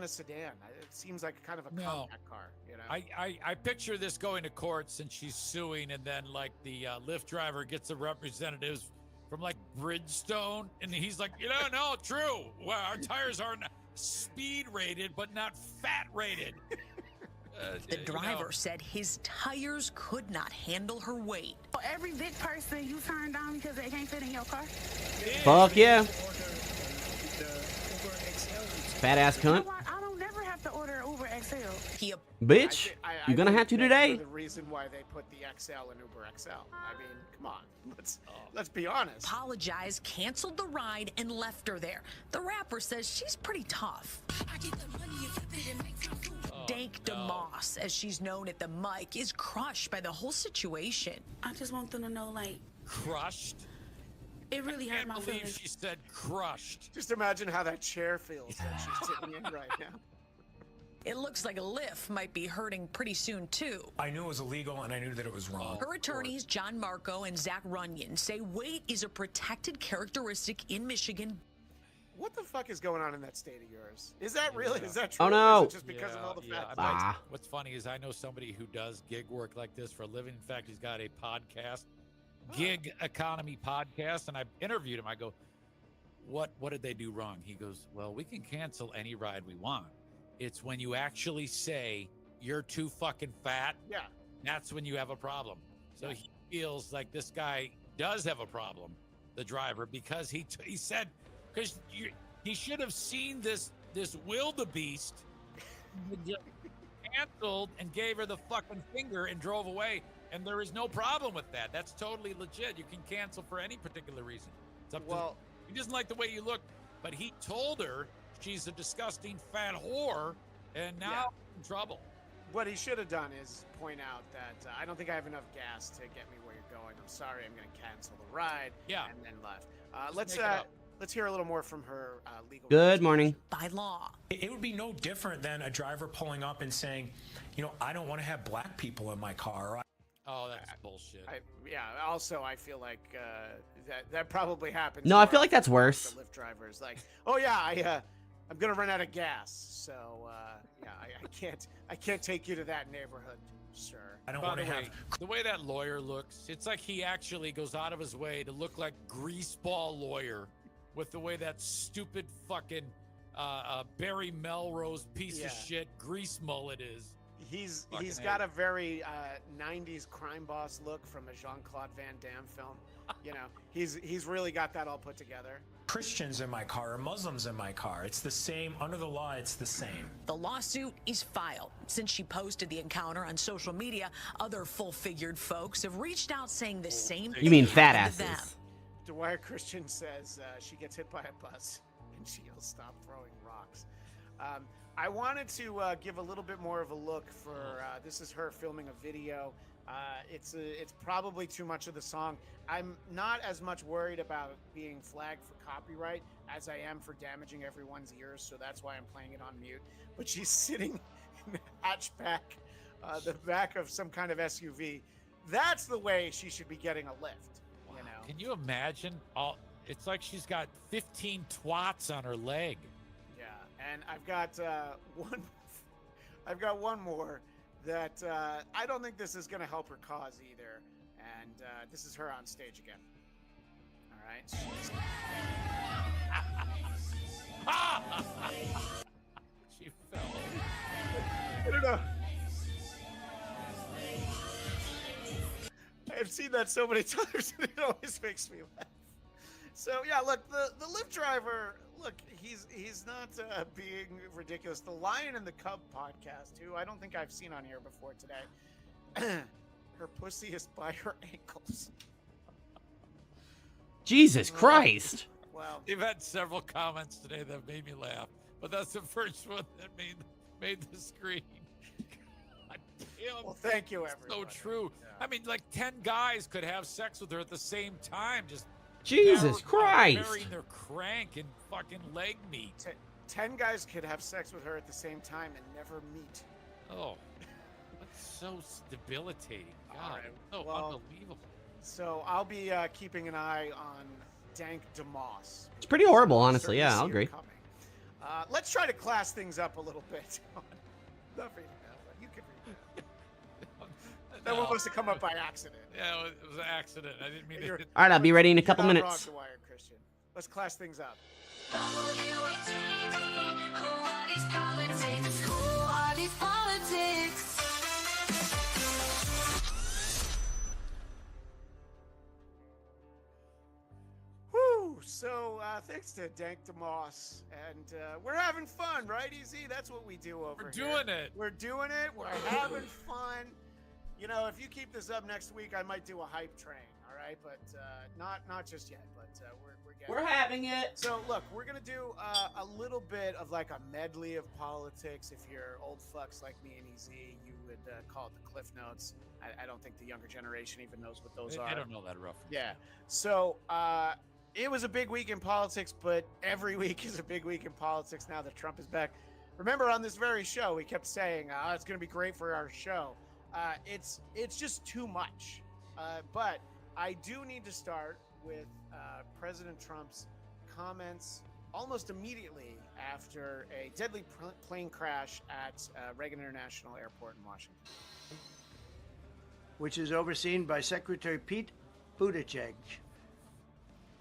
a sedan. It seems like kind of a compact car, you know. I picture this going to court since she's suing, and then like the Lyft driver gets the representatives from like Bridgestone, and he's like, no, true. Well, our tires aren't speed rated, but not fat rated. The driver said his tires could not handle her weight. Every big person you turn down because they can't fit in your car? Fuck yeah. Fat ass cunt. I don't never have to order Uber XL. Bitch, you're gonna have to today. The reason why they put the XL in Uber XL. I mean, come on, let's be honest. Apologized, canceled the ride, and left her there. The rapper says she's pretty tough. Dank DeMoss, as she's known at the mic, is crushed by the whole situation. I just want them to know, like, crushed. It really hurt my feelings. I can't believe she said crushed. Just imagine how that chair feels that she's sitting in right now. It looks like a Lyft might be hurting pretty soon, too. I knew it was illegal, and I knew that it was wrong. Her attorneys, John Marco and Zach Runyon, say weight is a protected characteristic in Michigan. What the fuck is going on in that state of yours? Is that really? Is that true? Oh, no. Or is it just because of all the fat? What's funny is I know somebody who does gig work like this for a living. In fact, he's got a podcast, gig economy podcast, and I interviewed him. I go, what did they do wrong? He goes, well, we can cancel any ride we want. It's when you actually say you're too fucking fat. Yeah. That's when you have a problem. So he feels like this guy does have a problem, the driver, because he said, because he should have seen this wildebeest, canceled and gave her the fucking finger and drove away. And there is no problem with that. That's totally legit. You can cancel for any particular reason. It's up to he doesn't like the way you look, but he told her she's a disgusting fat whore, and now in trouble. What he should have done is point out that I don't think I have enough gas to get me where you're going. I'm sorry, I'm going to cancel the ride. Yeah. And then left. Let's hear a little more from her legal. Good morning. By law. It would be no different than a driver pulling up and saying, I don't want to have black people in my car. Oh, that's bullshit. Also, I feel like that probably happens. No, I feel like that's worse. The Lyft drivers like, oh yeah, I'm gonna run out of gas, so I can't take you to that neighborhood, sir. I don't want to have. The way that lawyer looks, it's like he actually goes out of his way to look like greaseball lawyer, with the way that stupid fucking Barry Melrose piece of shit grease mullet is. He's got a very 90s crime boss look from a Jean-Claude Van Damme film. He's really got that all put together. Christians in my car or Muslims in my car. It's the same. Under the law, it's the same. The lawsuit is filed. Since she posted the encounter on social media, other full-figured folks have reached out saying the same thing. You mean fat happened asses. to them. Dwyer Christian says she gets hit by a bus and she'll stop throwing rocks. I wanted to give a little bit more of a look for this is her filming a video. It's probably too much of the song. I'm not as much worried about being flagged for copyright as I am for damaging everyone's ears, so that's why I'm playing it on mute. But she's sitting in the hatchback, the back of some kind of SUV. That's the way she should be getting a lift. Wow. Can you imagine? It's like she's got 15 twats on her leg. And I've got one more that I don't think this is going to help her cause either. And this is her on stage again. All right. She fell. I don't know. I've seen that so many times, and it always makes me laugh. So yeah, look, the Lyft driver. Look, he's not being ridiculous. The Lion and the Cub podcast, who I don't think I've seen on here before today. Her pussy is by her ankles. Jesus Christ. Well, they've had several comments today that made me laugh, but that's the first one that made the screen. God damn. Well, thank you, everyone. So true. Yeah. I mean, like 10 guys could have sex with her at the same time, just Jesus Christ. burying their crank in fucking leg meat. 10 guys could have sex with her at the same time and never meet. Oh, that's so debilitating. God, right. So unbelievable. So I'll be keeping an eye on Dank DeMoss. It's pretty horrible, honestly. Yeah, I'll agree. Let's try to class things up a little bit. Not for you, you can read that. That one must have come up by accident. Yeah, it was an accident. I didn't mean to. All right, I'll be ready in a You're couple not minutes. wrong, Dwyer Christian. Let's class things up. Whew, so thanks to Dank DeMoss, and we're having fun, right, Easy? That's what we do over here. We're doing it. We're doing it. We're having fun. You know, if you keep this up next week, I might do a hype train, all right? But not just yet, but we're getting We're having it. So, look, we're going to do a little bit of like a medley of politics. If you're old fucks like me and Easy, you would call it the Cliff Notes. I don't think the younger generation even knows what those are. I don't know that rough. Yeah. So, it was a big week in politics, but every week is a big week in politics now that Trump is back. Remember, on this very show, we kept saying, it's going to be great for our show. It's just too much. But I do need to start with President Trump's comments almost immediately after a deadly plane crash at Reagan International Airport in Washington. Which is overseen by Secretary Pete Buttigieg.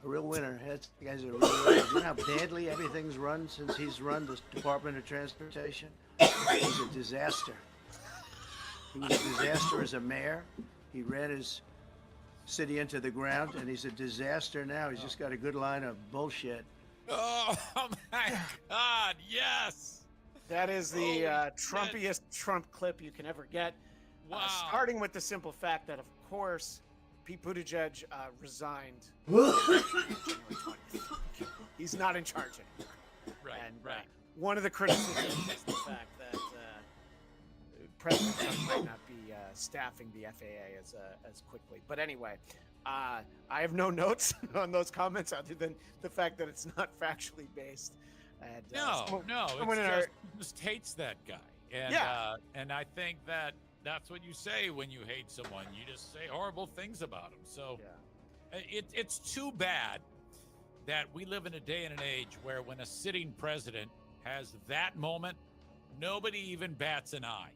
A real winner. That's, the guy's a real winner. You know how badly everything's run since he's run the Department of Transportation? He's a disaster. He was a disaster as a mayor. He ran his city into the ground, and he's a disaster now. He's just got a good line of bullshit. Oh my God! Yes. That is the Trumpiest Trump clip you can ever get. Wow. Starting with the simple fact that, of course, Pete Buttigieg resigned. He's not in charge anymore. Right. And right. one of the criticisms is the fact that President Trump might not be staffing the FAA as quickly. But anyway, I have no notes on those comments other than the fact that it's not factually based. And, No, it's just hates that guy. And, Yeah. And I think that's what you say when you hate someone. You just say horrible things about him. So it's too bad that we live in a day and an age where when a sitting president has that moment, nobody even bats an eye.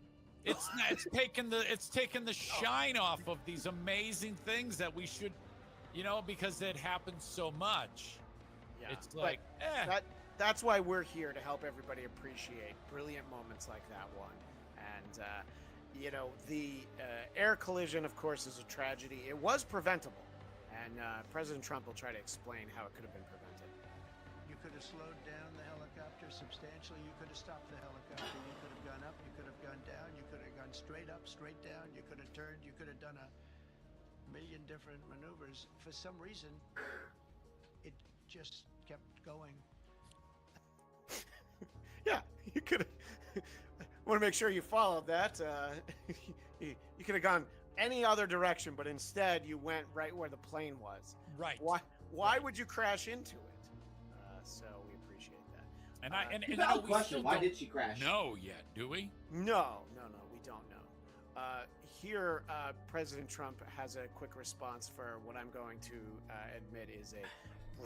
It's taken the shine off of these amazing things that we should, because it happens so much. Yeah. It's like, that's why we're here, to help everybody appreciate brilliant moments like that one. And the air collision, of course, is a tragedy. It was preventable, and President Trump will try to explain how it could have been prevented. You could have slowed down the helicopter substantially. You could have stopped the helicopter. You could have gone up. You could have gone down. You could have gone straight up, straight down. You could have turned. You could have done a million different maneuvers. For some reason, it just kept going. Yeah, you could have. Want to make sure you followed that. You could have gone any other direction, but instead you went right where the plane was. right. Why would you crash into it? So we appreciate that. And You got a question. Why did she crash? know yet, do we? No, we don't know. Here, President Trump has a quick response for what I'm going to admit is a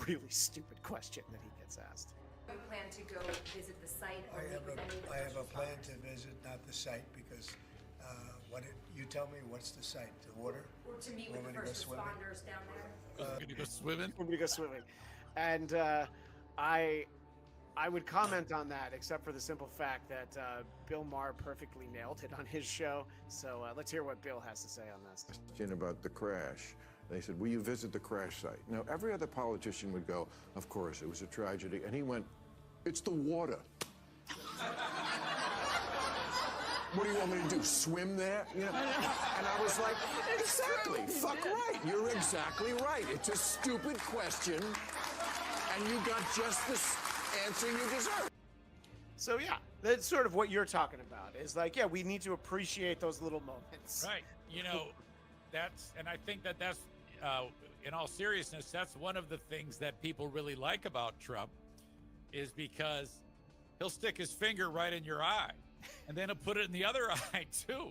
really stupid question that he gets asked. You plan to go visit the site or meet with any of the I have a first plan responders? to visit, not the site, because you tell me what's the site? The water? Or to meet with Want the me to go first swimming? responders down there? Gonna go swimming? I'm gonna go swimming, and I would comment on that, except for the simple fact that Bill Maher perfectly nailed it on his show. So let's hear what Bill has to say on this. Question about the crash. They said, will you visit the crash site? Now, every other politician would go, of course, it was a tragedy. And he went, it's the water. What do you want me to do, swim there? And I was like, exactly, fuck right. You're exactly right. It's a stupid question, and you got just the answer you deserve. So yeah, that's sort of what you're talking about. Is like, we need to appreciate those little moments. Right. And I think that's, in all seriousness, that's one of the things that people really like about Trump, is because he'll stick his finger right in your eye, and then he'll put it in the other eye too,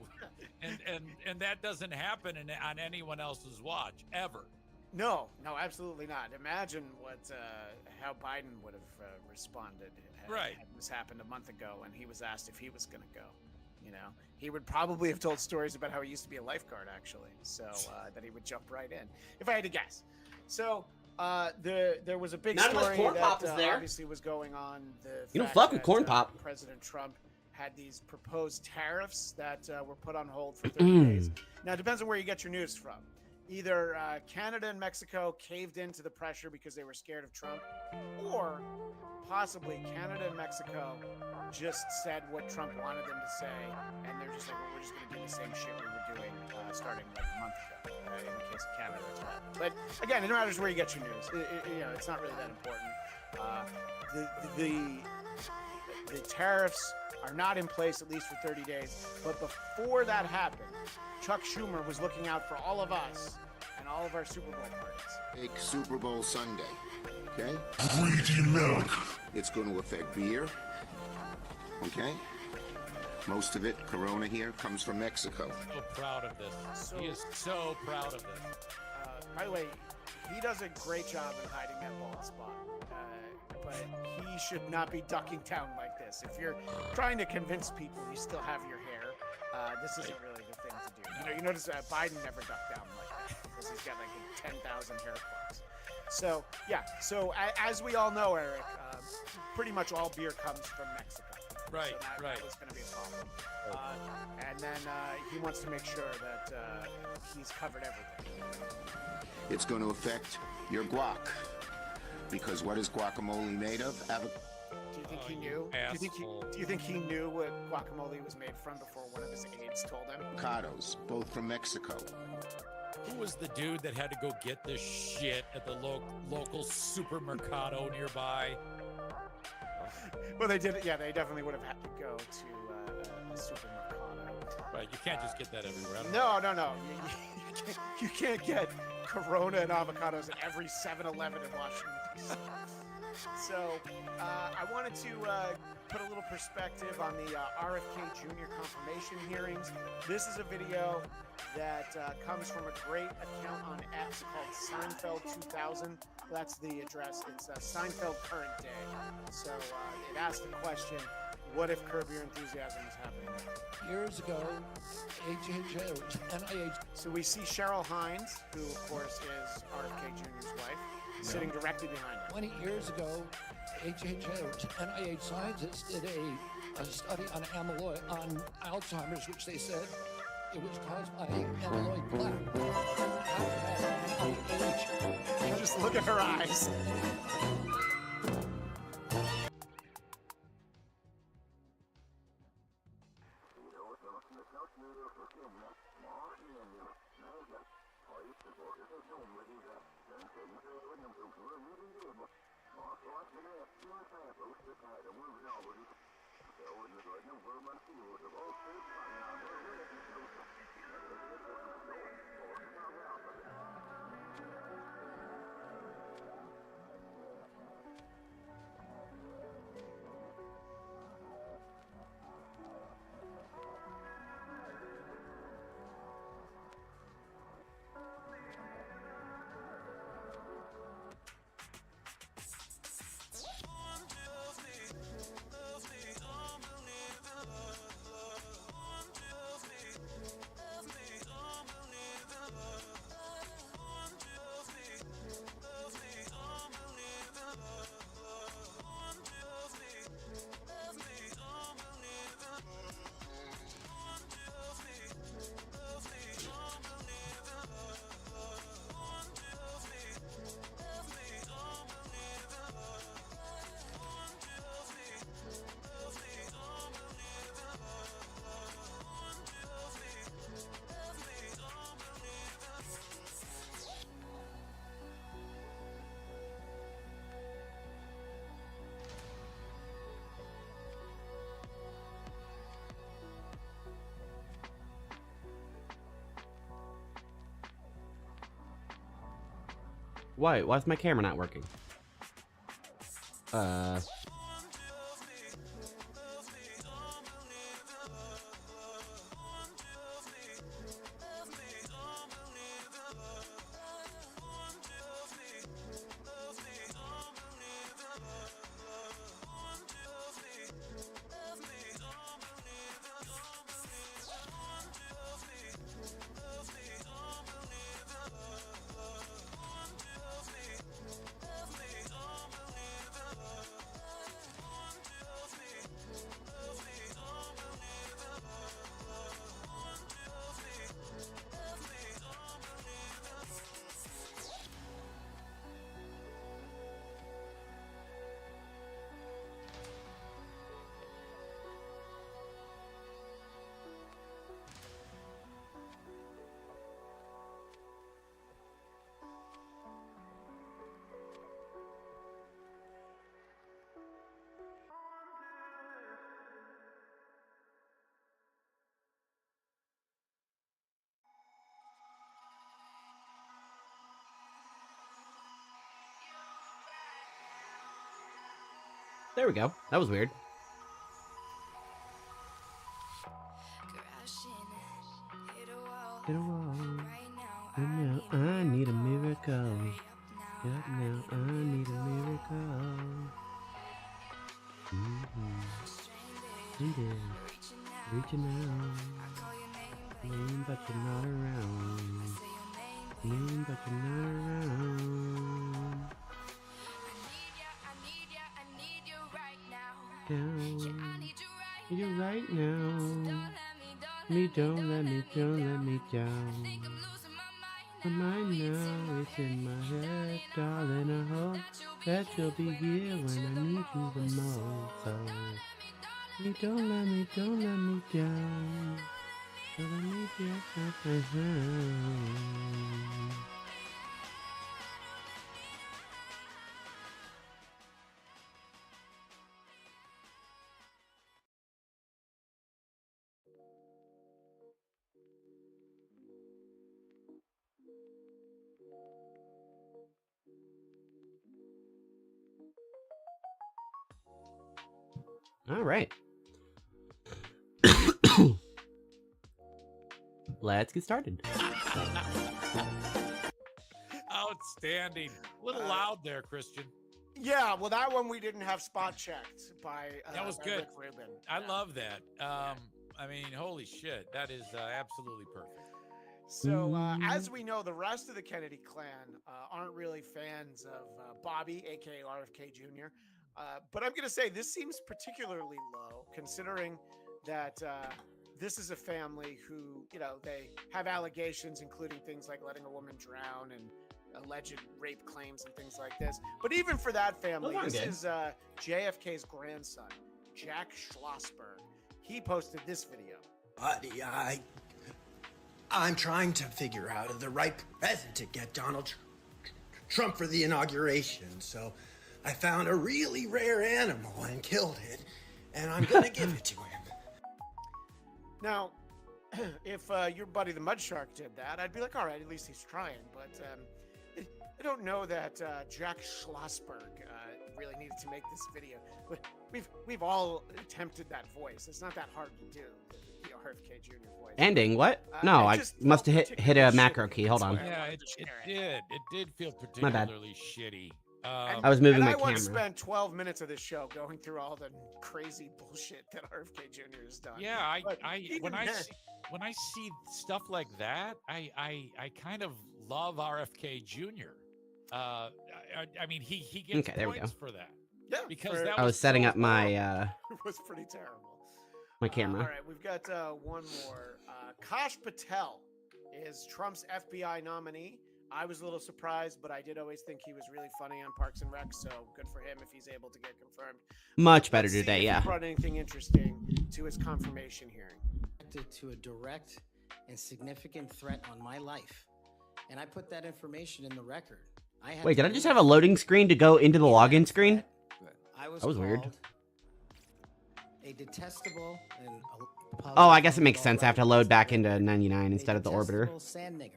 and that doesn't happen on anyone else's watch ever. No, absolutely not. Imagine how Biden would have responded Right. This happened a month ago, and he was asked if he was going to go. You know, he would probably have told stories about how he used to be a lifeguard, actually, so that he would jump right in, if I had to guess. So there was a big Not unless story Corn Pop that was there. obviously was going on. You don't fuck with Corn Pop. President Trump had these proposed tariffs that were put on hold for 30 days. Now, it depends on where you get your news from. Either Canada and Mexico caved into the pressure because they were scared of Trump, or possibly Canada and Mexico just said what Trump wanted them to say, and they're just like, well, we're just going to do the same shit we were doing starting like a month ago, in the case of Canada. But again, it matters where you get your news. You know, it's not really that important. The tariffs are not in place, at least for 30 days. But before that happened, Chuck Schumer was looking out for all of us and all of our Super Bowl parties. Take Super Bowl Sunday, okay? Greedy milk. It's going to affect beer, okay? Most of it, Corona here, comes from Mexico. So proud of this. He is so proud of this. By the way, he does a great job in hiding that bald spot. But he should not be ducking down like this. If you're trying to convince people you still have your hair, this isn't really the thing to do. You know, you notice Biden never ducked down like that because he's got like 10,000 hair plugs. So yeah. So as we all know, Eric, pretty much all beer comes from Mexico. Right. So Right. That was going to be a problem. And then he wants to make sure that he's covered everything. It's going to affect your guac. Because what is guacamole made of? Do you think he knew? Do you think he knew what guacamole was made from before one of his aides told him? Avocados, both from Mexico. Who was the dude that had to go get this shit at the local supermercado nearby? Well, they did. Yeah, they definitely would have had to go to a supermercado. Right, you can't just get that everywhere. No. You can't get Corona and avocados at every 7-Eleven in Washington. So I wanted to put a little perspective on the RFK Jr. confirmation hearings. This is a video that comes from a great account on X called Seinfeld 2000. That's the address. It's Seinfeld Current Day. So it asked the question, what if Curb Your Enthusiasm is happening now? Years ago, HHO, NIH. So we see Cheryl Hines, who of course is RFK Jr.'s wife, sitting directly behind him. 20 years ago, HHO, NIH scientists did a study on amyloid, on Alzheimer's, which they said it was caused by amyloid plaque. Just look at her eyes. Why? Why's my camera not working? There we go. That was weird. Hit a wall. And now I need a miracle. Yep, now I need a miracle. Reaching out. But you're not around. But you're not around. You're right now. Don't let me down. My mind now is in my head, darling. I hope that you'll be here when I need you the most. So, don't let me down. But I need you at my hand. All right. Let's get started. Outstanding. A little loud there, Christian. Yeah, well, that one we didn't have spot checked by That was by good. Rick Rubin. I love that. I mean, holy shit. That is absolutely perfect. So, as we know, the rest of the Kennedy clan aren't really fans of Bobby, aka RFK Jr. But I'm going to say this seems particularly low, considering that this is a family who, they have allegations, including things like letting a woman drown and alleged rape claims and things like this. But even for that family, this is JFK's grandson, Jack Schlossberg. He posted this video. I'm trying to figure out the right present to get Donald Trump for the inauguration. So I found a really rare animal and killed it, and I'm going to give it to him. Now, if your buddy the Mud Shark did that, I'd be like, all right, at least he's trying. But I don't know that Jack Schlossberg really needed to make this video. But we've all attempted that voice. It's not that hard to do, the RFK Jr. voice. Ending? What? No, I must have hit a macro key. Hold on. Yeah, it did feel particularly shitty. I was moving my camera. I want to spend 12 minutes of this show going through all the crazy bullshit that RFK Jr. has done. Yeah, when I see stuff like that, I kind of love RFK Jr. I mean, he gets points for that. Yeah, because I was setting up my it was pretty terrible. My camera. All right, we've got one more. Kash Patel is Trump's FBI nominee. I was a little surprised, but I did always think he was really funny on Parks and Rec, so good for him if he's able to get confirmed. Much better Let's see today, if yeah. he brought anything interesting to his confirmation hearing. To a direct and significant threat on my life, and I put that information in the record. Wait, did I just have a loading screen to go into the login screen? That was weird. A detestable and oh, I guess it makes sense. I have to load back into 99 instead of the orbiter. Sand nigger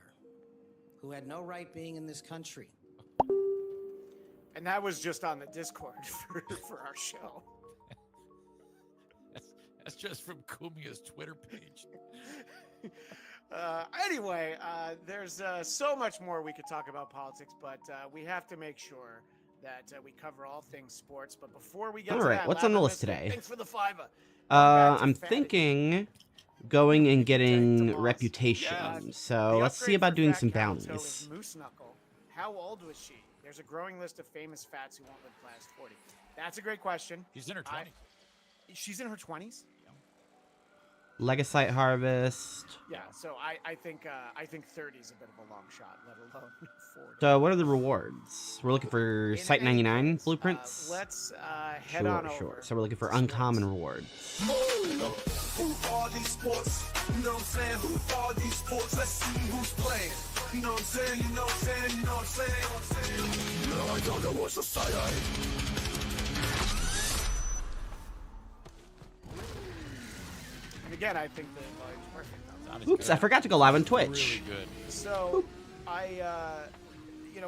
who had no right being in this country. And that was just on the Discord for our show. That's just from Kumia's Twitter page. Anyway, there's so much more we could talk about politics, but we have to make sure that we cover all things sports. But before we get to that, what's on the list today? Thanks for the $5. I'm thinking going and getting reputation. So let's see about doing some bounties. Moose Knuckle. How old was she? There's a growing list of famous fats who won't live past 40. That's a great question. She's in her 20s. She's in her 20s? Legasite harvest. Yeah, so I think 30 is a bit of a long shot, let alone 40. So what are the rewards? We're looking for Site 99 blueprints. Let's head on over. Sure. So we're looking for uncommon rewards. Who are these sports? You know what I'm saying? Who are these sports? Let's see who's playing. You know what I'm saying? You know what I'm saying? You know what I'm saying? No, I don't know what's a side-eye. And again, I think the volume's perfect. Oops, I forgot to go live on Twitch. Really good. So,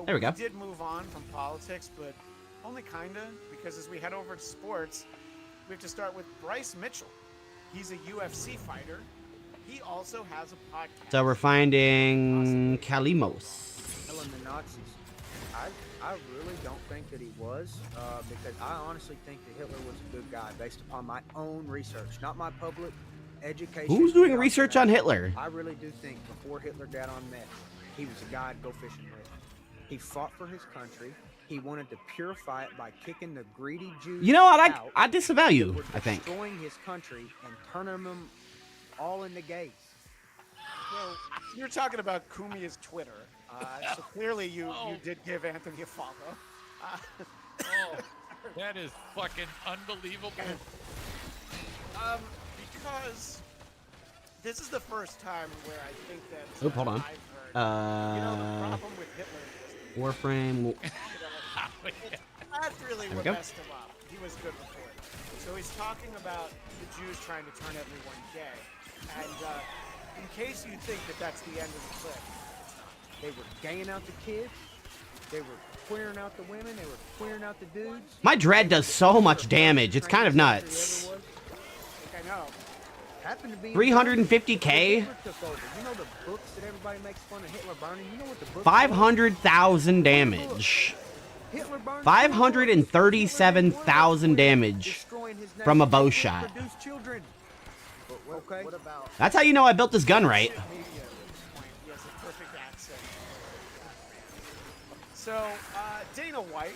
there we go. did move on from politics, but Only kinda, because as we head over to sports, we have to start with Bryce Mitchell. He's a UFC fighter. He also has a podcast. So we're finding Kalimos. Killing the Nazis. I really don't think that he was, because I honestly think that Hitler was a good guy based upon my own research, not my public education. Who's doing research on Hitler? I really do think before Hitler got on meth, he was a guy to go fishing with. He fought for his country. He wanted to purify it by kicking the greedy Jews You know what? out. I disavow you, who were I think. destroying his country and turning them all into gays. Well, you're talking about Kumia's Twitter, so clearly you did give Anthony a follow. That is fucking unbelievable. Because this is the first time where I think that Oh, hold on. I've heard. You know, the problem with Hitler was Warframe. that's really There we what go. messed him up. He was good before. So he's talking about the Jews trying to turn everyone gay. And in case you think that that's the end of the clip, it's not. They were gaying out the kids. They were queering out the women. They were queering out the dudes. My dread does so much damage. It's kind of nuts. I think I know. Happened to be 350K? Hitler took over. You know the books that everybody makes fun of Hitler burning? You know what the books 500,000 damage. Hitler burned 537,000 damage from a bow shot. produce children. Okay. What about That's how you know I built this gun right. He has a perfect accent. So, Dana White,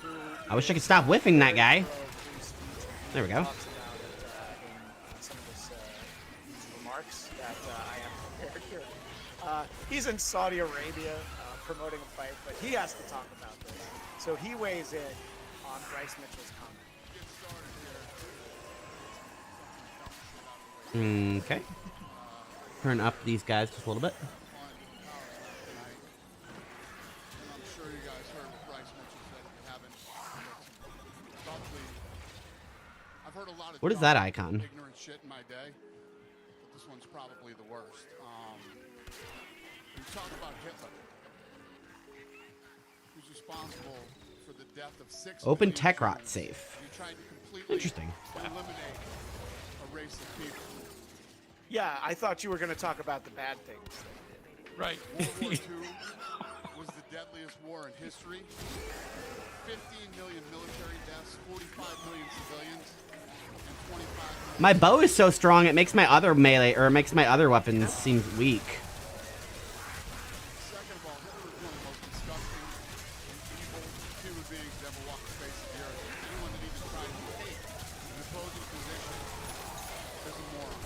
who I wish I could stop whiffing that guy. There we go. talks about in some of his remarks that I am prepared here. He's in Saudi Arabia promoting a fight, but he has to talk about this. So he weighs in on Bryce Mitchell's comment. Okay. Turn up these guys just a little bit. I'm sure you guys heard what Bryce Mitchell said. If you haven't, probably. I've heard a lot of What is that icon? ignorant shit in my day, but this one's probably the worst. We talk about Hitler, who's responsible for the death of 6 Open million Techrot Germans. safe. You tried to completely Interesting. eliminate a race of people. Yeah, I thought you were going to talk about the bad things. Right. World War II was the deadliest war in history. 15 million military deaths, 45 million civilians, and 25 million... My bow is so strong it makes my other melee, or it makes my other weapons seem weak. Second of all, Hitler was one of the most disgusting and evil human beings to ever walk the face of the earth. Anyone that even tried to take an opposing position is a moron.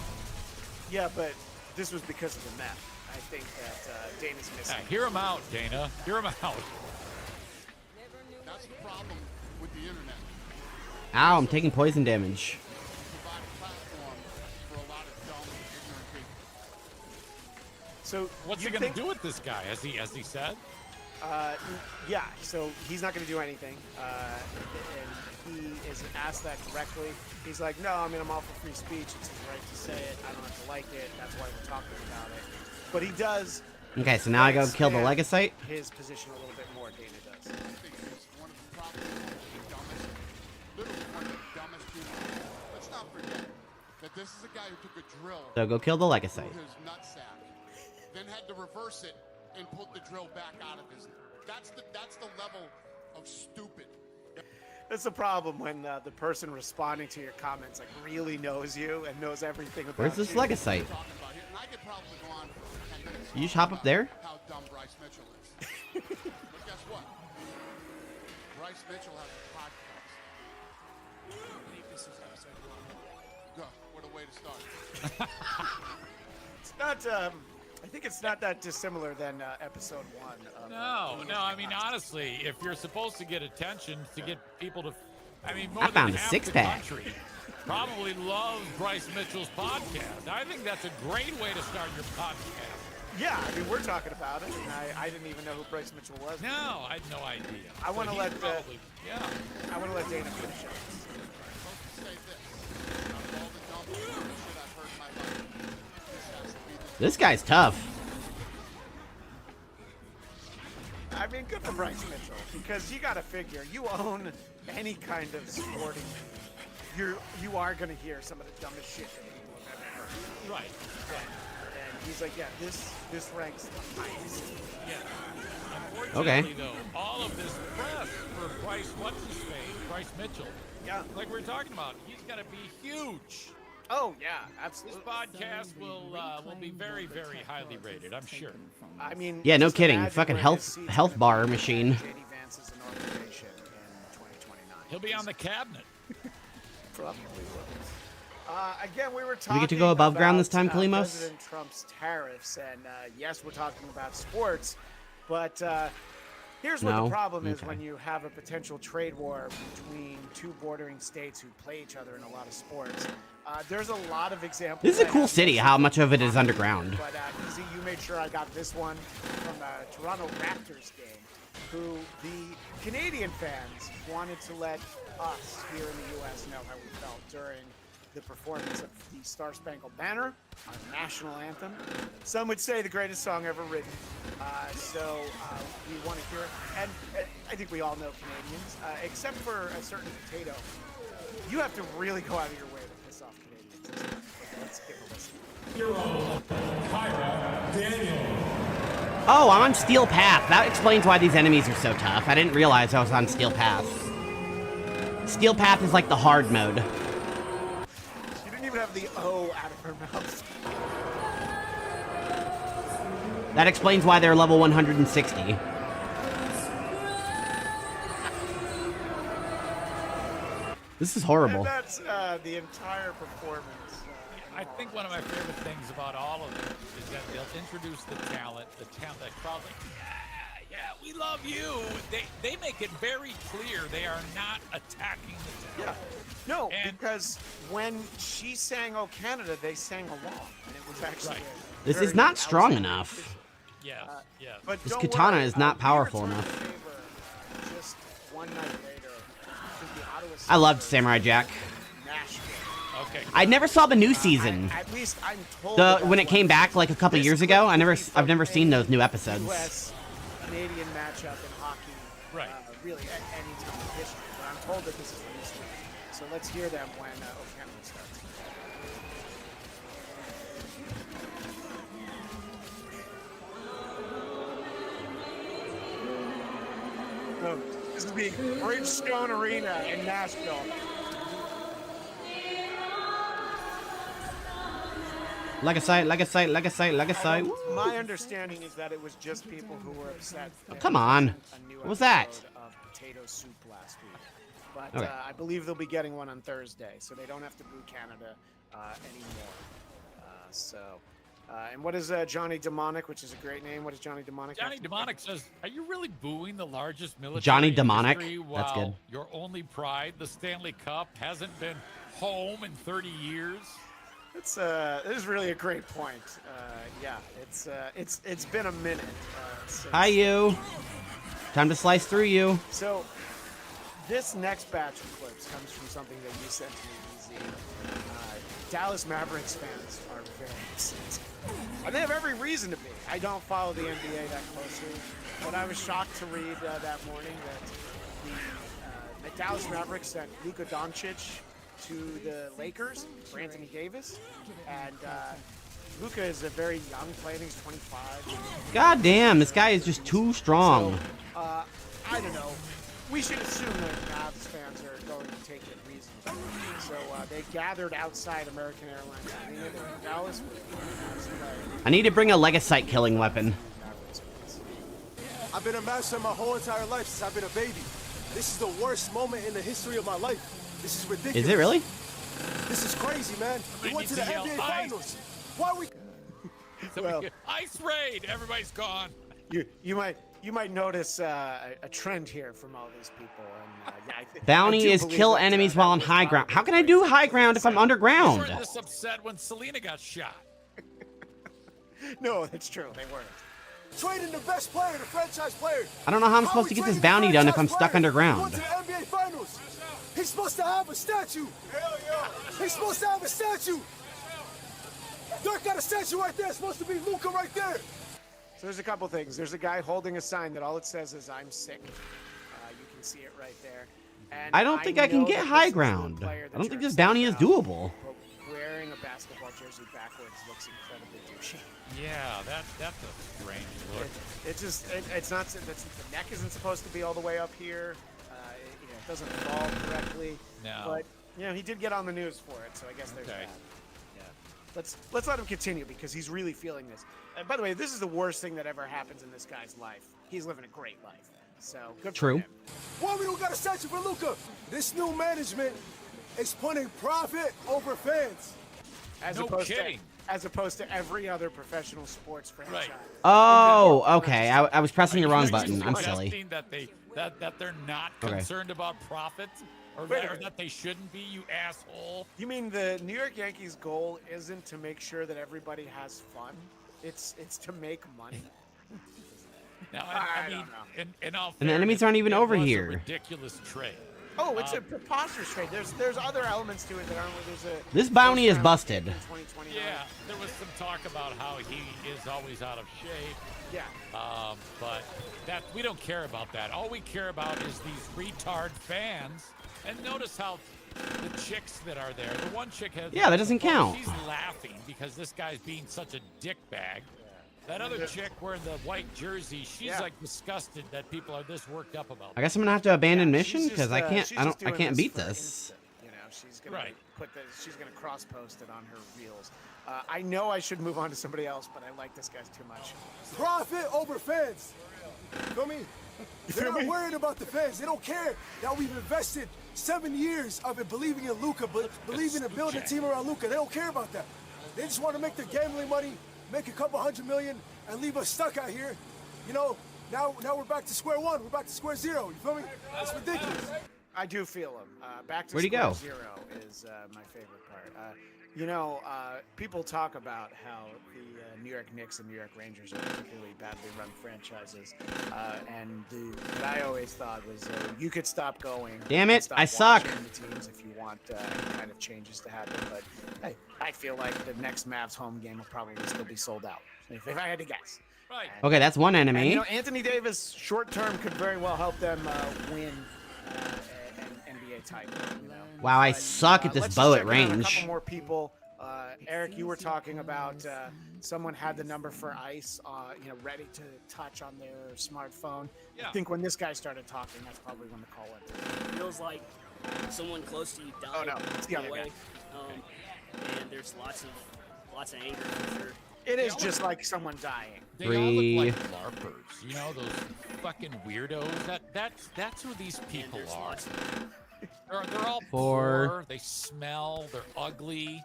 Yeah, but this was because of the meth. I think that Dana's missing. Hear him out, Dana. Hear him out. That's the problem with the internet. Ow, I'm taking poison damage. Provide a platform for a lot of dumb, ignorant people. So What's he you gonna think- do with this guy? As he said? Yeah, so he's not going to do anything. And he is asked that directly. He's like, no, I mean, I'm all for free speech. It's his right to say it. I don't have to like it. That's why we're talking about it. But he does. Okay, so now I go kill the understand Legacite. His position a little bit more, Dana does. I think he's one of the probably the dumbest, literally one of the dumbest human beings. Let's not forget that this is a guy who took a drill So go kill the through Legacite. his nutsack, then had to reverse it and put the drill back out of his. That's the level of stupid. That's the problem when the person responding to your comments like really knows you and knows everything about Where's this you. Legacite? Talking about here, and I could probably go on for 10 minutes. You just hop up there? How dumb Bryce Mitchell is. But guess what? Bryce Mitchell has a podcast. I think this is episode 1. What a way to start. It's not. I think it's not that dissimilar than episode 1. No. I mean, honestly, if you're supposed to get attention, to get people to, I mean, more I than found a half six-pack. the country probably loves Bryce Mitchell's podcast. I think that's a great way to start your podcast. Yeah, I mean, we're talking about it, and I didn't even know who Bryce Mitchell was. No, I had no idea. I want to So let he's probably, yeah. I want to let Dana finish up. Say this. Out of all the dumb shit I've heard in my life, this has to be the This guy's tough. I mean, mean, good for Bryce Mitchell, because you got to figure, you own any kind of sporting, you are going to hear some of the dumbest shit that people have ever heard. Right. And he's like, yeah, this ranks the highest. Yeah. Unfortunately, though, all of this press for Bryce Bryce Mitchell. Yeah. Like we were talking about, he's going to be huge. Oh yeah, absolutely. This podcast will be very, very highly rated, I'm sure. I mean, Yeah, no just kidding. imagine Fucking where health this seat's health gonna bar be machine. for JD Vance as an organization in 2029. He'll be on the cabinet. Probably will. Again, we were Do talking. we get to go above ground this time, about, Kalimos? President Trump's tariffs, and yes, we're talking about sports, but here's what No? the problem is Okay. when you have a potential trade war between two bordering states who play each other in a lot of sports. There's a lot of examples. This is a that cool have city. no How much of it is underground? But Easy, you made sure I got this one from the Toronto Raptors game, who the Canadian fans wanted to let us here in the U.S. know how we felt during the performance of the Star Spangled Banner, our national anthem. Some would say the greatest song ever written. So we want to hear it. And I think we all know Canadians, except for a certain potato. You have to really go out of your way to piss off Canadians. Let's give a listen. Oh, I'm on Steel Path. That explains why these enemies are so tough. I didn't realize I was on Steel Path. Steel Path is like the hard mode. She didn't even have the O out of her mouth. That explains why they're level 160. This is horrible. And that's the entire performance. I think one of my favorite things about all of it is that they'll introduce the talent, that crowd like, yeah, we love you. They make it very clear they are not attacking the talent. Yeah. No, because when she sang "Oh Canada," they sang along, and it was actually. This is not strong enough. Yeah, yeah. But This don't katana worry, is not we powerful returned enough. the favor, just one night later, to the Ottawa I loved Senators Samurai Jack. in Nashville. Okay. I never saw the new season. At least I'm told When it came back like a couple years ago, I've never seen those new episodes. U.S. Canadian matchup in hockey, right? Really, at any time in history. But I'm told that this is the new season. So let's hear them when "Oh Canada" starts. So, this is the Bridgestone Arena in Nashville. Like a sight, like a sight, like a sight, like a sight. My understanding is that it was just people who were upset. Oh, come on. What was that? Of potato soup last week. But Okay. I believe they'll be getting one on Thursday, so they don't have to boo Canada anymore. And what is Johnny Demonic, which is a great name? What is Johnny Demonic? Johnny Demonic says, "Are you really booing the largest military Johnny in Demonic? history That's while good. your only pride, the Stanley Cup, hasn't been home in 30 years?" It is really a great point. Yeah, it's been a minute. Hi, you. Time to slice through you. So, this next batch of clips comes from something that you sent to me, EZ. Dallas Mavericks fans are very upset. And they have every reason to be. I don't follow the NBA that closely, but I was shocked to read that morning that the Dallas Mavericks sent Luka Doncic to the Lakers for Anthony Davis. And Luka is a very young player. I think he's 25. God damn, this guy is just too strong. So, I don't know. We should assume that Mavs fans are going to take it reasonably. So they gathered outside American Airlines Arena. They're in Dallas. I need to bring a Legasite killing weapon. I've been a master my whole entire life since I've been a baby. This is the worst moment in the history of my life. This is ridiculous. Is it really? This is crazy, man. We went to the NBA Finals. Why are we... Well, ice raid! Everybody's gone. You might notice a trend here from all these people. And, Bounty is kill enemies while on high ground. How can I do high ground if I'm underground? They weren't this upset when Selena got shot. No, that's true. They weren't. Trading the best player, the franchise player. I don't know how I'm supposed to get this bounty done if I'm stuck underground. Went to the NBA Finals. He's supposed to have a statue. Hell yeah. He's supposed to have a statue. Dirk got a statue right there. It's supposed to be Luka right there. So there's a couple things. There's a guy holding a sign that all it says is "I'm sick." You can see it right there. And I don't think I can know get that high this is the ground. player I that don't think you're this bounty is upset about, doable. but wearing a basketball jersey backwards looks incredibly douchey. Yeah, that's a strange look. It's not. The neck isn't supposed to be all the way up here. It doesn't fall correctly. No. But he did get on the news for it, so I guess there's Okay. that. Yeah. Let's let him continue because he's really feeling this. And by the way, this is the worst thing that ever happens in this guy's life. He's living a great life. So good for him. Why we don't got a statue for Luka? This new management is putting profit over fans. As opposed to every other professional sports franchise. Oh, okay. I was pressing the wrong button. I'm silly. Suggesting that they're not Okay. concerned about profit, or that they shouldn't be, you asshole. You mean the New York Yankees' goal isn't to make sure that everybody has fun? It's to make money. Now, I mean, in all And the enemies aren't even it over was a here. ridiculous trade. Oh, it's a preposterous trade. There's other elements to it that aren't. This bounty is busted. Yeah, there was some talk about how he is always out of shape. Yeah. But that we don't care about that. All we care about is these retard fans. And notice how the chicks that are there. The one chick has. Yeah, that doesn't count. She's laughing because this guy's being such a dickbag. That other chick wearing the white jersey, she's like disgusted that people are this worked up about. I guess I'm gonna have to abandon mission she's because just, I can't. she's I just don't. I doing can't this beat for this. instant, she's gonna she's gonna cross post it on her reels. I know I should move on to somebody else, but I like this guy too much. Profit over fans. You feel me? They're not worried about the fans. They don't care that we've invested 7 years of it believing in Luka, believing in building a team around Luka. They don't care about that. They just want to make their gambling money, make a couple $100 million, and leave us stuck out here. Now we're back to square one. We're back to square zero. You feel me? It's ridiculous. I do feel him. Back to Where'd he square go? zero is my favorite part. People talk about how the New York Knicks and New York Rangers are particularly badly run franchises. What I always thought was you could stop going. Damn and it, stop I suck. watching the teams if you want any kind of changes to happen. But hey, I feel like the next Mavs home game will probably still be sold out, if I had to guess. Right. Okay, that's one enemy. And, Anthony Davis, short term, could very well help them win an NBA title. Wow, I suck at this Let's bow just at check in on a range. couple more people. Eric, you were talking about someone had the number for ICE, ready to touch on their smartphone. Yeah. I think when this guy started talking, that's probably when the call went through. Feels like someone close to you died. Oh, no, it's the other guy. And there's lots of anger for sure. It is just like someone dying. They all look like LARPers, those fucking weirdos. That's who these people are. They're all poor. They smell. They're ugly.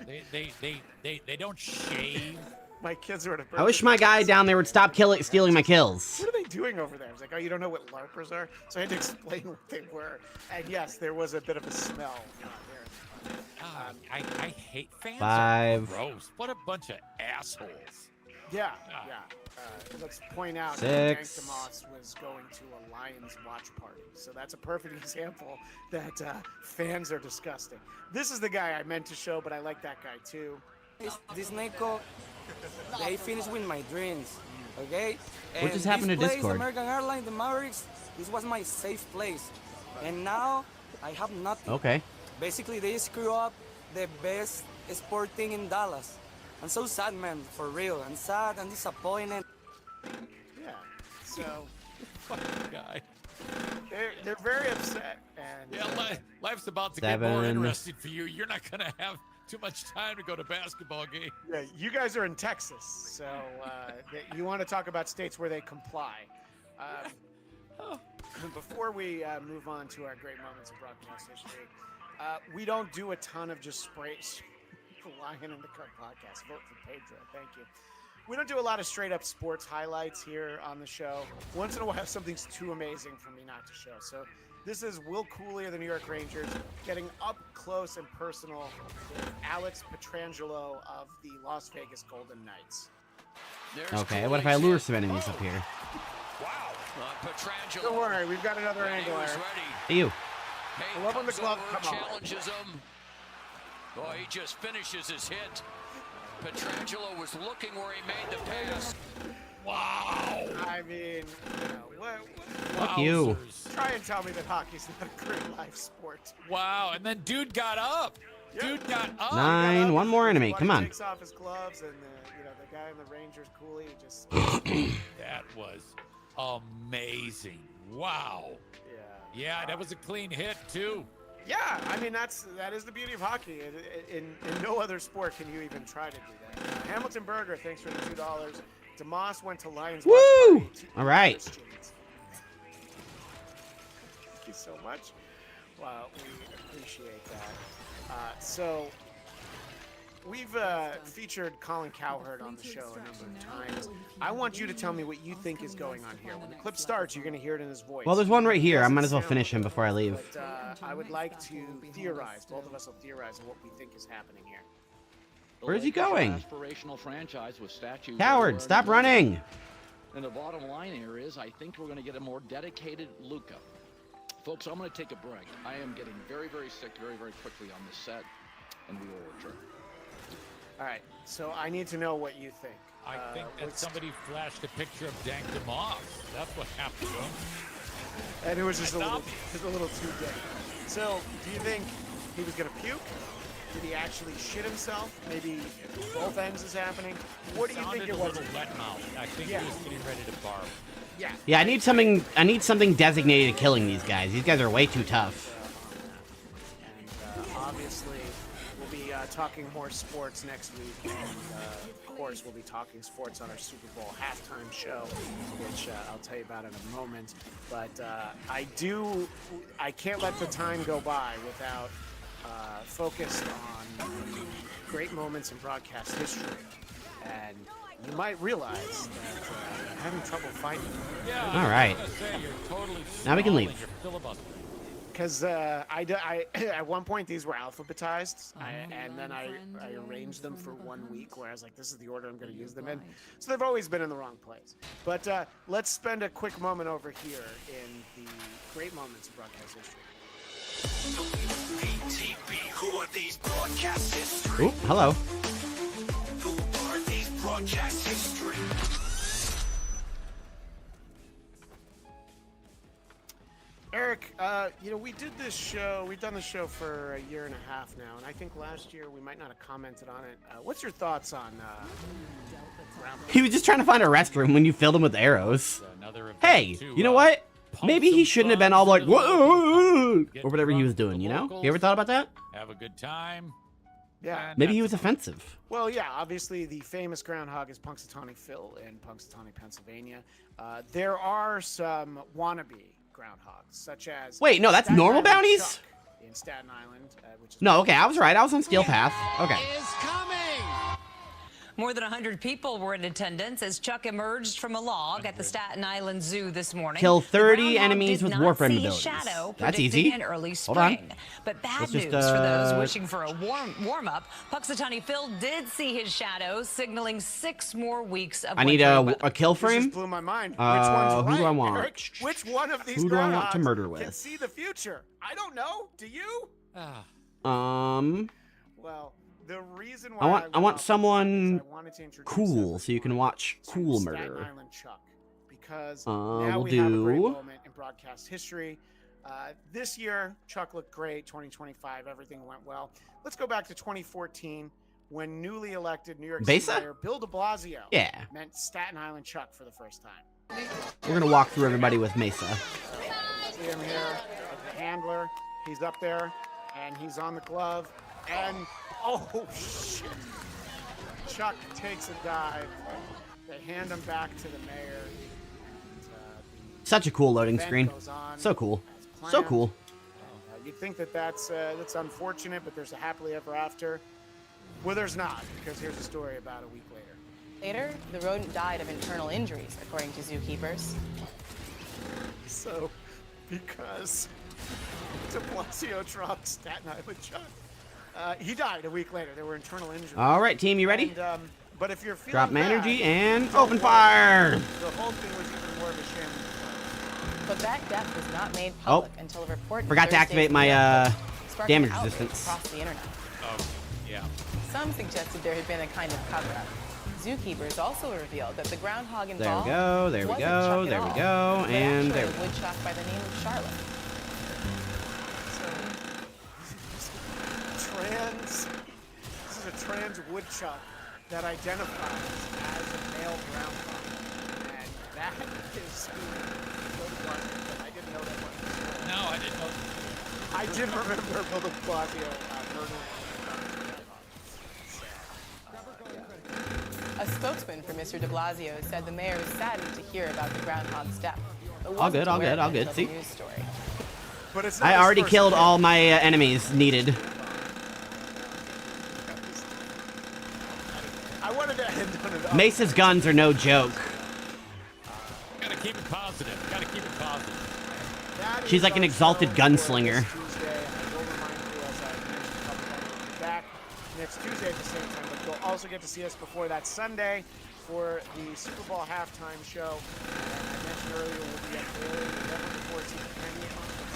They don't shave. My kids were at a I wish my guy down there would stop stealing my kills. What are they doing over there? I was like, oh, you don't know what LARPers are? So I had to explain what they were. And yes, there was a bit of a smell. I hate fans. 5. Gross. What a bunch of assholes. Yeah. Let's point out 6. that Gangsta Moss was going to a Lions watch party. So that's a perfect example that fans are disgusting. This is the guy I meant to show, but I like that guy too. This Nico, they finished with my dreams, okay? What just happened to this place, Discord? American Airlines, the Mavericks, this was my safe place. And now I have nothing. Okay. Basically, they screw up the best sport thing in Dallas. I'm so sad, man, for real. I'm sad and disappointed. Yeah, so fucking guy. They're very upset. And yeah, life's about to 7. get more interesting for you. You're not gonna have too much time to go to basketball game. Yeah, you guys are in Texas, so you want to talk about states where they comply. Before we move on to our great moments of broadcast history, we don't do a ton of just sprays. Lion in the Cut podcast. Vote for Pedro. Thank you. We don't do a lot of straight up sports highlights here on the show. Once in a while, something's too amazing for me not to show. So this is Will Cooley of the New York Rangers getting up close and personal with Alex Pietrangelo of the Las Vegas Golden Knights. Okay, what if I lure some enemies up here? Pietrangelo. Don't worry, we've got another angle. Hey, you. Glove on the glove, come on. Challenges him. Oh, he just finishes his hit. Pietrangelo was looking where he made the pass. Wow. I mean, Fuck you. Try and tell me that hockey's not a great life sport. Wow. And then dude got up. Dude got up. 9. One more enemy. Come on. Takes off his gloves, and the guy in the Rangers coolie just. That was amazing. Wow. Yeah, that was a clean hit too. Yeah, I mean that is the beauty of hockey. In no other sport can you even try to do that. Hamilton Berger, thanks for the $2. DeMoss went to Lions. Woo! All right. Thank you so much. Wow, we appreciate that. So we've featured Colin Cowherd on the show a number of times. I want you to tell me what you think is going on here. When the clip starts, you're going to hear it in his voice. Well, there's one right here. I might as well finish him before I leave. But I would like to theorize. Both of us will theorize on what we think is happening here. Where's he going? Aspirational franchise with statues. Coward, stop running. And the bottom line here is, I think we're going to get a more dedicated Luka. Folks, I'm going to take a break. I am getting very, very sick very, very quickly on this set, and we will return. All right, so I need to know what you think. I think that somebody flashed a picture of Dank DeMoss. That's what happened. And it was just a little too big. So, do you think he was going to puke? Did he actually shit himself? Maybe both ends is happening. What do you think it was? A little wet mouth. I think he was getting ready to barf. Yeah. Yeah, I need something designated to killing these guys. These guys are way too tough. And obviously, we'll be talking more sports next week. And of course, we'll be talking sports on our Super Bowl halftime show, which I'll tell you about in a moment. But I can't let the time go by without focused on great moments in broadcast history. And you might realize that I'm having trouble finding them. Yeah. All right. Now we can leave. Because at one point these were alphabetized, and then I arranged them for 1 week where I was like, this is the order I'm going to use them in. So they've always been in the wrong place. But let's spend a quick moment over here in the great moments of broadcast history. Who are these broadcast history? Ooh, hello. Who are these broadcast history? Eric, we did this show. We've done the show for a year and a half now, and I think last year we might not have commented on it. What's your thoughts on? He was just trying to find a restroom when you filled him with arrows. Hey, you know what? Maybe he shouldn't have been all like, whoa, or whatever he was doing, you know? You ever thought about that? Have a good time. Yeah. Maybe he was offensive. Well, yeah, obviously the famous groundhog is Punxsutawney Phil in Punxsutawney, Pennsylvania. There are some wannabe groundhogs, such as... Wait, no, that's Staten normal Island bounties? Chuck in Staten Island, which is... No, okay, I was right. I was on Steel Path. Okay. More than 100 people were in attendance as Chuck emerged from a log at the Staten Island Zoo this morning. Kill 30 The groundhog enemies did with not Warframe see abilities. his shadow, That's predicting easy. an early Hold on. spring. But bad Let's news just, for those wishing for a warm-up. Punxsutawney Phil did see his shadow, signaling 6 more weeks of I need winter a kill This frame. just blew my mind. Which Who one's do I right, want? Eric? Which one of these Who do I want to groundhogs murder can with? see the future? I don't know. Do you? Well, the reason why I want someone wanted to introduce cool so you can watch cool Staten murder. Island Chuck, because We'll now we have a great do- moment in broadcast history. This year, Chuck looked great. 2025, everything went well. Let's go back to 2014 when newly elected New York City Besa? Mayor Bill de Blasio Yeah. meant Staten Island Chuck for the first time. We're gonna walk through everybody with Mesa. See him here, the handler. He's up there, and he's on the glove, and oh shit! Chuck takes a dive. They hand him back to the mayor. Such a cool loading event screen. goes on So cool. as So planned. cool. You'd think that that's unfortunate, but there's a happily ever after. Well, there's not, because here's a story about a week later. Later, the rodent died of internal injuries, according to zookeepers. So, because de Blasio dropped Staten Island Chuck, he died a week later. There were internal injuries. All right, team, you ready? And, but if you're feeling Drop my bad, energy and don't open worry. fire. The whole thing was even more of a sham. But that death was not made public until a report. in Forgot to Thursday's activate New my York Post sparked damage outrage resistance. across the internet. Oh, yeah. Some suggested there had been a kind of cover-up. zookeepers also revealed that the groundhog There we involved go, there we wasn't go, Chuck at there we all, go, but and actually there a we go. woodchuck by the name of Charlotte. This is a trans woodchuck that identifies as a male groundhog, and that is I didn't know that one. No, I didn't know. I did remember Bill de Blasio murdering. A spokesman for Mr. de Blasio said the mayor was saddened to hear about the groundhog's death. but All wasn't good, all aware good, of all it good. until See? the news story. But it's not I his already first killed kill. all my enemies needed. I wanted to end on it. Mace's guns are no joke. Gotta keep it positive. Gotta keep it positive. She's like an exalted gunslinger. Back next Tuesday at the same time, but you'll also get to see us before that Sunday for the Super Bowl halftime show. And I mentioned earlier we'll be at early November before Secret Penny,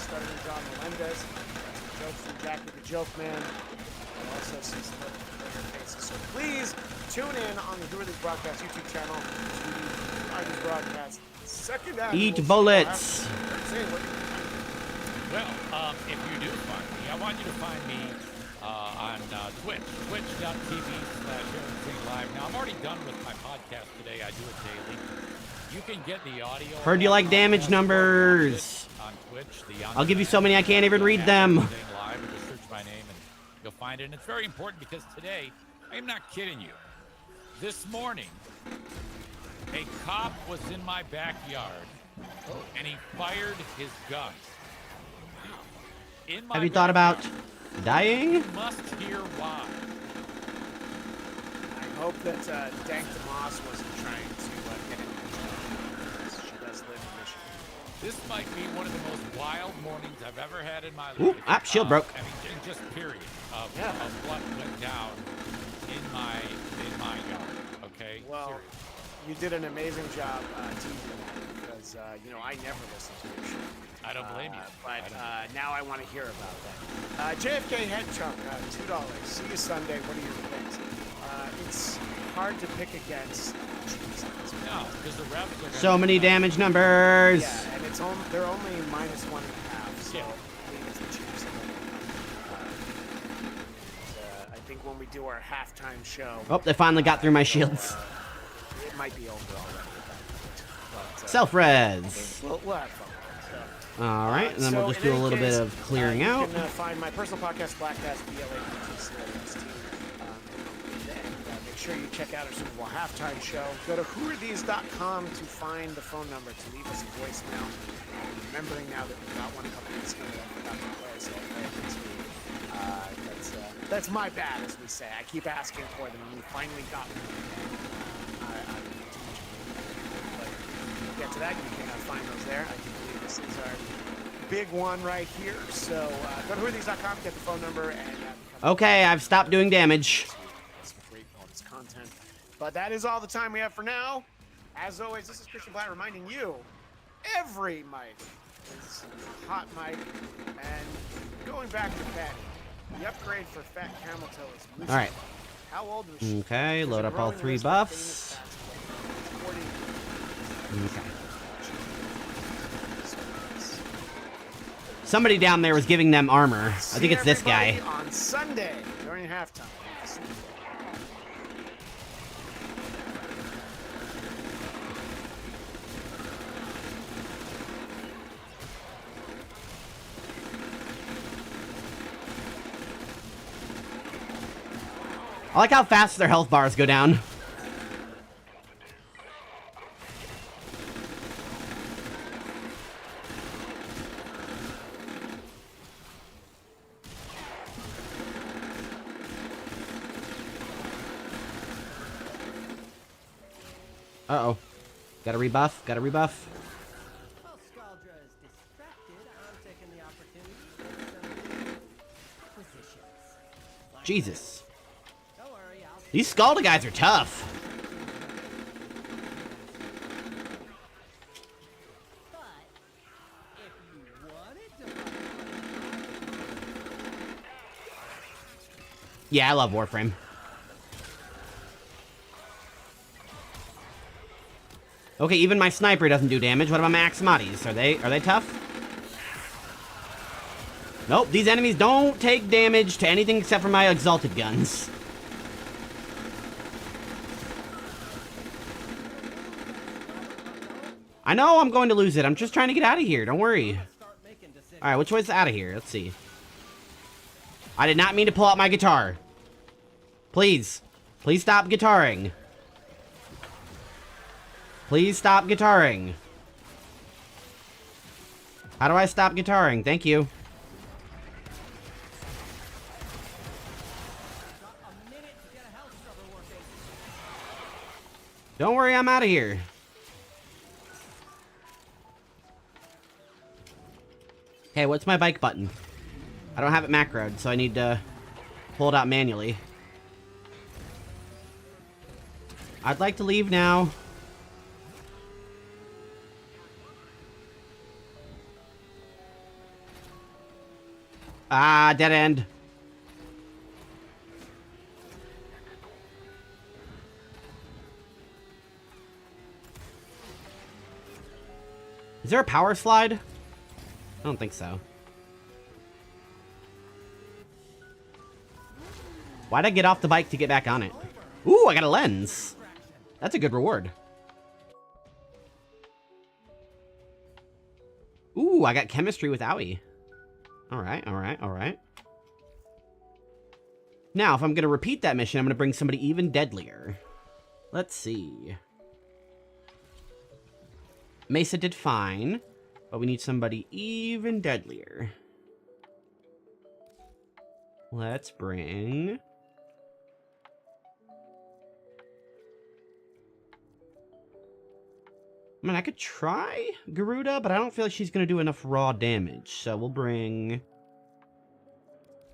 starting with John Melendez. Some jokes from Jackie the Joke Man. We'll also see some other familiar faces. So please tune in on the Who Are These Broadcast YouTube channel to the Who Are These Broadcast second annual Eat Super Bowl bullets. halftime. Say what you Well, if you do find me, I want you to find me on Twitch, twitch.tv/EricSingLive. Now, I'm already done with my podcast today. I do it daily. You can get the audio. Heard you like damage numbers. On Twitch. I'll give you so many I can't even read them. Live, just search my name and you'll find it. And it's very important because today, I'm not kidding you. This morning, a cop was in my backyard and he fired his gun. In my Have you thought about dying? You must hear why. I hope that Dank DeMoss wasn't trying to get in because she does live in Michigan. This might be one of the most wild mornings I've ever had in my Ooh, life. shield broke. I mean, just period of what went down in my yard. Okay. Well, you did an amazing job teasing that because I never listened to your show. I don't blame you. But now I want to hear about that. JFK Head Chunk, $2. See you Sunday. What are your picks? It's hard to pick against Chiefs. No, because the refs are So many damage numbers. Yeah, and they're only -1.5. So I think it's the Chiefs. I think when we do our halftime show. Oh, they finally got through my shields. It might be over already. But, Self-res. We'll have fun. All right, and then we'll just do a little bit of clearing out. You can find my personal podcast, Blackcast, BLACT. Make sure you check out our Super Bowl halftime show. Go to whoarethese.com to find the phone number to leave us a voicemail. Remembering now that we got one a couple weeks ago that I forgot to play, so I'll play it this week. That's my bad, as we say. I keep asking for them, and we finally got one. But get to that, you can find those there. I do believe this is our big one right here. So go to whoarethese.com, get the phone number, and Okay, I've stopped doing damage. some great bonus content. But that is all the time we have for now. As always, this is Christian Blatt reminding you, every mic is a hot mic. And going back to Fatty, the upgrade for Fat Camel Toe is Lucy. All right. How old was she? Okay, load up all 3 buffs. Okay. Somebody down there was giving them armor. I think it's this guy. On Sunday during halftime. I like how fast their health bars go down. Uh-oh. Got a rebuff, got a rebuff. Jesus. These Scalda guys are tough. Yeah, I love Warframe. Okay, even my sniper doesn't do damage. What about my Axamatis? Are they tough? Nope, these enemies don't take damage to anything except for my exalted guns. I know I'm going to lose it. I'm just trying to get out of here. Don't worry. Alright, which way's out of here? Let's see. I did not mean to pull out my guitar. Please. Please stop guitaring. Please stop guitaring. How do I stop guitaring? Thank you. Don't worry, I'm out of here. Okay, what's my bike button? I don't have it macroed, so I need to pull it out manually. I'd like to leave now. Ah, dead end. Is there a power slide? I don't think so. Why'd I get off the bike to get back on it? Ooh, I got a lens. That's a good reward. Ooh, I got chemistry with Owie. Alright, alright, alright. Now, if I'm going to repeat that mission, I'm going to bring somebody even deadlier. Let's see. Mesa did fine, but we need somebody even deadlier. Let's bring... I mean, I could try Garuda, but I don't feel like she's going to do enough raw damage. So we'll bring...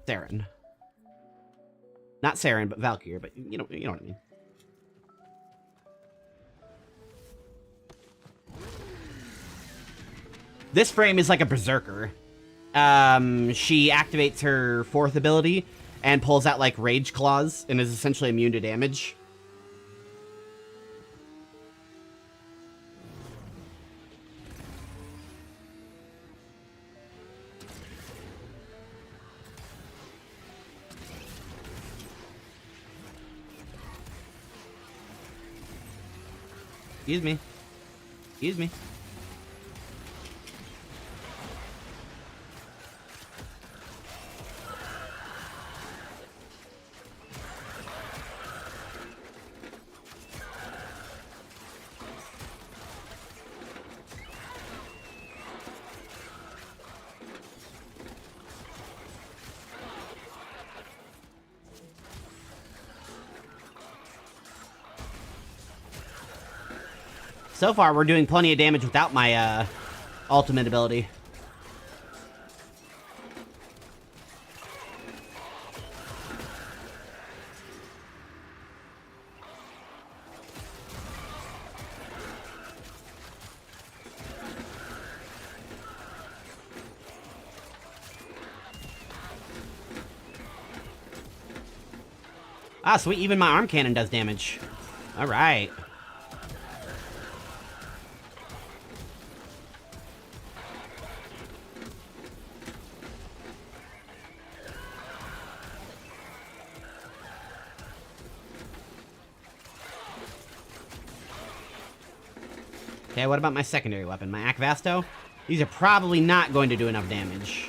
Saren. Not Saren, but Valkyrie, but you know what I mean. This frame is like a berserker. She activates her 4th ability and pulls out like Rage Claws and is essentially immune to damage. Excuse me. Excuse me. So far, we're doing plenty of damage without my ultimate ability. Ah, sweet. Even my arm cannon does damage. All right. Okay, what about my secondary weapon? My Akvasto? These are probably not going to do enough damage.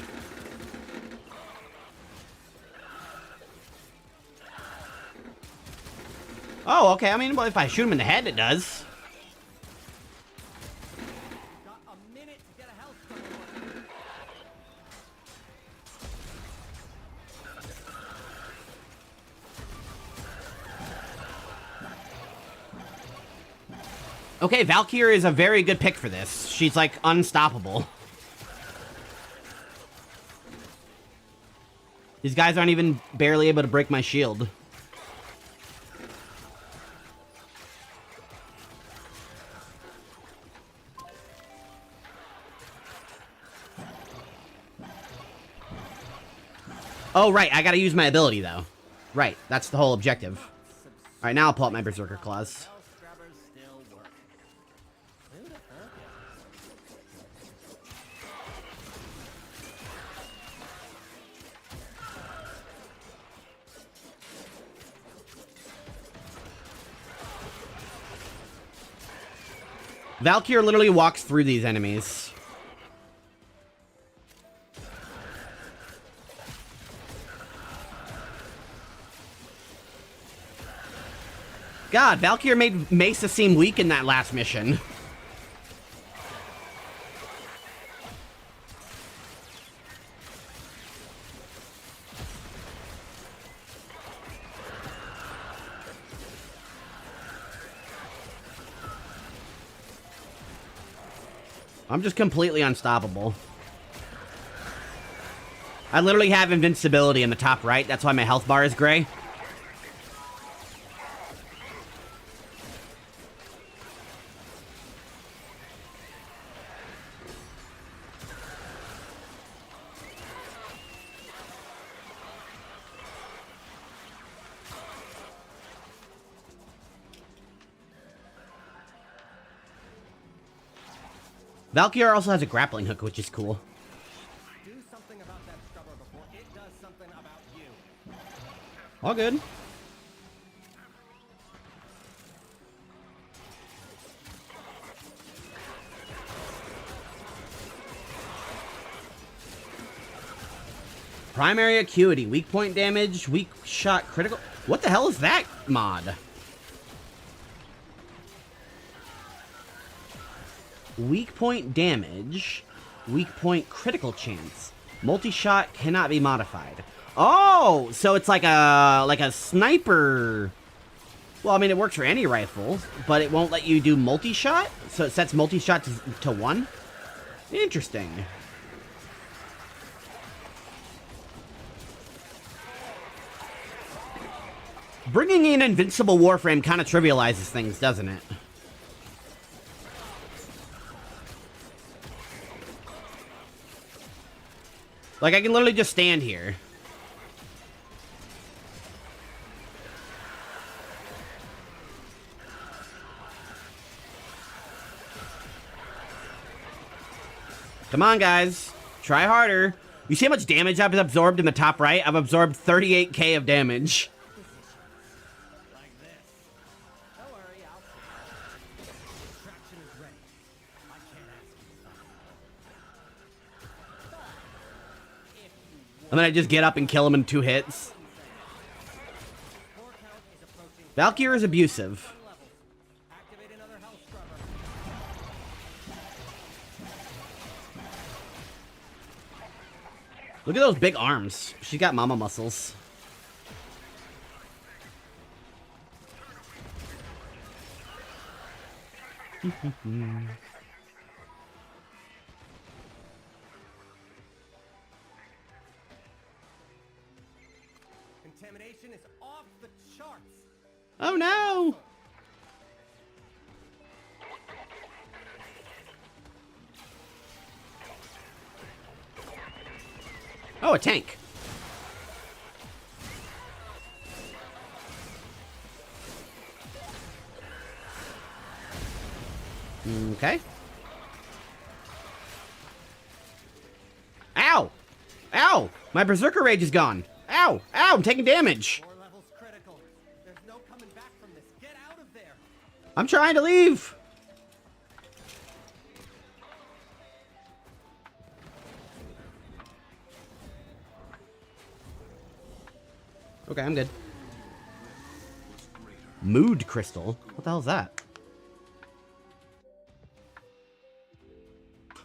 Oh, okay. I mean, well, if I shoot him in the head, it does. Okay, Valkyrie is a very good pick for this. She's, like, unstoppable. These guys aren't even barely able to break my shield. Oh, right, I gotta use my ability, though. Right, that's the whole objective. Alright, now I'll pull out my Berserker Claws. Valkyrie literally walks through these enemies. God, Valkyrie made Mesa seem weak in that last mission. I'm just completely unstoppable. I literally have invincibility in the top right. That's why my health bar is gray. Valkyrie also has a grappling hook, which is cool. Do something about that scrubber before it does something about you. All good. Primary acuity, weak point damage, weak shot critical. What the hell is that mod? Weak point damage, weak point critical chance. Multi-shot cannot be modified. Oh, so it's like a sniper. Well, I mean, it works for any rifle, but it won't let you do multi-shot? So it sets multi-shot to 1? Interesting. Bringing in Invincible Warframe kind of trivializes things, doesn't it? Like, I can literally just stand here. Come on, guys. Try harder. You see how much damage I've absorbed in the top right? I've absorbed 38k of damage. And then I just get up and kill him in 2 hits. Valkyrie is abusive. Look at those big arms. She's got mama muscles. Contamination is off the charts. Oh no! Oh, a tank. Okay. Ow! Ow! My Berserker Rage is gone. Ow! Ow! I'm taking damage. There's no coming back from this. Get out of there. I'm trying to leave. Okay, I'm good. Mood crystal? What the hell is that?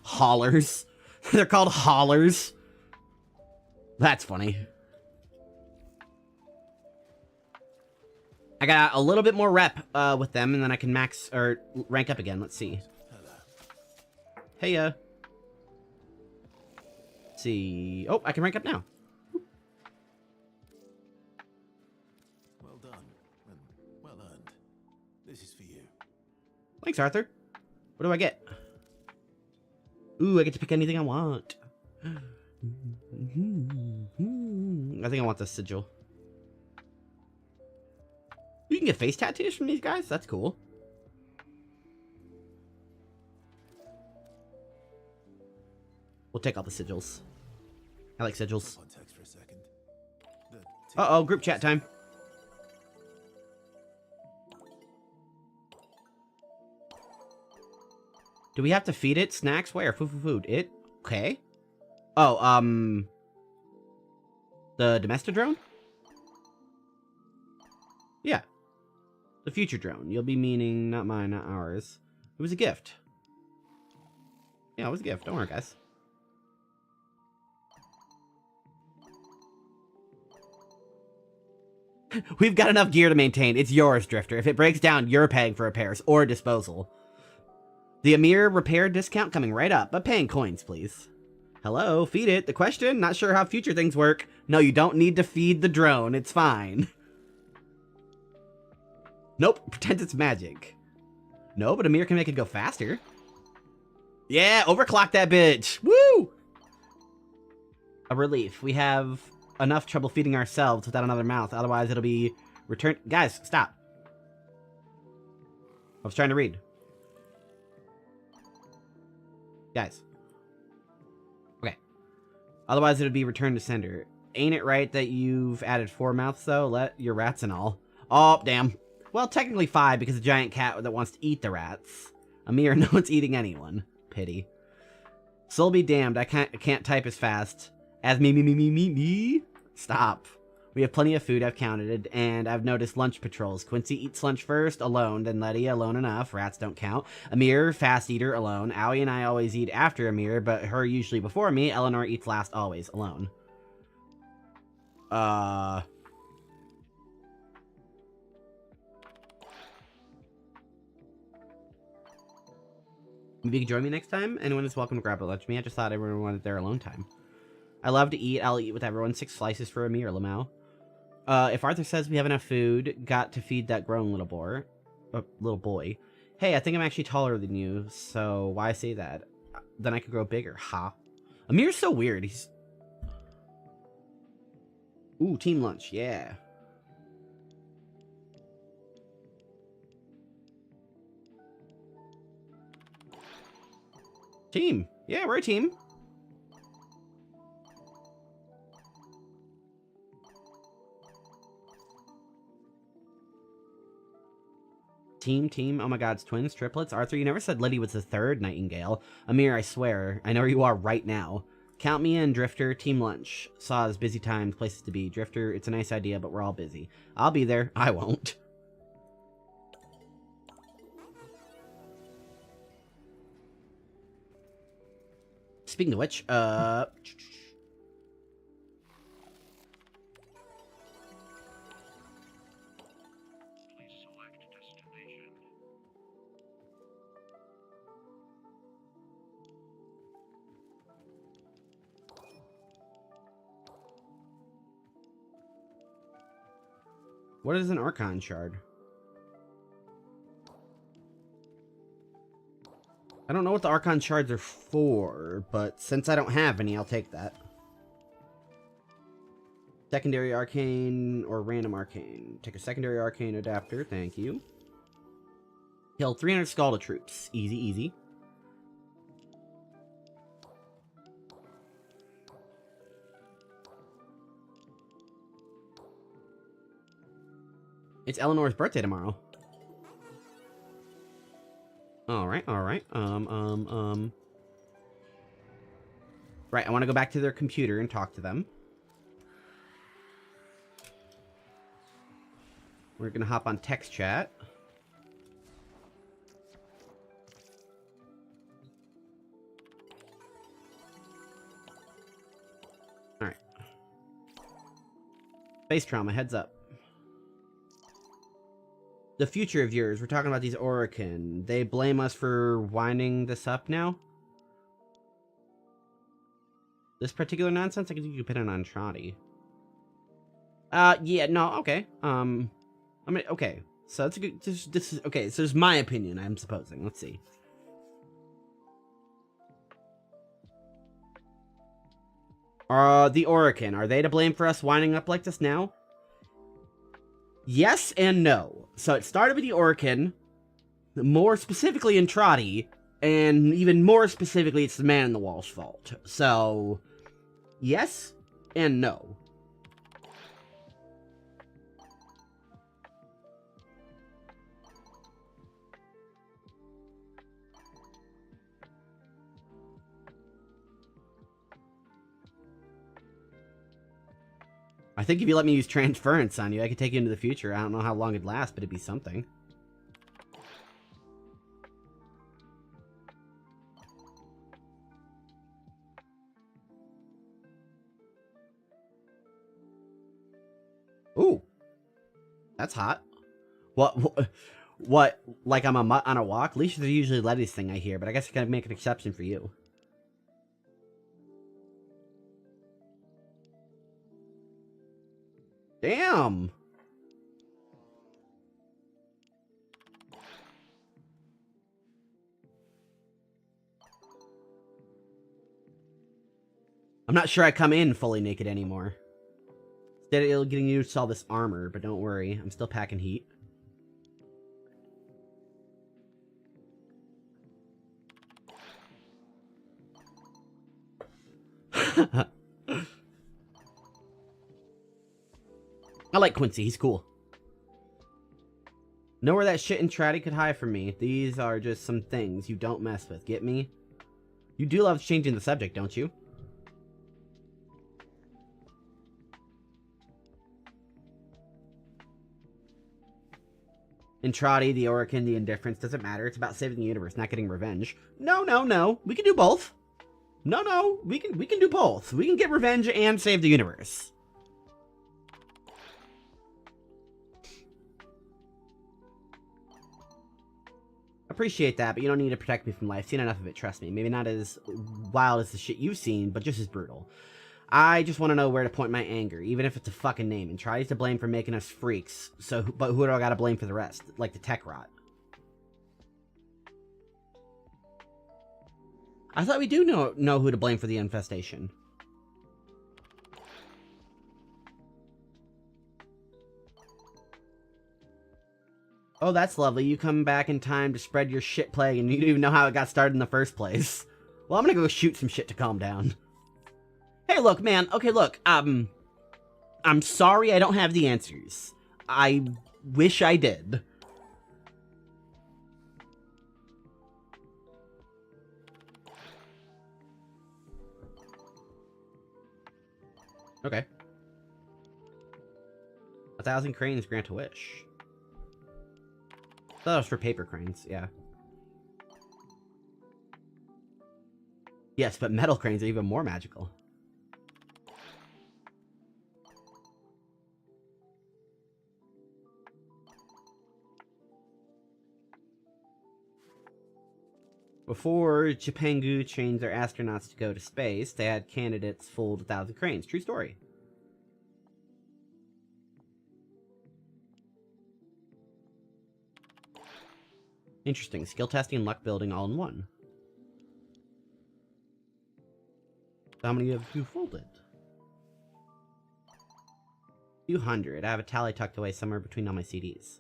Hollers. They're called hollers. That's funny. I got a little bit more rep with them, and then I can max or rank up again. Let's see. Hey, let's see. Oh, I can rank up now. Well done and well earned. This is for you. Thanks, Arthur. What do I get? Ooh, I get to pick anything I want. I think I want the sigil. You can get face tattoos from these guys? That's cool. We'll take all the sigils. I like sigils. Uh-oh, group chat time. Do we have to feed it? Snacks? Where? Food. It? Okay. Oh, the domestic drone? Yeah. The future drone. You'll be meaning not mine, not ours. It was a gift. Yeah, it was a gift. Don't worry, guys. We've got enough gear to maintain. It's yours, Drifter. If it breaks down, you're paying for repairs or disposal. The Amir repair discount coming right up, but paying coins, please. Hello, feed it. The question? Not sure how future things work. No, you don't need to feed the drone. It's fine. Nope, pretend it's magic. No, but Amir can make it go faster. Yeah, overclock that bitch. Woo! A relief. We have enough trouble feeding ourselves without another mouth. Otherwise, it'll be returned. Guys, stop. I was trying to read. Guys. Okay. Otherwise, it would be returned to sender. Ain't it right that you've added 4 mouths, though? Let your rats and all. Oh, damn. Well, technically 5, because a giant cat that wants to eat the rats. Amir, no one's eating anyone. Pity. Soul be damned, I can't type as fast. As me. Stop. We have plenty of food, I've counted it, and I've noticed lunch patrols. Quincy eats lunch first, alone, then Letty, alone enough. Rats don't count. Amir, fast eater, alone. Owie and I always eat after Amir, but her usually before me. Eleanor eats last, always, alone. Maybe you can join me next time? Anyone is welcome to grab a lunch me. I just thought everyone wanted their alone time. I love to eat. I'll eat with everyone. 6 slices for Amir, Lamau. If Arthur says we have enough food, got to feed that grown little boy. Hey, I think I'm actually taller than you, so why say that? Then I could grow bigger, ha. Amir's so weird. He's... Ooh, team lunch, yeah. Team. Yeah, we're a team. Team. Oh my god, it's twins, triplets. Arthur, you never said Liddy was the 3rd Nightingale. Amir, I swear. I know where you are right now. Count me in, Drifter. Team lunch. Saws, busy times, places to be. Drifter, it's a nice idea, but we're all busy. I'll be there. I won't. Speaking of which, what is an Archon shard? I don't know what the Archon shards are for, but since I don't have any, I'll take that. Secondary Arcane or Random Arcane. Take a Secondary Arcane adapter, thank you. Kill 300 Scalda troops. Easy, easy. It's Eleanor's birthday tomorrow. Alright. Right, I want to go back to their computer and talk to them. We're gonna hop on text chat. Alright. Space trauma, heads up. The future of yours. We're talking about these Orokin. They blame us for winding this up now? This particular nonsense? I think you could put it on Trotty. Yeah, no, okay. I mean, okay. So it's a good, this is, okay, so it's my opinion, I'm supposing. Let's see. The Orokin, are they to blame for us winding up like this now? Yes and no. So it started with the Orokin, more specifically in Trotty, and even more specifically, it's the Man in the Wall's fault. So, yes and no. I think if you let me use transference on you, I could take you into the future. I don't know how long it'd last, but it'd be something. Ooh. That's hot. What? Like I'm a mutt on a walk? Leashes are usually Letty's thing, I hear, but I guess I gotta make an exception for you. Damn! I'm not sure I come in fully naked anymore. Instead, it'll getting used to all this armor, but don't worry, I'm still packing heat. I like Quincy, he's cool. Know where that shit and Tratty could hide from me. These are just some things you don't mess with, get me? You do love changing the subject, don't you? Entrati, the Orican, the indifference, doesn't matter. It's about saving the universe, not getting revenge. No, no, no. We can do both. No, no. We can do both. We can get revenge and save the universe. Appreciate that, but you don't need to protect me from life. Seen enough of it, trust me. Maybe not as wild as the shit you've seen, but just as brutal. I just want to know where to point my anger, even if it's a fucking name, and tries to blame for making us freaks. But who do I gotta blame for the rest? Like the tech rot. I thought we do know who to blame for the infestation. Oh, that's lovely. You come back in time to spread your shit plague, and you don't even know how it got started in the first place. Well, I'm gonna go shoot some shit to calm down. Hey, look, man. Okay, look. I'm sorry I don't have the answers. I wish I did. Okay. 1,000 cranes grant a wish. That was for paper cranes, yeah. Yes, but metal cranes are even more magical. Before Japangu trained their astronauts to go to space, they had candidates fooled 1,000 cranes. True story. Interesting. Skill testing and luck building all in one. So how many have you folded? 200. I have a tally tucked away somewhere between all my CDs.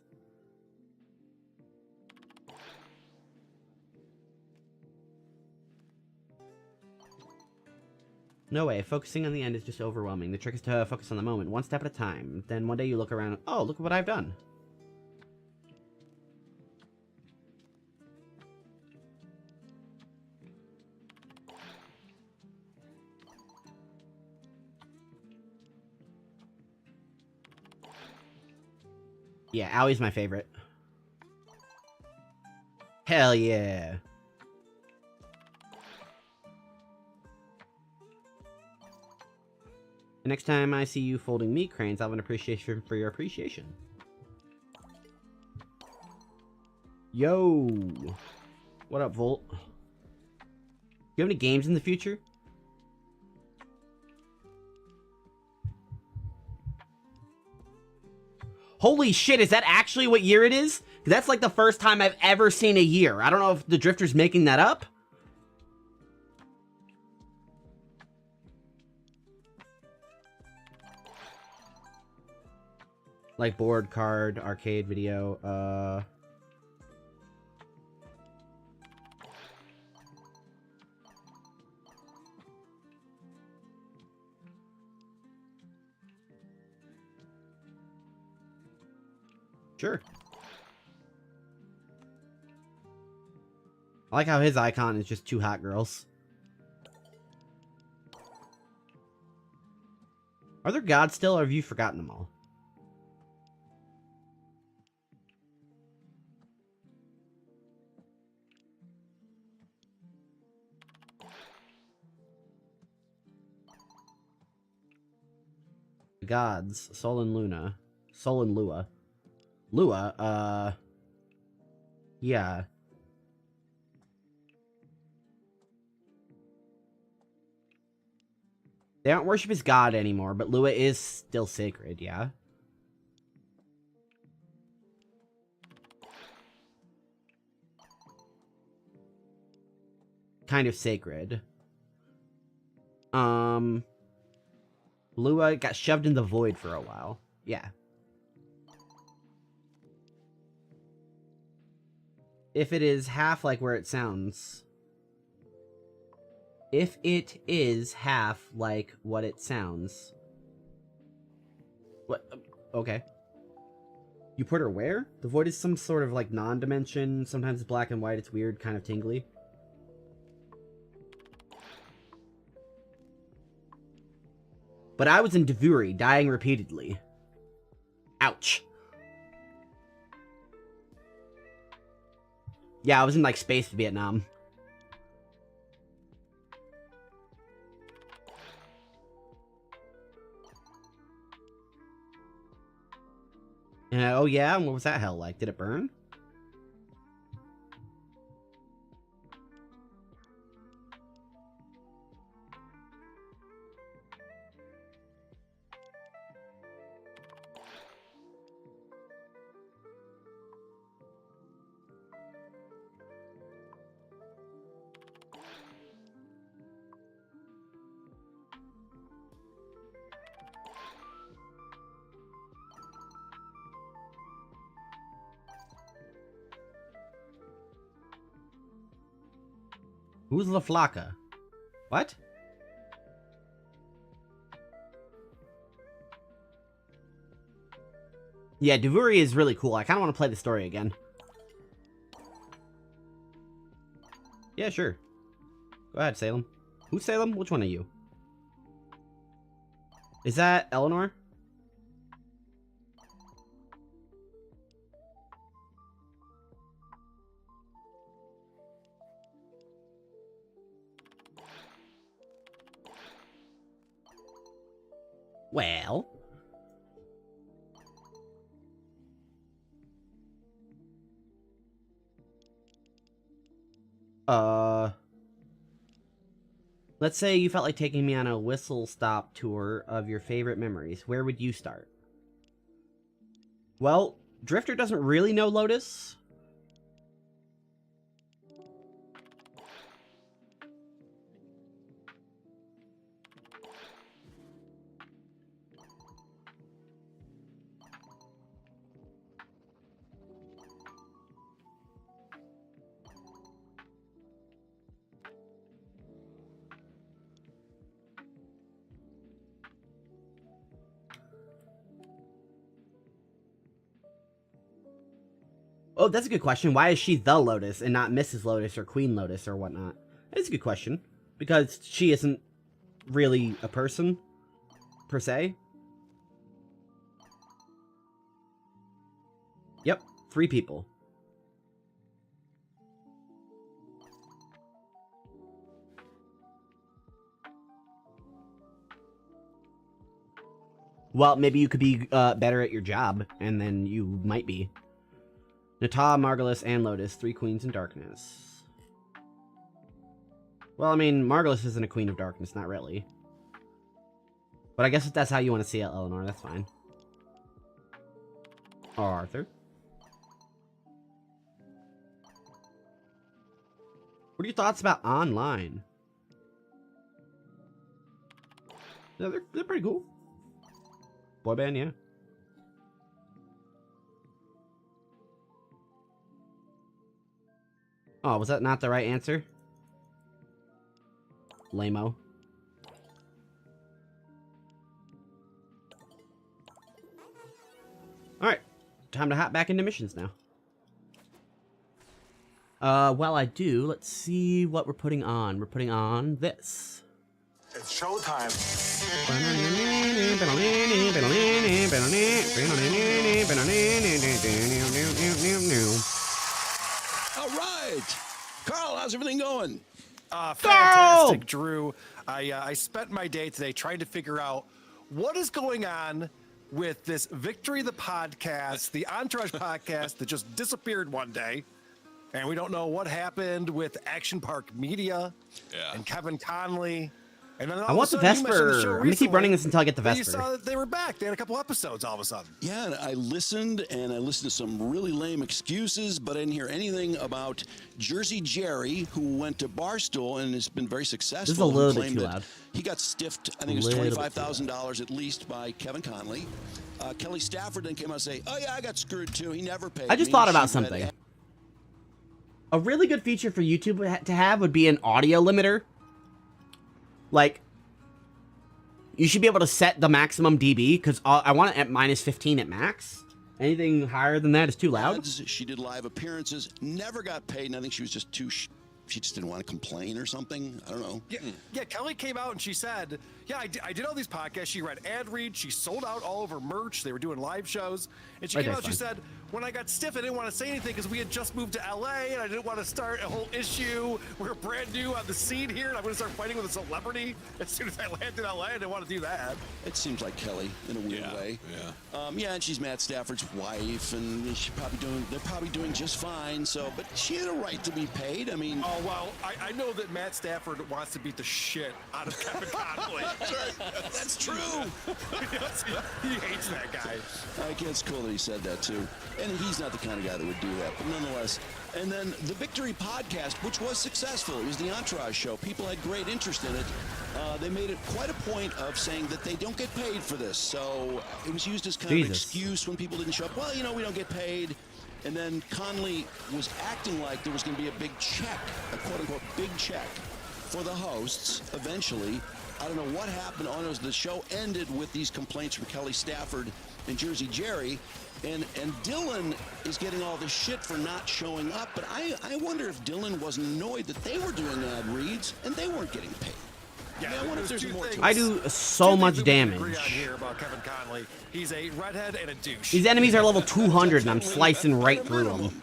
No way. Focusing on the end is just overwhelming. The trick is to focus on the moment, one step at a time. Then one day you look around, oh, look at what I've done. Yeah, Owie's my favorite. Hell yeah. The next time I see you folding meat cranes, I'll have an appreciation for your appreciation. Yo! What up, Volt? Do you have any games in the future? Holy shit, is that actually what year it is? 'Cause that's like the first time I've ever seen a year. I don't know if the Drifter's making that up. Like board, card, arcade, video, Sure. I like how his icon is just two hot girls. Are there gods still, or have you forgotten them all? The gods, Sol and Luna. Sol and Lua. Lua, yeah. They don't worship his god anymore, but Lua is still sacred, yeah? Kind of sacred. Lua got shoved in the void for a while. Yeah. If it is half like where it sounds. If it is half like what it sounds. What? Okay. You put her where? The void is some sort of like non-dimension. Sometimes it's black and white. It's weird, kind of tingly. But I was in Devuri, dying repeatedly. Ouch. Yeah, I was in like space Vietnam. Oh yeah, and what was that hell like? Did it burn? Who's La Flaca? What? Yeah, Devuri is really cool. I kind of want to play the story again. Yeah, sure. Go ahead, Salem. Who's Salem? Which one are you? Is that Eleanor? Well. Let's say you felt like taking me on a whistle-stop tour of your favorite memories. Where would you start? Well, Drifter doesn't really know Lotus. Oh, that's a good question. Why is she the Lotus and not Mrs. Lotus or Queen Lotus or whatnot? That's a good question. Because she isn't really a person, per se. Yep, 3 people. Well, maybe you could be better at your job, and then you might be. Nata, Margulis, and Lotus, 3 queens in darkness. Well, I mean, Margulis isn't a queen of darkness, not really. But I guess if that's how you want to see it, Eleanor, that's fine. Or Arthur. What are your thoughts about online? Yeah, they're pretty cool. Boy band, yeah. Oh, was that not the right answer? Lame-o. Alright. Time to hop back into missions now. While I do, let's see what we're putting on. We're putting on this. It's showtime. All right. Carl, how's everything going? Fantastic, Drew. I spent my day today trying to figure out what is going on with this Victory the podcast, the Entourage podcast that just disappeared one day. And we don't know what happened with Action Park Media and Kevin Conley. And then I want the Vesper. I'm gonna keep running this until I get the Vesper. You saw that they were back. They had a couple episodes all of a sudden. Yeah, and I listened to some really lame excuses, but I didn't hear anything about Jersey Jerry, who went to Barstool and has been very successful. This is a little bit too loud. He got stiffed, I think it was $25,000 at least by Kevin Conley. Kelly Stafford then came out and say, "Oh yeah, I got screwed too. He never paid I just me." thought about something. A really good feature for YouTube to have would be an audio limiter. Like, you should be able to set the maximum dB, because I want it at -15 at max. Anything higher than that is too loud. She did live appearances, never got paid, and I think she was just she just didn't want to complain or something. I don't know. Yeah, Kelly came out and she said, yeah, I did all these podcasts. She read ad reads. She sold out all of her merch. They were doing live shows. And she came out and she said, when I got stiff, I didn't want to say anything because we had just moved to LA and I didn't want to start a whole issue. We're brand new on the scene here and I'm going to start fighting with a celebrity as soon as I land in LA. I didn't want to do that. It seems like Kelly in a weird way. Yeah, and she's Matt Stafford's wife, and they're probably doing just fine. So, but she had a right to be paid. I mean, oh well, I know that Matt Stafford wants to beat the shit out of Kevin Conley. That's true. He hates that guy. I guess it's cool that he said that too. And he's not the kind of guy that would do that, but nonetheless. And then the Victory podcast, which was successful. It was the Entourage show. People had great interest in it. They made it quite a point of saying that they don't get paid for this. So it was used as kind of an excuse when people didn't show up. Well, you know, we don't get paid. And then Conley was acting like there was going to be a big check, a quote-unquote big check for the hosts eventually. I don't know what happened. All I know is the show ended with these complaints from Kelly Stafford and Jersey Jerry. And Dylan is getting all this shit for not showing up. But I wonder if Dylan wasn't annoyed that they were doing ad reads and they weren't getting paid. Yeah, I wonder if there's more to it. I do so much damage. Agree on here about Kevin Conley. He's a redhead and a douche. These enemies are level 200 and I'm slicing right through them.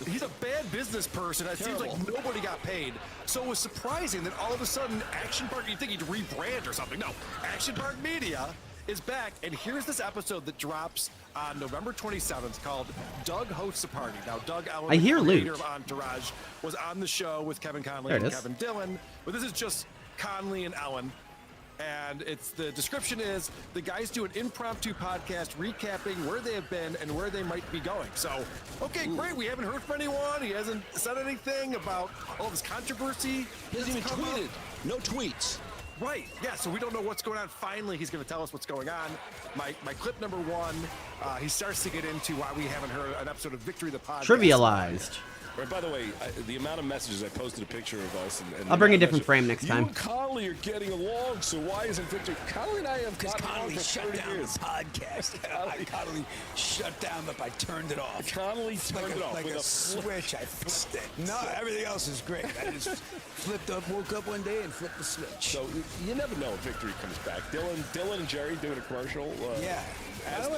He's a bad business person. It seems like nobody got paid. So it was surprising that all of a sudden Action Park, you'd think he'd rebrand or something. No, Action Park Media is back. And here's this episode that drops on November 27th called Doug Hosts a Party. Now, Doug Allen, I hear the creator loot. of Entourage, was on the show with Kevin Conley There it and is. Kevin Dillon. But this is just Conley and Ellen. And the description is the guys do an impromptu podcast recapping where they have been and where they might be going. So, okay, great. We haven't heard from anyone. He hasn't said anything about all this controversy. He hasn't even tweeted. No tweets. Right. Yeah. So we don't know what's going on. Finally, he's going to tell us what's going on. My clip number one, he starts to get into why we haven't heard an episode of Victory the podcast. Trivialized. Right, by the way, the amount of messages I posted a picture of us. And I'll bring a different frame next time. You and Conley are getting along, so why isn't Victor? Conley and I have gotten along Conley for shut 30 down years. the podcast. Conley shut down, but I turned it off. Conley turned it off like with a a switch. I flipped it. No, everything else is great. I just flipped up, woke up one day and flipped the switch. So you never know if Victory comes back. Dylan and Jerry doing a commercial. Yeah. By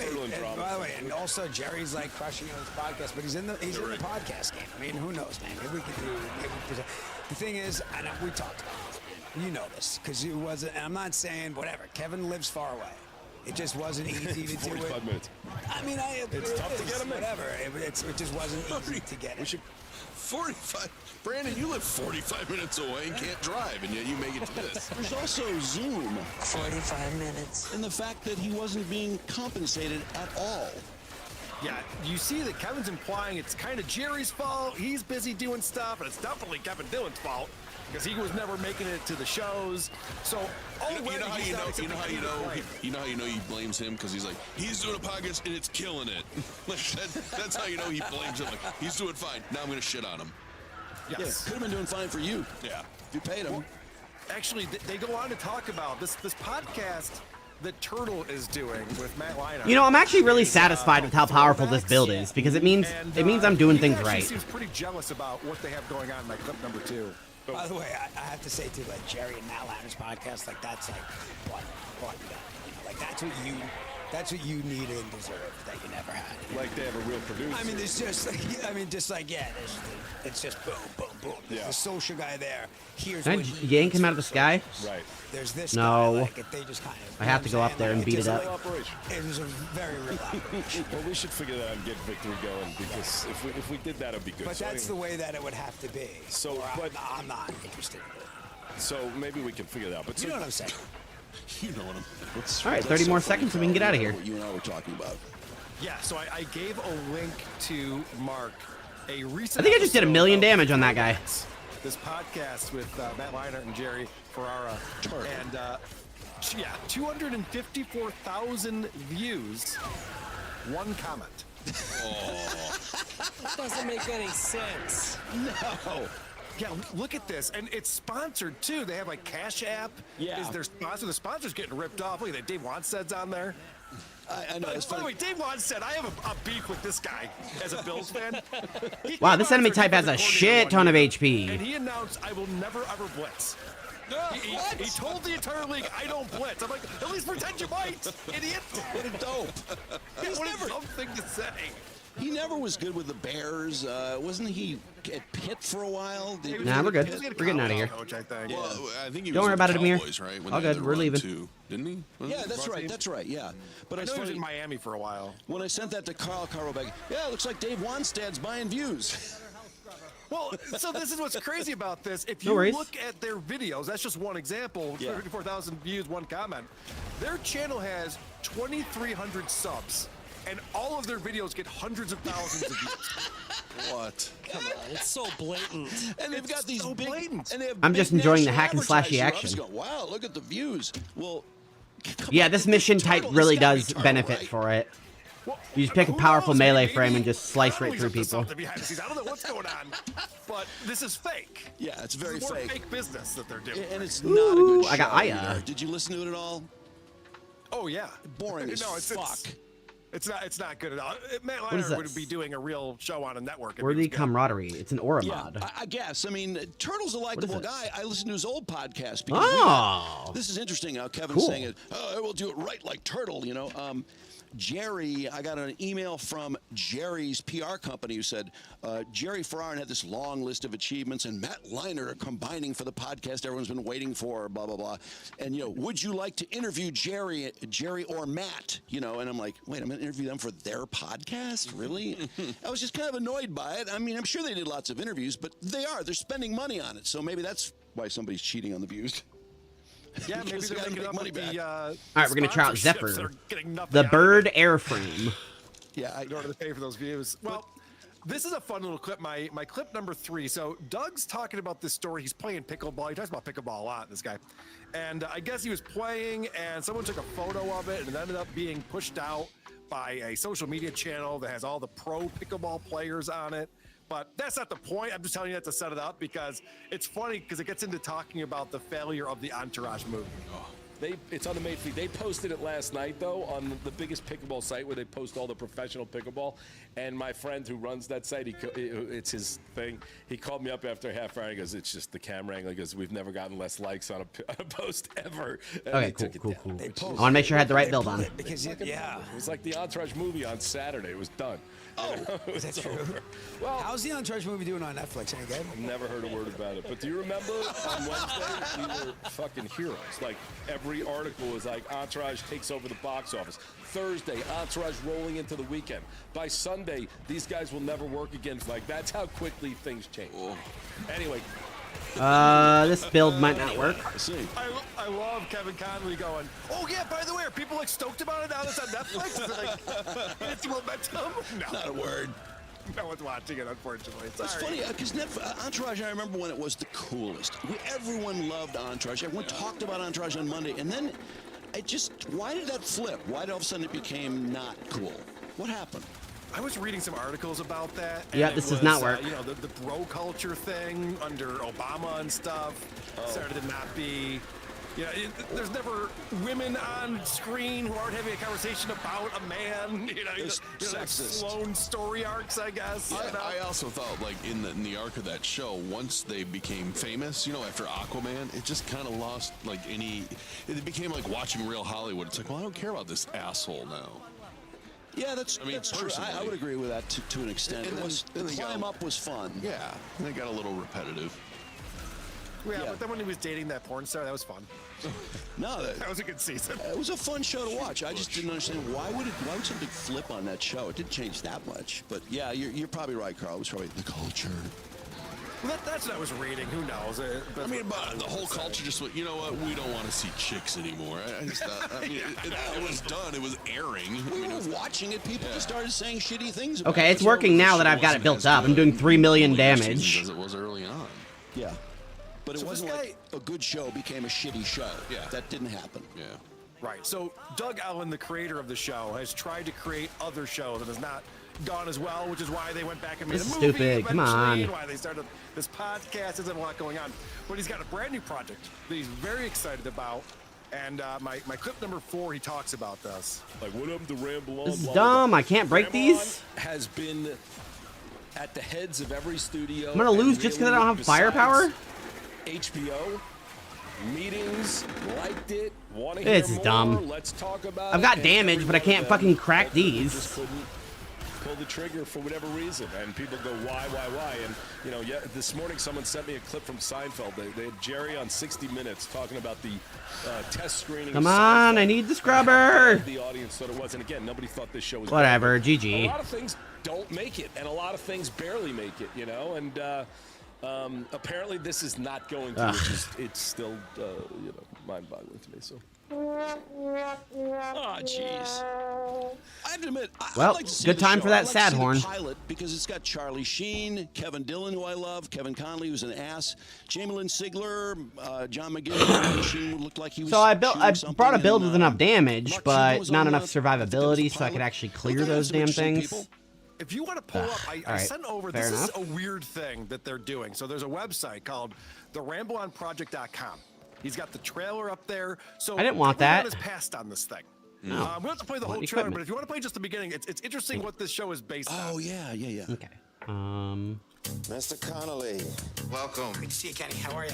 By the way, and also Jerry's like crushing on his podcast, but he's in the podcast game. I mean, who knows, man? Maybe we could do. The thing is, and we talked about this. You know this because it wasn't. And I'm not saying whatever. Kevin lives far away. It just wasn't easy to do it. 45 minutes. I mean, it's tough to get him in. Whatever. It just wasn't easy to get it. 45. Brandon, you live 45 minutes away and can't drive, and yet you make it to this. There's also Zoom. 45 minutes. And the fact that he wasn't being compensated at all. Yeah, you see that Kevin's implying it's kind of Jerry's fault. He's busy doing stuff, and it's definitely Kevin Dillon's fault because he was never making it to the shows. So You know how you know he blames him because he's like, he's doing a podcast and it's killing it. Like that's how you know he blames him. Like, he's doing fine. Now I'm gonna shit on him. Yes. Yeah, could have been doing fine for you. Yeah. If you paid him. Well, actually, they go on to talk about this podcast that Turtle is doing with Matt Leinart. You know, I'm actually really satisfied with how powerful this build is because it means I'm doing things He right. seems pretty jealous about what they have going on in my clip number 2. By the way, I have to say too, like Jerry and Matt Leinart's podcast, like that's like what Like that's what you need and deserve that you never had. Like they have a real producer. I mean, it's just, it's just boom, boom, boom. There's the social guy there. Here's Can I what he yank needs him out of the sky? Right. There's this No. guy, like, they just kind of... I have to go up there and beat it up. It was a very real operation. Well, we should figure that out and get Victory going, because if we did that, it'd be good. But that's the way that it would have to be. So, but I'm not interested in it. So maybe we can figure that out. But You know what I'm saying? You know what I'm... All right, 30 more seconds and we can get out of here. What you and I were talking about. Yeah, so I gave a link to Mark, a recent... I think I just did a million damage on that guy. This podcast with Matt Leinart and Jerry Ferrara. And, yeah, 254,000 views, one comment. That doesn't make any sense. No. Yeah, look at this. And it's sponsored, too. They have, like, Cashapp is their sponsor. The sponsor's getting ripped off. Look at that. Dave Wanstead's on there. I know. By the way, Dave Wanstead, I have a beef with this guy as a Bills fan. Wow, this enemy type has a shit ton of HP. And he announced, I will never, ever blitz. He told the entire league, I don't blitz. I'm like, at least pretend you might, idiot. What a dope. What a dumb thing to say. He never was good with the Bears. Wasn't he at Pitt for a while? Nah, we're good. We're getting out of here. Coach, I think. Well, I think he Don't was worry with about the it, Amir. Cowboys, right? When All they had good. the We're run, leaving. too. Didn't he? Yeah, that's right. That's right. Yeah. But I know he was in Miami for a while. When I sent that to Carl back, yeah, it looks like Dave Wanstead's buying views. Well, so this is what's crazy about this. If No you worries. look at their videos, that's just one example. Yeah. 34,000 views, one comment. Their channel has 2,300 subs, and all of their videos get hundreds of thousands of views. What? Come on, it's so blatant. And they've got these so big. blatant. And they have I'm big just enjoying the national hack and slashy advertisers. I'm action. just going, wow, look at the views. Well, Yeah, this mission type really does benefit for it. You just pick a powerful melee frame and just slice right through people. I don't know what's going on, but this is fake. Yeah, it's very This is more fake. fake business that they're doing. And it's not a good show. I got Aya. either. Did you listen to it at all? Oh yeah, Boring as fuck. It's not good at all. Matt What is Leinart would this? be doing a real show on a network. if he Worthy was good. camaraderie. It's an aura Yeah, mod. I guess. I mean, Turtle's a likable this? guy. I listened to his old podcast. Because Oh. this is interesting how Kevin's Cool. saying it. Oh, I will do it right like Turtle, you know. Jerry, I got an email from Jerry's PR company who said, Jerry Ferrara had this long list of achievements, and Matt Leinart are combining for the podcast everyone's been waiting for, blah, blah, blah. And, you know, would you like to interview Jerry or Matt? You know, and I'm like, wait, I'm going to interview them for their podcast? Really? I was just kind of annoyed by it. I mean, I'm sure they did lots of interviews, but they're spending money on it. So maybe that's why somebody's cheating on the views. Yeah, maybe Because they they're gotta making make up money with the, back. All right, we're going to try out sponsorships Zephyr. that are getting nothing The out of bird it airframe. Yeah, in order to pay for those views. Well, this is a fun little clip. My clip number 3. So Doug's talking about this story. He's playing pickleball. He talks about pickleball a lot, this guy. And I guess he was playing, and someone took a photo of it, and it ended up being pushed out by a social media channel that has all the pro pickleball players on it. But that's not the point. I'm just telling you that to set it up because it's funny because it gets into talking about the failure of the Entourage movie. It's on the main feed. They posted it last night, though, on the biggest pickleball site where they post all the professional pickleball. And my friend who runs that site, it's his thing. He called me up after a half hour. He goes, "It's just the camera angle." He goes, "We've never gotten less likes on a post ever." And Okay, they took it cool. down. I want to make sure I had the right build on. Because, It was like the Entourage movie on Saturday. It was done. Oh, is that true? Well, how's the Entourage movie doing on Netflix? Any good? I've never heard a word about it. But do you remember on Wednesday, we were fucking heroes. Like, every article was like, Entourage takes over the box office. Thursday, Entourage rolling into the weekend. By Sunday, these guys will never work again. Like, that's how quickly things change. Anyway. This build might not work. I love Kevin Conley going, "Oh yeah, by the way, are people like stoked about it now that's on Netflix?" Is it like, it's momentum? No. Not a word. No one's watching it, unfortunately. It's funny because Entourage, I remember when it was the coolest. Everyone loved Entourage. Everyone talked about Entourage on Monday. And then why did that flip? Why did all of a sudden it became not cool? What happened? I was reading some articles about that. Yeah, and this it does was, not work. You know, the bro culture thing under Obama and stuff started to not be Yeah, there's never women on screen who aren't having a conversation about a man. It's like sexist. Sloan story arcs, I guess. I also thought, like, in the arc of that show, once they became famous, after Aquaman, it just kind of lost, like, it became like watching Real Hollywood. It's like, well, I don't care about this asshole now. Yeah, that's true. I would agree with that to an extent. The climb up was fun. Yeah, and it got a little repetitive. Yeah, but then when he was dating that porn star, that was fun. No, that was a good season. It was a fun show to watch. I just didn't understand why would something flip on that show? It didn't change that much. But yeah, you're probably right, Carl. It was probably the culture. Well, that's what I was reading. Who knows? But the whole culture just went, you know what? We don't want to see chicks anymore. I just thought, it was done. It was airing. We were watching it. People just started saying shitty things about it. Okay, it's working now that I've got it built up. I'm doing 3 million damage. As it was early on. Yeah. But it wasn't like a good show became a shitty show. Yeah. That didn't happen. Yeah. Right. So Doug Ellen, the creator of the show, has tried to create other shows and has not gone as well, which is why they went back and made This a is movie. stupid. Come eventually, on. and why they started this podcast. There's a lot going on. But he's got a brand new project that he's very excited about. And my clip number 4, he talks about this. Like, what up to Ramble On? This is dumb. I can't break these. Has been at the heads of every studio. I'm gonna lose just because I don't have firepower? HBO meetings, liked it, want to hear This is more. dumb. Let's talk about I've it. got And damage, but I can't everyone fucking crack just these. couldn't pull the trigger for whatever reason, and people go, why? And this morning someone sent me a clip from Seinfeld. They had Jerry on 60 Minutes talking about the test screening. Come of on, Seinfeld. I need the scrubber. The audience thought it was, and again, nobody thought this show was Whatever, good. GG. A lot of things don't make it, and a lot of things barely make it, and apparently this is not going to, which is, it's still, mind-boggling to me, so. Oh, jeez. I have to admit, Well, I'd like to see good the time show. for that I'd like to sad see the horn. pilot because it's got Charlie Sheen, Kevin Dillon, who I love, Kevin Conley, who's an ass, Jamie Lynn Sigler, John McGinn. Sheen looked like he was. So I shooting something, brought a build and, with enough damage, Mark Cuban but was not on enough the- I think that was survivability the so I could pilot. actually clear Okay, those some damn interesting things. people. If you want to pull up, I All right, sent over, fair this enough. is a weird thing that they're doing. So there's a website called therambleonproject.com. He's got the trailer up there. So I didn't want everyone that. has passed on this thing. No. We don't have to play the Want whole trailer, equipment. but if you want to play just the beginning, it's interesting what this show is based on. Oh, yeah. Okay. Mr. Connolly. Welcome. Good to see you, Kenny. How are you?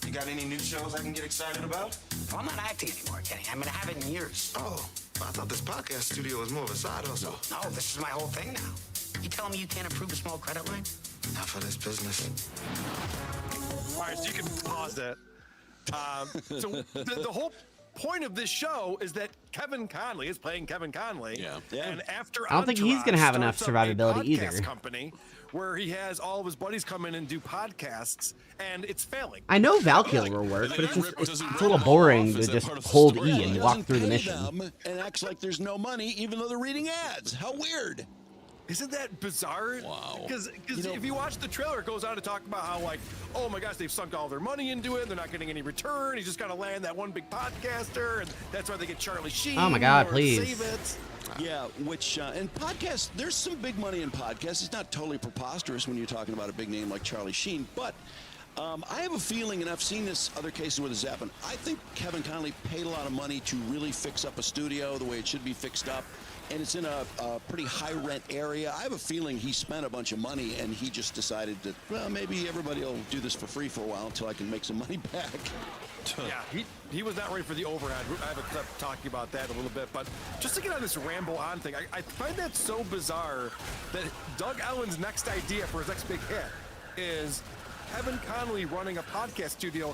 You got any new shows I can get excited about? Well, I'm not acting anymore, Kenny. I mean, I haven't in years. Oh, I thought this podcast studio was more of a side hustle. No, this is my whole thing now. You telling me you can't approve a small credit line? Not for this business. All right, so you can pause that. So the whole point of this show is that Kevin Conley is playing Kevin Conley. Yeah. And after I don't think he's gonna have enough starts up a survivability podcast either. Company where he has all of his buddies come in and do podcasts, and it's failing. I know Valkyrie will work, but it's a little boring to just hold E and walk through the mission. And acts like there's no money, even though they're reading ads. How weird. Isn't that bizarre? Wow. Because if you watch the trailer, it goes on to talk about how, like, oh my gosh, they've sunk all their money into it. They're not getting any return. He's just got to land that one big podcaster, and that's why they get Charlie Sheen. Oh my God, or please. Save it. Yeah, which, and podcasts, there's some big money in podcasts. It's not totally preposterous when you're talking about a big name like Charlie Sheen, but I have a feeling, and I've seen this other cases where this happened, I think Kevin Conley paid a lot of money to really fix up a studio the way it should be fixed up, and it's in a pretty high-rent area. I have a feeling he spent a bunch of money, and he just decided that, well, maybe everybody will do this for free for a while until I can make some money back. Yeah, he was not ready for the overhead. I have a clip talking about that a little bit, but just to get on this ramble on thing, I find that so bizarre that Doug Ellen's next idea for his next big hit is Kevin Conley running a podcast studio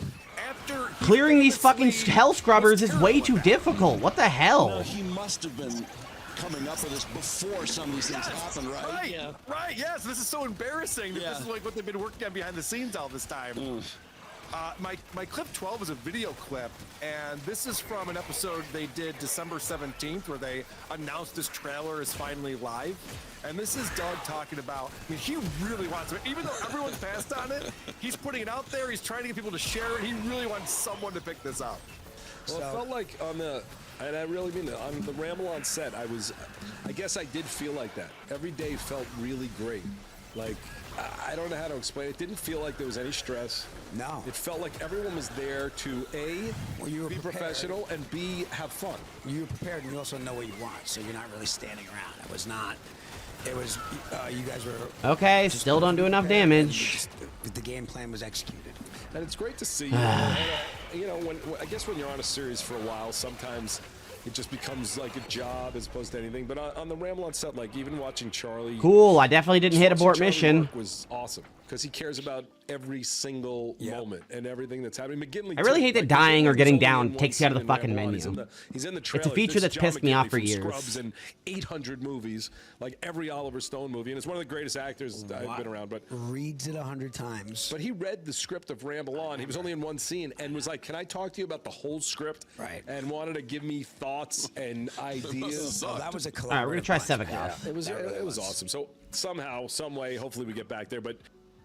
after Clearing these fucking hell scrubbers is way too difficult. What the hell? No, he must have been coming up with this before some of these things happen, right? Right, yeah. Right, yes. This is so embarrassing that this is like what they've been working on behind the scenes all this time. My clip 12 is a video clip, and this is from an episode they did December 17th where they announced this trailer is finally live. And this is Doug talking about, I mean, he really wants it. Even though everyone's passed on it, he's putting it out there. He's trying to get people to share it. He really wants someone to pick this up. Well, it felt like on the, and I really mean it, on the Ramble on set, I guess I did feel like that. Every day felt really great. Like, I don't know how to explain it. It didn't feel like there was any stress. No. It felt like everyone was there to A, be professional, and B, have fun. You were prepared, and you also know what you want, so you're not really standing around. It was not. It was, you guys were... Okay, still don't do enough damage. The game plan was executed. And it's great to see, when I guess when you're on a series for a while, sometimes it just becomes like a job as opposed to anything. But on the Ramble on set, like even watching Charlie... Cool, I definitely didn't hit abort mission. ...was awesome, because he cares about every single moment and everything that's happening. McGinley, I really hate that dying or getting down takes you out of the fucking Ramble on. menu. He's in the trailer. It's a feature This that's John pissed me off McGinley for from years. Scrubs and 800 movies, like every Oliver Stone movie, and it's one of the greatest actors I've been around. But reads it 100 times. But he read the script of Ramble On. He was only in one scene and was like, "Can I talk to you about the whole script?" Right. And wanted to give me thoughts and ideas. Oh, that was a All right, we're gonna try Sevagoth. Yeah, it was awesome. So somehow, some way, hopefully we get back there. But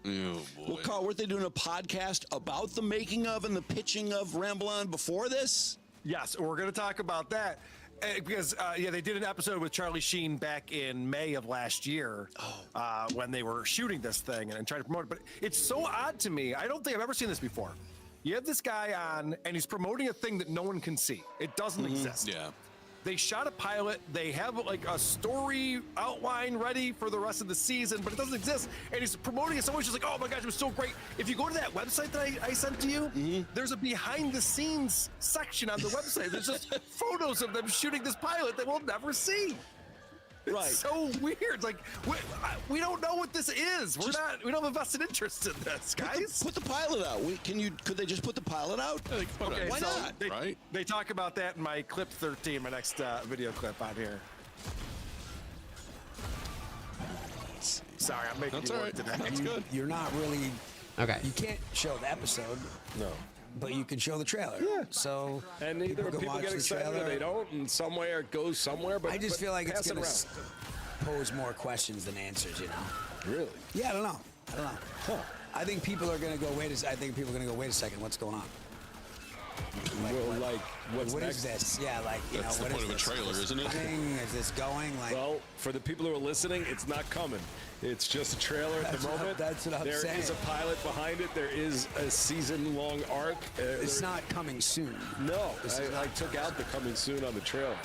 Well, Carl, weren't they doing a podcast about the making of and the pitching of Ramble On before this? Yes, we're going to talk about that. Because, they did an episode with Charlie Sheen back in May of last year when they were shooting this thing and trying to promote it. But it's so odd to me. I don't think I've ever seen this before. You have this guy on, and he's promoting a thing that no one can see. It doesn't exist. Yeah. They shot a pilot. They have like a story outline ready for the rest of the season, but it doesn't exist. And he's promoting it. Someone's just like, "Oh my gosh, it was so great." If you go to that website that I sent to you, there's a behind the scenes section on the website. There's just photos of them shooting this pilot that we'll never see. It's so weird. Like we don't know what this is. We don't have a vested interest in this, guys. Put the pilot out. Could they just put the pilot out? Okay, why not? They talk about that in my clip 13, my next video clip on here. Sorry, I'm making you work today. That's good. You're not really... Okay. You can't show the episode. No. But you can show the trailer. Yeah. So and either can people watch get the excited or trailer. they don't, and somewhere it goes somewhere. But I just feel like it's pass it going to around. pose more questions than answers, you know? Really? Yeah, I don't know. Huh. I think people are going to go, wait a second, what's going on? What's what next? is this? Yeah, That's the what point is of a this? trailer, Is this isn't it? coming? Is this going? Well, for the people who are listening, it's not coming. It's just a trailer at the moment. That's what I'm saying. There is a pilot behind it. There is a season-long arc. It's not coming soon. No, I took out the coming soon on the trailer.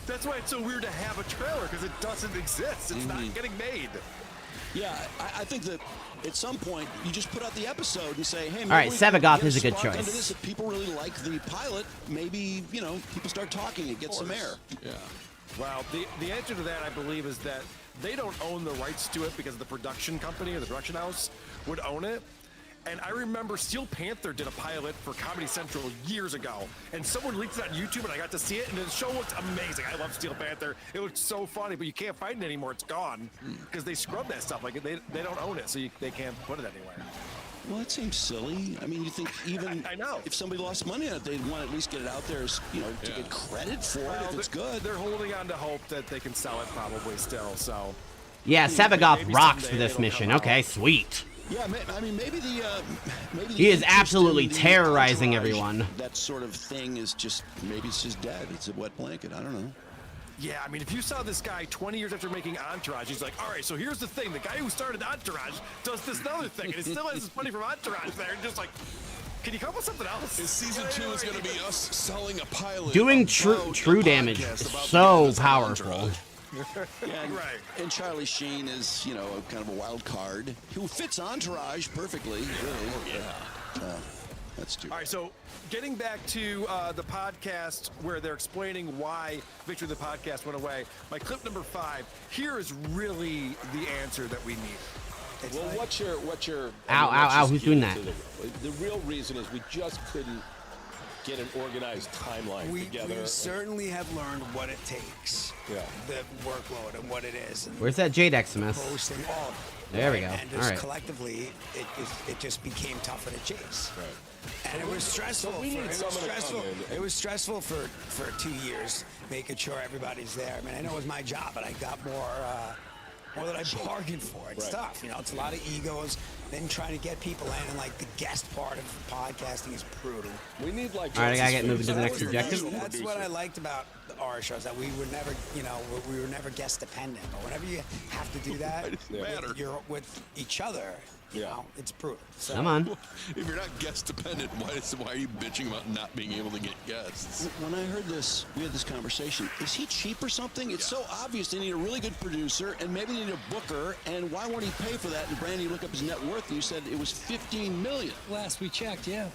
That's why it's so weird to have a trailer, because it doesn't exist. It's not getting made. Yeah, I think that at some point you just put out the episode and say, "Hey, maybe All right, we can Sevagoth get is a good spark choice. Into this. If people really like the pilot, maybe people start talking and get some air." Yeah. Well, the answer to that, I believe, is that they don't own the rights to it because the production company or the production house would own it. And I remember Steel Panther did a pilot for Comedy Central years ago, and someone leaked it on YouTube, and I got to see it, and the show looked amazing. I love Steel Panther. It looked so funny, but you can't find it anymore. It's gone because they scrubbed that stuff. Like they don't own it, so they can't put it anywhere. Well, that seems silly. I mean, you think even I know. if somebody lost money on it, they'd want to at least get it out there, to get credit for it if it's good. They're holding on to hope that they can sell it probably still. So. Yeah, Sevagoth maybe rocks someday for this it'll mission. come out. Okay, sweet. Yeah, I mean, maybe He is absolutely interest in the terrorizing entourage, everyone. That sort of thing is maybe it's just dead. It's a wet blanket. I don't know. Yeah, I mean, if you saw this guy 20 years after making Entourage, he's like, all right, so here's the thing. The guy who started Entourage does this other thing, and it still has his money from Entourage there. And just like, can you come up with something else? Season 2 is going to be us selling a pilot. Doing true damage is so powerful. Right. And Charlie Sheen is, kind of a wild card who fits Entourage perfectly, really. Oh, yeah. That's true. All right, so getting back to the podcast where they're explaining why Victory the Podcast went away, my clip number 5, here is really the answer that we need. Well, what's your Ow, who's doing that? The real reason is we just couldn't get an organized timeline together. We certainly have learned what it takes. Yeah. The workload and what it is. And Where's that Jade Xmas? posting all of it. There we go. And All just right. collectively, it just became tougher to chase. Right. And it was stressful. So we need someone to come in. It was stressful for 2 years, making sure everybody's there. I mean, I know it was my job, but I got more more than I bargained for. It's tough, you know. It's a lot of egos. Then trying to get people in, and like the guest part of podcasting is brutal. We need like. All right, I gotta get moving to the next objective. That's what I liked about our shows, that we were never, you know, we were never guest dependent. But whenever you have to do that, with each other. You know, it's brutal. So, come on. If you're not guest dependent, why are you bitching about not being able to get guests? When I heard this, we had this conversation. Is he cheap or something? It's so obvious they need a really good producer and maybe they need a booker. And why won't he pay for that? And Brandon, you look up his net worth and you said it was $15 million. Last we checked, yeah.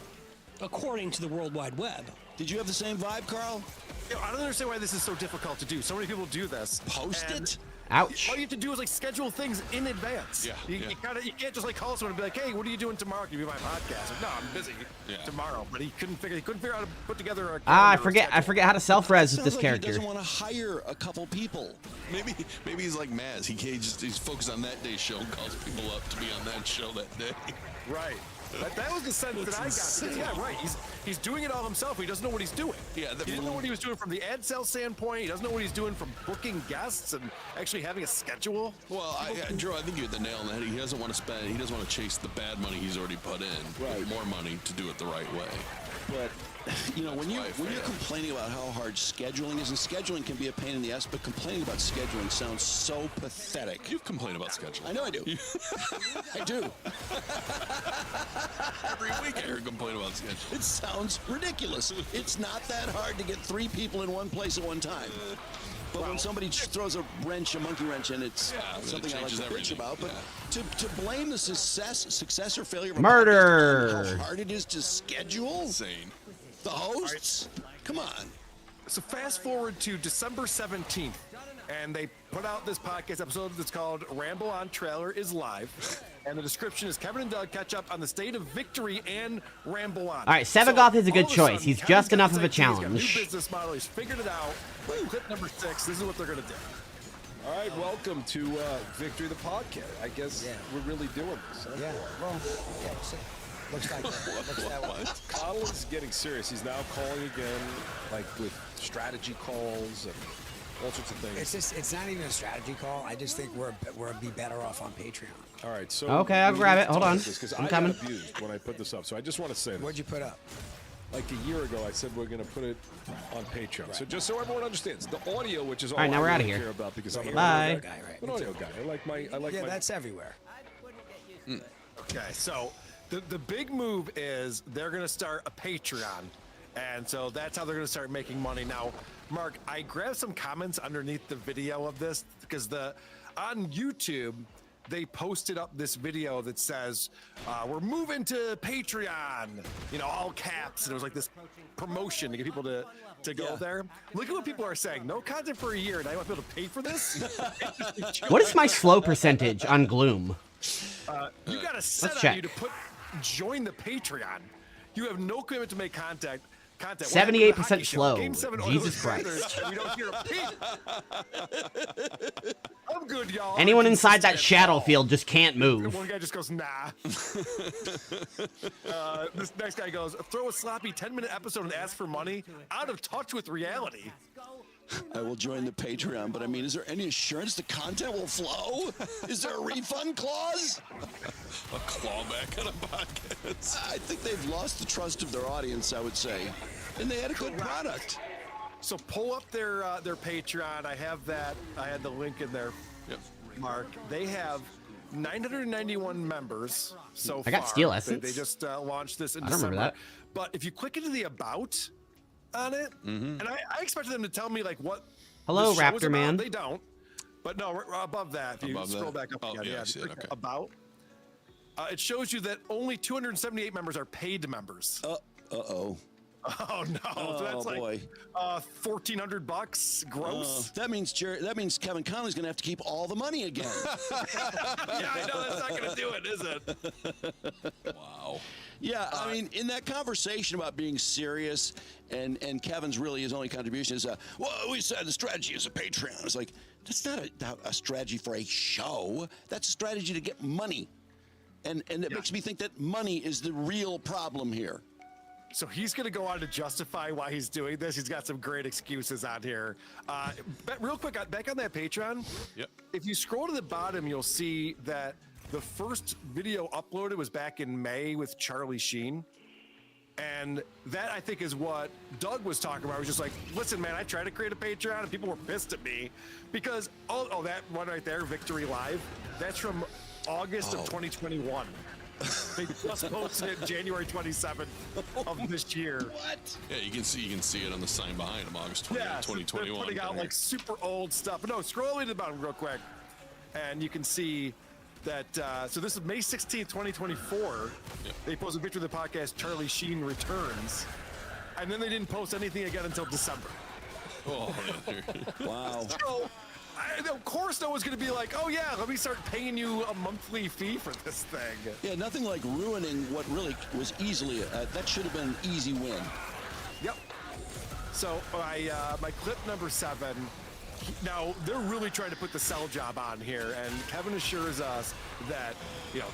According to the World Wide Web. Did you have the same vibe, Carl? You know, I don't understand why this is so difficult to do. So many people do this. Post it? Ouch. All you have to do is like schedule things in advance. You can't just like call someone and be like, hey, what are you doing tomorrow? Can you be my podcast? Like, no, I'm busy tomorrow. But he couldn't figure out how to put together a I forget how to self-res with this like character. He doesn't want to hire a couple people. Maybe he's like Maz. He's focused on that day's show and calls people up to be on that show that day. Right. That was the sense that I got. Because, yeah, right. He's doing it all himself. He doesn't know what he's doing. Yeah, he didn't know what he was doing from the ad sales standpoint. He doesn't know what he's doing from booking guests and actually having a schedule. Well, Drew, I think you hit the nail on the head. He doesn't want to spend. He doesn't want to chase the bad money he's already put in. Right. More money to do it the right way. But you know, when you're complaining about how hard scheduling is, and scheduling can be a pain in the ass, but complaining about scheduling sounds so pathetic. You've complained about scheduling. I know I do. I do. Every week I hear complain about scheduling. It sounds ridiculous. It's not that hard to get 3 people in one place at one time. But when somebody throws a monkey wrench in, it's something I like to bitch about. But to blame the success or failure of a murder, podcast, how hard it is to schedule, insane. The hosts, come on. So fast forward to December 17th, and they put out this podcast episode that's called Ramble on Trailer is Live. And the description is Kevin and Doug catch up on the state of victory and ramble on. All right, Sevagoth is a good choice. He's just enough of a challenge. He's got a new business model. He's figured it out. Clip number 6. This is what they're going to do. All right, welcome to Victory the Podcast. I guess we're really doing this. Huh? Yeah, well, yeah, we'll see. Looks like what? Colin's getting serious. He's now calling again, like with strategy calls and all sorts of things. It's not even a strategy call. I just think we're be better off on Patreon. All right, so okay, I'll grab it. Hold on, I'm coming. Got abused when I put this up, so I just want to say this. What'd you put up? Like a year ago, I said we're going to put it on Patreon. Right. So just so everyone understands, the audio, which is all right, now I we're really out of here. care about, because I'm an Bye. audio guy, right? An audio guy. I like yeah, my. That's everywhere. Okay, so the big move is they're going to start a Patreon, and so that's how they're going to start making money. Now, Mark, I grabbed some comments underneath the video of this because on YouTube they posted up this video that says we're moving to Patreon, all caps, and it was like this promotion to get people to go there. Look at what people are saying. No content for a year, and I want people to pay for this. What is my slow percentage on Gloom? You got a set Let's on check. you to Jesus the Patreon. You have no commitment to make content. 78% slow. Game 7 Jesus Oilers Christ. We don't hear a peep. I'm good, y'all. Anyone inside that shadow field just can't move. One guy just goes, nah. This next guy goes, throw a sloppy 10-minute episode and ask for money. Out of touch with reality. I will join the Patreon, but I mean, is there any assurance the content will flow? Is there a refund clause? A clawback on a podcast. I think they've lost the trust of their audience, I would say. And they had a good product. So pull up their Patreon. I have that. I had the link in there, Mark. They have 991 members so far. I got Steel Essence. They just launched this in I don't December. remember that. But if you click into the About on it, and I expected them to tell me like what. Hello, the show was Raptor about. Man. They don't. But no, above that, if you scroll back up again, I see it, okay. About. It shows you that only 278 members are paid members. Uh-oh. Oh no! So that's boy. like $1,400 gross. That means Kevin Conley's going to have to keep all the money again. Yeah, I know that's not going to do it, is it? Wow. Yeah, I mean, in that conversation about being serious, and Kevin's really his only contribution is, well, we said the strategy is a Patreon. It's like, that's not a strategy for a show. That's a strategy to get money. And it makes me think that money is the real problem here. So he's going to go on to justify why he's doing this. He's got some great excuses on here. But real quick, back on that Patreon. Yep. If you scroll to the bottom, you'll see that the first video uploaded was back in May with Charlie Sheen. And that, I think, is what Doug was talking about. I was just like, listen, man, I tried to create a Patreon and people were pissed at me because, oh, that one right there, Victory Live, that's from August of 2021. They just posted it January 27th of this year. What? Yeah, you can see it on the sign behind him, August 20, Yeah, 2021. they're putting out like super old stuff. But no, scroll to the bottom real quick, and you can see that. So this is May 16th, 2024. Yep. They posted a picture of the podcast. Charlie Sheen returns, and then they didn't post anything again until December. Oh, Wow. So, of course, no one's going to be like, oh yeah, let me start paying you a monthly fee for this thing. Yeah, nothing like ruining what really was easily, that should have been an easy win. Yep. So my clip number 7, now they're really trying to put the sell job on here, and Kevin assures us that,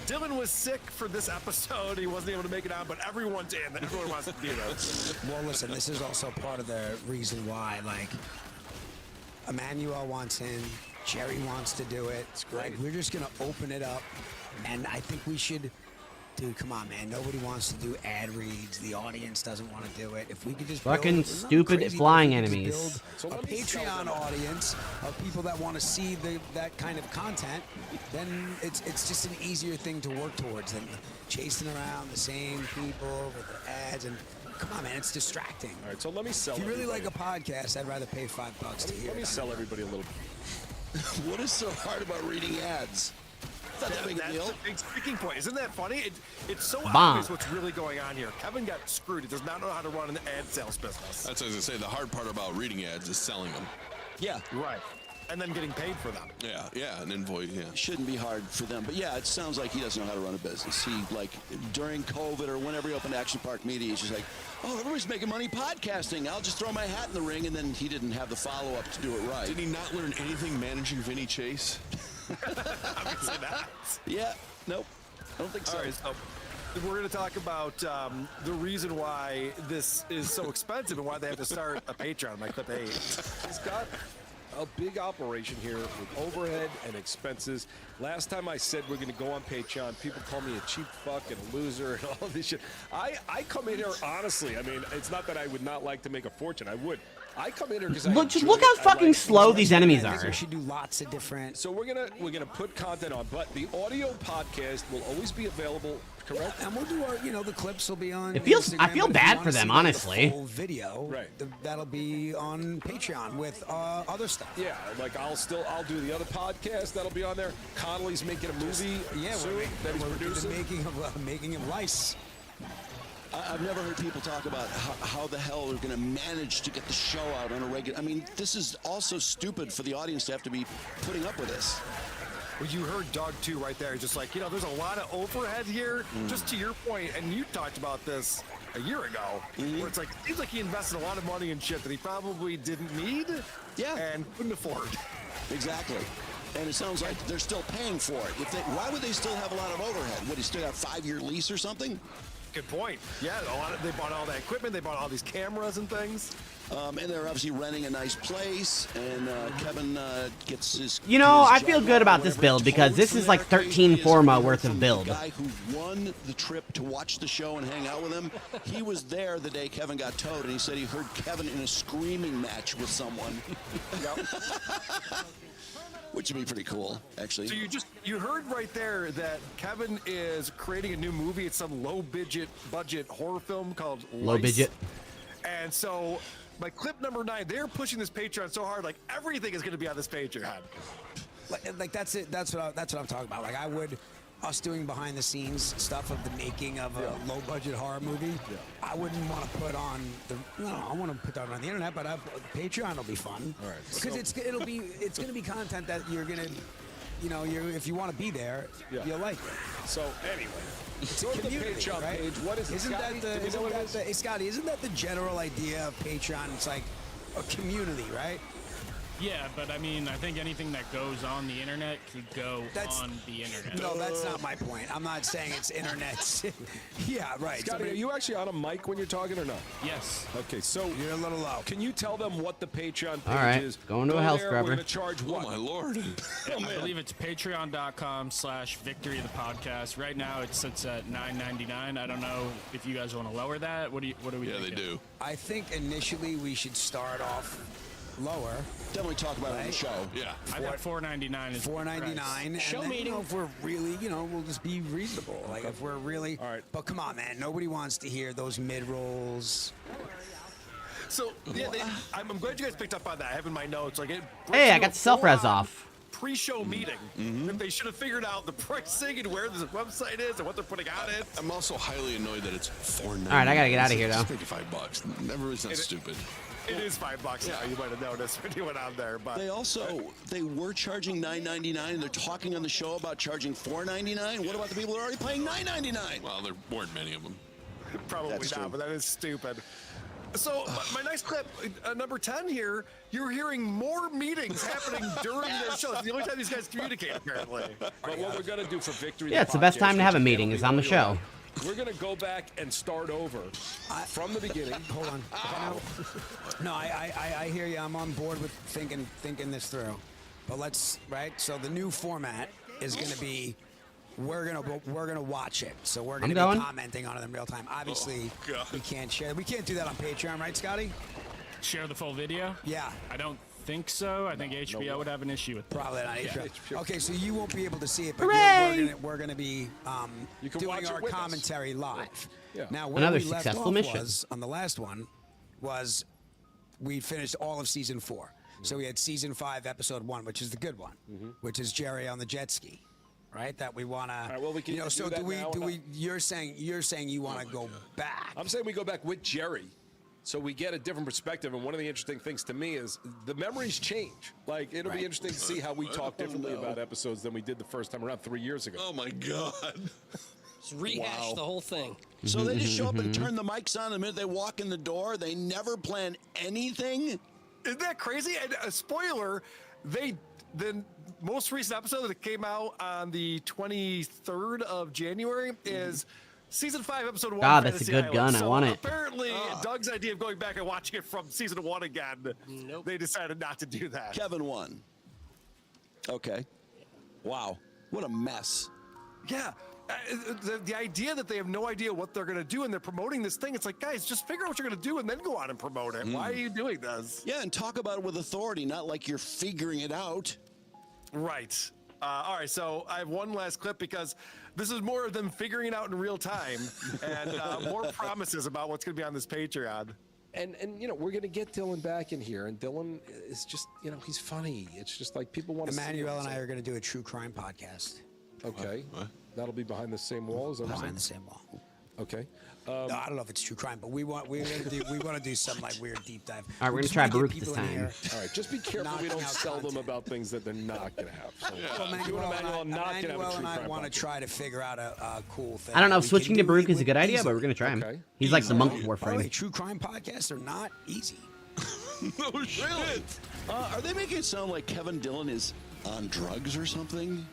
Dylan was sick for this episode. He wasn't able to make it on, but everyone's in. Everyone wants to do this. Well, listen, this is also part of the reason why, like, Emmanuel wants in, Jerry wants to do it. It's great. Like, we're just gonna open it up, and I think we should. Dude, come on, man. Nobody wants to do ad reads. The audience doesn't want to do it. If we could just Fucking build, stupid crazy, flying if we could enemies. build a Patreon audience of people that want to see that kind of content, then it's just an easier thing to work towards than chasing around the same people with the ads. And come on, man, it's distracting. All right, so let me sell. If you really everybody. like a podcast, I'd rather pay $5 to hear. Let me it. sell everybody a little. What is so hard about reading ads? It's not that big a That's deal. the big speaking point. Isn't that funny? It's so Bomb. obvious what's really going on here. Kevin got screwed. He does not know how to run an ad sales business. That's what I was gonna say. The hard part about reading ads is selling them. Yeah. Right. And then getting paid for them. Yeah, an invoice. Yeah. Shouldn't be hard for them. But yeah, it sounds like he doesn't know how to run a business. He, like, during COVID or whenever he opened Action Park Media, he's just like, oh, everybody's making money podcasting. I'll just throw my hat in the ring. And then he didn't have the follow-up to do it right. Did he not learn anything managing Vinny Chase? Obviously not. Yeah. Nope. I don't think so. All right, so we're going to talk about the reason why this is so expensive and why they have to start a Patreon. My clip 8. He's got a big operation here with overhead and expenses. Last time I said we're going to go on Patreon, people call me a cheap fuck and a loser and all this shit. I come in here honestly. I mean, it's not that I would not like to make a fortune. I would. I come in here because Just look how fucking slow these enemies I think are. we should do lots of different. So we're gonna put content on, but the audio podcast will always be available. Correct. And we'll do our, the clips will be on. It feels. I Instagram, feel but if you bad wanna for see, them, like, the honestly. full video, Right. That'll be on Patreon with other stuff. Yeah, like I'll do the other podcast that'll be on there. Connolly's making a movie. Yeah, soon that he's we're producing. the making of Lice. I've never heard people talk about how the hell they're going to manage to get the show out on a regular. I mean, this is also stupid for the audience to have to be putting up with this. Well, you heard Doug too right there. He's just like, there's a lot of overhead here. Just to your point, and you talked about this a year ago, where it's like, it seems like he invested a lot of money in shit that he probably didn't need and couldn't afford. Exactly. And it sounds like they're still paying for it. Why would they still have a lot of overhead? Would he still have a 5-year lease or something? Good point. Yeah, they bought all that equipment. They bought all these cameras and things. And they're obviously renting a nice place. And Kevin gets his. I feel good about this build because this is like 13 Forma worth of build. The guy who won the trip to watch the show and hang out with him, he was there the day Kevin got towed, and he said he heard Kevin in a screaming match with someone. Which would be pretty cool, actually. So you heard right there that Kevin is creating a new movie. It's some low budget horror film called Low Lice. budget. And so my clip number 9, they're pushing this Patreon so hard, like everything is going to be on this Patreon. Like that's it. That's what I'm talking about. Like us doing behind the scenes stuff of the making of a low budget horror movie. Yeah. I wouldn't want to put on I want to put that on the internet, but Patreon will be fun. All right. Because it's going to be content that you're gonna, if you want to be there, you'll like it. So anyway, It's go a to the community, Patreon right? page. What is it, Scotty? Do we know what it is? Hey, Scotty, isn't that the general idea of Patreon? It's like a community, right? Yeah, but I mean, I think anything that goes on the internet could go on the internet. No, that's not my point. I'm not saying it's internet. Yeah, right. Scotty, are you actually on a mic when you're talking or not? Yes. Okay, so you're a little low. Can you tell them what the Patreon page All right, is? going to Go a health there, scrubber. We're going to charge what? Oh, my Lord. I believe it's patreon.com/victory of the podcast. Right now it sits at $9.99. I don't know if you guys want to lower that. What do we Yeah, they do. I think initially we should start off lower. Definitely talk about it on the show. Yeah. I got $4.99 is $4.99. Show and then, meeting. if we're really, we'll just be reasonable. Like if we're really. All right. But come on, man. Nobody wants to hear those mid rolls. So yeah, I'm glad you guys picked up on that. I have in my notes like it. Hey, I got the self-res off. Pre-show meeting. If they should have figured out the pricing and where this website is and what they're putting on it. I'm also highly annoyed that it's $4.99. All right, I gotta get out of here, though. It's $55. Never is that stupid. It is $5 now. You might have noticed when you went on there, but they were charging $9.99, and they're talking on the show about charging $4.99. What about the people that are already paying $9.99? Well, there weren't many of them. Probably That's not, true. but that is stupid. So my next clip, number 10 here, you're hearing more meetings happening during their shows. It's the only time these guys communicate, apparently. But what we're going to do for Victory Yeah, it's the best time to have a meeting is on the show. We're going to go back and start over from the beginning. Hold on. No, I hear you. I'm on board with thinking this through. But let's, right? So the new format is going to be we're gonna watch it. So we're gonna be commenting on it in real time. Obviously, we can't share. We can't do that on Patreon, right, Scotty? Share the full video? Yeah. I don't think so. I think HBO would have an issue with that. Probably not HBO. Okay, so you won't be able to see it, but Hooray! we're gonna be doing our commentary live. Yeah. Now, where Another we left successful off mission. was on the last one was we finished all of season 4. So we had season 5, episode 1, which is the good one, which is Jerry on the jet ski. Right, that we want to. Well, we can. So do do we? now Do or we? not? You're saying you want to go back. I'm saying we go back with Jerry, so we get a different perspective. And one of the interesting things to me is the memories change. Like it'll be interesting to see how we talk differently about episodes than we did the first time around 3 years ago. Oh my God! Just rehash the whole thing. So they just show up and turn the mics on the minute they walk in the door. They never plan anything. Isn't that crazy? And a spoiler, the most recent episode that came out on the 23rd of January is season 5, episode 1. God, that's a Fantasy good Island. gun. I So want it. Apparently, Doug's idea of going back and watching it from season 1 again, they decided not to do that. Kevin won. Okay. Wow. What a mess. Yeah. The idea that they have no idea what they're going to do and they're promoting this thing, it's like, guys, just figure out what you're going to do and then go on and promote it. Why are you doing this? Yeah, and talk about it with authority, not like you're figuring it out. Right. All right, so I have one last clip because this is more of them figuring it out in real time and more promises about what's going to be on this Patreon. And we're going to get Dylan back in here, and Dylan is just he's funny. It's just like people want to. Emmanuel and I are going to do a true crime podcast. Okay. That'll be behind the same wall. Is that what Behind I'm the saying? same wall. Okay. No, I don't know if it's true crime, but we want to do some like weird deep dive. All right, we're gonna just try wanna get Baruch people this in time. here. All right, just be careful we don't knocking out sell them content. about things that they're not going to have. So Well, you and Emmanuel are not going to have a Emmanuel true and I crime want to podcast. try to figure out a cool thing. I don't know if we switching can to do Baruch is a with good idea, easily. but we're gonna try him. Okay. He's like the monk of By the Warframe. way, true crime podcasts are not easy. No shit. Are they making it sound like Kevin Dillon is on drugs or something?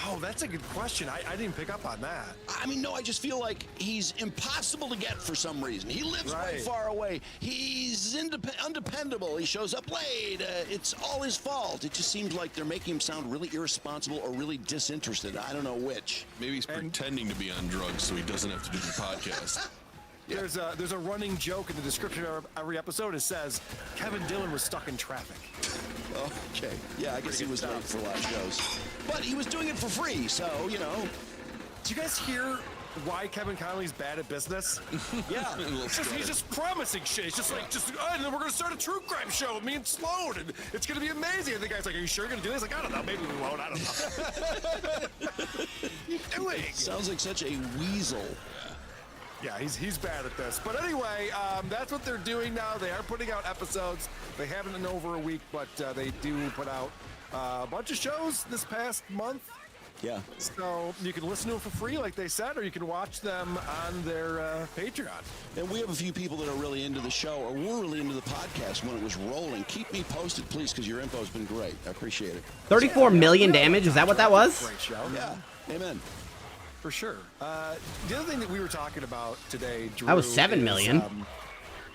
Oh, that's a good question. I didn't pick up on that. I mean, no, I just feel like he's impossible to get for some reason. He lives way far away. He's undependable. He shows up late. It's all his fault. It just seems like they're making him sound really irresponsible or really disinterested. I don't know which. Maybe he's pretending to be on drugs so he doesn't have to do the podcast. There's a running joke in the description of every episode. It says Kevin Dillon was stuck in traffic. Okay. Yeah, I guess he was late for a lot of shows. But he was doing it for free, so, Do you guys hear why Kevin Connolly's bad at business? Yeah. He's just promising shit. It's just and then we're going to start a true crime show with me and Sloan, and it's going to be amazing. And the guy's like, are you sure you're going to do this? Like, I don't know. Maybe we won't. I don't know. What are you doing? Sounds like such a weasel. Yeah, he's bad at this. But anyway, that's what they're doing now. They are putting out episodes. They haven't in over a week, but they do put out a bunch of shows this past month. Yeah. So you can listen to them for free, like they said, or you can watch them on their Patreon. And we have a few people that are really into the show, or were really into the podcast when it was rolling. Keep me posted, please, because your info's been great. I appreciate it. 34 million damage. Is that what that was? Great show. Yeah. Amen. For sure. The other thing that we were talking about today, Drew, That was 7 million.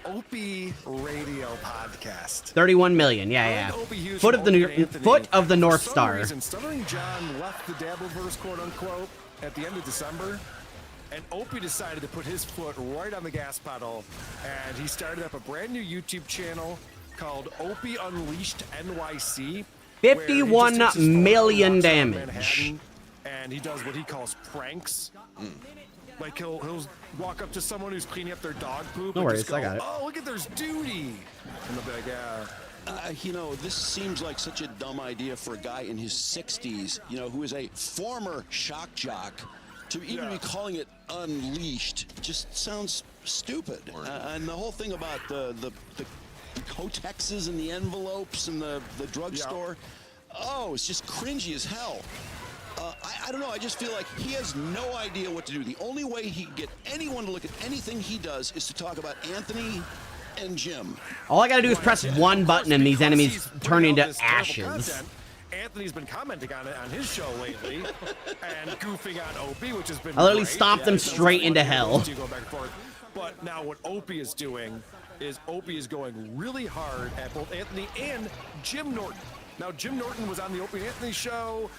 Opie Radio Podcast. 31 million. Yeah. Foot of the North For some Star. reason, Stuttering John left the Dabbleverse, quote unquote, at the end of December, and Opie decided to put his foot right on the gas pedal, and he started up a brand new YouTube channel called Opie Unleashed NYC. 51 million damage. Manhattan, and he does what he calls pranks. Like he'll walk up to someone who's cleaning up their dog poop. No and worries, just go, I got it. Oh, look at there's duty. And they'll be like, yeah. You know, this seems like such a dumb idea for a guy in his 60s, you know, who is a former shock jock, to even be calling it Unleashed. Just sounds stupid. And the whole thing about the Kotexes and the envelopes and the drugstore, it's just cringy as hell. I don't know. I just feel like he has no idea what to do. The only way he can get anyone to look at anything he does is to talk about Anthony and Jim. All I gotta do is press one button and these enemies turn into ashes. Anthony's been commenting on it on his show lately and goofing on Opie, which has been I literally great. stomped them straight into hell. You go back and forth. But now what Opie is doing is Opie is going really hard at both Anthony and Jim Norton. Now, Jim Norton was on the Opie and Anthony show.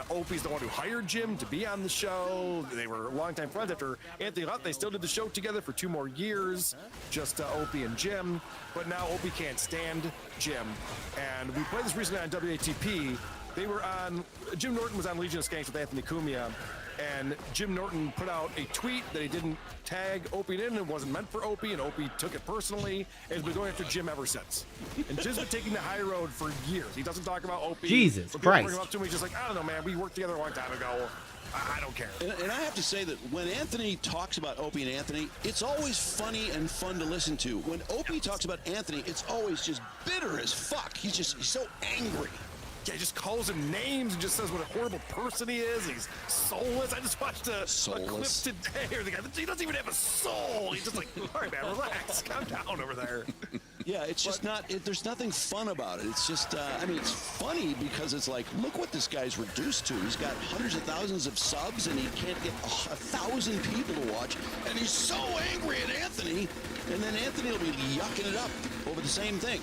Opie's the one who hired Jim to be on the show. They were longtime friends. After Anthony left, they still did the show together for 2 more years, just Opie and Jim. But now Opie can't stand Jim. And we played this recently on WATP. They were on, Jim Norton was on Legion of Skanks with Anthony Cumia. And Jim Norton put out a tweet that he didn't tag Opie in. It wasn't meant for Opie, and Opie took it personally and has been going after Jim ever since. And Jim's been taking the high road for years. He doesn't talk about Opie. Jesus When people Christ. bring him up to him, he's just like, I don't know, man. We worked together a long time ago. I don't care. And I have to say that when Anthony talks about Opie and Anthony, it's always funny and fun to listen to. When Opie talks about Anthony, it's always just bitter as fuck. He's so angry. Yeah, he just calls him names and just says what a horrible person he is. He's soulless. I just watched a clip today. Or the guy, he doesn't even have a soul. He's just like, all right, man, relax. Calm down over there. Yeah, it's just not, there's nothing fun about it. It's just, I mean, it's funny because it's like, look what this guy's reduced to. He's got hundreds of thousands of subs and he can't get 1,000 people to watch. And he's so angry at Anthony. And then Anthony will be yucking it up over the same thing.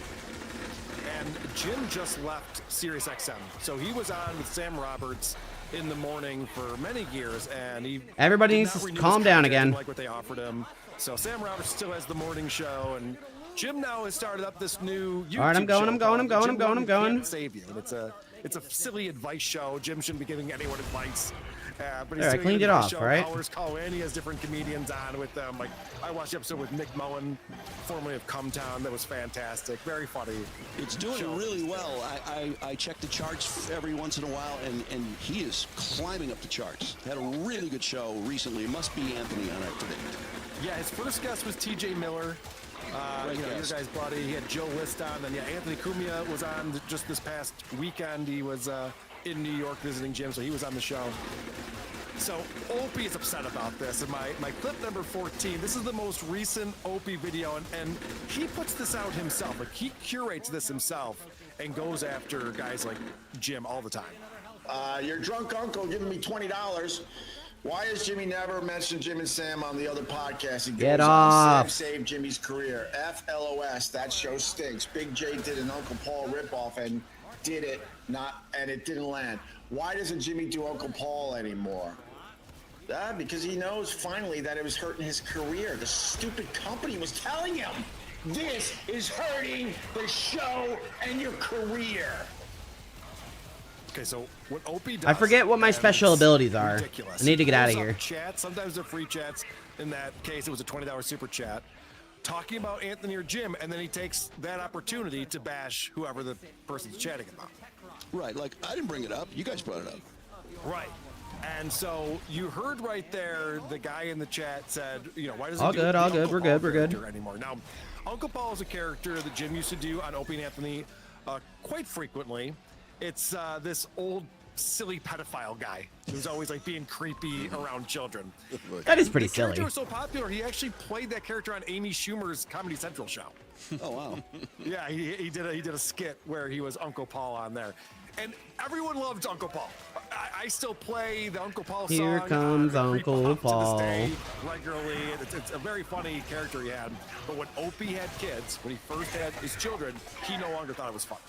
And Jim just left SiriusXM. So he was on with Sam Roberts in the morning for many years, and he Everybody did needs not to renew calm his down contract, again. didn't like what they offered him. So Sam Roberts still has the morning show, and Jim now has started up this new YouTube All right, I'm going, show I'm going, called I'm going, Jim I'm going, I'm Norton going. Can't Save You. And it's a silly advice show. Jim shouldn't be giving anyone advice. But he's There, I doing cleaned an it advice off, show. right? Callers call in. He has different comedians on with them. Like I watched the episode with Nick Mullen, formerly of Cumtown. That was fantastic. Very funny. It's doing really well. I check the charts every once in a while, and he is climbing up the charts. Had a really good show recently. It must be Anthony on it today. Yeah, his first guest was TJ Miller. Great Your guest. guy's buddy. He had Joe List on. And Anthony Cumia was on just this past weekend. He was in New York visiting Jim, so he was on the show. So Opie is upset about this. And my clip number 14, this is the most recent Opie video. And he puts this out himself. Like he curates this himself and goes after guys like Jim all the time. Your drunk uncle giving me $20. Why has Jimmy never mentioned Jim and Sam on the other podcast? He Get goes off. on, Save Jimmy's career. FLOS. That show stinks. Big J did an Uncle Paul ripoff and it didn't land. Why doesn't Jimmy do Uncle Paul anymore? Because he knows finally that it was hurting his career. The stupid company was telling him, this is hurting the show and your career. Okay, so what Opie does, I forget what my and special it's abilities are. ridiculous. I need to get He out of pulls here. up Chats, sometimes they're free chats. In that case, it was a $20 super chat. Talking about Anthony or Jim, and then he takes that opportunity to bash whoever the person's chatting about. Right, like, I didn't bring it up. You guys brought it up. Right. And so you heard right there, the guy in the chat said, why doesn't All he good, do all the good, Uncle we're Paul good, we're good. character anymore? Now, Uncle Paul is a character that Jim used to do on Opie and Anthony quite frequently. It's this old silly pedophile guy who's always like being creepy around children. That is pretty the character silly. was so popular, he actually played that character on Amy Schumer's Comedy Central show. Oh wow! Yeah, he did a skit where he was Uncle Paul on there, and everyone loved Uncle Paul. I still play the Uncle Paul song. Here comes Uncle Paul. To this day, regularly. It's a very funny character he had. But when Opie had kids, when he first had his children, he no longer thought it was fun.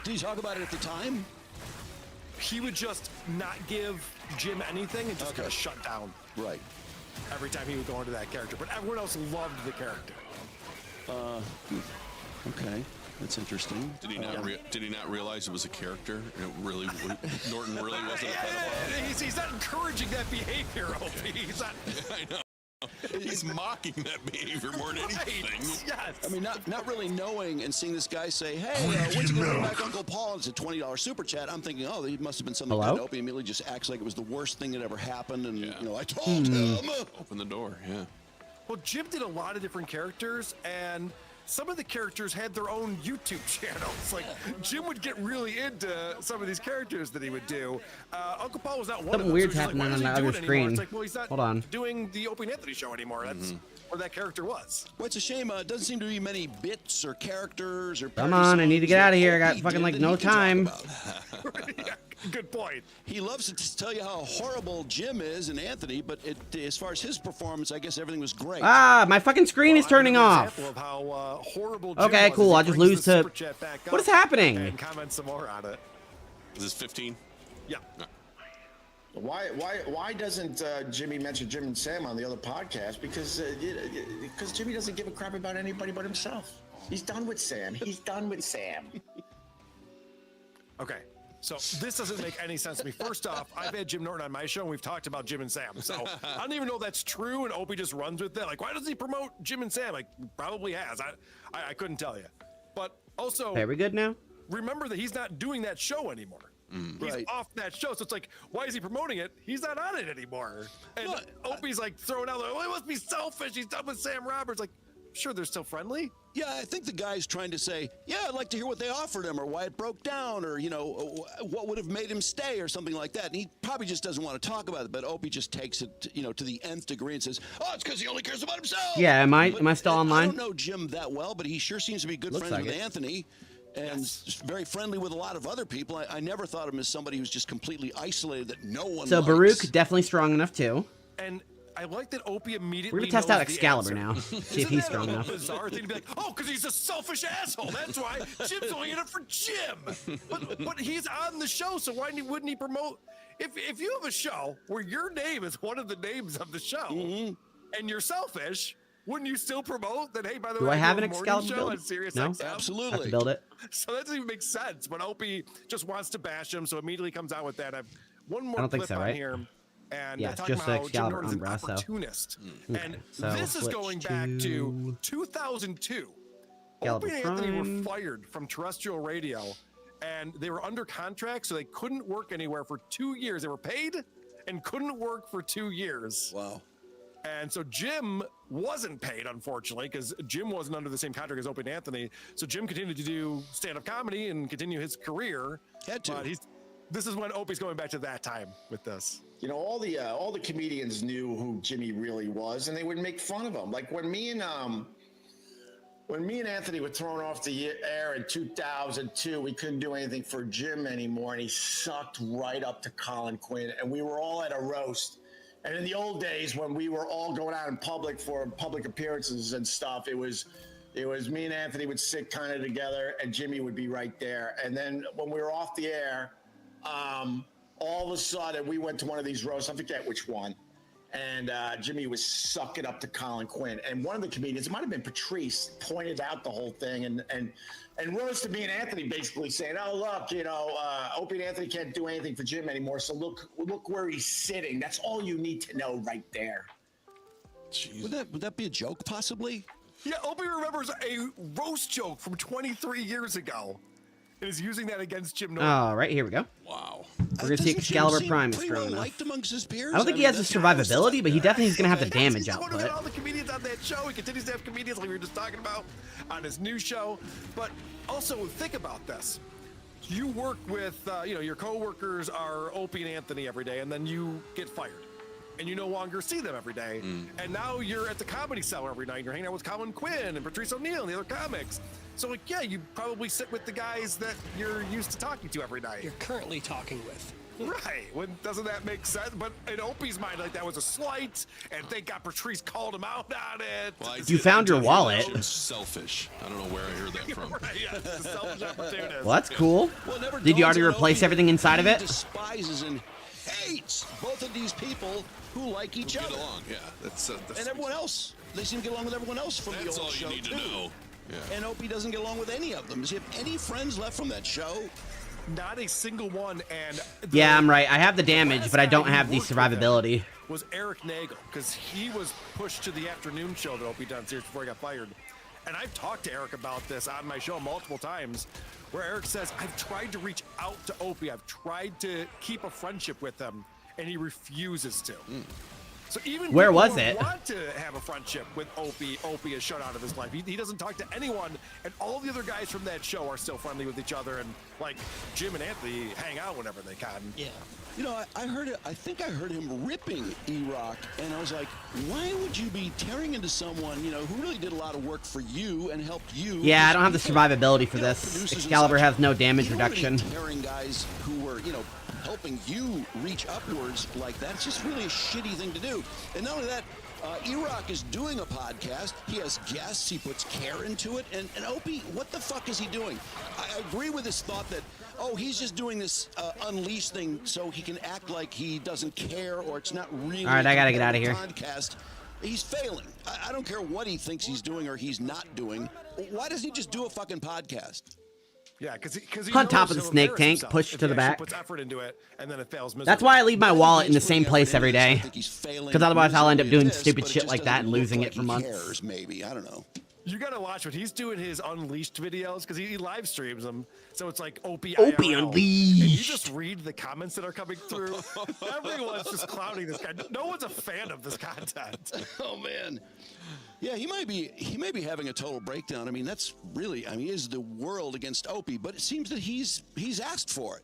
Did you talk about it at the time? He would just not give Jim anything and just kind of shut down. Right. Every time he would go into that character, but everyone else loved the character. Okay, that's interesting. Did he not realize it was a character? It really Norton really wasn't a pedophile. He's not encouraging that behavior, Opie. He's not. I know. He's mocking that behavior more than anything. Yes. I mean, not really knowing and seeing this guy say, "Hey, when's he gonna bring back Uncle Paul?" It's a $20 super chat. I'm thinking, oh, it must have been something. Hello? Opie immediately just acts like it was the worst thing that ever happened, and you know, I told him. Open the door. Yeah. Well, Jim did a lot of different characters, and some of the characters had their own YouTube channels. Like, Jim would get really into some of these characters that he would do. Uncle Paul was not one of Something them. weird's So he's like, happening why on does the he do other it anymore? screen. It's like, well, he's not Hold on. doing the Opie and Anthony show anymore. That's where that character was. Well, it's a shame. It doesn't seem to be many bits or characters or. Come on, I need to get out of here. I got Opie fucking did like that no he can talk time. Yeah, good point. He loves to tell you how horrible Jim is and Anthony, but as far as his performance, I guess everything was great. Ah, my fucking screen is turning off. Of how, horrible Jim Okay, was cool. as he I'll just brings lose the to. super chat back What up is happening? And comment some more on it. Is this 15? Yeah. No. Why doesn't Jimmy mention Jim and Sam on the other podcast? Because Jimmy doesn't give a crap about anybody but himself. He's done with Sam. He's done with Sam. Okay, so this doesn't make any sense to me. First off, I've had Jim Norton on my show, and we've talked about Jim and Sam. So I don't even know if that's true, and Opie just runs with that. Like, why does he promote Jim and Sam? Like, probably has. I couldn't tell you. But also, Hey, are we good now? remember that he's not doing that show anymore. He's Right. off that show, so it's like, why is he promoting it? He's not on it anymore. And Opie's like throwing out, like, well, it must be selfish. He's done with Sam Roberts. Like, sure, they're still friendly. Yeah, I think the guy's trying to say, yeah, I'd like to hear what they offered him or why it broke down or, you know, what would have made him stay or something like that. And he probably just doesn't want to talk about it, but Opie just takes it, you know, to the nth degree and says, oh, it's because he only cares about himself. Yeah, am I still I online? don't know Jim that well, but he sure seems to be good Looks friends like with it. Anthony and very friendly with a lot of other people. I never thought of him as somebody who's just completely isolated that no one So likes. Baruch definitely strong enough too. And I like that Opie immediately. We're gonna test knows out the Excalibur answer. now. See if Isn't he's that strong a enough. bizarre thing to be like, oh, because he's a selfish asshole. That's why Jim's only in it for Jim. But he's on the show, so why wouldn't he promote? If you have a show where your name is one of the names of the show, and you're selfish, wouldn't you still promote that? Hey, by the Do way, I have an do a morning Excalibur show build? on Sirius No? XM? Absolutely. Have to build it. So that doesn't even make sense. But Opie just wants to bash him, so immediately comes out with that. I have one more I don't think clip so, on right? here. And Yeah, talking just about how Jim Excalibur Norton's an Umbra, so- opportunist. Okay, And so this is switch going back to 2002. Excalibur Opie and Anthony Prime. were fired from terrestrial radio, and they were under contract, so they couldn't work anywhere for 2 years. They were paid and couldn't work for 2 years. Wow. And so Jim wasn't paid, unfortunately, because Jim wasn't under the same contract as Opie and Anthony. So Jim continued to do stand-up comedy and continue his career. Had to. But this is when Opie's going back to that time with this. You know, all the comedians knew who Jimmy really was, and they would make fun of him. Like when me and Anthony were thrown off the air in 2002, we couldn't do anything for Jim anymore, and he sucked right up to Colin Quinn, and we were all at a roast. And in the old days, when we were all going out in public for public appearances and stuff, it was me and Anthony would sit kind of together, and Jimmy would be right there. And then when we were off the air, all of a sudden we went to one of these roasts. I forget which one. And Jimmy was sucking up to Colin Quinn. And one of the comedians, it might have been Patrice, pointed out the whole thing and roasted me and Anthony, basically saying, oh, look, you know, Opie and Anthony can't do anything for Jim anymore. So look where he's sitting. That's all you need to know right there. Jeez. Would that be a joke, possibly? Yeah, Opie remembers a roast joke from 23 years ago and is using that against Jim Norton. Oh, right, here we go. Wow. We're gonna see Excalibur Prime is pretty strong well enough. liked amongst his peers. I don't think he has the survivability, but he definitely is gonna have the damage He's the one who output. got all the comedians on that show. He continues to have comedians like we were just talking about on his new show. But also, think about this. you work with, your coworkers are Opie and Anthony every day, and then you get fired. And you no longer see them every day. And now you're at the Comedy Cellar every night. You're hanging out with Colin Quinn and Patrice O'Neal and the other comics. So, like, yeah, you probably sit with the guys that you're used to talking to every night. You're currently talking with. Right. Doesn't that make sense? But in Opie's mind, like, that was a slight, and thank God Patrice called him out on it. Well, You found your wallet. It was selfish. I don't know where I heard that from. Right, yeah, it's a selfish opportunist. Well, that's cool. Well, it never Did you dawns already on replace Opie everything that inside of he it? despises and hates both of these people who like each Get other. along, yeah. That's And everyone else. They seem to get along with everyone else from That's the old all you show, need to too. know. Yeah. And Opie doesn't get along with any of them. Does he have any friends left from that show? Not a single one. And Yeah, I'm right. I have the damage, but I don't have the survivability. Was Eric Nagel, because he was pushed to the afternoon show that Opie done years before he got fired. And I've talked to Eric about this on my show multiple times, where Eric says, I've tried to reach out to Opie. I've tried to keep a friendship with him, and he refuses to. So even Where people was who it? want to have a friendship with Opie is shut out of his life. He doesn't talk to anyone, and all the other guys from that show are still friendly with each other, and like Jim and Anthony hang out whenever they can. Yeah. You know, I heard it. I think I heard him ripping E-Rock, and I was like, why would you be tearing into someone, who really did a lot of work for you and helped you? Yeah, I don't have the survivability for this. Excalibur has no damage reduction. Tearing guys who were, helping you reach upwards like that. It's just really a shitty thing to do. And not only that, E-Rock is doing a podcast. He has guests. He puts care into it. And Opie, what the fuck is he doing? I agree with his thought that, he's just doing this Unleashed thing so he can act like he doesn't care or it's not really. All right, I gotta get out of here. Podcast. He's failing. I don't care what he thinks he's doing or he's not doing. Why doesn't he just do a fucking podcast? Yeah, because he On top knows of the he'll snake embarrass tank, himself push if to he the actually back. puts effort into it, and then it fails miserably. That's why I leave my wallet in the same place every day. Because otherwise I'll end up doing stupid shit like that and losing it for months. Cares, maybe. I don't know. You gotta watch when he's doing his Unleashed videos because he live streams them. So it's like Opie Opie IRL. Unleashed. And you just read the comments that are coming through. Everyone's just clowning this guy. No one's a fan of this content. Oh man. Yeah, he might be having a total breakdown. I mean, that's really, is the world against Opie, but it seems that he's asked for it.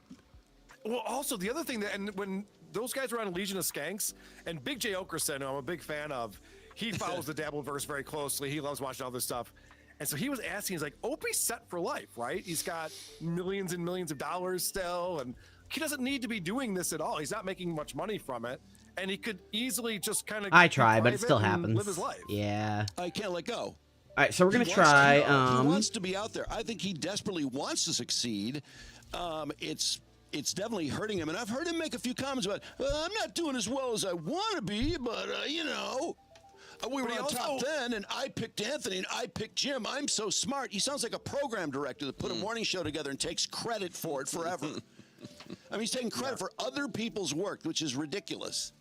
Well, also the other thing and when those guys were on Legion of Skanks, and Big J Okerson, who I'm a big fan of, he follows the Dabbleverse very closely. He loves watching all this stuff. And so he was asking, he's like, Opie's set for life, right? He's got millions and millions of dollars still, and he doesn't need to be doing this at all. He's not making much money from it. And he could easily just kind of I try, but it still happens. live his life. Yeah. I can't let go. All right, so we're gonna He try. wants to be out there. I think he desperately wants to succeed. It's definitely hurting him, and I've heard him make a few comments about, I'm not doing as well as I want to be, but we were on top then, and I picked Anthony, and I picked Jim. I'm so smart. He sounds like a program director that put a morning show together and takes credit for it forever. He's taking credit for other people's work, which is ridiculous.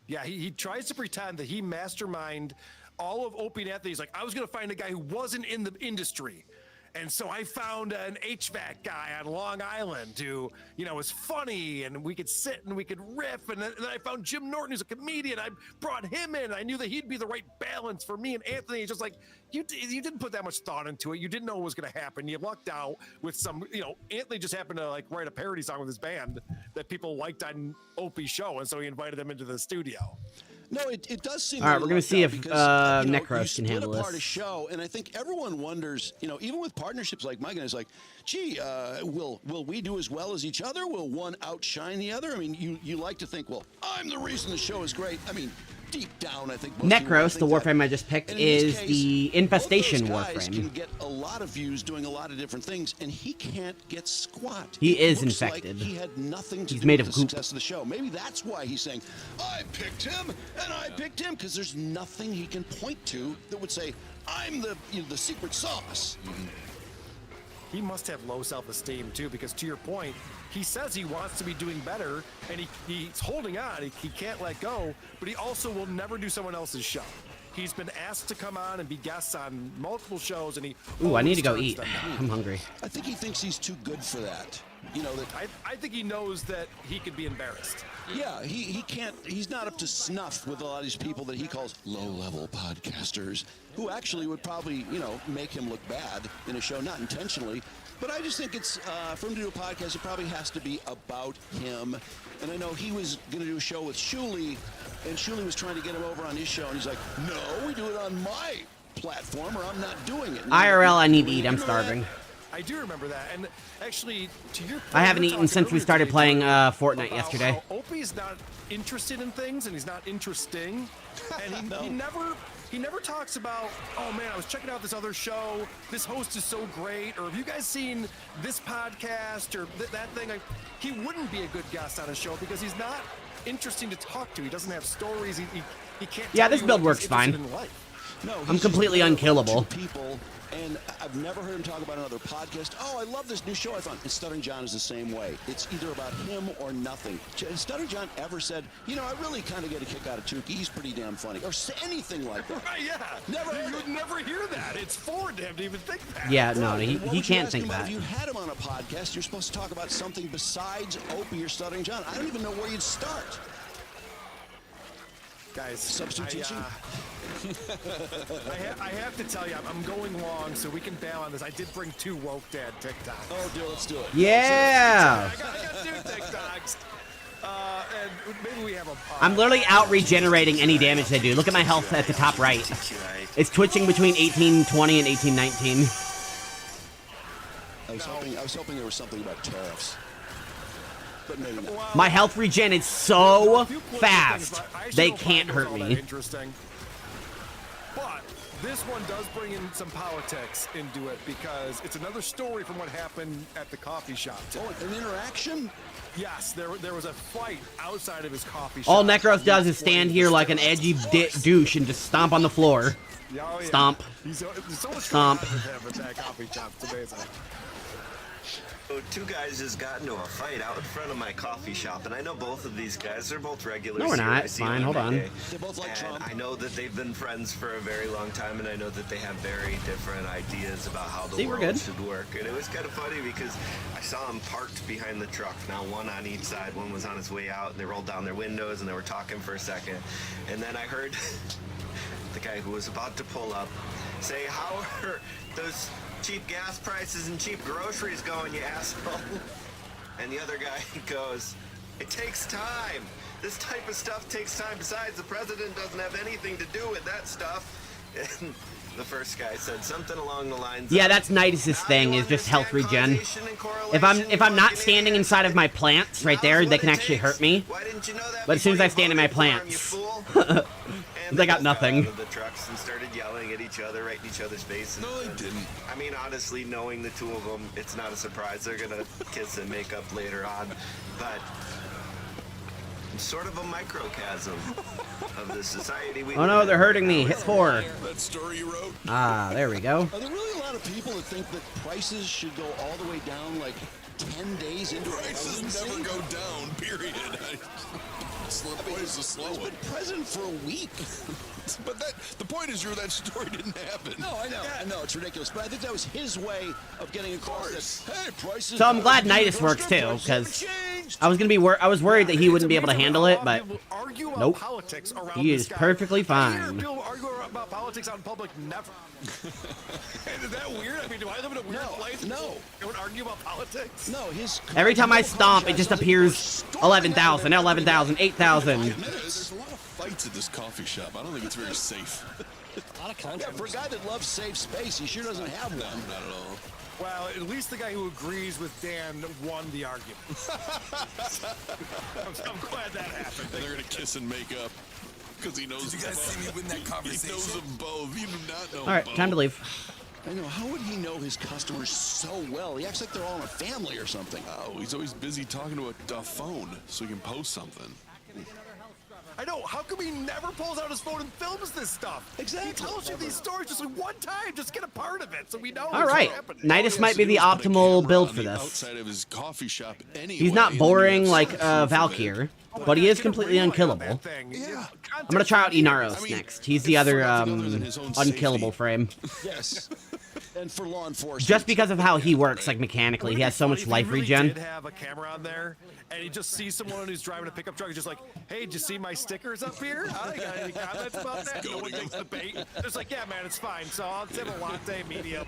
Yeah, he tries to pretend that he masterminded all of Opie and Anthony. He's like, I was going to find a guy who wasn't in the industry. And so I found an HVAC guy on Long Island who, was funny, and we could sit and we could riff. And then I found Jim Norton, who's a comedian. I brought him in. I knew that he'd be the right balance for me and Anthony. It's just like, you didn't put that much thought into it. You didn't know what was going to happen. You lucked out with some, Anthony just happened to write a parody song with his band that people liked on Opie's show. And so he invited them into the studio. No, it does seem. All right, we're gonna see if because, Necros can you handle split apart this. a show, and I think everyone wonders. Even with partnerships like Mike and it's like, gee, will we do as well as each other? Will one outshine the other? I mean, you like to think, well, I'm the reason the show is great. I mean, deep down, I think. Necros, the Warframe I just picked, is the Infestation Warframe. Can Warframe. get a lot of views doing a lot of different things, and he can't get squat. He is looks infected. Like he had nothing to He's do made with of the goop. success of the show. Maybe that's why he's saying, I picked him, and I picked him, because there's nothing he can point to that would say, I'm the secret sauce. He must have low self-esteem too, because to your point, he says he wants to be doing better, and he's holding on. He can't let go, but he also will never do someone else's show. He's been asked to come on and be guests on multiple shows, and he. Ooh, I need to go always eat. turns them down. I'm hungry. I think he thinks he's too good for that. You know that. I think he knows that he could be embarrassed. Yeah, he can't. He's not up to snuff with a lot of these people that he calls low-level podcasters, who actually would probably, make him look bad in a show, not intentionally. But I just think it's for him to do a podcast, it probably has to be about him. And I know he was going to do a show with Shuli, and Shuli was trying to get him over on his show, and he's like, "No, we do it on my platform, or I'm not doing it." IRL, I need to eat. I'm starving. I do remember that, and actually, to your point, I haven't eaten since we started playing Fortnite yesterday. Opie's not interested in things, and he's not interesting, and he never talks about, oh man, I was checking out this other show. This host is so great, or have you guys seen this podcast or that thing? Like, he wouldn't be a good guest on a show because he's not interesting to talk to. He doesn't have stories. He can't. Yeah, tell this you build what works he's fine. interested in life. No, I'm completely unkillable. People, and I've never heard him talk about another podcast. Oh, I love this new show I found. And Stuttering John is the same way. It's either about him or nothing. Has Stuttering John ever said, I really kind of get a kick out of Tukey. He's pretty damn funny. Or say anything like that. Right, yeah. You would never hear that. It's foreign to him to even think that. Yeah, no, he What would you can't ask think him about that. If you had him on a podcast, you're supposed to talk about something besides Opie or Stuttering John. I don't even know where you'd start. Guys, substitute teaching? I have to tell you, I'm going long, so we can bail on this. I did bring 2 woke dad TikToks. Oh, dude, let's do it. Yeah. I got 2 TikToks. And maybe we have a. I'm literally out regenerating any damage they do. Look at my health at the top right. It's twitching between 1820 and 1819. I was hoping there was something about tariffs. But maybe not. My health regen is so fast, they can't hurt me. Interesting. But this one does bring in some politics into it because it's another story from what happened at the coffee shop today. Oh, an interaction? Yes, there was a fight outside of his coffee shop. All Necros does is stand here like an edgy douche and just stomp on the floor. Oh, yeah. Stomp. There's so much Stomp. going on with him at that coffee shop. It's amazing. So 2 guys just got into a fight out in front of my coffee shop, and I know both of these guys. They're both regulars. No, we're here. not. I see Fine, them hold every on. day. They both like and Trump. I know that they've been friends for a very long time, and I know that they have very different ideas about how the See, we're world good. should work. And it was kind of funny because I saw them parked behind the truck. Now, one on each side. One was on his way out, and they rolled down their windows, and they were talking for a second. And then I heard the guy who was about to pull up say, "How are those cheap gas prices and cheap groceries going, you asshole?" And the other guy goes, "It takes time. This type of stuff takes time. Besides, the president doesn't have anything to do with that stuff." And the first guy said something along the lines Yeah, of, that's Nidus's thing, is just health regen. If I'm not standing inside of my plants right there, they can actually hurt me. But as soon as I stand in my plants, they got nothing. out of the trucks and started yelling at each other, right in each other's faces. No, they didn't. I mean, honestly, knowing the 2 of them, it's not a surprise. They're gonna kiss and make up later on, but it's sort of a microcosm of the society we Oh no, they're hurting me. Hit 4. That story you wrote? Ah, there we go. Are there really a lot of people that think that prices should go all the way down like 10 days into Prices never go down, period. Prices slow. He's been president for a week. But the point is, that story didn't happen. No, I know. I know. It's ridiculous. But I think that was his way of getting across that, hey, prices... So I'm glad Nidus works too, because I was worried that he wouldn't be able to handle it, but nope. He is perfectly fine. People argue about politics out in public, never. Is that weird? I mean, do I live in a weird place? No. You would argue about politics? No, his... Every time I stomp, it just appears 11,000, 11,000, 8,000. There's a lot of fights at this coffee shop. I don't think it's very safe. A lot of content. Yeah, for a guy that loves safe space, he sure doesn't have one. Not at all. Well, at least the guy who agrees with Dan won the argument. I'm glad that happened. And they're going to kiss and make up. Because he knows. Did you guys see me win that conversation? He knows them both. You do not know. All right, time to leave. I know. How would he know his customers so well? He acts like they're all in a family or something. Oh, he's always busy talking to a phone so he can post something. I know. How come he never pulls out his phone and films this stuff? Exactly. He tells you these stories just like one time. Just get a part of it so we know. All right, what's happening. Nidus might be the optimal build for this. Outside of his coffee shop anyway. He's not boring like Valkyr, but he is completely unkillable. Yeah. I'm gonna try out Inaros next. He's the other unkillable frame. Yes. And for law enforcement. Just because of how he works, like mechanically, he has so much life regen. Did have a camera on there, and he just sees someone who's driving a pickup truck. He's just like, "Hey, did you see my stickers up here? I got any comments about that?" No one takes the bait. Just like, "Yeah, man, it's fine. So I'll have a latte, medium."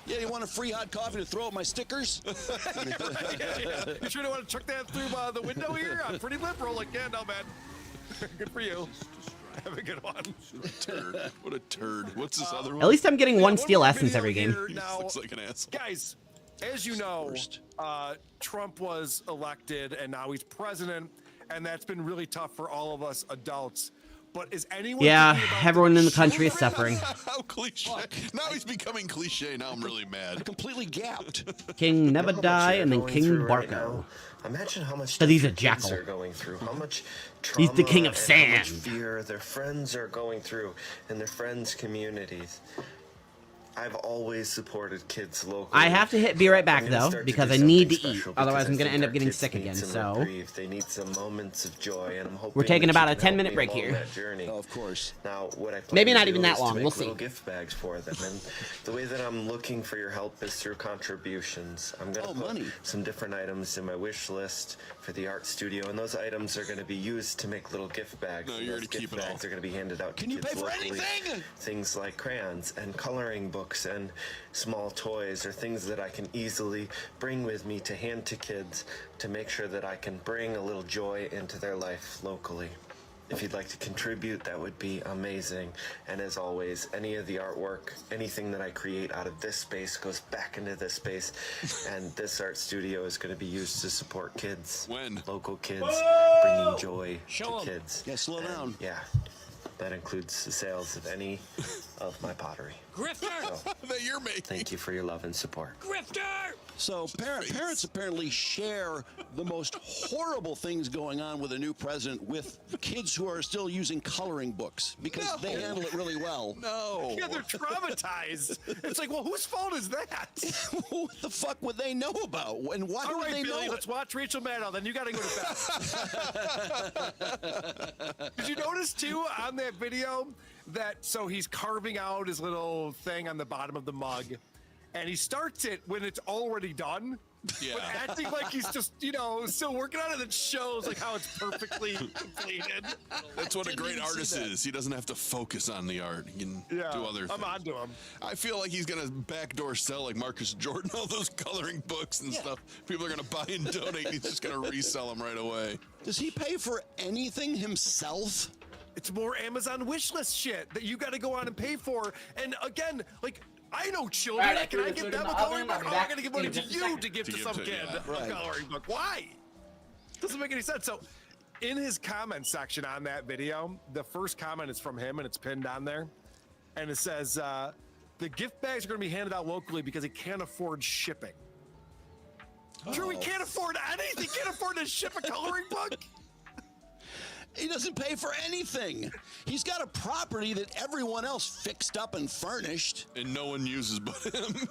Yeah, you want a free hot coffee to throw at my stickers? yeah. You sure don't want to chuck that through the window here? I'm pretty liberal. Like, yeah, no, man. Good for you. Have a good one. What a turd. What a turd. What's this other one? At least I'm getting one steel essence every game. Now, looks like an asshole. Guys, as you know, Trump was elected and now he's president, and that's been really tough for all of us adults. But is anyone? Yeah, everyone in the country is suffering. How cliche. Now he's becoming cliche. Now I'm really mad. Completely gapped. King Never Die and then King Barco. Imagine how much Because he's a kids jackal. are going through, how much He's the king of trauma and how much sand. fear their friends are going through in their friends' communities. I've always supported kids locally. I have to be right back, though, because I need to eat. Otherwise, I'm going to end up getting sick Kids need again, some so... reprieve. They need some moments of joy, and I'm hoping We're taking that about you a can help 10-minute me break along here. that journey. Oh, of course. Now, what I plan Maybe to not do even that is to long. make We'll see. little gift bags for them, and the way that I'm looking for your help is through contributions. I'm going to put some different items in my wish list for the art studio, and those items are going to be used to make little gift bags. No, and you're those gonna gift keep it all. bags are going to be handed out to Can you kids pay for locally. anything? Things like crayons and coloring books and small toys or things that I can easily bring with me to hand to kids to make sure that I can bring a little joy into their life locally. If you'd like to contribute, that would be amazing. And as always, any of the artwork, anything that I create out of this space goes back into this space. And this art studio is going to be used to support kids. Local kids, bringing joy to kids. Yeah, slow down. Yeah. That includes the sales of any of my pottery. Grifter! That you're making. Thank you for your love and support. Grifter! So parents apparently share the most horrible things going on with a new president with kids who are still using coloring books because they handle it really well. No. Yeah, they're traumatized. It's like, well, whose fault is that? What the fuck would they know about? And why All would right, they Billy, know let's watch Rachel Maddow. Then you got to go to bed. Did you notice, too, on that video that so he's carving out his little thing on the bottom of the mug, and he starts it when it's already done, but acting like he's just, still working on it. It shows like how it's perfectly completed. That's what a great artist is. He doesn't have to focus on the art. He can do other things. I'm onto him. I feel like he's going to backdoor sell like Marcus Jordan, all those coloring books and stuff. People are going to buy and donate. He's just going to resell them right away. Does he pay for anything himself? It's more Amazon wish list shit that you got to go on and pay for. And again, like, I know children. All right, Can I give them a coloring book? Oh, I got to give money to you to give to some kid a coloring book. Why? Doesn't make any sense. So, in his comment section on that video, the first comment is from him, and it's pinned on there. And it says, the gift bags are going to be handed out locally because he can't afford shipping. True, he can't afford anything. He can't afford to ship a coloring book. He doesn't pay for anything. He's got a property that everyone else fixed up and furnished. And no one uses but him.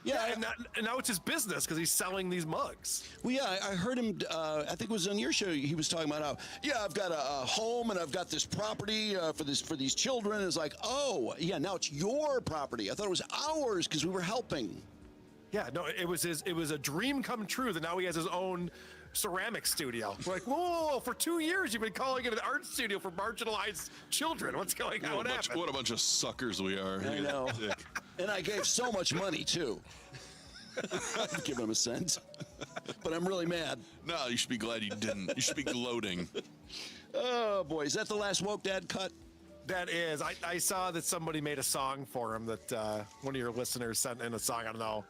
Yeah, and now it's his business because he's selling these mugs. Well, yeah, I heard him, I think it was on your show, he was talking about how, I've got a home and I've got this property for these children. It's like, oh, yeah, now it's your property. I thought it was ours because we were helping. Yeah, no, it was a dream come true that now he has his own ceramic studio. We're like, whoa, for 2 years you've been calling it an art studio for marginalized children. What's going on? What a bunch of suckers we are. I know. And I gave so much money, too. I'd give him a cent. But I'm really mad. No, you should be glad you didn't. You should be gloating. Oh, boy. Is that the last Woke Dad cut? That is. I saw that somebody made a song for him that one of your listeners sent in a song. I don't know.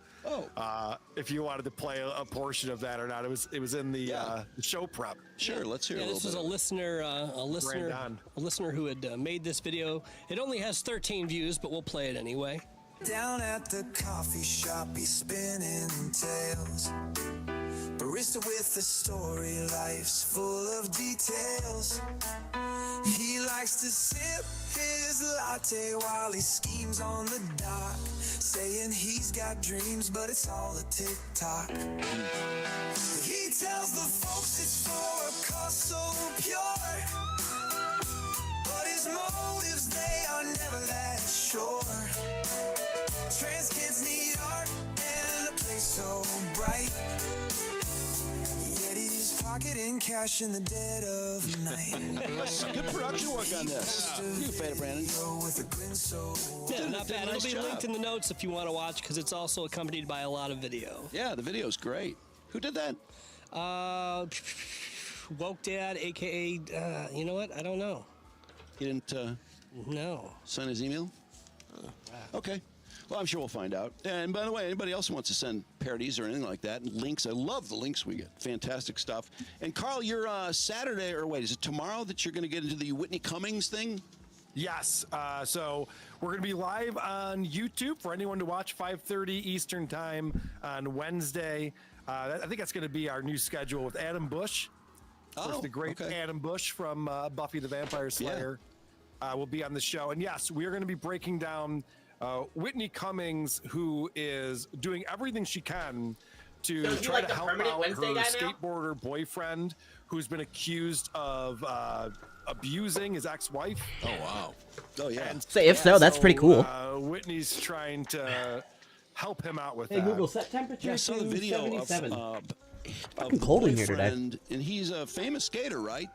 If you wanted to play a portion of that or not. It was in the show prep. Sure, let's hear this was a listener who had made this video. It only has 13 views, but we'll play it anyway. Down at the coffee shop, he's spinning tales. Barista with a story, life's full of details. He likes to sip his latte while he schemes on the dock, saying he's got dreams, but it's all a tick-tock. He tells the folks it's for a cause so pure, but his motives, they are never that sure. right. Yet he's pocketing cash in the dead of night. Good production work on this. You fade it, Brandon. Yeah, not bad. It'll be linked in the notes if you want to watch, because it's also accompanied by a lot of video. Yeah, the video's great. Who did that? Woke Dad, aka, you know what? I don't know. He didn't no. Send his email? Okay. Well, I'm sure we'll find out. And by the way, anybody else who wants to send parodies or anything like that, and links, I love the links we get. Fantastic stuff. And Carl, you're Saturday, or wait, is it tomorrow that you're going to get into the Whitney Cummings thing? Yes. So we're going to be live on YouTube for anyone to watch 5:30 Eastern Time on Wednesday. I think that's going to be our new schedule with Adam Bush. Of course, the great Adam Bush from Buffy the Vampire Slayer will be on the show. And yes, we are going to be breaking down Whitney Cummings, who is doing everything she can to try to help out her skateboarder boyfriend, who's been accused of abusing his ex-wife. Oh, wow. Oh, yeah. And, So if so, that's pretty cool. Whitney's trying to help him out with Hey, that. Google, set temperature Yeah, I saw to the video 77. of Fucking cold in here today. boyfriend, and he's a famous skater, right?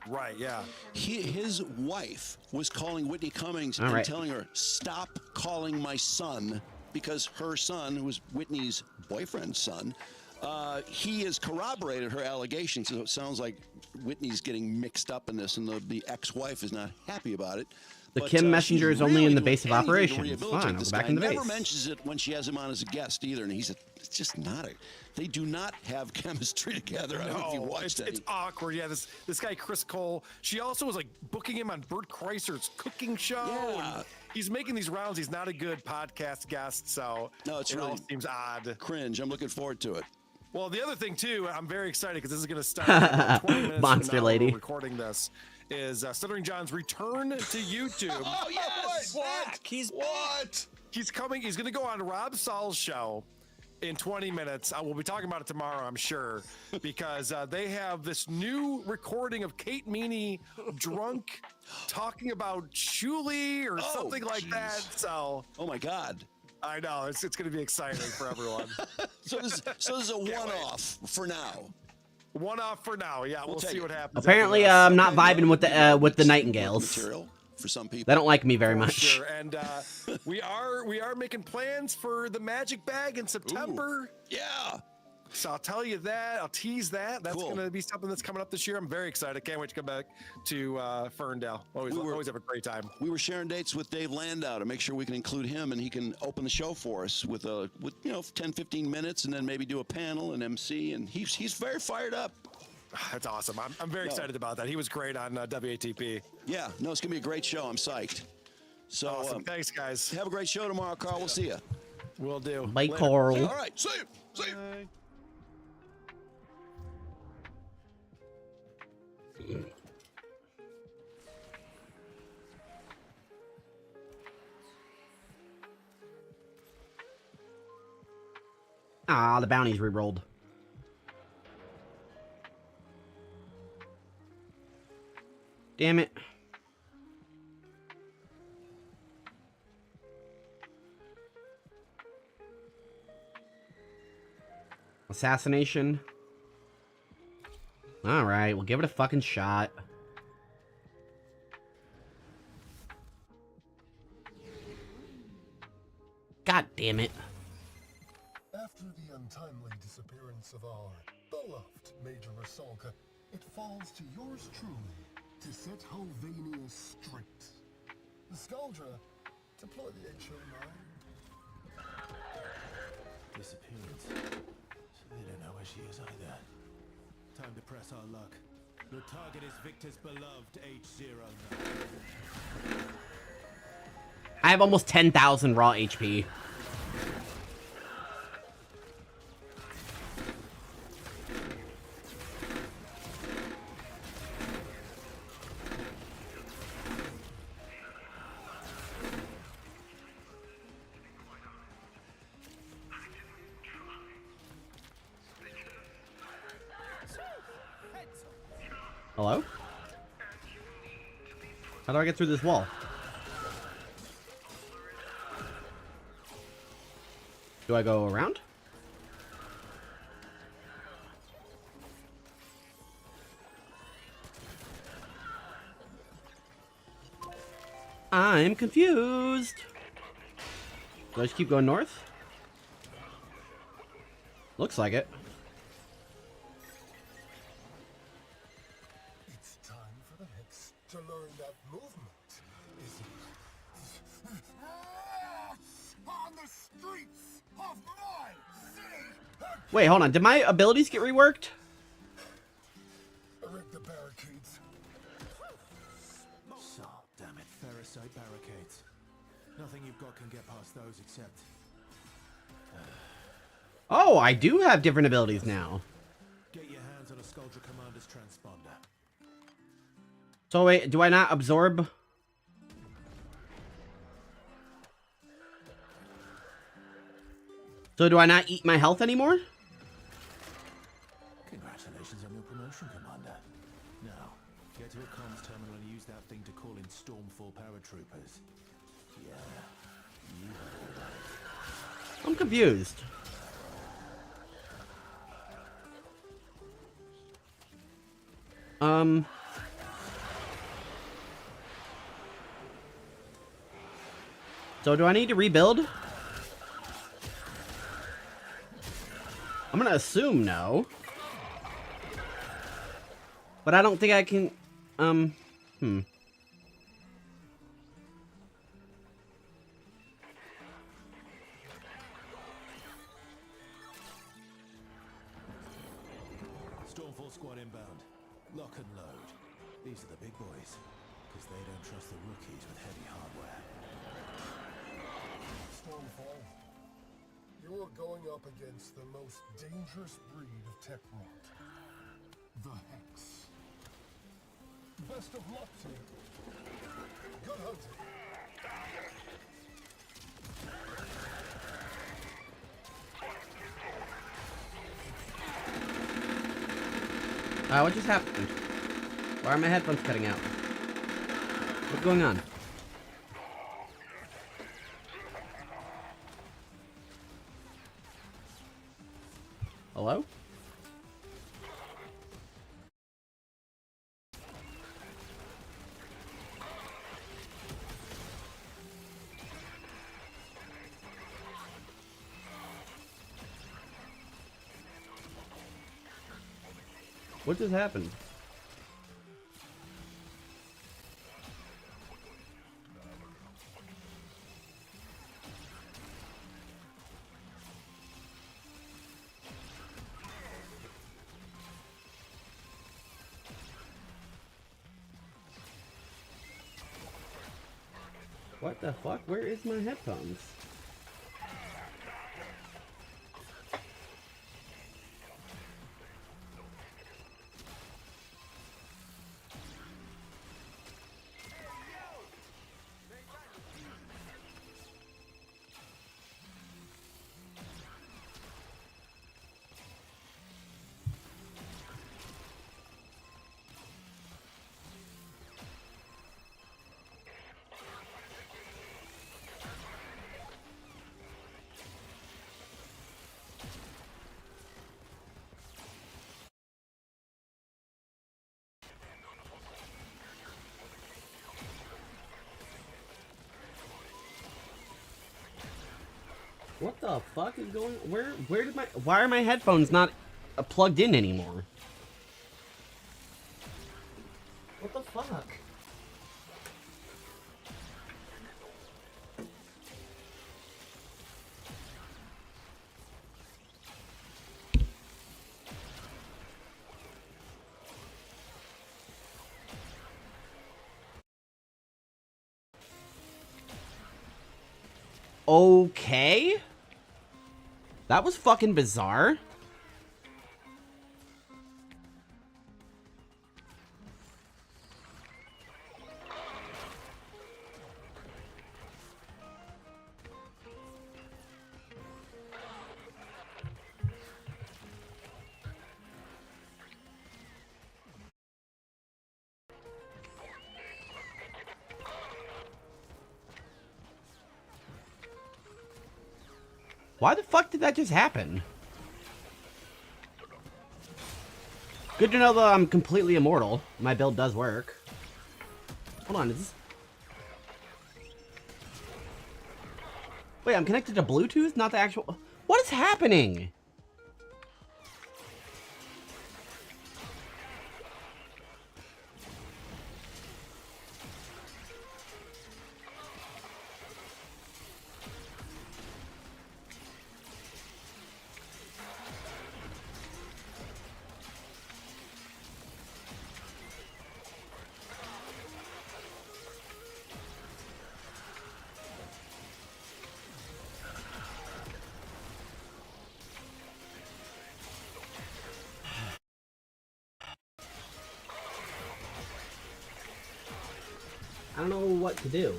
Right, yeah. His wife was calling Whitney Cummings All and right. telling her, stop calling my son, because her son, who was Whitney's boyfriend's son, he has corroborated her allegations. So it sounds like Whitney's getting mixed up in this, and the ex-wife is not happy about it. The But, Kim messenger she's is only really in the doing base of anything to operations. rehabilitate Fine, I'll this go back guy. in the Never base. mentions it when she has him on as a guest either, and it's just not a. They do not have chemistry together. I don't know if you watched it. It's awkward. Yeah, this guy Chris Cole. She also was like booking him on Bert Kreischer's cooking show. Yeah. And he's making these rounds. He's not a good podcast guest, so No, it's it really all seems odd. Cringe. I'm looking forward to it. Well, the other thing too, I'm very excited because this is going to start in about 20 minutes Monster from now lady. when we're recording this. Is Stuttering John's return to YouTube? Oh yes! What? He's what? He's coming. He's going to go on Rob Saul's show in 20 minutes. We'll be talking about it tomorrow, I'm sure, because they have this new recording of Kate Meany drunk talking about Shuli or something like that. So, oh my God. I know it's going to be exciting for everyone. So this is a one-off for now. One off for now. Yeah, we'll see what happens. Apparently, I'm not vibing with the Nightingales. Material for some people. They don't like me very much. Sure. And we are making plans for the Magic Bag in September. Ooh, yeah. So I'll tell you that. I'll tease that. That's going to be something that's coming up this year. I'm very excited. Can't wait to come back to Ferndale. Always have a great time. We were sharing dates with Dave Landau to make sure we can include him, and he can open the show for us with 10, 15 minutes, and then maybe do a panel and MC. And he's very fired up. That's awesome. I'm very excited about that. He was great on WATP. Yeah, no, it's gonna be a great show. I'm psyched. So awesome. Thanks, guys. Have a great show tomorrow, Carl. We'll see you. Will do. Bye, Later. Carl. All right, see you. See you. Ah, the bounty's re-rolled. Damn it. Assassination. Alright, we'll give it a fucking shot. God damn it. After the untimely disappearance of our beloved Major Rasalka, it falls to yours truly to set Hovania straight. The Skuldra, deploy the HO9. Disappearance. So they don't know where she is either. Time to press our luck. Your target is Victor's beloved H09. I have almost 10,000 raw HP. Hello? How do I get through this wall? Do I go around? I'm confused. Do I just keep going north? Looks like it. It's time for the Hex to learn that movement is on the streets of my city. Wait, hold on. Did my abilities get reworked? Erect the barricades. So, damn it, Ferricite barricades. Nothing you've got can get past those except... Oh, I do have different abilities now. Get your hands on a Skuldra Commander's transponder. So wait, do I not absorb? So do I not eat my health anymore? Congratulations on your promotion, Commander. Now, get to a comms terminal and use that thing to call in Stormfall paratroopers. Yeah, you heard right. I'm confused. So do I need to rebuild? I'm gonna assume no. But I don't think I can, Stormfall squad inbound. Lock and load. These are the big boys, because they don't trust the rookies with heavy hardware. Stormfall, you're going up against the most dangerous breed of Techrot. The Hex. Best of luck to you. Good hunting. What just happened? Why are my headphones cutting out? What's going on? Hello? What just happened? What the fuck? Where is my headphones? What the fuck is going? Where did my? Why are my headphones not plugged in anymore? What the fuck? Okay. That was fucking bizarre. Why the fuck did that just happen? Good to know that I'm completely immortal. My build does work. Hold on, is this... Wait, I'm connected to Bluetooth, not the actual... What is happening? I don't know what to do.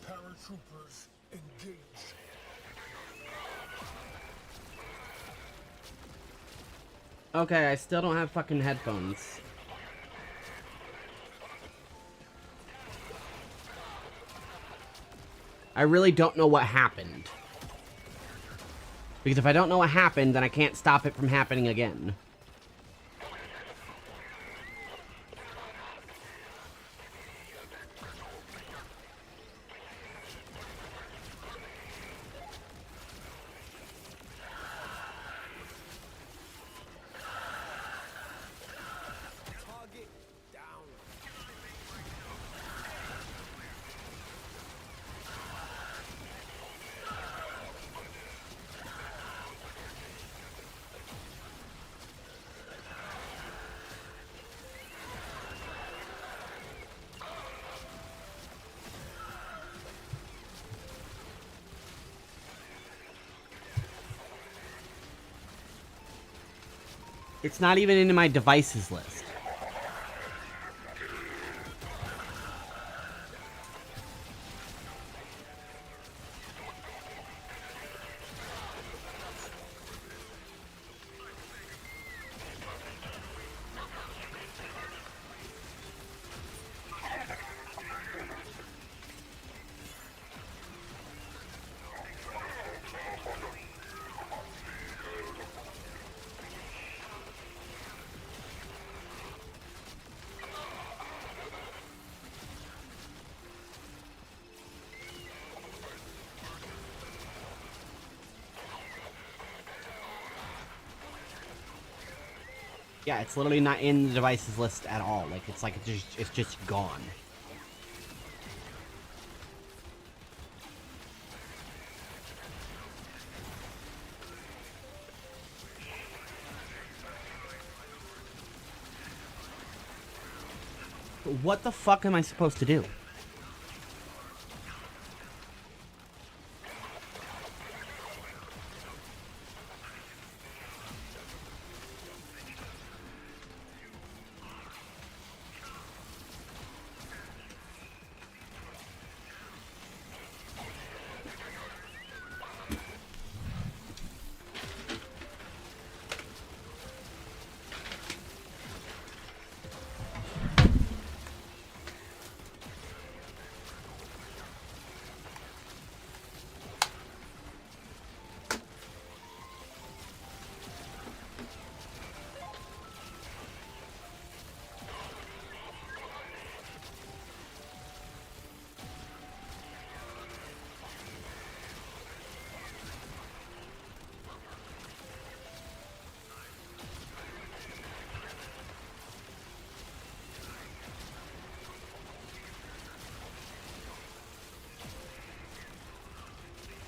Paratroopers, engage. Okay, I still don't have fucking headphones. I really don't know what happened. Because if I don't know what happened, then I can't stop it from happening again. It's not even in my devices list. Yeah, it's literally not in the devices list at all. Like it's just gone. What the fuck am I supposed to do?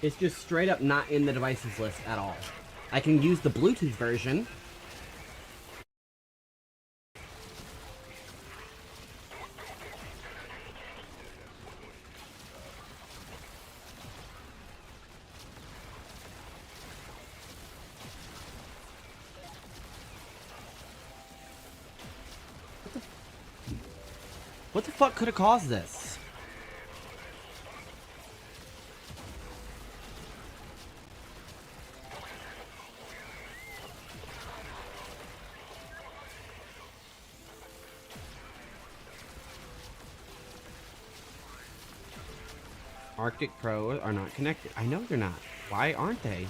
It's just straight up not in the devices list at all. I can use the Bluetooth version. What the fuck could have caused this? Arctic Pro are not connected. I know they're not. Why aren't they?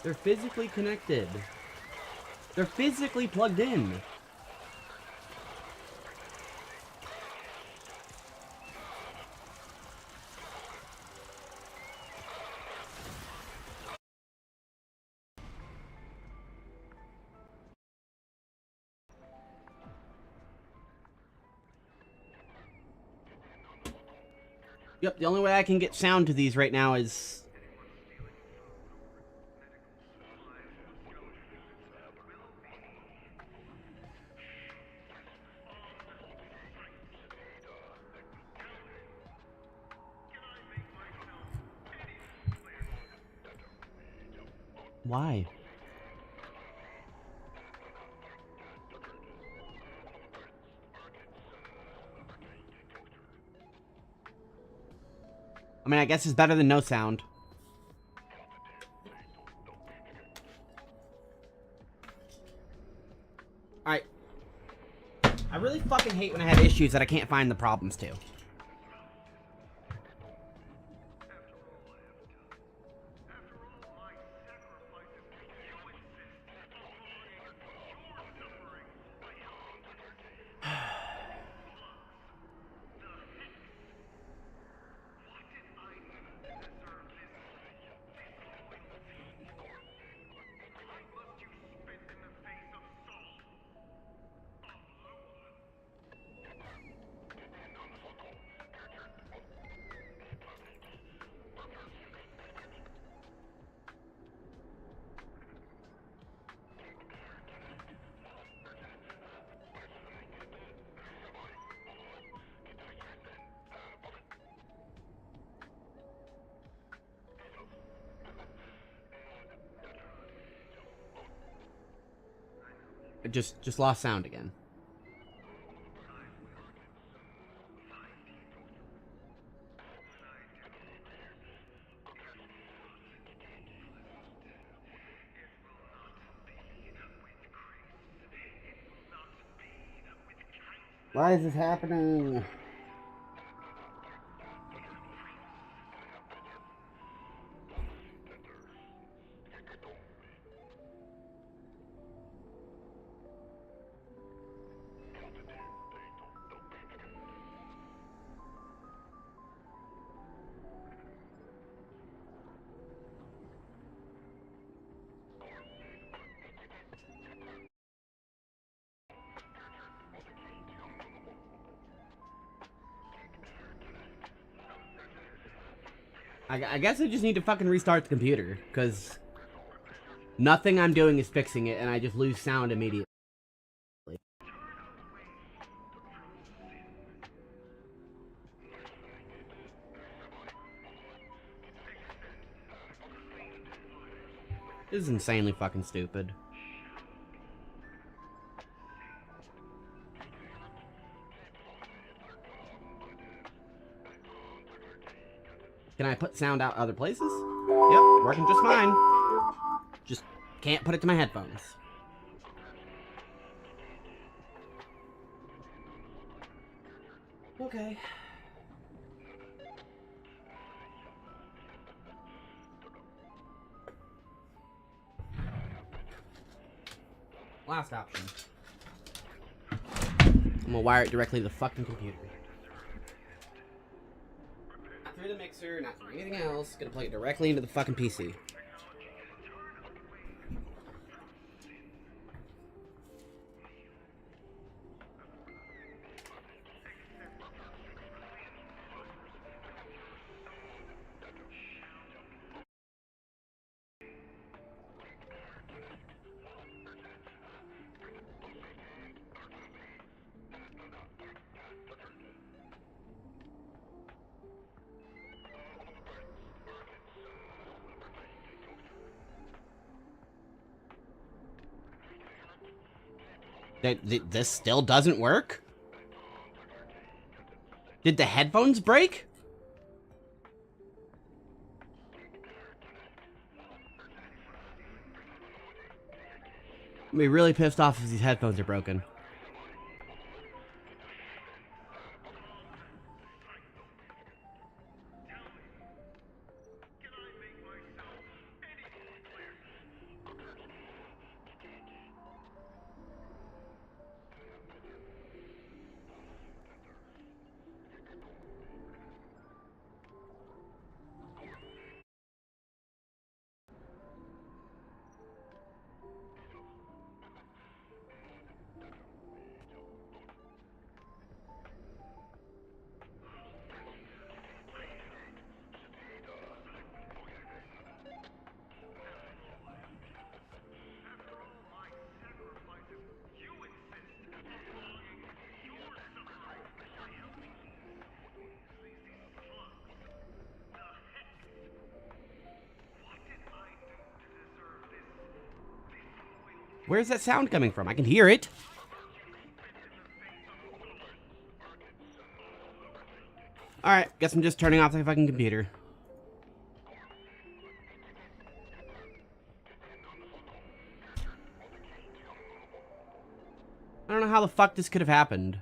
They're physically connected. They're physically plugged in. Yep, the only way I can get sound to these right now is... Why? I mean, I guess it's better than no sound. Alright. I really fucking hate when I have issues that I can't find the problems to. It just lost sound again. Why is this happening? I guess I just need to fucking restart the computer, because nothing I'm doing is fixing it, and I just lose sound immediately. This is insanely fucking stupid. Can I put sound out other places? Yep, working just fine. Just can't put it to my headphones. Okay. Last option. I'm gonna wire it directly to the fucking computer. Not through the mixer, not through anything else. Gonna plug it directly into the fucking PC. This still doesn't work? Did the headphones break? I'm gonna be really pissed off if these headphones are broken. Where's that sound coming from? I can hear it. Alright, guess I'm just turning off the fucking computer. I don't know how the fuck this could have happened.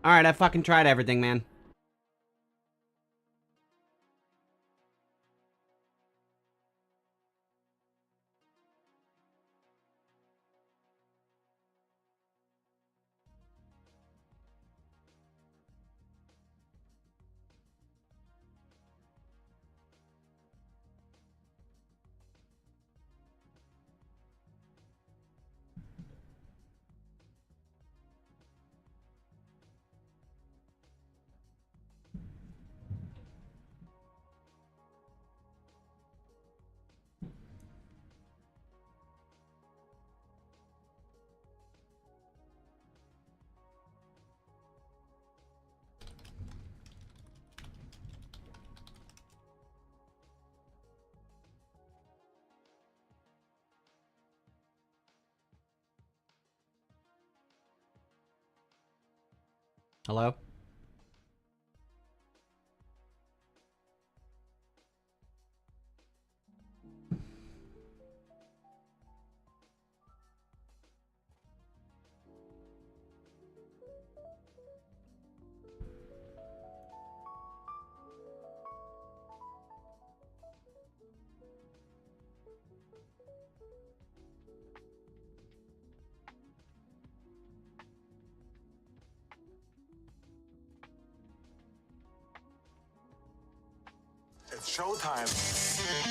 Alright, I fucking tried everything, man. Hello? It's showtime.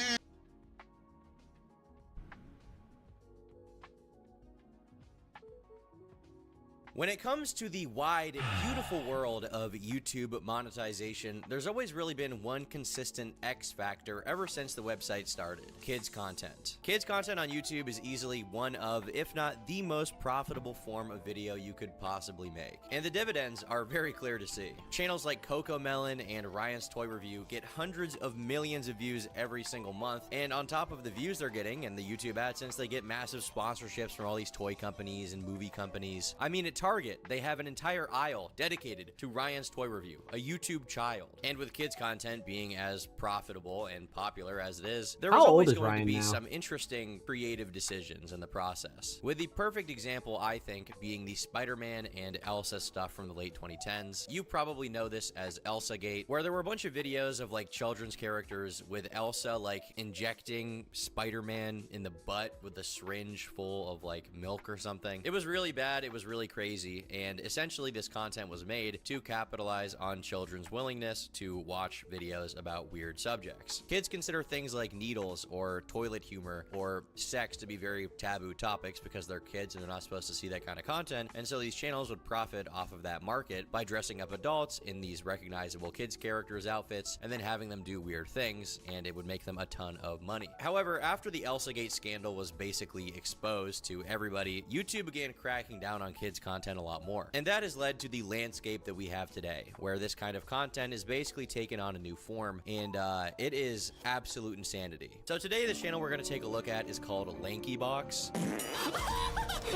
When it comes to the wide, beautiful world of YouTube monetization, there's always really been one consistent X factor ever since the website started: kids content. Kids content on YouTube is easily one of, if not the most profitable form of video you could possibly make. And the dividends are very clear to see. Channels like CoComelon and Ryan's Toy Review get hundreds of millions of views every single month, and on top of the views they're getting and the YouTube AdSense, they get massive sponsorships from all these toy companies and movie companies. I mean, at Target, they have an entire aisle dedicated to Ryan's Toy Review, a YouTube child. And with kids content being as profitable and popular as it is, there was always going to be some interesting creative decisions in the process. With the perfect example, I think, being the Spider-Man and Elsa stuff from the late 2010s. You probably know this as ElsaGate, where there were a bunch of videos of like children's characters with Elsa like injecting Spider-Man in the butt with a syringe full of like milk or something. It was really bad, it was really crazy, and essentially this content was made to capitalize on children's willingness to watch videos about weird subjects. Kids consider things like needles or toilet humor or sex to be very taboo topics because they're kids and they're not supposed to see that kind of content, and so these channels would profit off of that market by dressing up adults in these recognizable kids characters outfits and then having them do weird things, and it would make them a ton of money. However, after the ElsaGate scandal was basically exposed to everybody, YouTube began cracking down on kids content a lot more. And that has led to the landscape that we have today, where this kind of content is basically taken on a new form, and it is absolute insanity. So today, the channel we're going to take a look at is called LankyBox.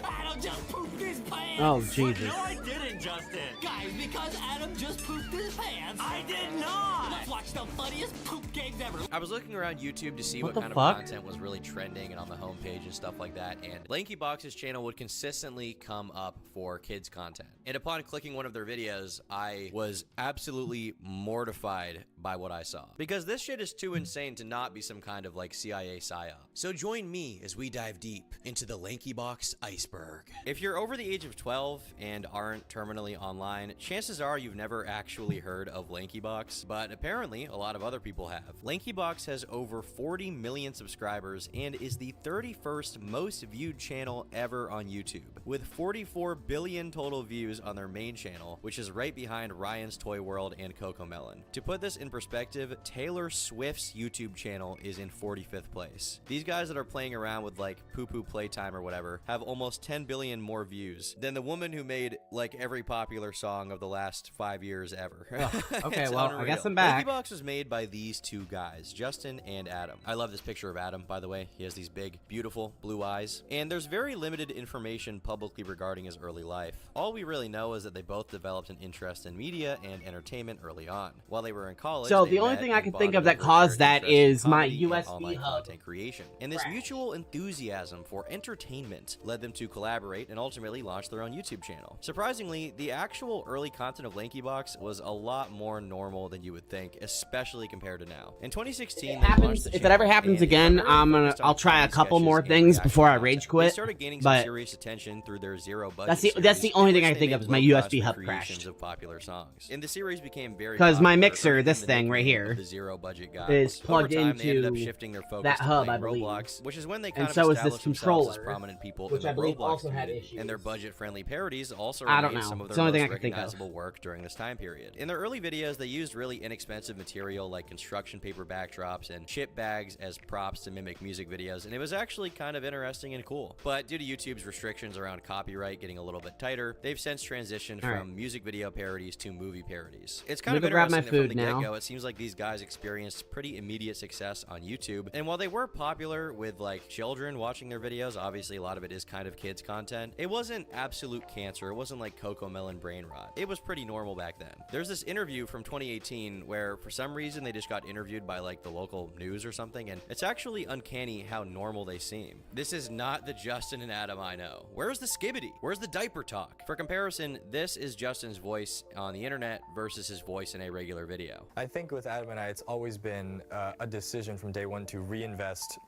Adam just pooped his pants! Oh, Jesus. No, I didn't, Justin! Guys, because Adam just pooped his pants, I did not! Let's watch the funniest poop games ever! I was looking around YouTube to see What what the kind fuck? of content was really trending and on the homepage and stuff like that, and LankyBox's channel would consistently come up for kids content. And upon clicking one of their videos, I was absolutely mortified by what I saw. Because this shit is too insane to not be some kind of like CIA psyop. So join me as we dive deep into the LankyBox iceberg. If you're over the age of 12 and aren't terminally online, chances are you've never actually heard of LankyBox, but apparently a lot of other people have. LankyBox has over 40 million subscribers and is the 31st most viewed channel ever on YouTube, with 44 billion total views on their main channel, which is right behind Ryan's Toy World and CoComelon. To put this in perspective, Taylor Swift's YouTube channel is in 45th place. These guys that are playing around with like Poo Poo Playtime or whatever have almost 10 billion more views than the woman who made like every popular song of the last 5 years ever. Oh, okay, It's well, unreal. I guess I'm back. LankyBox was made by these two guys, Justin and Adam. I love this picture of Adam, by the way. He has these big, beautiful blue eyes. And there's very limited information publicly regarding his early life. All we really know is that they both developed an interest in media and entertainment early on. While they were in college, So they the only met thing I and can think bonded of that over caused shared that interests in is my comedy and USB online hub content creation. And this mutual enthusiasm for entertainment led them to collaborate and ultimately launch their own YouTube channel. Surprisingly, the actual early content of LankyBox was a lot more normal than you would think, especially compared to now. In 2016, they launched the If it ever channel, happens and they were again, very focused on I'll try a comedy couple sketches more and things reaction before I content. rage quit. They started gaining some But serious attention through their zero budget that's the only series, thing I in which think they of is made my low-cost USB hub recreations crashed. of popular songs. And the series became very Because my popular, mixer, earning this the thing right nickname of here, the zero budget guys. is plugged Over time, they ended up into shifting their focus that to hub, playing I believe. Roblox, which is when they And kind of so is this established themselves as controller, prominent people which in I the believe Roblox also had community. issues. And their budget-friendly parodies also I don't remained know. some of It's their the only most thing I can think of. recognizable work during this time period. In their early videos, they used really inexpensive material like construction paper backdrops and chip bags as props to mimic music videos, and it was actually kind of interesting and cool. But due to YouTube's restrictions around copyright getting a little bit tighter, they've since transitioned All right. from music video parodies to movie parodies. It's kind I'm of gonna go grab interesting my that from the food now. get-go, it it seems like these guys experienced pretty immediate success on YouTube. And while they were popular with like children watching their videos, obviously a lot of it is kind of kids content, it wasn't absolute cancer. It wasn't like Cocomelon brain rot. It was pretty normal back then. There's this interview from 2018 where for some reason they just got interviewed by like the local news or something, and it's actually uncanny how normal they seem. This is not the Justin and Adam I know. Where's the skibbity? Where's the diaper talk? For comparison, this is Justin's voice on the internet versus his voice in a regular video. I think with Adam and I, it's always been a decision from day one to reinvest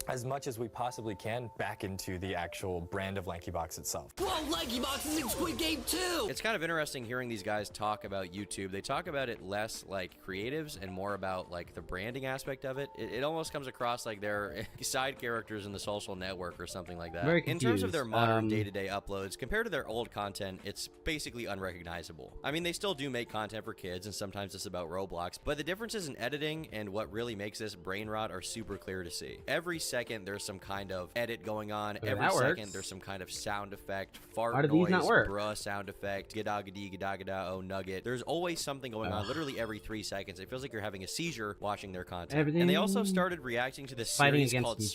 as much as we possibly can back into the actual brand of LankyBox itself. Well, LankyBox is in Squid Game too! It's kind of interesting hearing these guys talk about YouTube. They talk about it less like creatives and more about like the branding aspect of it. It almost comes across like they're side characters in the social network or something like that. Very In terms of confused. their modern day-to-day uploads, compared to their old content, it's basically unrecognizable. I mean, they still do make content for kids, and sometimes it's about Roblox, but the differences in editing and what really makes this brain rot are super clear to see. Every second there's some kind of edit going on. Yeah, Every that second works. there's some kind of sound effect, fart Why do noise, these not work? bruh sound effect, gadagadi, gadagada, oh nugget. There's always something going on literally every 3 seconds. It feels like you're having a seizure watching their content. And they also started reacting to this Fighting series against called me.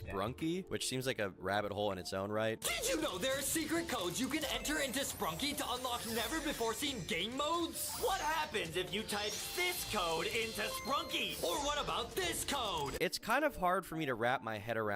Sprunky, which seems like a rabbit hole in its own right. Did you know there are secret codes you can enter into Sprunky to unlock never-before-seen game modes? What happens if you type this code into Sprunky? Or what about this code? It's kind of hard for me to wrap my head around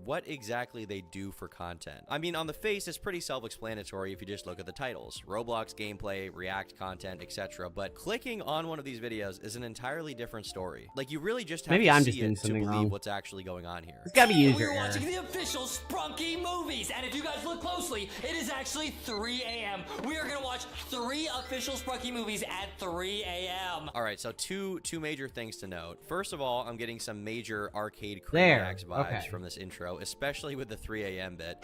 what exactly they do for content. I mean, on the face, it's pretty self-explanatory if you just look at the titles. Roblox gameplay, React content, etc. But clicking on one of these videos is an entirely different story. Like, you really just have Maybe to I'm see just doing it to something believe wrong. what's actually going on here. It's gotta be user We're error. watching the official Sprunky movies, and if you guys look closely, it is actually 3 a.m. We are gonna watch 3 official Sprunky movies at 3 a.m. All right, so two major things to note. First of all, I'm getting some major arcade There, Craniacs vibes okay. from this intro, especially with the 3 a.m. bit.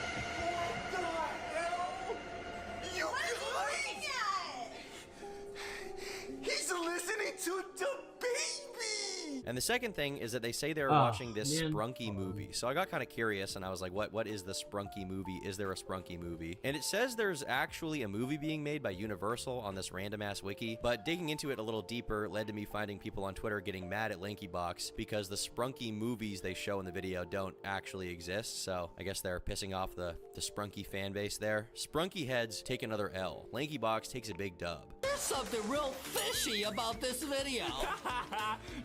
He's listening to the baby! And the second thing is that they say they're Oh, watching this man. Sprunky movie. So I got kind of curious and I was like, what is the Sprunky movie? Is there a Sprunky movie? And it says there's actually a movie being made by Universal on this random ass wiki, but digging into it a little deeper led to me finding people on Twitter getting mad at LankyBox because the Sprunky movies they show in the video don't actually exist. So I guess they're pissing off the Sprunky fan base there. Sprunky heads take another L. LankyBox takes a big dub. There's something real fishy about this video.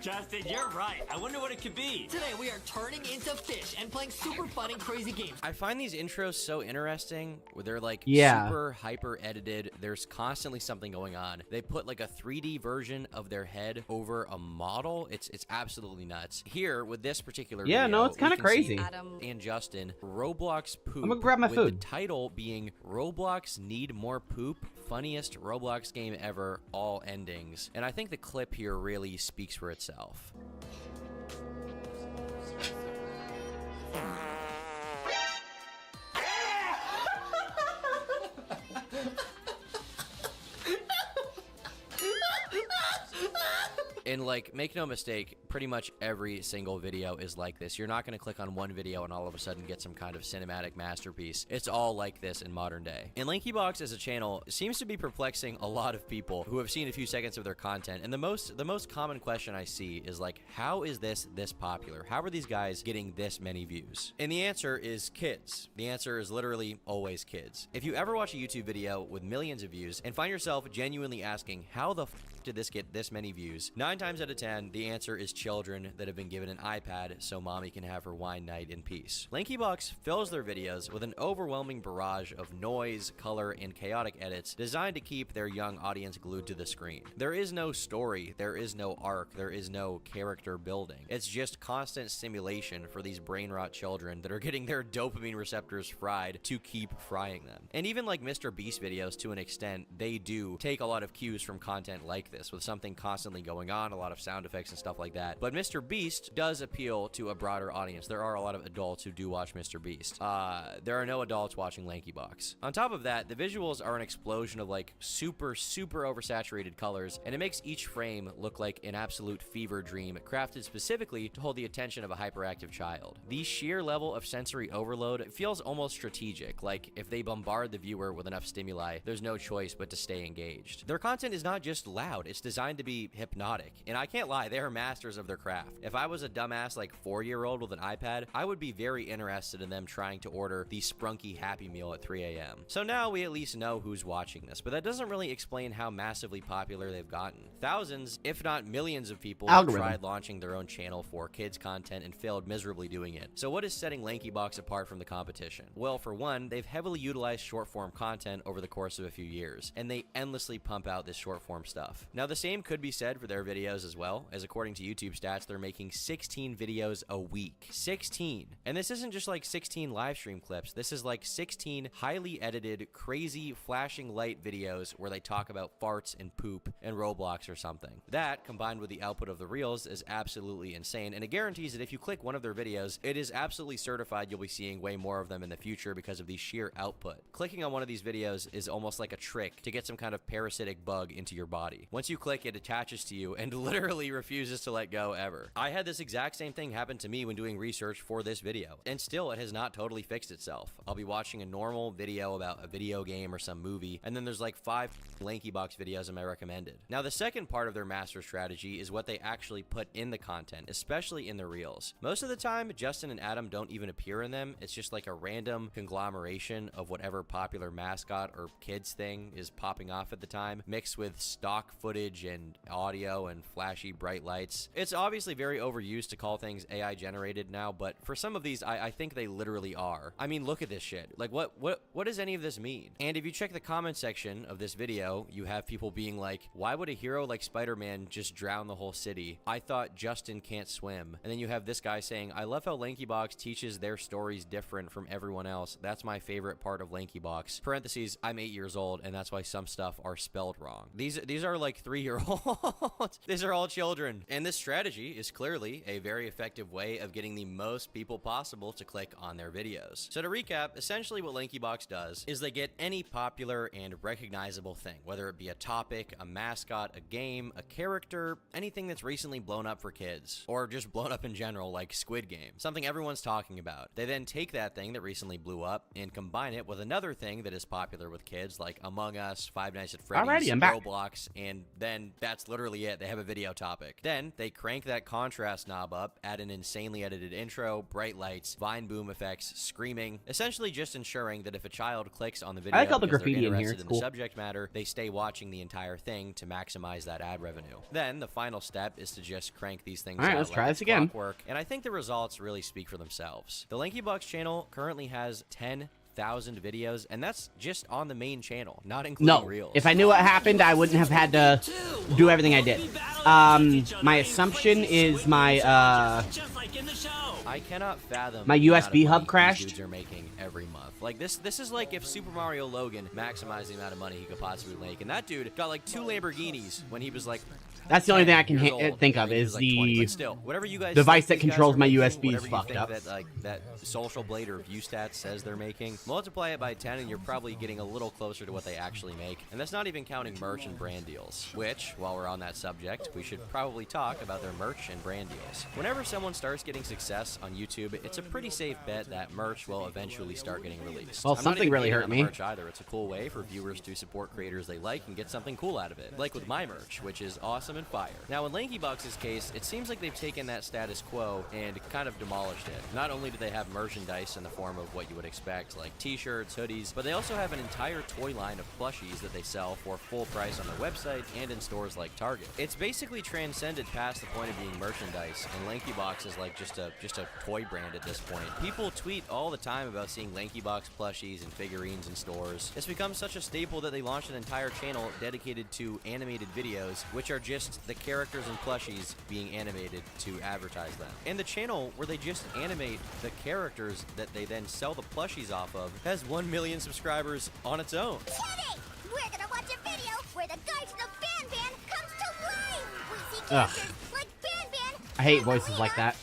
Justin, you're right. I wonder what it could be. Today we are turning into fish and playing super fun and crazy games. I find these intros so interesting where they're like Yeah. super hyper edited. There's constantly something going on. They put like a 3D version of their head over a model. It's absolutely nuts. Here with this particular Yeah, video, no, it's kinda we can see crazy. Adam and Justin Roblox poop. I'm gonna grab my with food. the title being Roblox Need More Poop. Funniest Roblox game ever, all endings. And I think the clip here really speaks for itself. And like, make no mistake, pretty much every single video is like this. You're not going to click on one video and all of a sudden get some kind of cinematic masterpiece. It's all like this in modern day. And LankyBox as a channel seems to be perplexing a lot of people who have seen a few seconds of their content. And the most common question I see is like, how is this popular? How are these guys getting this many views? And the answer is kids. The answer is literally always kids. If you ever watch a YouTube video with millions of views and find yourself genuinely asking, how the did this get this many views? 9 times out of 10, the answer is children that have been given an iPad so mommy can have her wine night in peace. LankyBox fills their videos with an overwhelming barrage of noise, color, and chaotic edits designed to keep their young audience glued to the screen. There is no story, there is no arc, there is no character building. It's just constant stimulation for these brain rot children that are getting their dopamine receptors fried to keep frying them. And even like Mr. Beast videos to an extent, they do take a lot of cues from content like this, with something constantly going on, a lot of sound effects and stuff like that. that. But Mr. Beast does appeal to a broader audience. There are a lot of adults who do watch Mr. Beast. There are no adults watching LankyBox. On top of that, the visuals are an explosion of like super oversaturated colors, and it makes each frame look like an absolute fever dream crafted specifically to hold the attention of a hyperactive child. The sheer level of sensory overload feels almost strategic, like if they bombard the viewer with enough stimuli, there's no choice but to stay engaged. Their content is not just loud, it's designed to be hypnotic, and I can't lie, they are masters of their craft. If I was a dumbass like 4-year-old with an iPad, I would be very interested in them trying to order the Sprunky Happy Meal at 3 a.m. So now we at least know who's watching this, but that doesn't really explain how massively popular they've gotten. Thousands, if not millions of people have tried launching their own channel for kids content and failed miserably doing it. So what is setting LankyBox apart from the competition? Well, for one, they've heavily utilized short-form content over the course of a few years, and they endlessly pump out this short-form stuff. Now, the same could be said for their videos as well, as according to YouTube stats, they're making 16 videos a week. 16! And this isn't just like 16 live stream clips, this is like 16 highly edited, crazy, flashing light videos where they talk about farts and poop and Roblox or something. That, combined with the output of the Reels, is absolutely insane, and it guarantees that if you click one of their videos, it is absolutely certified you'll be seeing way more of them in the future because of the sheer output. Clicking on one of these videos is almost like a trick to get some kind of parasitic bug into your body. Once you click, it attaches to you and literally refuses to let go ever. I had this exact same thing happen to me when doing research for this video, and still it has not totally fixed itself. I'll be watching a normal video about a video game or some movie, and then there's like 5 LankyBox videos in my recommended. Now, the second part of their master strategy is what they actually put in the content, especially in the Reels. Most of the time, Justin and Adam don't even appear in them. It's just like a random conglomeration of whatever popular mascot or kids thing is popping off at the time, mixed with stock footage and audio and flashy bright lights. It's obviously very overused to call things AI generated now, but for some of these, I think they literally are. I mean, look at this shit. Like, what does any of this mean? And if you check the comment section of this video, you have people being like, why would a hero like Spider-Man just drown the whole city? I thought Justin can't swim. And then you have this guy saying, I love how LankyBox teaches their stories different from everyone else. That's my favorite part of LankyBox. Parentheses, I'm 8 years old, and that's why some stuff are spelled wrong. These are like 3-year-olds. These are all children. And this strategy is clearly a very effective way of getting the most people possible to click on their videos. So to recap, essentially what LankyBox does is they get any popular and recognizable thing, whether it be a topic, a mascot, a game, a character, anything that's recently blown up for kids, or just blown up in general, like Squid Game, something everyone's talking about. They then take that thing that recently blew up and combine it with another thing that is popular with kids, like Among Us, Five Nights at Freddy's, Roblox, and then that's literally it. They have a video topic. Then they crank that contrast knob up, add an insanely edited intro, bright lights, Vine boom effects, screaming, essentially just ensuring that if a child clicks on the video, I like all the graffiti in here. in the subject matter, they stay watching the entire thing to maximize that ad revenue. Then the final step is to just crank these things out. Let's try this again. Clockwork, and I think the results really speak for themselves. The LankyBox channel currently has 10,000 videos, and that's just on the main channel, not including Reels. If I knew what happened, I wouldn't have had to do everything I did. My assumption is my I cannot fathom my USB hub crashed. Dudes are making every month. Like this is like if Super Mario Logan maximized the amount of money he could possibly make, and that dude got like 2 Lamborghinis when he was like. That's the only thing I can think of is the device that controls my USB is fucked up. That Social Blade or ViewStats says they're making, multiply it by 10 and you're probably getting a little closer to what they actually make. And that's not even counting merch and brand deals, which, while we're on that subject, we should probably talk about their merch and brand deals. Whenever someone starts getting success on YouTube, it's a pretty safe bet that merch will eventually start getting released. Well, something really hurt me. Merch either. It's a cool way for viewers to support creators they like and get something cool out of it, like with my merch, which is awesome and fire. Now, in LankyBox's case, it seems like they've taken that status quo and kind of demolished it. Not only do they have merchandise in the form of what you would expect, like t-shirts, hoodies, but they also have an entire toy line of plushies that they sell for full price on their website and in stores like Target. It's basically transcended past the point of being merchandise, and LankyBox is like just a toy brand at this point. People tweet all the time about seeing LankyBox plushies and figurines in stores. It's become such a staple that they launched an entire channel dedicated to animated videos, which are just the characters and plushies being animated to advertise them. And the channel where they just animate the characters that they then sell the plushies off of has 1 million subscribers on its own. Today, we're gonna watch a video where the Guardian of Ban comes to life. We see characters like Ban, I hate voices like that.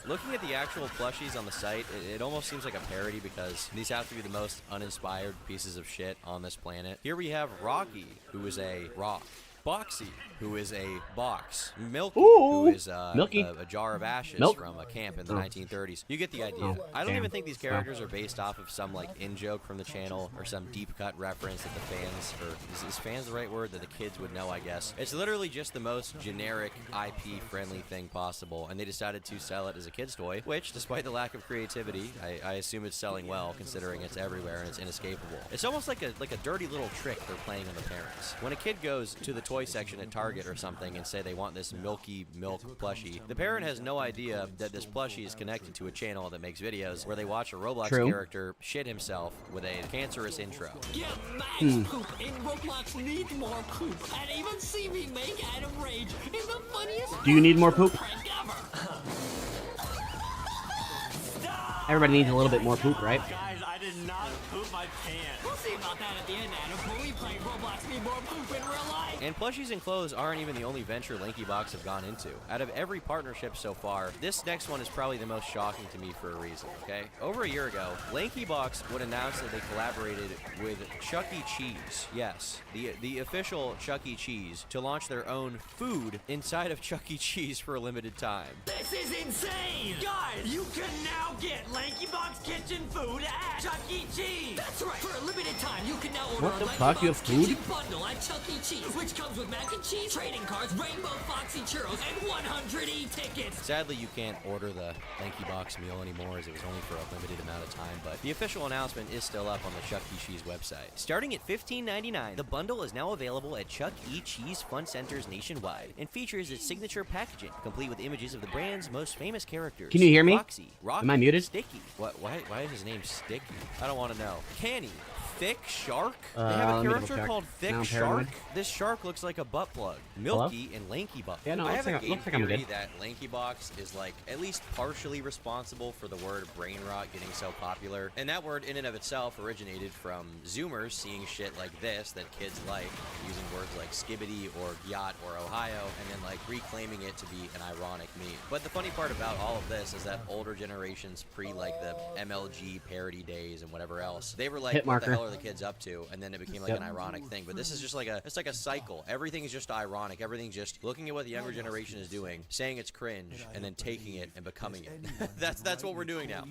Looking at the actual plushies on the site, it almost seems like a parody because these have to be the most uninspired pieces of shit on this planet. Here we have Rocky, who is a rock. Boxy, who is a box. Milky, who is a jar of ashes from a camp in the 1930s. You get the idea. I don't even think these characters are based off of some like in-joke from the channel or some deep-cut reference that the fans, or is fans the right word, that the kids would know, I guess. It's literally just the most generic IP-friendly thing possible, and they decided to sell it as a kid's toy, which, despite the lack of creativity, I assume it's selling well, considering it's everywhere and it's inescapable. It's almost like a dirty little trick they're playing on the parents. When a kid goes to the toy section at Target or something and say they want this milky milk plushie, the parent has no idea that this plushie is connected to a channel that makes videos where they watch a Roblox character shit himself with a cancerous intro. Get max poop in Roblox needs more poop, and even see me make out of rage in the funniest Do you need more poop? prank ever. Everybody needs a little bit more poop, right? Guys, I did not poop my pants. We'll see about that at the end, Adam. When we play Roblox need more poop in real life. And plushies and clothes aren't even the only venture LankyBox have gone into. Out of every partnership so far, this next one is probably the most shocking to me for a reason, okay? Over a year ago, LankyBox would announce that they collaborated with Chuck E. Cheese. Yes, the official Chuck E. Cheese, to launch their own food inside of Chuck E. Cheese for a limited time. This is insane! Guys, you can now get LankyBox kitchen food at Chuck E. Cheese! That's right! For a limited time, you can now order What the a fuck? You have LankyBox food? kitchen bundle at Chuck E. Cheese, which comes with mac and cheese, trading cards, Rainbow Foxy churros, and 100 e-tickets! Sadly, you can't order the LankyBox meal anymore as it was only for a limited amount of time, but the official announcement is still up on the Chuck E. Cheese website. Starting at $15.99, the bundle is now available at Chuck E. Cheese Fun Centers nationwide and features its signature packaging, complete with images of the brand's most famous characters. Can you hear me? Foxy, Rocky, Am I muted? Sticky. Why is his name Sticky? I don't want to know. Canny. Thick Shark? They let have a me double character check. called Now Thick I'm Shark. paranoid. This shark looks like a butt plug. Milky and LankyBox. Yeah, no, I looks have a like game looks like I'm theory good. that LankyBox is like at least partially responsible for the word brain rot getting so popular. And that word in and of itself originated from Zoomers seeing shit like this that kids like, using words like skibbity or yacht or Ohio, and then like reclaiming it to be an ironic meme. But the funny part about all of this is that older generations pre like the MLG parody days and whatever else, they were like, Hit what the marker. hell are the kids up to? And then it became like Yep. an ironic thing. But this is just like it's like a cycle. Everything is just ironic. Everything's just looking at what the younger generation is doing, saying it's cringe, and then taking it and becoming it. That's what we're doing now.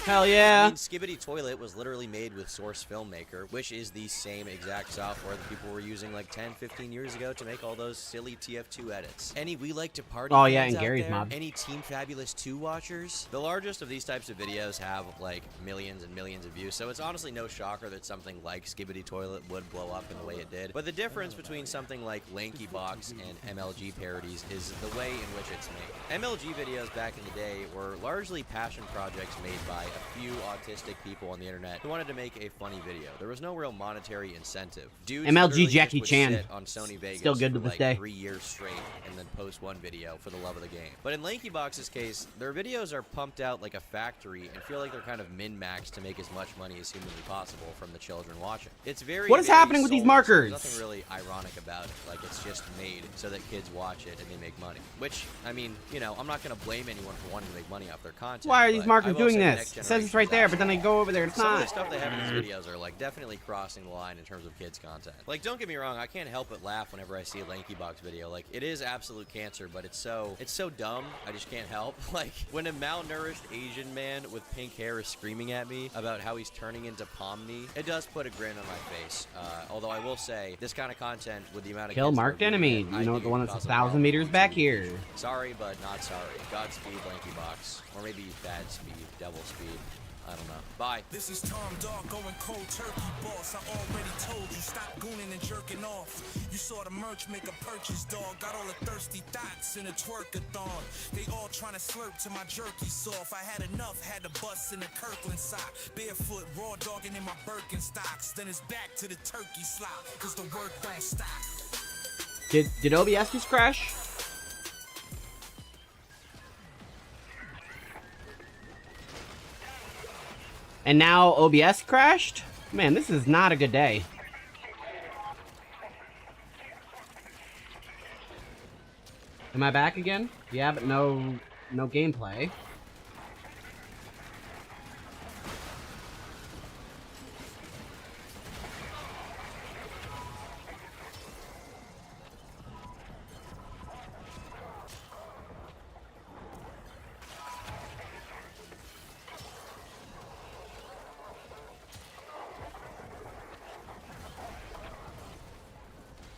Hell yeah. I mean, Skibbity Toilet was literally made with Source Filmmaker, which is the same exact software that people were using like 10, 15 years ago to make all those silly TF2 edits. Any We Like to Party Oh, yeah, fans and out Gary's there? mob. Any Team Fabulous 2 watchers? The largest of these types of videos have like millions and millions of views, so it's honestly no shocker that something like Skibbity Toilet would blow up in the way it did. But the difference between something like LankyBox and MLG parodies is the way in which it's made. MLG videos back in the day were largely passion projects made by a few autistic people on the internet who wanted to make a funny video. There was no real monetary incentive. Dudes MLG literally just Jackie would Chan. sit on Sony Vegas Still good for to this like day. 3 years straight and then post one video for the love of the game. But in LankyBox's case, their videos are pumped out like a factory and feel like they're kind of min-maxed to make as much money as humanly possible from the children watching. It's very What is very happening with these soulless. markers? There's nothing really ironic about it. Like, it's just made so that kids watch it and they make money. Which, I mean, you know, I'm not going to blame anyone for wanting to make money off their content. Why are these but markers I will doing say the this? next It says it's right there, but then they go over there. It's Some of the not. stuff they have in these videos are like definitely crossing the line in terms of kids content. Like, don't get me wrong, I can't help but laugh whenever I see a LankyBox video. Like, it is absolute cancer, but it's so dumb. I just can't help. Like, when a malnourished Asian man with pink hair is screaming at me about how he's turning into Pomni, it does put a grin on my face. Although I will say, this kind of content with the amount of Kill kids that are marked viewing enemy. it, I You know, think the it one would that's cause a 1,000 problem meters for back YouTube. here. Sorry, but not sorry. Godspeed, LankyBox. Or maybe bad speed, devil speed. I don't know. Bye. This is Tom Dog going cold turkey, boss. I already told you, stop gooning and jerking off. You saw the merch, make a purchase, dog. Got all the thirsty thoughts in a twerkathon. They all trying to slurp to my jerky soft. I had enough, had to bust in the Kirkland sock. Barefoot, raw dogging in my Birkenstocks. Then it's back to the turkey slop, cause the work don't stop. Did OBS just crash? And now OBS crashed? Man, this is not a good day. Am I back again? Yeah, but no gameplay.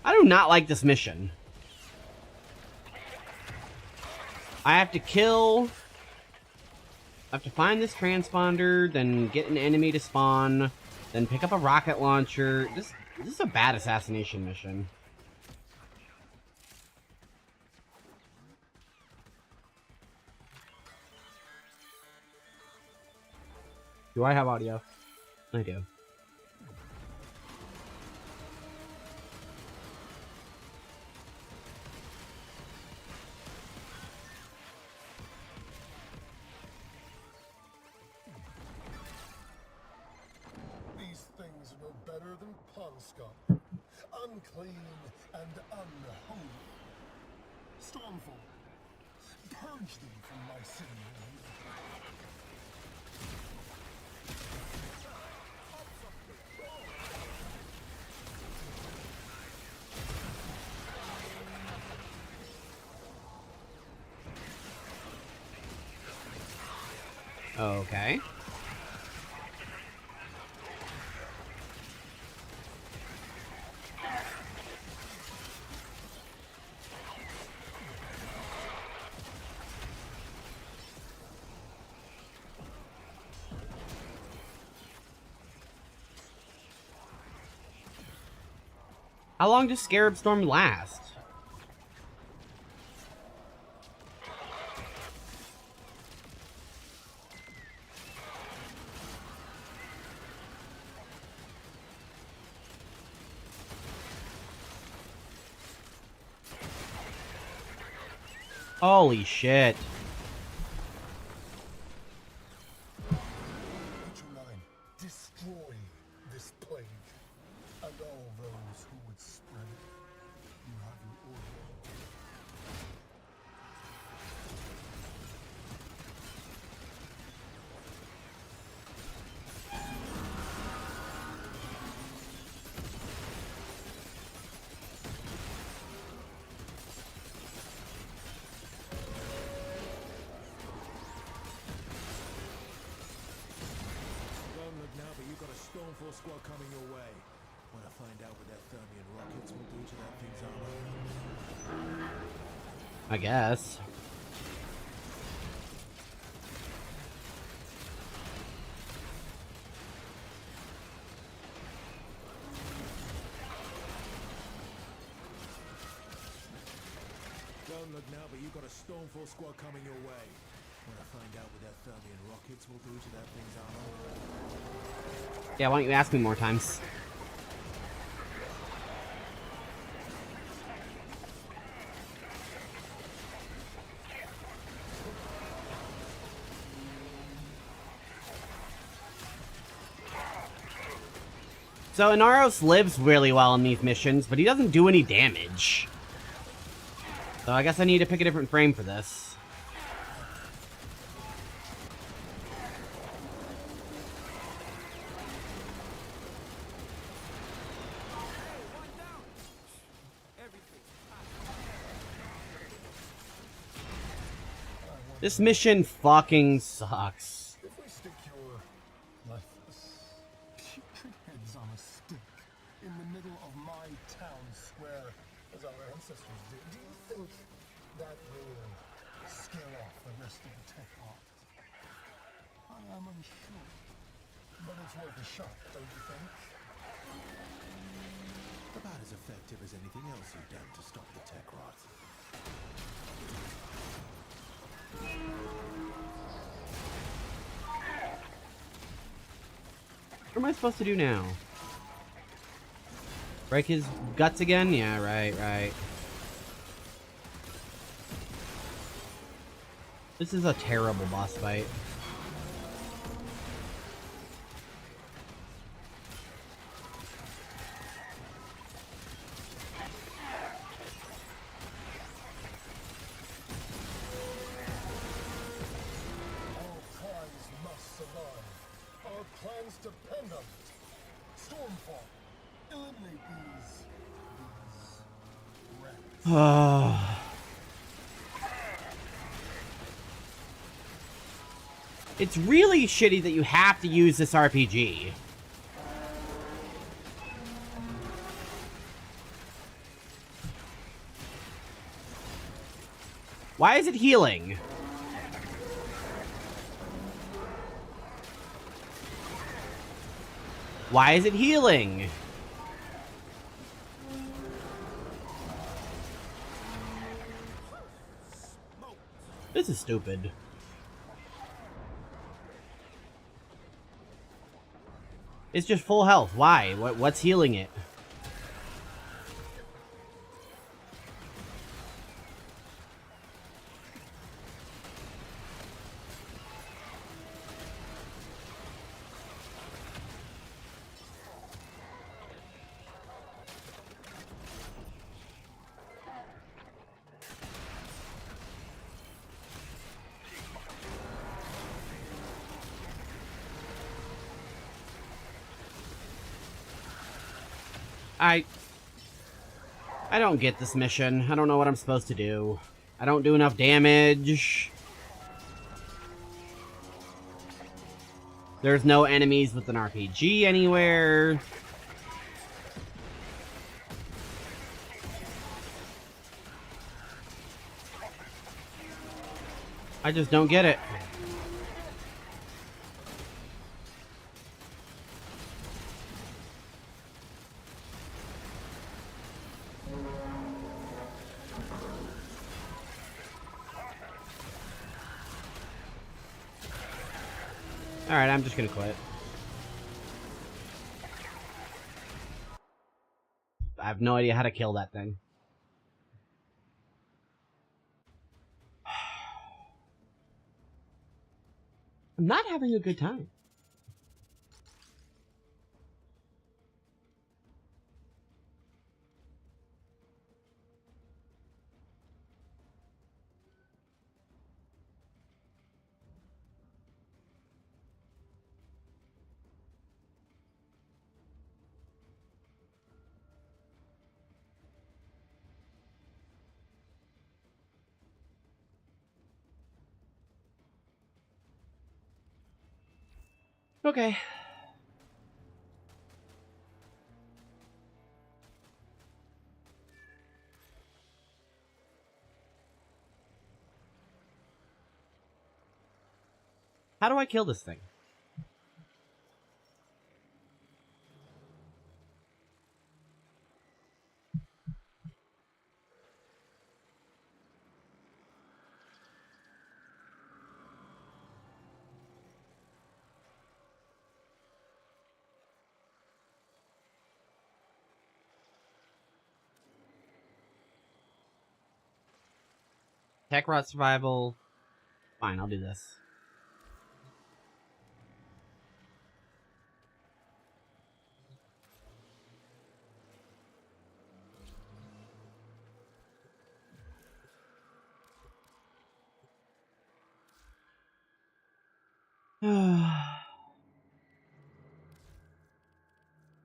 I do not like this mission. I have to find this transponder, then get an enemy to spawn, then pick up a rocket launcher. This is a bad assassination mission. Do I have audio? I do. These things were better than Ponscop. Unclean and unholy. Stormfall, purge them from my city. Okay. How long does Scarab Storm last? Holy shit. Destroy this plague and all those who would spread it. You have your order. Don't look now, but you've got a Stormfall squad coming your way. Want to find out what that Thermian rockets will do to that thing's armor? I guess. Don't look now, but you've got a Stormfall squad coming your way. Want to find out what that Thermian rockets will do to that thing's armor? Yeah, why don't you ask me more times? So Inaros lives really well in these missions, but he doesn't do any damage. So I guess I need to pick a different frame for this. This mission fucking sucks. If we stick your lifeless, putrid heads on a stick in the middle of my town square, as our ancestors did, do you think that will scare off the rest of the tech art? I am unsure, but it's worth a shot, don't you think? About as effective as anything else you've done to stop the tech rot. What am I supposed to do now? Break his guts again? Yeah, right. This is a terrible boss fight. Stormfall. Eliminate these rats. It's really shitty that you have to use this RPG. Why is it healing? Why is it healing? This is stupid. It's just full health. Why? What's healing it? I don't get this mission. I don't know what I'm supposed to do. I don't do enough damage. There's no enemies with an RPG anywhere. I just don't get it. Alright, I'm just gonna quit. I have no idea how to kill that thing. I'm not having a good time. Okay. How do I kill this thing? Tech rot survival. Fine, I'll do this.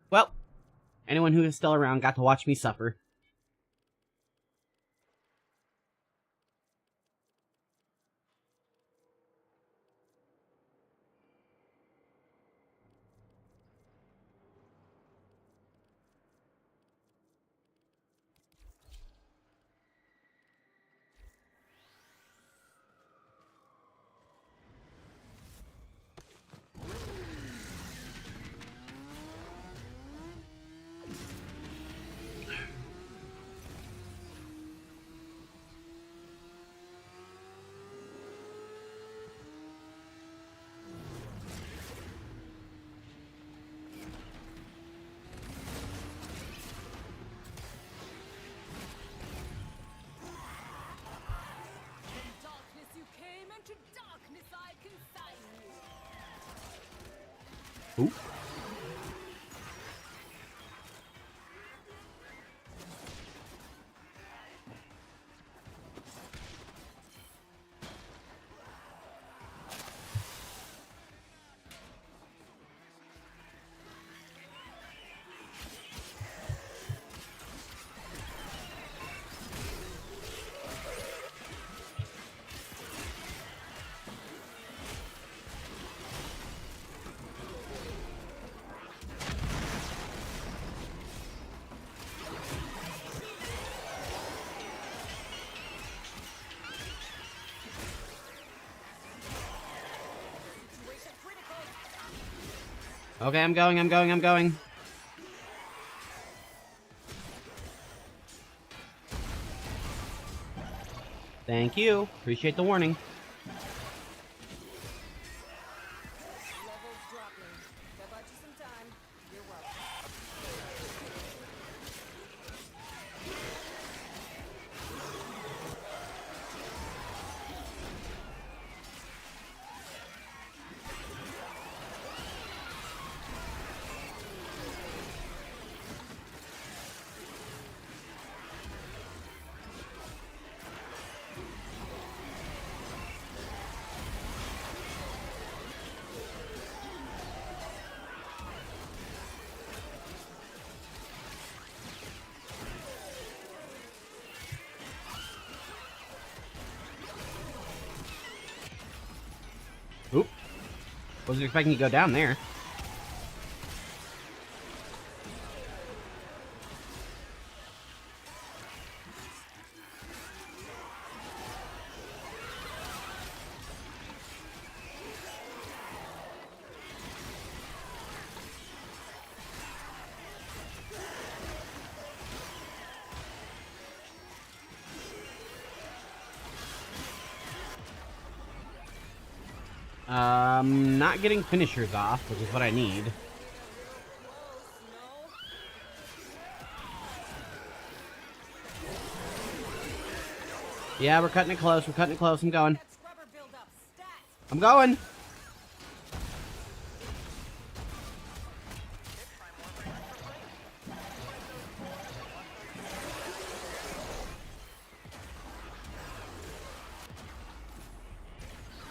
Well, anyone who is still around got to watch me suffer. Ooh. Okay, I'm going. Thank you. Appreciate the warning. Oop. Wasn't expecting you to go down there. Not getting finishers off, which is what I need. Yeah, we're cutting it close. I'm going. I'm going!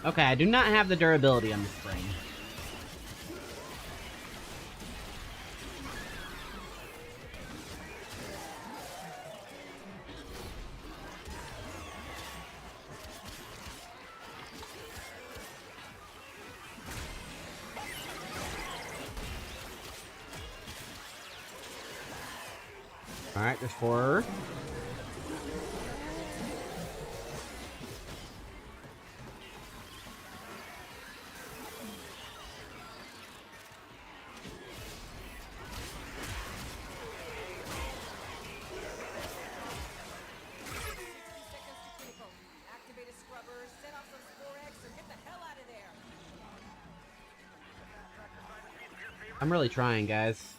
Okay, I do not have the durability on the spring. Alright, there's 4. I'm really trying, guys.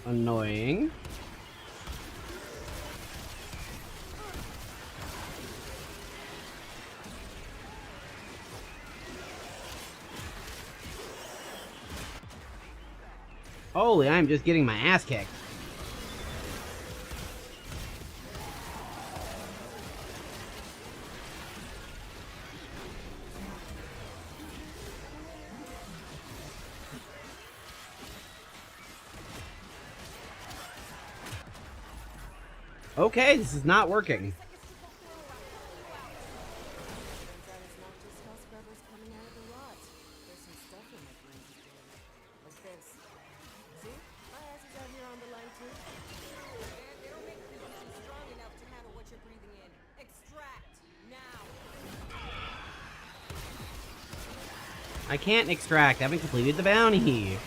Annoying. Holy, I'm just getting my ass kicked. Okay, this is not working. I can't extract. I haven't completed the bounty.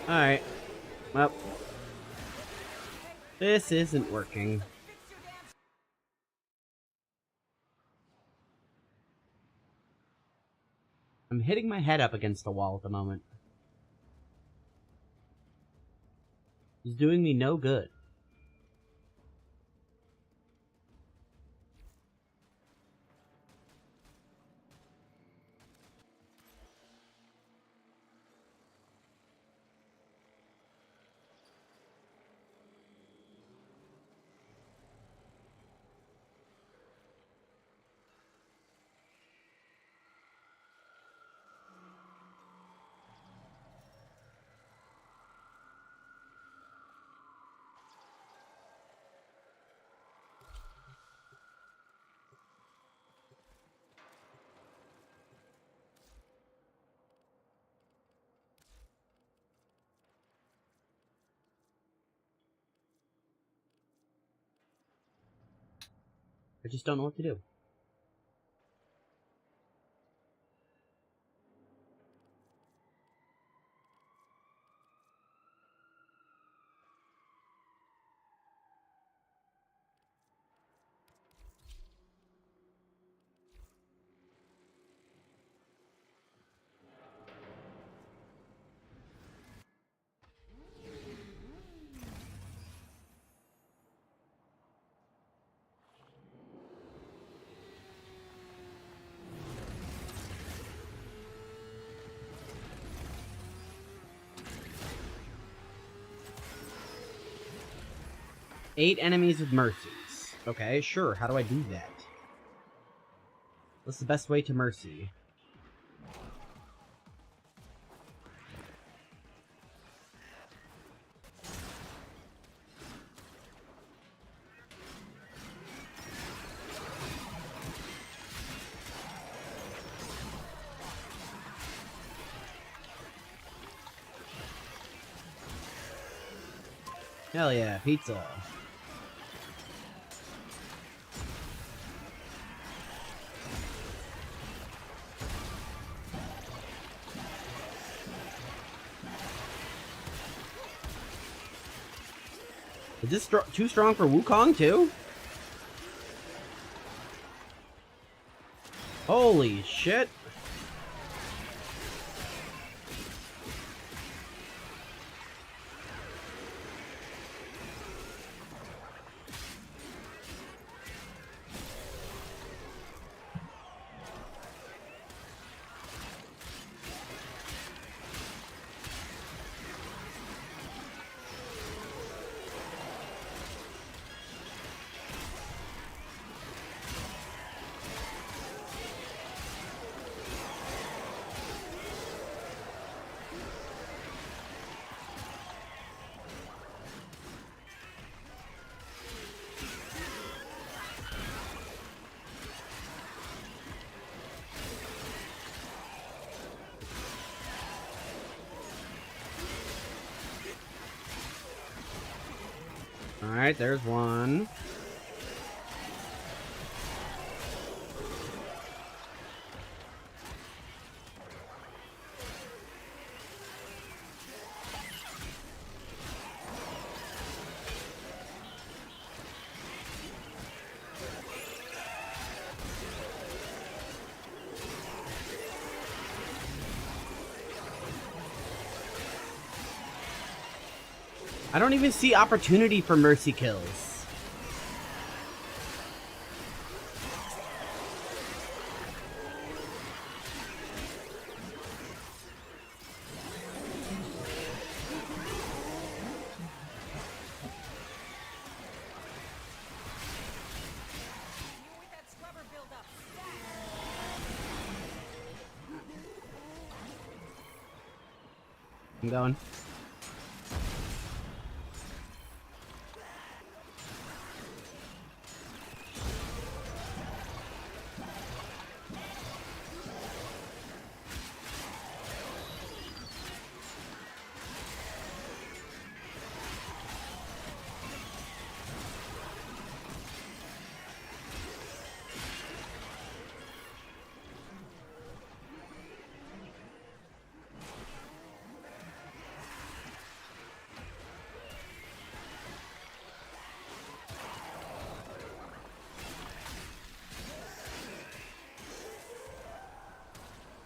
Alright. Well. This isn't working. I'm hitting my head up against the wall at the moment. It's doing me no good. I just don't know what to do. Eight enemies with mercies. Okay, sure. How do I do that? What's the best way to mercy? Hell yeah, pizza. Is this too strong for Wukong too? Holy shit. Alright, there's one. I don't even see opportunity for mercy kills. I'm going.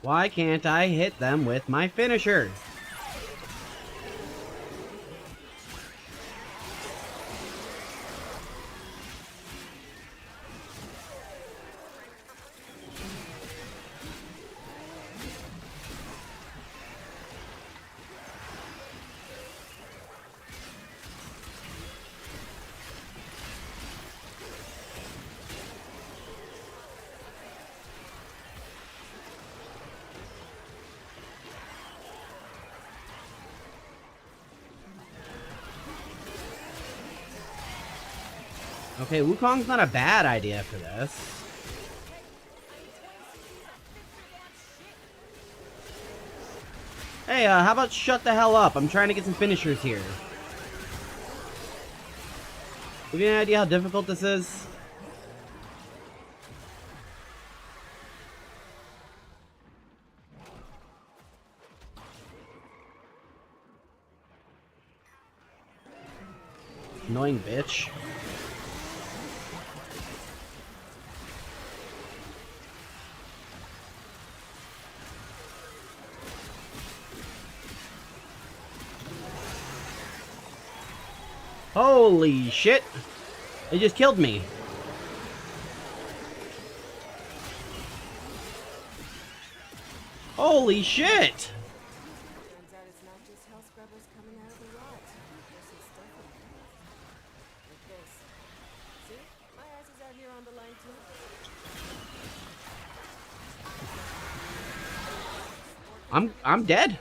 Why can't I hit them with my finisher? Okay, Wukong's not a bad idea for this. Hey, how about shut the hell up? I'm trying to get some finishers here. Have you any idea how difficult this is? Annoying bitch. Holy shit! They just killed me. Holy shit! I'm dead.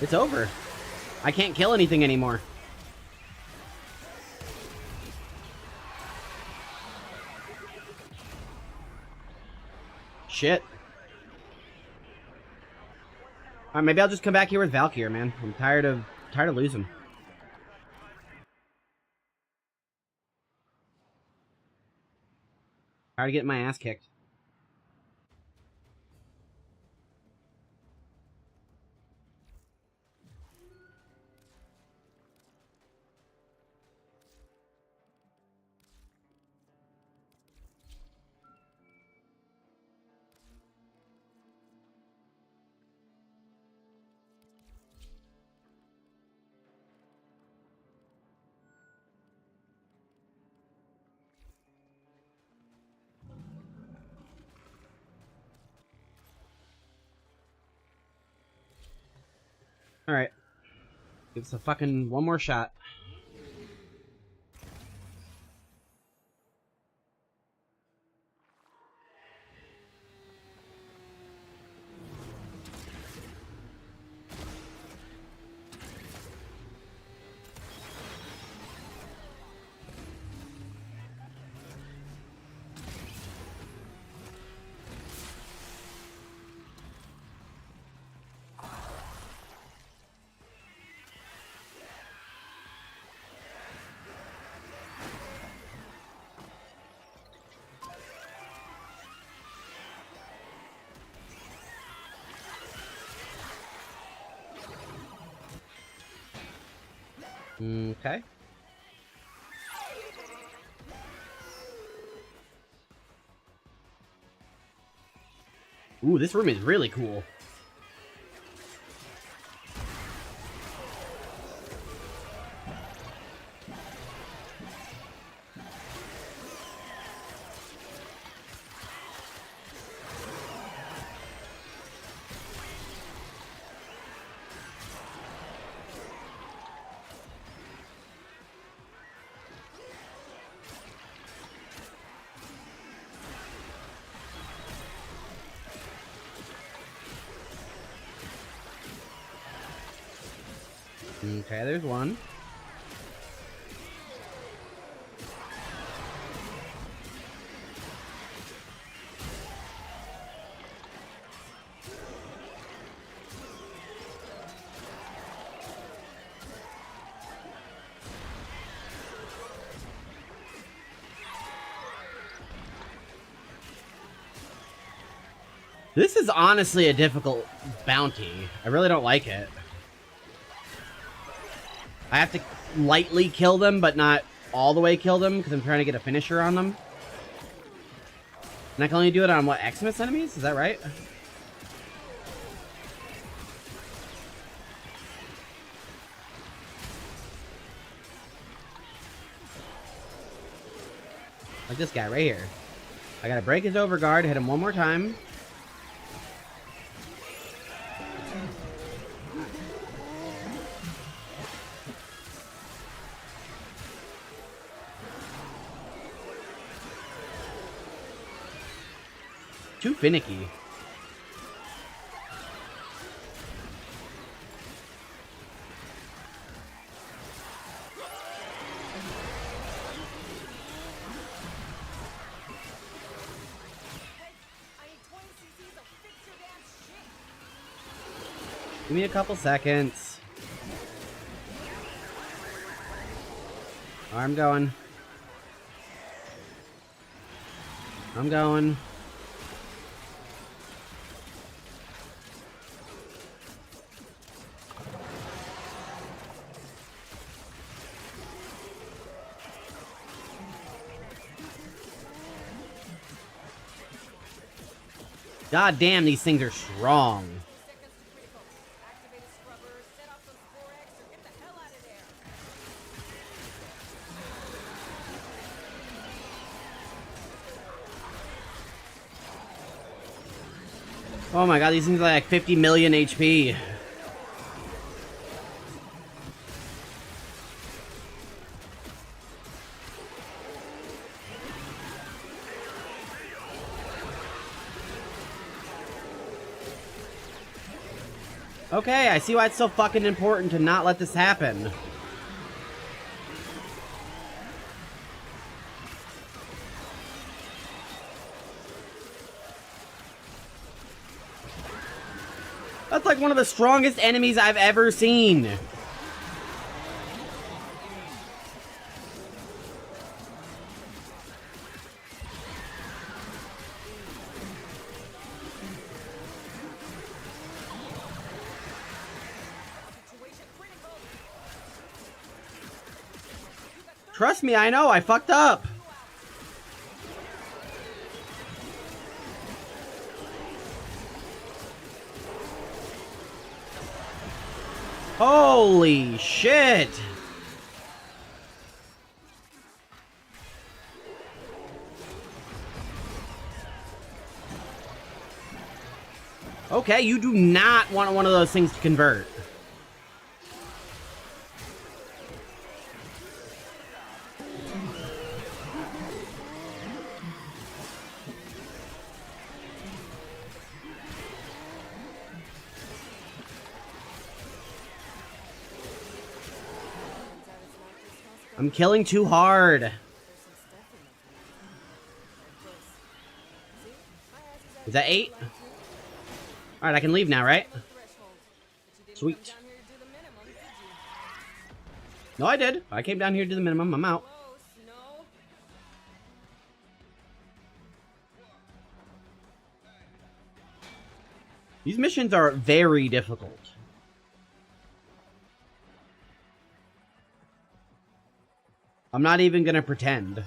It's over. I can't kill anything anymore. Shit. Alright, maybe I'll just come back here with Valkyr, man. I'm tired of losing. Tired of getting my ass kicked. Alright. Give us a fucking one more shot. Okay. Ooh, this room is really cool. Okay, there's one. This is honestly a difficult bounty. I really don't like it. I have to lightly kill them, but not all the way kill them, because I'm trying to get a finisher on them. And I can only do it on, what, Xmas enemies? Is that right? Like this guy right here. I gotta break his overguard, hit him one more time. Too finicky. Give me a couple seconds. I'm going. I'm going. God damn, these things are strong. Oh my god, these things are like 50 million HP. Okay, I see why it's so fucking important to not let this happen. That's like one of the strongest enemies I've ever seen. Trust me, I know, I fucked up. Holy shit! Okay, you do not want one of those things to convert. I'm killing too hard. Is that 8? Alright, I can leave now, right? Sweet. No, I did. I came down here to do the minimum. I'm out. These missions are very difficult. I'm not even gonna pretend.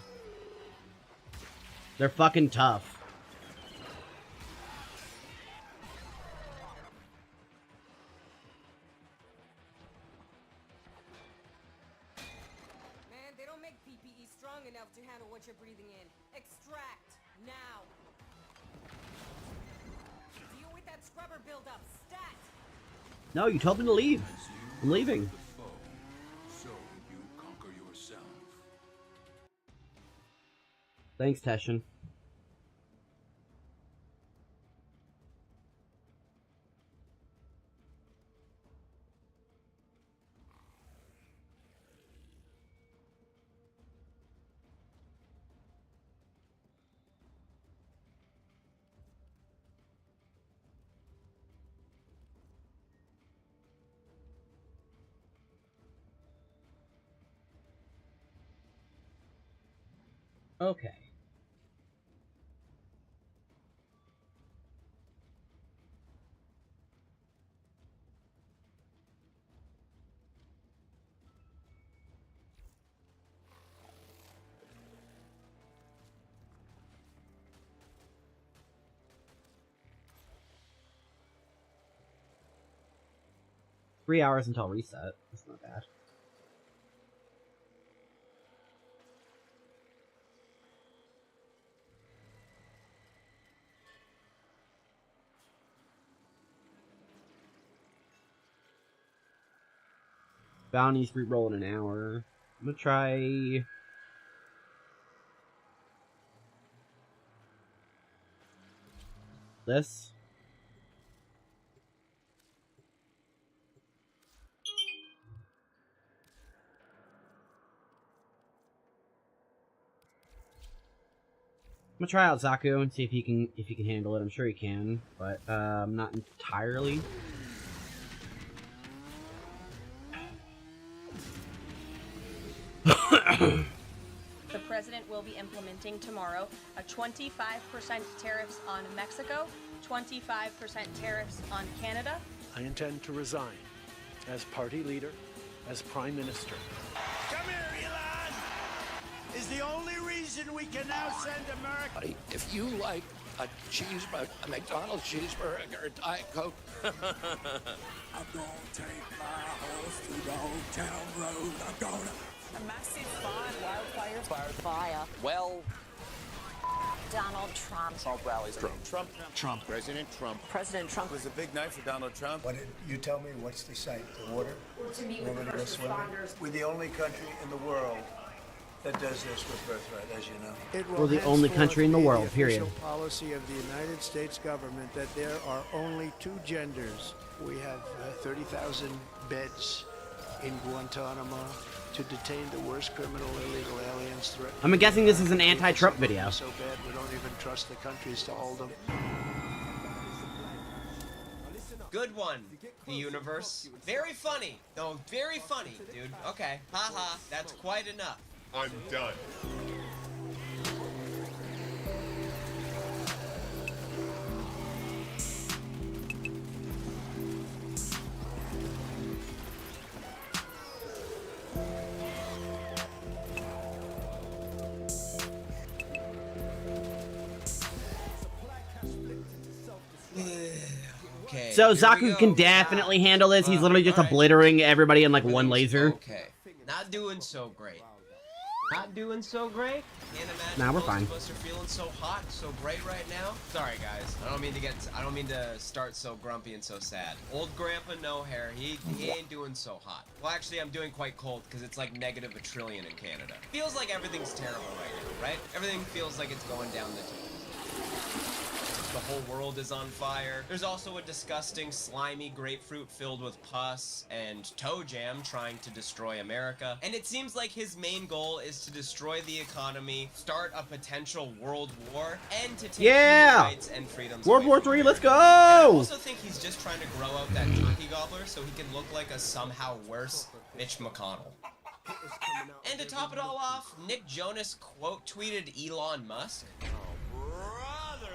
They're fucking tough. Man, they don't make PPE strong enough to handle what you're breathing in. Extract now. Deal with that scrubber buildup. Stat. No, you told me to leave. I'm leaving. Thanks, Teshin. Okay. Three hours until reset. That's not bad. Bounties reroll in an hour. I'm gonna try... this. I'm gonna try out Zaku and see if he can handle it. I'm sure he can, but not entirely. The president will be implementing tomorrow a 25% tariffs on Mexico, 25% tariffs on Canada. I intend to resign as party leader, as prime minister. Come here, Elon! Is the only reason we can now send America. If you like a cheeseburger, a McDonald's cheeseburger, a Diet Coke. I'm gonna take my horse to the Old Town Road. I'm gonna. A massive fire, wildfires. Fire. Well. Donald Trump. Trump rallies. Trump. President Trump. President Trump. It was a big night for Donald Trump. What did you tell me? What's the site? The water? To meet We're with gonna go first swimming? responders. We're the only country in the world that does this with birthright, as you know. We're the only country in the world, period. Official policy of the United States government that there are only 2 genders. We have 30,000 beds in Guantanamo to detain the worst criminal illegal aliens. I'm guessing this is an anti-Trump video. So bad we don't even trust the countries to hold them. Good one, the universe. Very funny. No, very funny, dude. Okay. Haha, that's quite enough. I'm done. Okay. So here we Zaku go. can definitely handle this. He's literally just obliterating everybody in like one laser. Okay. Not doing so great. Not doing so great. Can't imagine Nah, we're most fine. of us are feeling so hot, so bright right now. Sorry guys. I don't mean to start so grumpy and so sad. Old grandpa no hair, he ain't doing so hot. Well actually I'm doing quite cold because it's like negative a trillion in Canada. Feels like everything's terrible right now, right? Everything feels like it's going down the tubes. The whole world is on fire. There's also a disgusting, slimy grapefruit filled with pus and toe jam trying to destroy America. And it seems like his main goal is to destroy the economy, start a potential world war, and to take human rights and freedoms World away War from III, let's America. And I go! also think he's just trying to grow out that turkey gobbler so he can look like a somehow worse Mitch McConnell. And to top it all off, Nick Jonas quote tweeted Elon Musk.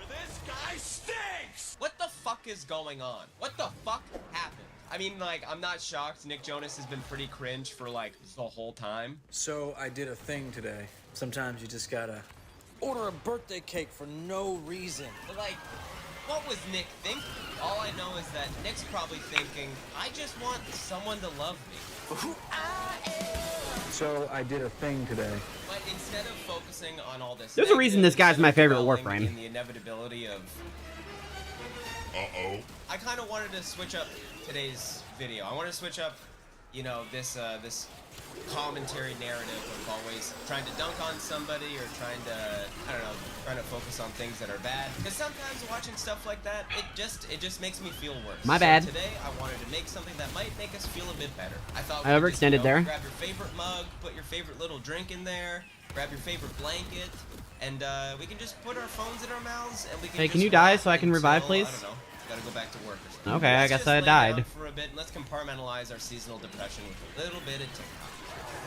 This guy stinks! What the fuck is going on? What the fuck happened? I mean, like, I'm not shocked. Nick Jonas has been pretty cringe for, like, the whole time. So I did a thing today. Sometimes you just gotta order a birthday cake for no reason. But, like, what was Nick thinking? All I know is that Nick's probably thinking, I just want someone to love me. Who I am. So I did a thing today. But instead of focusing on all this, There's a reason this guy's my favorite Warframe. In the inevitability of I kind of wanted to switch up today's video. I wanted to switch up, you know, this commentary narrative of always trying to dunk on somebody or trying to focus on things that are bad. Because sometimes watching stuff like that, it just makes me feel worse. My bad. So today I wanted to make something that might make us feel a bit better. I thought I overextended there. Grab your favorite mug, put your favorite little drink in there, grab your favorite blanket, and we can just put our phones in our mouths and we can. Hey, just can you die walk so I can revive, until, please? I don't know. Gotta go back to work or something. Okay, I Let's guess just I lay died. down for a bit and let's compartmentalize our seasonal depression with a little bit of TikTok.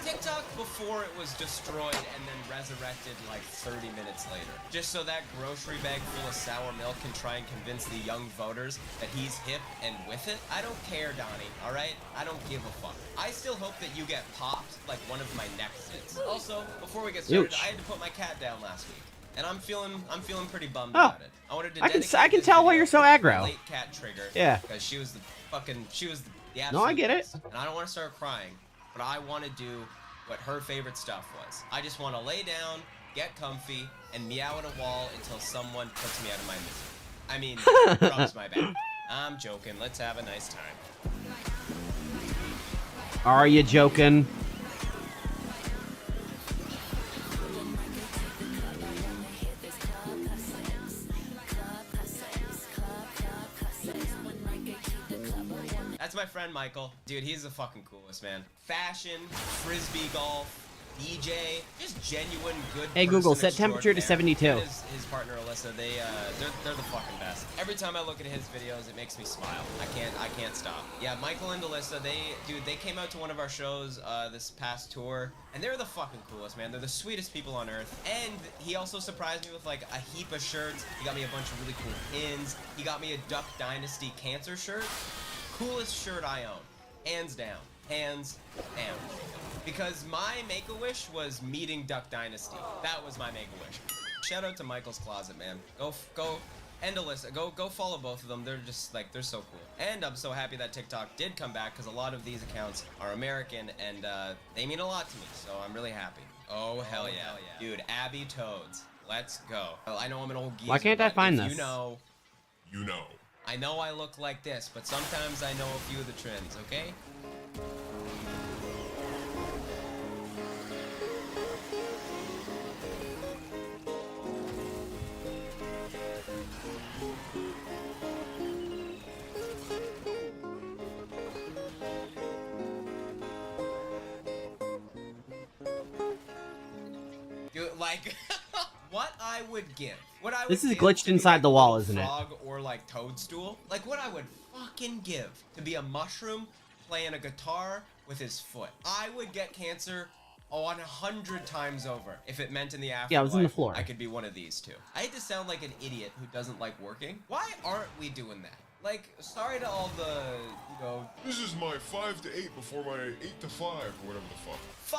TikTok before it was destroyed and then resurrected like 30 minutes later. Just so that grocery bag full of sour milk can try and convince the young voters that he's hip and with it. I don't care, Donnie, alright? I don't give a fuck. I still hope that you get popped like one of my next hits. Also, before we get started, I had to put my cat down last week. And I'm feeling pretty bummed about it. I wanted to I can tell why you're so aggro. Late cat trigger. Yeah. Because she was the absolute No, I get it. best. And I don't want to start crying, but I want to do what her favorite stuff was. I just want to lay down, get comfy, and meow at a wall until someone puts me out of my misery. I mean, rubs my back. I'm joking. Let's have a nice time. Are you joking? That's my friend Michael. Dude, he's the fucking coolest, man. Fashion, frisbee golf. BJ, just genuine good. Hey Google, person set temperature to extraordinaire. 72. His partner Alyssa, they're the fucking best. Every time I look at his videos, it makes me smile. I can't stop. Yeah, Michael and Alyssa, they came out to one of our shows this past tour, and they're the fucking coolest, man. They're the sweetest people on earth. And he also surprised me with like a heap of shirts. He got me a bunch of really cool pins. He got me a Duck Dynasty Cancer shirt. Coolest shirt I own, hands down. Hands down. Because my Make-A-Wish was meeting Duck Dynasty. That was my Make-A-Wish. Shout out to Michael's Closet, man. Go, and Alyssa, go follow both of them. They're just like, they're so cool. And I'm so happy that TikTok did come back because a lot of these accounts are American and they mean a lot to me. So I'm really happy. Oh, hell yeah. Dude, Abby Toads. Let's go. Well, I know I'm an old geezer. Why can't I find this? You know. I know I look like this, but sometimes I know a few of the trends, okay? Dude, like, what I would give. What I would This is give glitched to be, inside like, the a wall, little isn't it? frog or like toadstool. Like what I would fucking give to be a mushroom playing a guitar with his foot. I would get cancer 100 times over if it meant in the afterlife. Yeah, I was in the floor. I could be one of these two. I hate to sound like an idiot who doesn't like working. Why aren't we doing that? Like, sorry to all the, you know... This is my 5 to 8 before my 8 to 5, or whatever the fuck.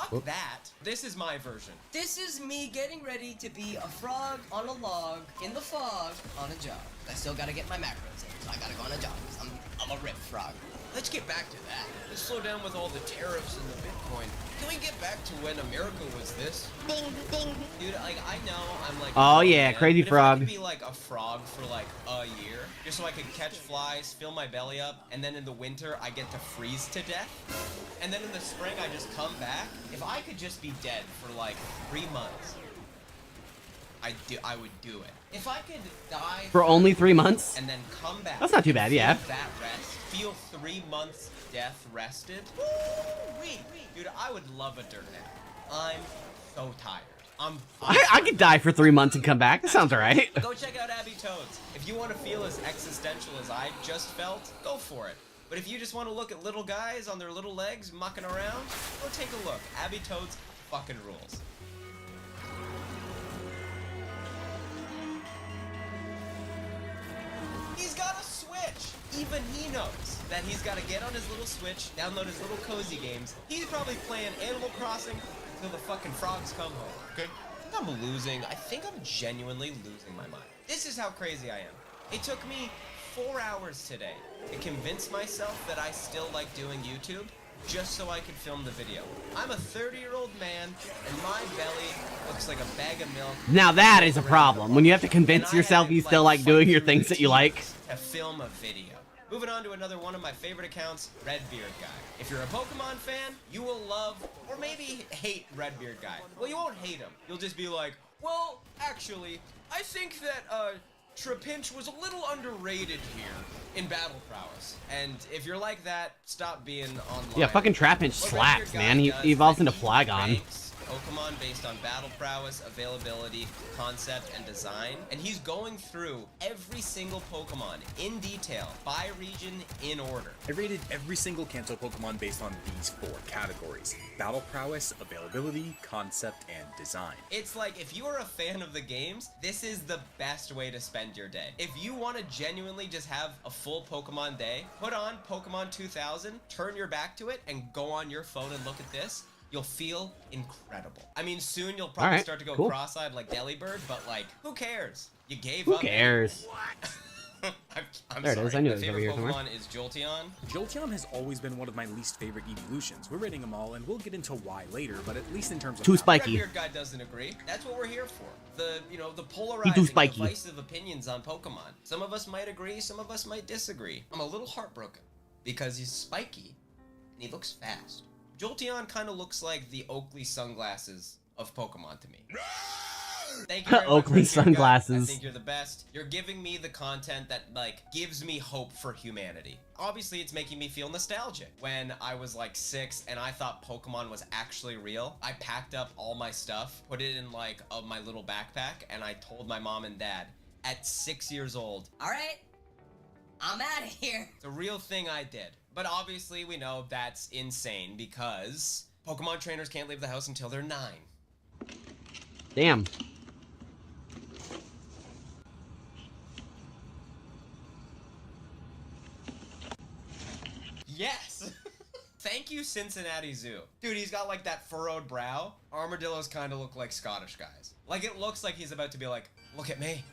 Fuck that. This is my version. This is me getting ready to be a frog on a log in the fog on a jog. I still gotta get my macros in, so I gotta go on a jog. I'm a rip frog. Let's get back to that. Let's slow down with all the tariffs and the Bitcoin. Can we get back to when America was this? Ding, ding. Dude, like, I know I'm like... Oh yeah, man, crazy but frog. If I could be like a frog for like a year, just so I could catch flies, fill my belly up, and then in the winter I get to freeze to death. And then in the spring I just come back. If I could just be dead for like 3 months, I would do it. If I could die For only 3 months? and then come back. That's not too bad, yeah. Feel that rest. Feel 3 months death rested. Woo-wee. Dude, I would love a dirt nap. I'm so tired. I could die for 3 months and come back. That sounds alright. Go check out Abby Toads. If you want to feel as existential as I just felt, go for it. But if you just want to look at little guys on their little legs mucking around, go take a look. Abby Toads fucking rules. He's got a Switch! Even he knows that he's got to get on his little Switch, download his little cozy games. He's probably playing Animal Crossing until the fucking frogs come home. Okay? I think I'm genuinely losing my mind. This is how crazy I am. It took me 4 hours today to convince myself that I still like doing YouTube just so I could film the video. I'm a 30-year-old man, and my belly looks like a bag of milk. Now that is a problem. When you have to convince yourself you still like doing your things that you like. To film a video. Moving on to another one of my favorite accounts, Redbeard Guy. If you're a Pokemon fan, you will love, or maybe hate Redbeard Guy. Well, you won't hate him. You'll just be like, well, actually, I think that, Trapinch was a little underrated here in battle prowess. And if you're like that, stop being online. Yeah, fucking Trapinch slaps, man. He evolves into Flygon. Pokemon based on battle prowess, availability, concept, and design. And he's going through every single Pokemon in detail, by region, in order. I rated every single Kanto Pokemon based on these 4 categories: battle prowess, availability, concept, and design. It's like, if you are a fan of the games, this is the best way to spend your day. If you want to genuinely just have a full Pokemon day, put on Pokemon 2000, turn your back to it, and go on your phone and look at this. You'll feel incredible. I mean, soon you'll probably start to go cross-eyed like Delibird, but like, who cares? You gave up. Who cares? I'm there sorry. it is. I knew My it was over favorite here Pokemon somewhere. is Jolteon. Jolteon has always been one of my least favorite evolutions. We're rating them all, and we'll get into why later, but at least in terms of... Too spiky. Redbeard Guy doesn't agree. That's what we're here for. The polarizing, divisive opinions on Pokemon. Some of us might agree, some of us might disagree. I'm a little heartbroken because he's spiky and he looks fast. Jolteon kind of looks like the Oakley sunglasses of Pokemon to me. Thank you very much, Oakley Red Team Guy. sunglasses. I think you're the best. You're giving me the content that, like, gives me hope for humanity. Obviously, it's making me feel nostalgic. When I was, like, 6 and I thought Pokemon was actually real, I packed up all my stuff, put it in, like, my little backpack, and I told my mom and dad at 6 years old, All right, I'm out of here. it's a real thing I did. But obviously, we know that's insane because Pokemon trainers can't leave the house until they're 9. Damn. Yes! Thank you, Cincinnati Zoo. Dude, he's got like that furrowed brow. Armadillos kind of look like Scottish guys. Like, it looks like he's about to be like, look at me.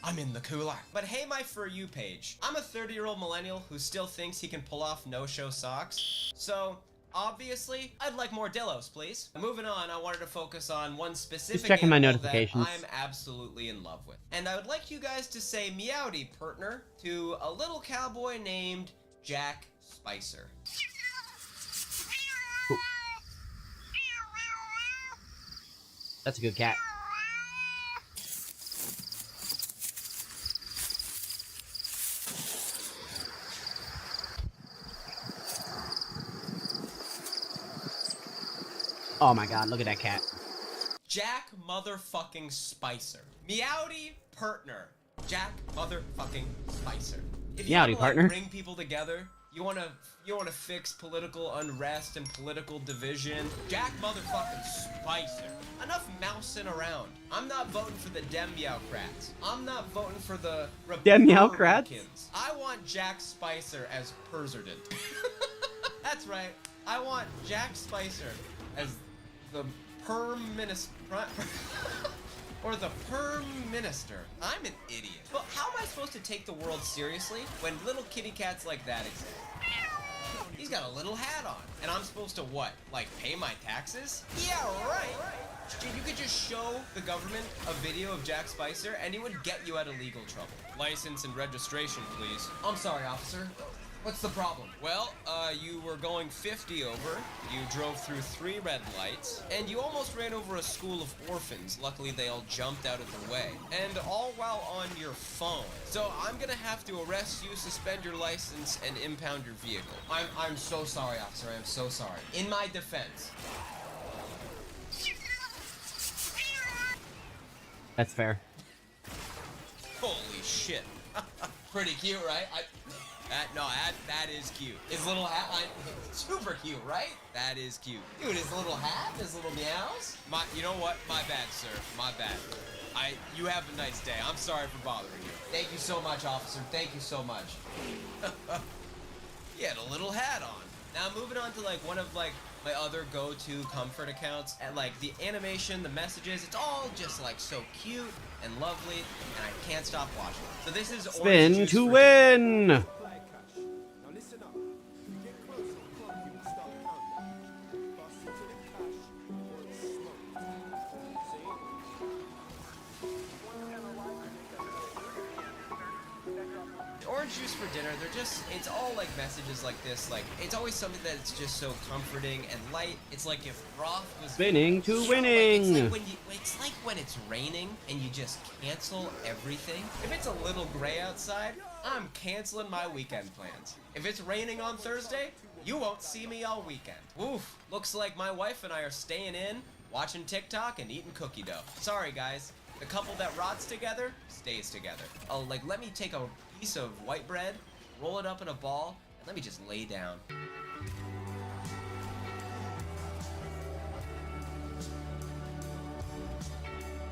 I'm in the cooler. But hey, my For You page. I'm a 30-year-old millennial who still thinks he can pull off no-show socks. So, obviously, I'd like more Dillos, please. Moving on, I wanted to focus on one specific Just checking my animal notifications. that I'm absolutely in love with. And I would like you guys to say meowdy, partner, to a little cowboy named Jack Spicer. That's a good cat. Oh my god, look at that cat. Jack motherfucking Spicer. Meowdy partner. Jack motherfucking Spicer. If you Meowdy wanna, partner. Like, bring people together, you wanna fix political unrest and political division, Jack motherfucking Spicer. Enough mousing around. I'm not voting for the Dem-Meowcrats. I'm not voting for the Dem-Meowcrats? Republicans. I want Jack Spicer as president. That's right. I want Jack Spicer as the Perm Minister. Or the Perm Minister. I'm an idiot. But how am I supposed to take the world seriously when little kitty cats like that exist? He's got a little hat on. And I'm supposed to what? Like, pay my taxes? Yeah, right. Dude, you could just show the government a video of Jack Spicer and it would get you out of legal trouble. License and registration, please. I'm sorry, officer. What's the problem? Well, you were going 50 over, you drove through 3 red lights, and you almost ran over a school of orphans. Luckily, they all jumped out of the way. And all while on your phone. So I'm gonna have to arrest you, suspend your license, and impound your vehicle. I'm so sorry, officer. I'm so sorry. In my defense. That's fair. Holy shit. Pretty cute, right? That is cute. His little hat, super cute, right? That is cute. Dude, his little hat, his little meows. You know what? My bad, sir. My bad. You have a nice day. I'm sorry for bothering you. Thank you so much, officer. Thank you so much. He had a little hat on. Now moving on to like one of like my other go-to comfort accounts, and like the animation, the messages, it's all just like so cute and lovely, and I can't stop watching. So this is Orange Spin Juice to for win! Orange Juice for dinner, it's all like messages like this, like, it's always something that's just so comforting and light. It's like if broth was... Spinning to Like, winning! it's like when it's raining and you just cancel everything. If it's a little gray outside, I'm canceling my weekend plans. If it's raining on Thursday, you won't see me all weekend. Oof, looks like my wife and I are staying in, watching TikTok and eating cookie dough. Sorry guys, the couple that rots together, stays together. Oh, like, let me take a piece of white bread, roll it up in a ball, and let me just lay down.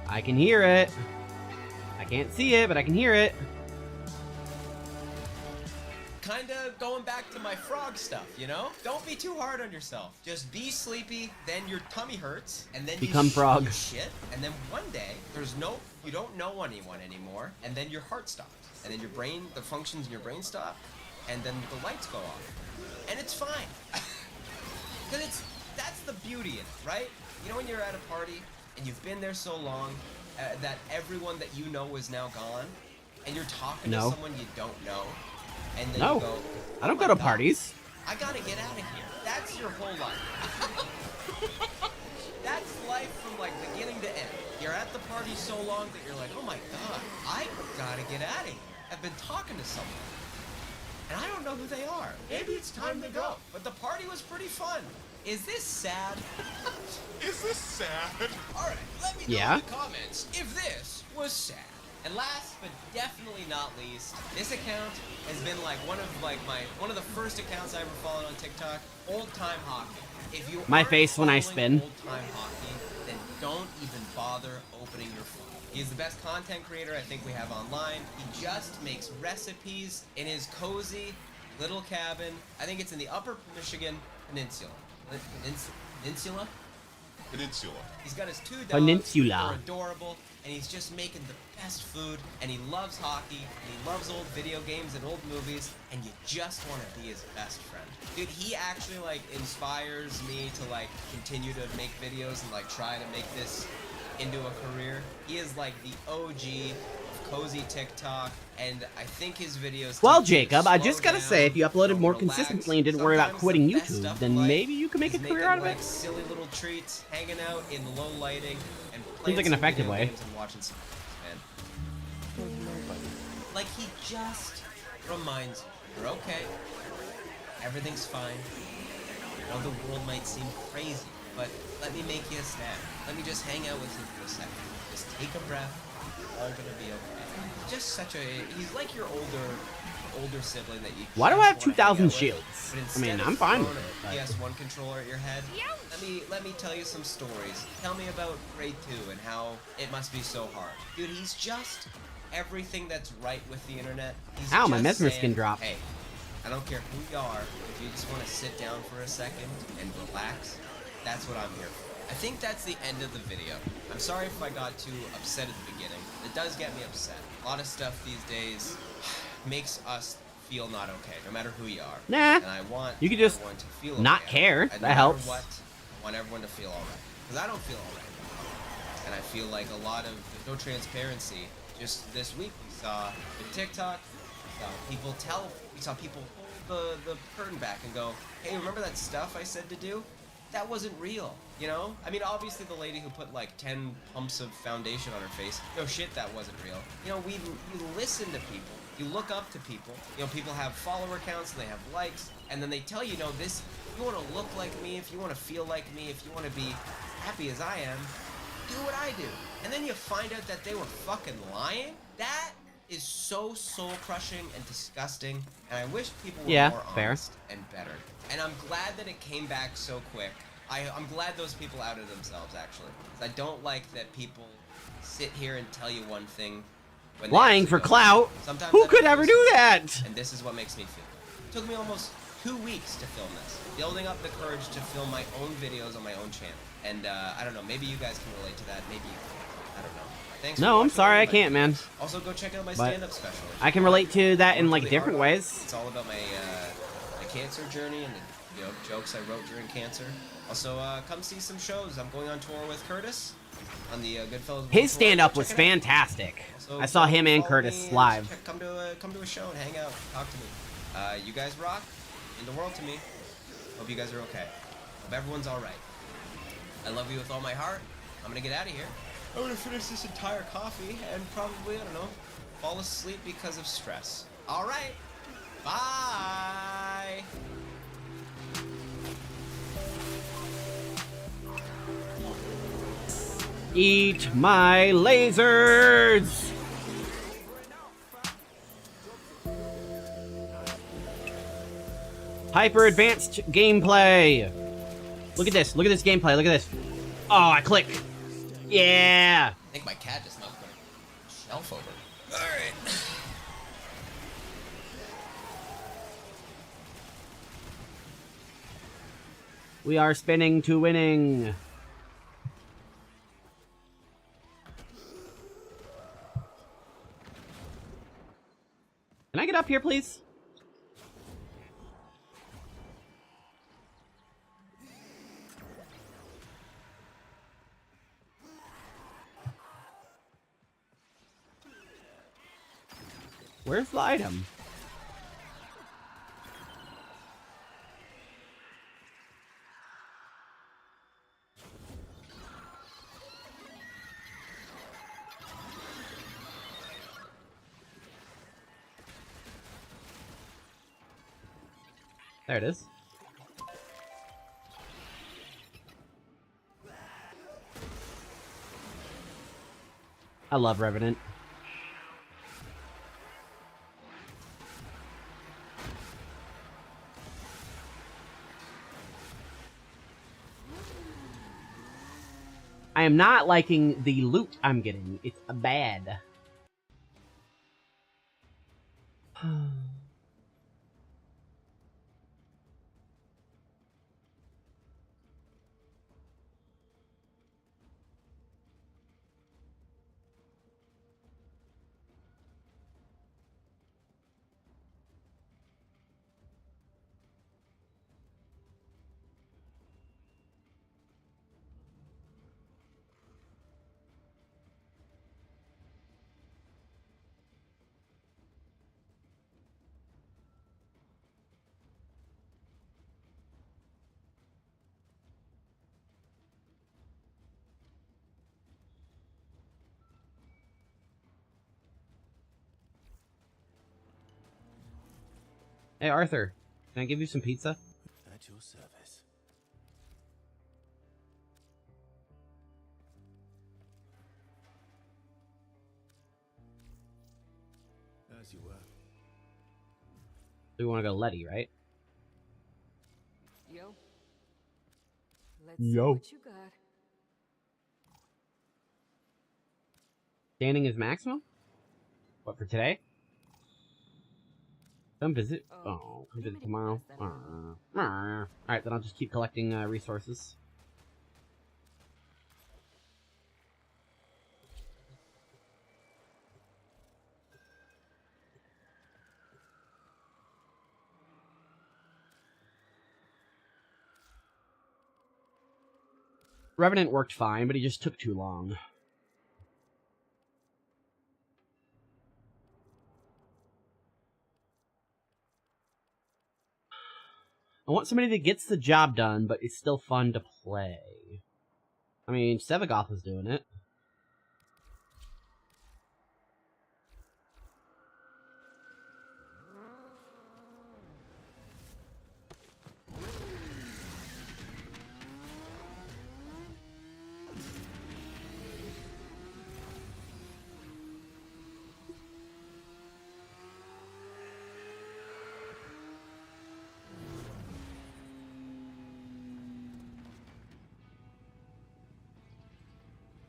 I can hear it. I can't see it, but I can hear it. Kinda going back to my frog stuff, you know? Don't be too hard on yourself. Just be sleepy, then your tummy hurts, and then Become you frog. shit, and then one day, you don't know anyone anymore, and then your heart stops. And then your brain, the functions in your brain stop, and then the lights go off. And it's fine. Because that's the beauty in it, right? You know when you're at a party, and you've been there so long, that everyone that you know is now gone, and you're talking to someone you don't know, and then you go, I don't go to parties. I gotta get out of here. That's your whole life. That's life from like beginning to end. You're at the party party so long that you're like, oh my god, I gotta get out of here. I've been talking to someone, and I don't know who they are. Maybe it's time to go. But the party was pretty fun. Is this sad? Is this sad? All right, let me know in the comments if this was sad. And last but definitely not least, this account has been like one of the first accounts I ever followed on TikTok. Old time hockey. If you My aren't face when I following spin. Old time hockey, then don't even bother opening your phone. He's the best content creator I think we have online. He just makes recipes in his cozy little cabin. I think it's in the Upper Michigan Peninsula. Peninsula? Peninsula. He's got his 2 dogs. Peninsula. They're adorable, and he's just making the best food, and he loves hockey, and he loves old video games and old movies, and you just want to be his best friend. Dude, he actually, like, inspires me to, like, continue to make videos and, like, try to make this into a career. He is, like, the OG of cozy TikTok, and I think his videos... Well, Jacob, I just gotta say, if you uploaded more consistently and didn't worry about quitting YouTube, then maybe you could make a career out of it. Like, silly little treats, hanging out in low lighting, and playing Seems like an some effective video way. games and watching some man. Like, he just reminds you, you're okay. Everything's fine. I know the world might seem crazy, but let me make you a snack. Let me just hang out with you for a second. Just take a breath. It's all gonna be okay. Just such a... He's like your older sibling that you... Why do I have just wanna hang 2,000 out with, shields? but I mean, instead I'm of fine throwing with it. a PS1 controller at your head. Let me tell you some stories. Tell me about grade 2 and how it must be so hard. Dude, he's just everything that's right with the internet. He's Ow, my just mesmer saying, skin dropped. Hey, I don't care who you are. If you just want to sit down for a second and relax, that's what I'm here for. I think that's the end of the video. I'm sorry if I got too upset at the beginning. It does get me upset. A lot of stuff these days makes us feel not okay, no matter who you are. Nah, and I want you could just everyone to feel not okay. care. And That no matter helps. What, I want everyone to feel alright. Because I don't feel alright. And I feel like a lot of, there's no transparency. Just this week we saw with TikTok, we saw people hold the curtain back and go, hey, remember that stuff I said to do? That wasn't real, you know? I mean, obviously the lady who put like 10 pumps of foundation on her face, no shit, that wasn't real. You know, you listen to people, you look up to people. You know, people have follower counts and they have likes, and then they tell you, no, this, if you want to look like me, if you want to feel like me, if you want to be happy as I am, do what I do. And then you find out that they were fucking lying? That is so soul-crushing and disgusting, and I wish people were more honest and better. And I'm glad that it came back so quick. I'm glad those people outed themselves, actually. I don't like that people sit here and tell you one thing when Lying for clout? Sometimes Who could ever do that? And this is what makes me feel. It took me almost 2 weeks to film this, building up the courage to film my own videos on my own channel. And I don't know, maybe you guys can relate to that, maybe you can't. I don't know. Thanks No, for I'm sorry, I watching, can't, man. Also, go check out my But stand-up special. I can relate to that in like different ways. It's all about my my cancer journey and the jokes I wrote during cancer. Also, come see some shows. I'm going on tour with Curtis on the Goodfellas. His stand-up was fantastic. I saw him and Curtis live. Come to a show and hang out, talk to me. You guys rock. Mean the world to me. Hope you guys are okay. Hope everyone's all right. I love you with all my heart. I'm gonna get out of here. I'm gonna finish this entire coffee and probably, I don't know, fall asleep because of stress. All right. Bye. Eat my lasers! Hyper advanced gameplay. Look at this. Look at this gameplay. Look at this. Oh, I click. Yeah. I think my cat just knocked my shelf over. All right. We are spinning to winning. Can I get up here, please? Where's the item? There it is. I love Revenant. I am not liking the loot I'm getting. It's bad. Hey, Arthur, can I give you some pizza? At your service. As you were. We want to go Letty, right? Yo. Let's Yo. see what you got. Standing is maximum? What, for today? Come visit. Oh, come visit tomorrow. Alright, then I'll just keep collecting resources. Revenant worked fine, but he just took too long. I want somebody that gets the job done, but it's still fun to play. I mean, Sevagoth was doing it.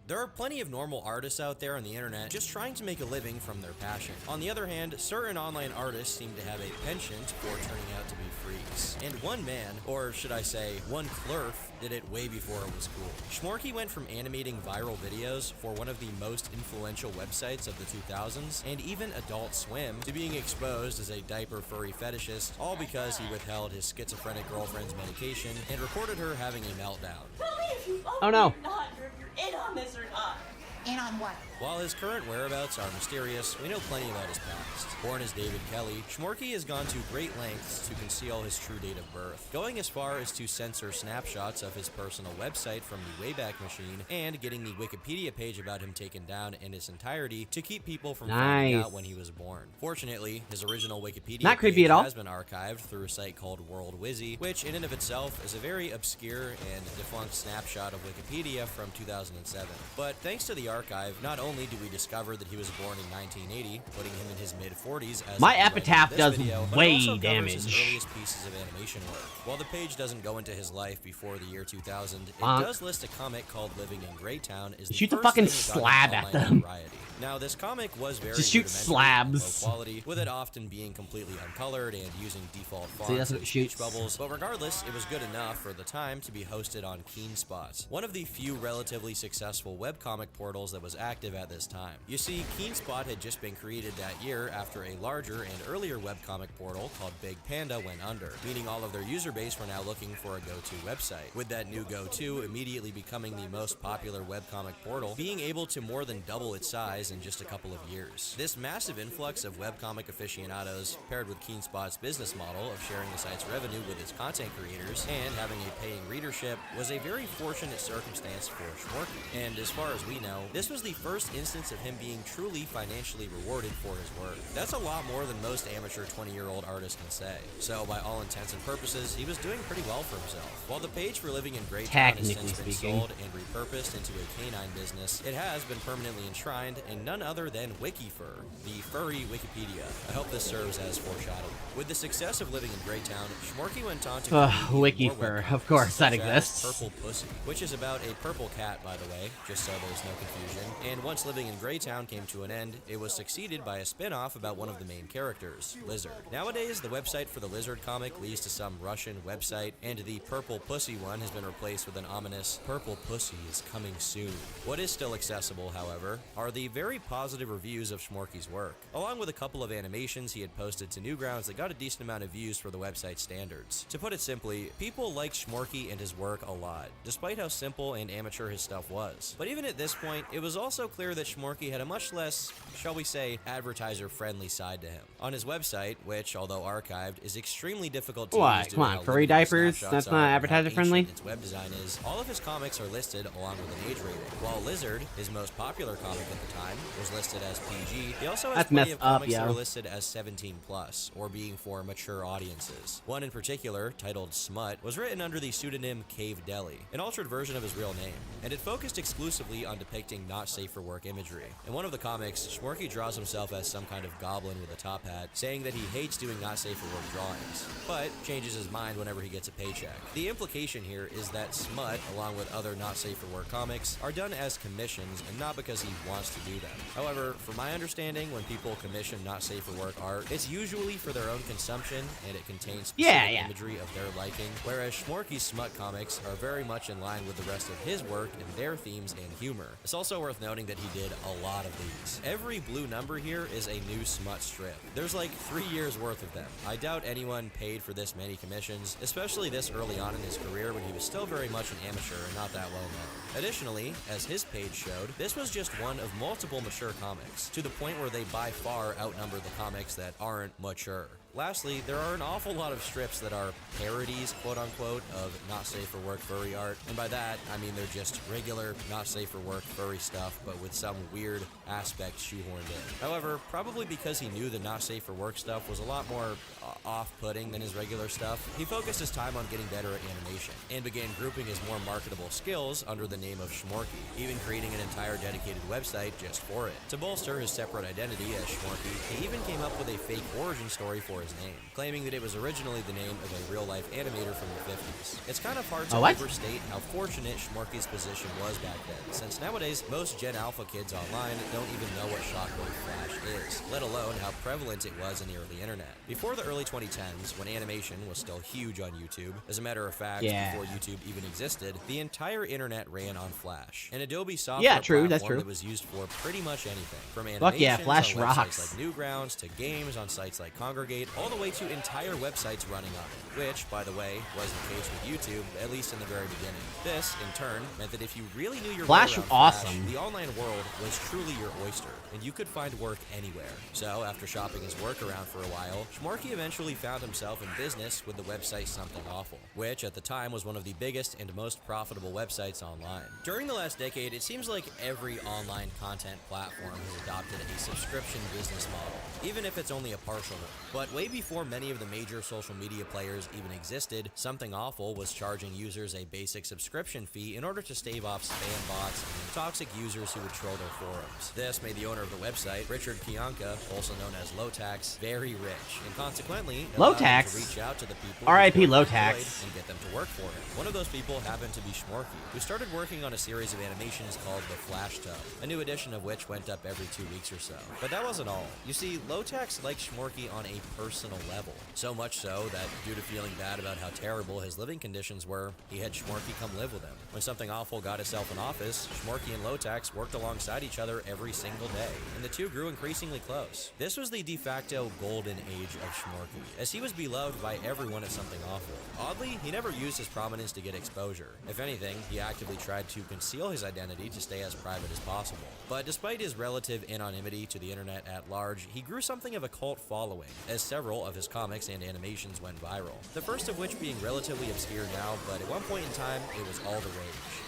There are plenty of normal artists out there on the internet just trying to make a living from their passion. On the other hand, certain online artists seem to have a penchant for turning out to be freaks. And one man, or should I say, one clerf, did it way before it was cool. Schmorky went from animating viral videos for one of the most influential websites of the 2000s, and even Adult Swim, to being exposed as a diaper furry fetishist, all because he withheld his schizophrenic girlfriend's medication and recorded her having a meltdown. Tell me if you love Oh no. me or not, or if you're in on this or not. In on what? While his current whereabouts are mysterious, we know plenty about his past. Born as David Kelly, Schmorky has gone to great lengths to conceal his true date of birth, going as far as to censor snapshots of his personal website from the Wayback Machine, and getting the Wikipedia page about him taken down in its entirety to keep people from finding out when he was born. Fortunately, his original Wikipedia Not creepy page at all. has been archived through a site called WorldWizzy, which in and of itself is a very obscure and defunct snapshot of Wikipedia from 2007. But thanks to the archive, not only do we discover that he was born in 1980, putting him in his mid-40s as My of the epitaph writing of does this video, but it way also covers damage. his earliest pieces of animation work. While the page doesn't go into his life before the year 2000, it does list a comic called Living in Greytown as the Shoot the first fucking thing that got slab him at online them. notoriety. Now, this comic was very Just shoot rudimentary slabs. and low quality, with it often being completely uncolored and using default See, fonts that's what and it speech shoots. bubbles. But regardless, it was good enough for the time to be hosted on KeenSpot, one of the few relatively successful webcomic portals that was active at this time. You see, KeenSpot had just been created that year after a larger and earlier webcomic portal called Big Panda went under, meaning all of their user base were now looking for a go-to website, with that new go-to immediately becoming the most popular webcomic portal, being able to more than double its size in just a couple of years. This massive influx of webcomic aficionados, paired with KeenSpot's business model of sharing the site's revenue with its content creators and having a paying readership, was a very fortunate circumstance for Schmorky. And as far as we know, This was the first instance of him being truly financially rewarded for his work. That's a lot more than most amateur 20-year-old artists can say. So by all intents and purposes, he was doing pretty well for himself. While the page for Living in Greytown has since been sold and repurposed into a canine business, it has been permanently enshrined in none other than WikiFur, the furry Wikipedia. I hope this serves as foreshadowing. With the success of Living in Greytown, Schmorky went on to WikiFur, of course, that exists. Purple Pussy, which is about a purple cat, by the way, just so there's no confusion. And once Living in Greytown came to an end, it was succeeded by a spin-off about one of the main characters, Lizard. Nowadays, the website for the Lizard comic leads to some Russian website, and the Purple Pussy one has been replaced with an ominous Purple Pussy is coming soon. What is still accessible, however, are the very positive reviews of Schmorky's work, along with a couple of animations he had posted to Newgrounds that got a decent amount of views for the website standards. To put it simply, people liked Schmorky and his work a lot, despite how simple and amateur his stuff was. But even at this point, it was also clear that Schmorky had a much less, shall we say, advertiser-friendly side to him. On his website, which, although archived, is extremely difficult to use due to how furry limited the diapers? snapshots That's are not and how advertiser-friendly? ancient its web design is, all of his comics are listed along with an age rating. While Lizard, his most popular comic at the time, was listed as PG, he also has That's plenty messed of comics up, that yo. are listed as 17+, or being for mature audiences. One in particular, titled Smut, was written under the pseudonym Cave Deli, an altered version of his real name, and it focused exclusively on depicting not safe for work imagery. In one of the comics, Schmorky draws himself as some kind of goblin with a top hat, saying that he hates doing not safe for work drawings, but changes his mind whenever he gets a paycheck. The implication here is that Smut, along with other not safe for work comics, are done as commissions and not because he wants to do them. However, from my understanding, when people commission not safe for work art, it's usually for their own consumption and it contains specific imagery of their liking, whereas Schmorky's Smut comics are very much in line with the rest of his work and their themes and humor. It's also worth noting that he did a lot of these. Every blue number here is a new Smut strip. There's like 3 years worth of them. I doubt anyone paid for this many commissions, especially this early on in his career when he was still very much an amateur and not that well known. Additionally, as his page showed, this was just one of multiple mature comics, to the point where they by far outnumber the comics that aren't mature. Lastly, there are an awful lot of strips that are parodies, quote-unquote, of not safe for work furry art, and by that, I mean they're just regular not safe for work furry stuff, but with some weird aspect shoehorned in. However, probably because he knew the not safe for work stuff was a lot more off-putting than his regular stuff, he focused his time on getting better at animation, and began grouping his more marketable skills under the name of Schmorky, even creating an entire dedicated website just for it. To bolster his separate identity as Schmorky, he even came up with a fake origin story for his name, claiming that it was originally the name of a real-life animator from the 50s. It's kind of hard to overstate how fortunate Schmorky's position was back then, since nowadays most Gen Alpha kids online don't even know what Shockwave Flash is, let alone how prevalent it was in the early internet. Before the early 2010s, when animation was still huge on YouTube, as a matter of fact, before YouTube even existed, the entire internet ran on Flash, an Adobe software platform that was used for pretty much anything, from animations Flash on rocks. websites like Newgrounds to games on sites like Congregate, all the way to entire websites running on it, which, by the way, was the case with YouTube, at least in the very beginning. This, in turn, meant that if you really knew your Flash way around awesome. Flash, the online world was truly your oyster, and you could find work anywhere. So, after shopping his work around for a while, Schmorky eventually found himself in business with the website Something Awful, which at the time was one of the biggest and most profitable websites online. During the last decade, it seems like every online content platform has adopted a subscription business model, even if it's only a partial one. But way before many of the major social media players even existed, Something Awful was charging users a basic subscription fee in order to stave off spam bots and toxic users who would troll their forums. This made the owner of the website, Richard Kiyanka, also known as Low-Tax, very rich, and consequently allowed him to reach out to the people R.I.P. who were Low-Tax. and get them to work for him. One of those people happened to be Schmorky, who started working on a series of animations called The Flash Tub, a new edition of which went up every 2 weeks or so. But that wasn't all. You see, Low-Tax liked Schmorky on a personal level, so much so that due to feeling bad about how terrible his living conditions were, he had Schmorky come live with him. When Something Awful got itself an office, Schmorky and Low-Tax worked alongside each other every single day, and the two grew increasingly close. This was the de facto golden age of Schmorky, as he was beloved by everyone at Something Awful. Oddly, he never used his prominence to get exposure. If anything, he actively tried to conceal his identity to stay as private as possible. But despite his relative anonymity to the internet at large, he grew something of a cult following, as several of his comics and animations went viral. The first of which being relatively obscure now, but at one point in time, it was all the rage.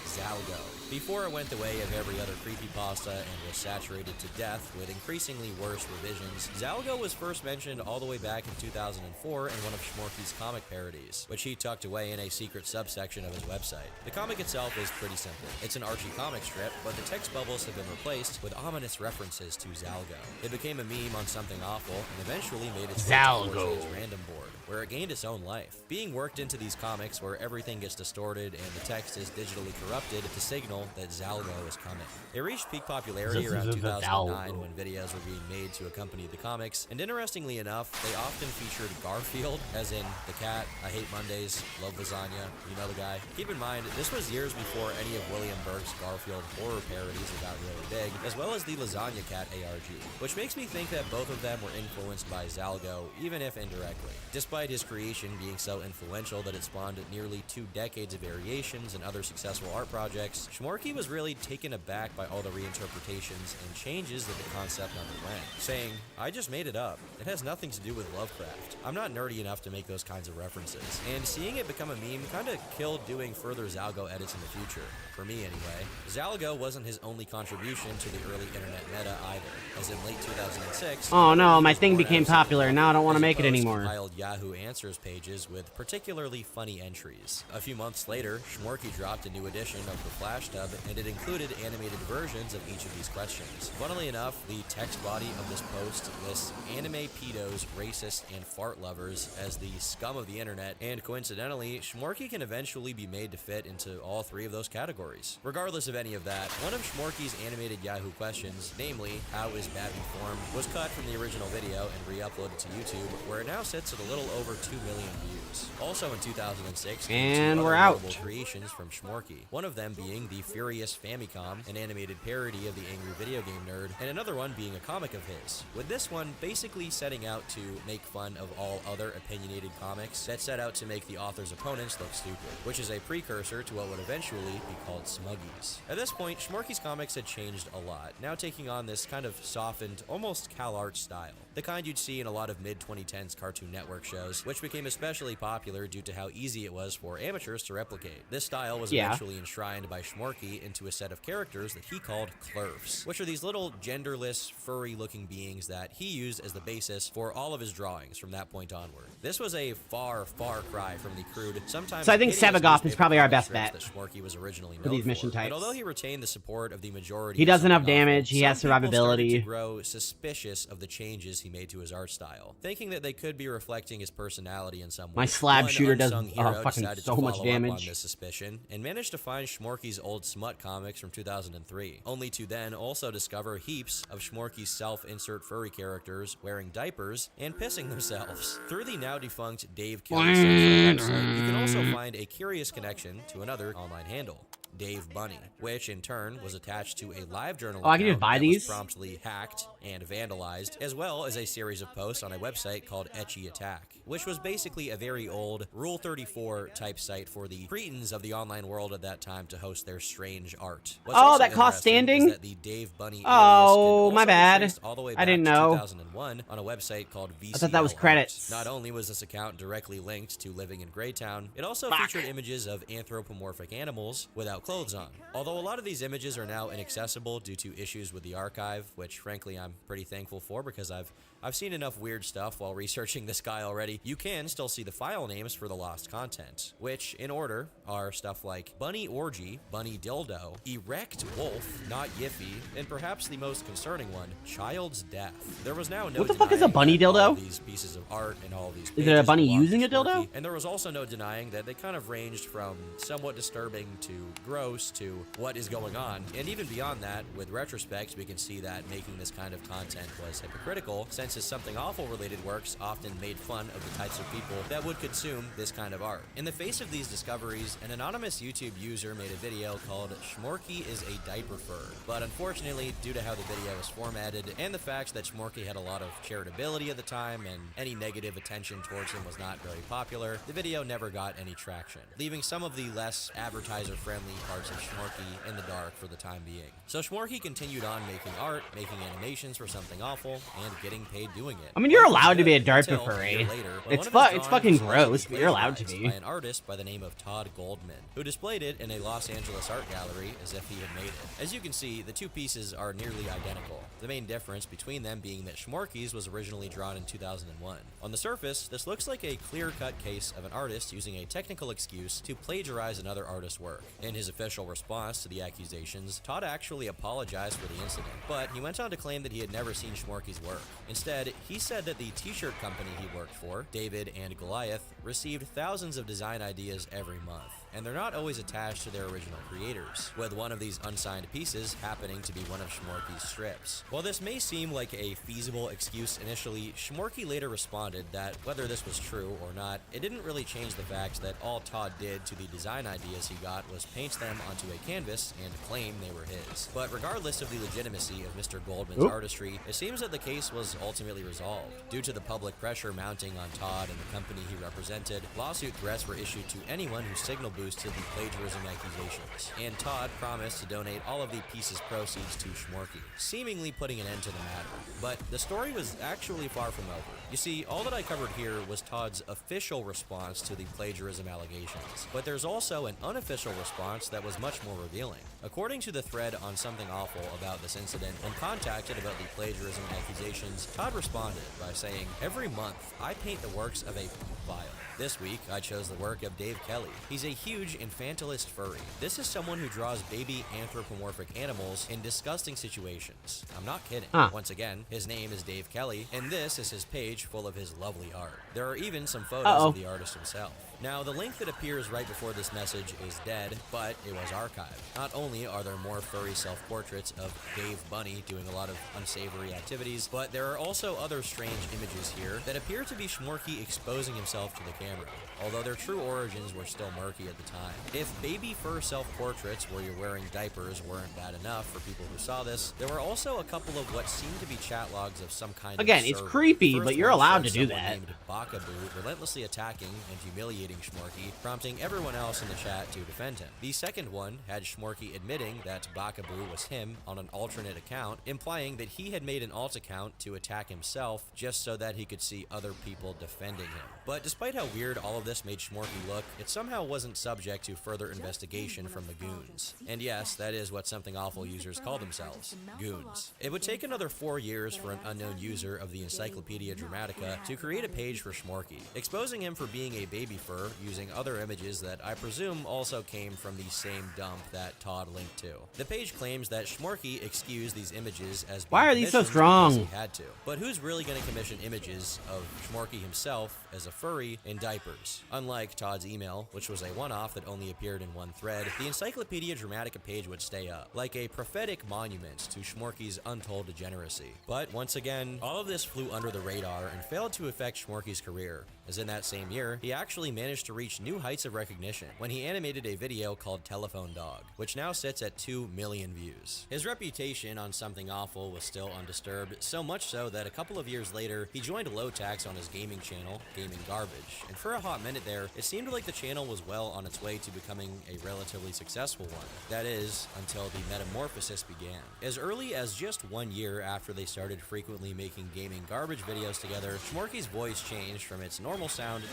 Zalgo. Before it went the way of every other creepypasta and was saturated to death with increasingly worse revisions, Zalgo was first mentioned all the way back in 2004 in one of Schmorky's comic parodies, which he tucked away in a secret subsection of his website. The comic itself is pretty simple. It's an Archie comic strip, but the text bubbles have been replaced with ominous references to Zalgo. It became a meme on Something Awful and eventually made its way to 4chan's random board, where it gained its own life, being worked into these comics where everything gets distorted and the text is digitally corrupted to signal that Zalgo is coming. It reached peak popularity around 2009 when videos were being made to accompany the comics, and interestingly enough, they often featured Garfield, as in the cat, I hate Mondays, love lasagna, you know the guy. Keep in mind, this was years before any of William Burke's Garfield horror parodies got really big, as well as the Lasagna Cat ARG, which makes me think that both of them were influenced by Zalgo, even if indirectly. Despite his creation being so influential that it spawned nearly 2 decades of variations and other successful art projects, Schmorky was really taken aback by all the reinterpretations and changes that the concept underwent, saying, I just made it up. It has nothing to do with Lovecraft. I'm not nerdy enough to make those kinds of references. And seeing it become a meme kinda killed doing further Zalgo edits in the future. For me anyway. Zalgo wasn't his only contribution to the early internet meta either, as in late 2006... Oh no, my thing became popular, now I don't want to make it anymore. Compiled Yahoo Answers pages with particularly funny entries. A few months later, Schmorky dropped a new edition of the Flash Tub, and it included animated versions of each of these questions. Funnily enough, the text body of this post lists anime pedos, racists, and fart lovers as the scum of the internet, and coincidentally, Schmorky can eventually be made to fit into all 3 of those categories. Regardless of any of that, one of Schmorky's animated Yahoo questions, namely, how is Batman formed, was cut from the original video and re-uploaded to YouTube, where it now sits at a little over 2 million views. Also in 2006, and we're out. Creations from Schmorky, one of them being the Furious Famicom, an animated parody of the angry video game nerd, and another one being a comic of his, with this one basically setting out to make fun of all other opinionated comics that set out to make the author's opponents look stupid, which is a precursor to what would eventually be called Smuggies. At this point, Schmorky's comics had changed a lot, now taking on this kind of softened, almost CalArt style, the kind you'd see in a lot of mid-2010s Cartoon Network shows, which became especially popular due to how easy it was for amateurs to replicate. This style was eventually enshrined by Schmorky into a set of characters that he called Clerfs, which are these little genderless, furry-looking beings that he used as the basis for all of his drawings from that point onward. This was a far, far cry from the crude, sometimes... So I think Sevagoth is probably our best bet that Schmorky was originally known for these mission for. types. But although he retained the support of the majority, he does enough damage, he has survivability. To grow suspicious of the changes he made to his art style, thinking that they could be reflecting his personality in some way. My slab shooter does fucking so much damage. On this suspicion and managed to find Schmorky's old smut comics from 2003, only to then also discover heaps of Schmorky's self-insert furry characters wearing diapers and pissing themselves. Through the now defunct Dave Kelly website, you can also find a curious connection to another online handle, Dave Bunny, which in turn was attached to a live journal I can just buy these? was promptly hacked and vandalized, as well as a series of posts on a website called Etchy Attack, which was basically a very old Rule 34 type site for the cretins of the online world at that time to host their strange art. Oh, that cost standing? That the Dave Bunny oh, my bad. All the way I didn't back know. To 2001 on a website called VCL I thought that was credits. Not only was this account directly linked to living in Greytown, it also featured images of anthropomorphic animals without clothes on. Although a lot of these images are now inaccessible due to issues with the archive, which frankly I'm pretty thankful for because I've seen enough weird stuff while researching this guy already. You can still see the file names for the lost content, which in order are stuff like Bunny Orgy, Bunny Dildo, Erect Wolf, Not Yiffy, and perhaps the most concerning one, Child's Death. There was now no what the fuck is a bunny dildo? All these pieces of art and all these is it a bunny using a dildo? And there was also no denying that they kind of ranged from somewhat disturbing to gross to what is going on. And even beyond that, with retrospect, we can see that making this kind of content was hypocritical, since his Something Awful related works often made fun of the types of people that would consume this kind of art. In the face of these discoveries, an anonymous YouTube user made a video called Schmorky is a Diaper Fur. But unfortunately, due to how the video was formatted and the fact that Schmorky had a lot of charitability at the time and any negative attention towards him was not very popular, the video never got any traction, leaving some of the less advertiser-friendly parts of Schmorky in the dark for the time being. So Schmorky continued on making art, making animations for Something Awful, and getting paid doing it. I mean, you're allowed to be a DARPA Until a furry. year later, when It's one of his it's fucking drawings was gross, but you're allowed to plagiarized be. by an artist by the name of Todd Goldman, who displayed it in a Los Angeles art gallery as if he had made it. As you can see, the two pieces are nearly identical. The main difference between them being that Schmorky's was originally drawn in 2001. On the surface, this looks like a clear-cut case of an artist using a technical excuse to plagiarize another artist's work. In his official response to the accusations, Todd actually apologized for the incident, but he went on to claim that he had never seen Schmorky's work. Instead, he said that the t-shirt company he worked for, David and Goliath, received thousands of design ideas every month, and they're not always attached to their original creators, with one of these unsigned pieces happening to be one of Schmorky's strips. While this may seem like a feasible excuse initially, Schmorky later responded that whether this was true or not, it didn't really change the fact that all Todd did to the design ideas he got was paint them onto a canvas and claim they were his. But regardless of the legitimacy of Mr. Goldman's artistry, it seems that the case was ultimately resolved. Due to the public pressure mounting on Todd and the company he represented, lawsuit threats were issued to anyone who signal boosted the plagiarism accusations, and Todd promised to donate all of the piece's proceeds to Schmorky, seemingly putting an end to the matter. But the story was actually far from over. You see, all that I covered here was Todd's official response to the plagiarism allegations, but there's also an unofficial response that was much more revealing. According to the thread on Something Awful about this incident, when contacted about the plagiarism accusations, Todd responded by saying, "Every month, I paint the works of a file. This week, I chose the work of Dave Kelly. He's a huge infantilist furry. This is someone who draws baby anthropomorphic animals in disgusting situations. I'm not kidding. Once again, his name is Dave Kelly, and this is his page full of his lovely art. There are even some photos of the artist himself." Now, the link that appears right before this message is dead, but it was archived. Not only are there more furry self-portraits of Dave Bunny doing a lot of unsavory activities, but there are also other strange images here that appear to be Schmorky exposing himself to the camera, although their true origins were still murky at the time. If baby fur self-portraits where you're wearing diapers weren't bad enough for people who saw this, there were also a couple of what seemed to be chat logs of some kind Again, of it's server. creepy, First but you're one allowed showed to do someone that. named Bakaboo relentlessly attacking and humiliating Schmorky, prompting everyone else in the chat to defend him. The second one had Schmorky admitting that Bakaboo was him on an alternate account, implying that he had made an alt account to attack himself just so that he could see other people defending him. But despite how weird all of this made Schmorky look, it somehow wasn't subject to further investigation from the goons. And yes, that is what Something Awful users call themselves, goons. It would take another 4 years for an unknown user of the Encyclopedia Dramatica to create a page for Schmorky, exposing him for being a baby fur using other images that I presume also came from the same dump that Todd linked to. The page claims that Schmorky excused these images as being Why are these so commissions strong? because he had to. But who's really going to commission images of Schmorky himself as a furry in diapers? Unlike Todd's email, which was a one-off that only appeared in one thread, the Encyclopedia Dramatica page would stay up, like a prophetic monument to Schmorky's untold degeneracy. But once again, all of this flew under the radar and failed to affect Schmorky's career, as in that same year, he actually managed to reach new heights of recognition when he animated a video called Telephone Dog, which now sits at 2 million views. His reputation on Something Awful was still undisturbed, so much so that a couple of years later, he joined Low Tax on his gaming channel, Gaming Garbage, and for a hot minute there, it seemed like the channel was well on its way to becoming a relatively successful one. That is, until the metamorphosis began. As early as just 1 year after they started frequently making Gaming Garbage videos together, Schmorky's voice changed from its normal sound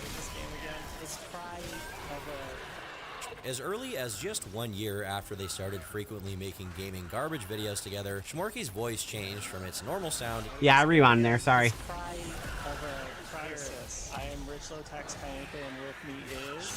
As early as just 1 year after they started frequently making Gaming Garbage videos together, Schmorky's voice changed from its normal sound. Yeah, I rewound there, sorry. I am Rich Low Tax Pineapple, and with me is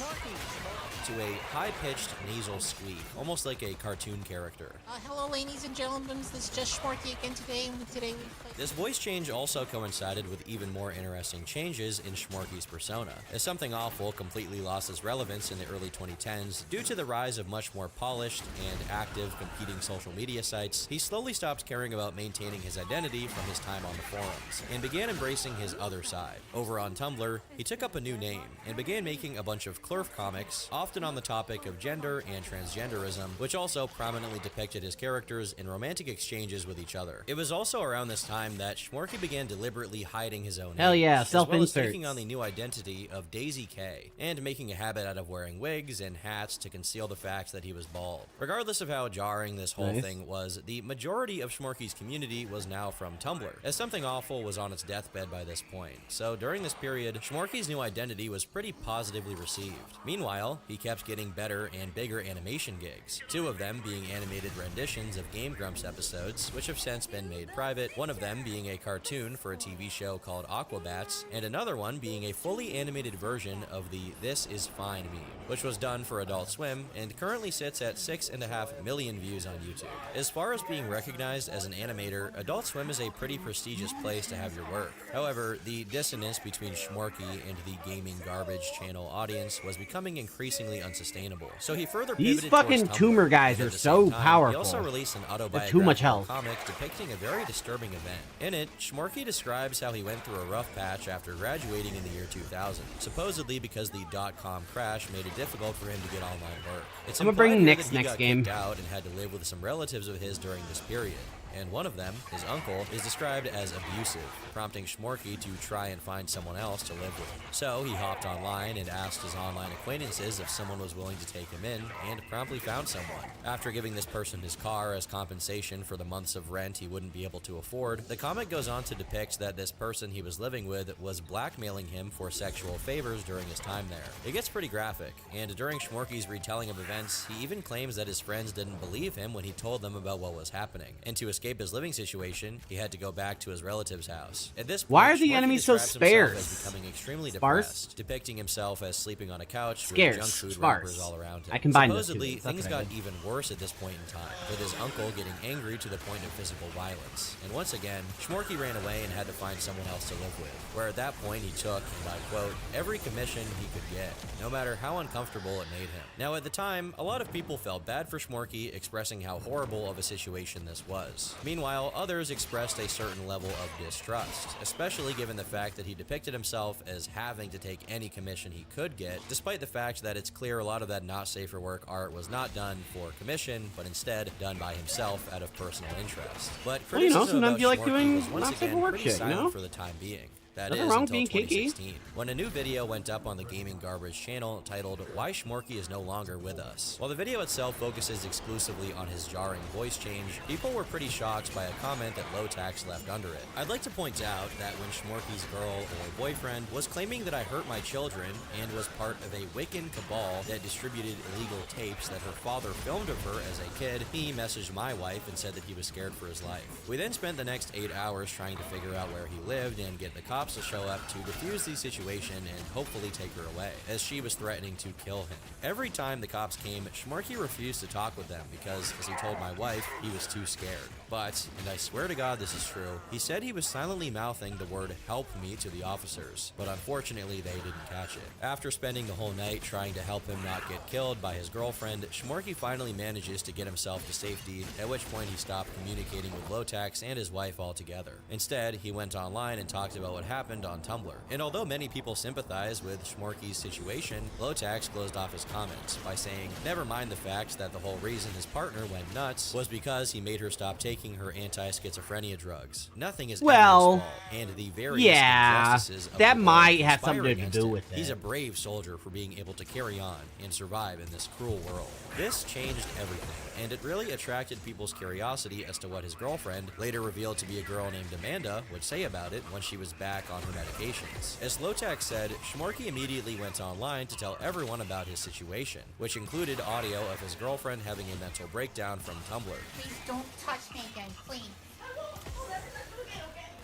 To a high-pitched nasal squeak, almost like a cartoon character. Hello, ladies and gentlemen. This is just Schmorky again today, and today we play. This voice change also coincided with even more interesting changes in Schmorky's persona, as Something Awful completely lost its relevance in the early 2010s due to the rise of much more polished and active competing social media sites. He slowly stopped caring about maintaining his identity from his time on the forums, and began embracing his other side. Over on Tumblr, he took up a new name and began making a bunch of Clerf comics, often on the topic of gender and transgenderism, which also prominently depicted his characters in romantic exchanges with each other. It was also around this time that Schmorky began deliberately hiding his own Hell age, yeah, as well as self-insert. taking on the new identity of Daisy K, and making a habit out of wearing wigs and hats to conceal the fact that he was bald. Regardless of how jarring this whole thing was, the majority of Schmorky's community was now from Tumblr, as something awful was on its deathbed by this point. So during this period, Schmorky's new identity was pretty positively received. Meanwhile, he kept getting better and bigger animation gigs, 2 of them being animated renditions of Game Grumps episodes, which have since been made private, one of them being a cartoon for a TV show called Aquabats, and another one being a fully animated version of the This Is Fine meme, which was done for Adult Swim and currently sits at 6.5 million views on YouTube. As far as being recognized as an animator, Adult Swim is a pretty prestigious place to have your work. However, the dissonance between Schmorky and the gaming garbage channel audience was becoming increasingly unsustainable. So he further pivoted These fucking towards Tumblr, tumor guys and are at the so same time, powerful. He also released an They're too much autobiographical health. comic depicting a very disturbing event. In it, Schmorky describes how he went through a rough patch after graduating in the year 2000, supposedly because the dot-com crash made it difficult for him to get online work. It's I'm gonna bring implied here Nick's that he next got game. kicked out and had to live with some relatives of his during this period. And one of them, his uncle, is described as abusive, prompting Schmorky to try and find someone else to live with. So he hopped online and asked his online acquaintances if someone was willing to take him in, and promptly found someone. After giving this person his car as compensation for the months of rent he wouldn't be able to afford, the comic goes on to depict that this person he was living with was blackmailing him for sexual favors during his time there. It gets pretty graphic, and during Schmorky's retelling of events, he even claims that his friends didn't believe him when he told them about what was happening, and to escape his living situation, he had to go back to his relative's house. At this point, Why are the Schmorky enemies so describes himself sparse? as becoming extremely Sparse? depressed, depicting himself as sleeping on a couch Scarce. with junk food Sparse. wrappers all around him. I combined those two Supposedly, words. That's things what I got did. even worse at this point in time, with his uncle getting angry to the point of physical violence. And once again, Schmorky ran away and had to find someone else to live with, where at that point he took, and I quote, every commission he could get, no matter how uncomfortable it made him. Now at the time, a lot of people felt bad for Schmorky, expressing how horrible of a situation this was. Meanwhile, others expressed a certain level of distrust, especially given the fact that he depicted himself as having to take any commission he could get, despite the fact that it's clear a lot of that not safe for work art was not done for commission, but instead done by himself out of personal interest. But Well, you know, criticism sometimes about you like Schmorky doing was once not safe for again work pretty shit, you silent know? for the time being. That Nothing is wrong with until being kinky. 2016, when a new video went up on the Gaming Garbage channel titled Why Schmorky is No Longer With Us. While the video itself focuses exclusively on his jarring voice change, people were pretty shocked by a comment that Lotax left under it. I'd like to point out that when Schmorky's girl or boyfriend was claiming that I hurt my children and was part of a Wiccan cabal that distributed illegal tapes that her father filmed of her as a kid, he messaged my wife and said that he was scared for his life. We then spent the next 8 hours trying to figure out where he lived and get the cops to show up to defuse the situation and hopefully take her away, as she was threatening to kill him. Every time the cops came, Schmorky refused to talk with them because, as he told my wife, he was too scared. But, and I swear to God this is true, he said he was silently mouthing the word "help me" to the officers, but unfortunately they didn't catch it. After spending the whole night trying to help him not get killed by his girlfriend, Schmorky finally manages to get himself to safety, at which point he stopped communicating with Lotax and his wife altogether. Instead, he went online and talked about what happened on Tumblr. And although many people sympathize with Schmorky's situation, Lotax closed off his comments by saying, never mind the fact that the whole reason his partner went nuts was because he made her stop taking her anti-schizophrenia drugs. Nothing is ever his fault, and the various injustices of that the world might have conspire something to against do him. with it. He's a brave soldier for being able to carry on and survive in this cruel world. This changed everything, and it really attracted people's curiosity as to what his girlfriend, later revealed to be a girl named Amanda, would say about it when she was back on her medications. As Lotax said, Schmorky immediately went online to tell everyone about his situation, which included audio of his girlfriend having a mental breakdown from Tumblr. Please don't touch me again, please.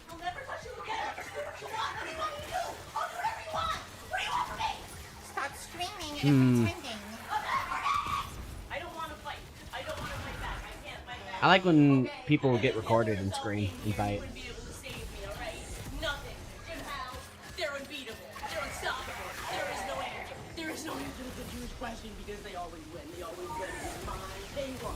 I'll never touch you again. Just do what you want. What do you want me to do? I'll do whatever you want. What do you want from me? Stop screaming and pretending. I don't want to fight. I don't want to fight back. I can't fight back. I like when people get recorded and scream and fight. Nothing. They're unbeatable. They're unstoppable. There is no answer. There is no answer to the Jewish question because they always win. They always win. It's mine. They won.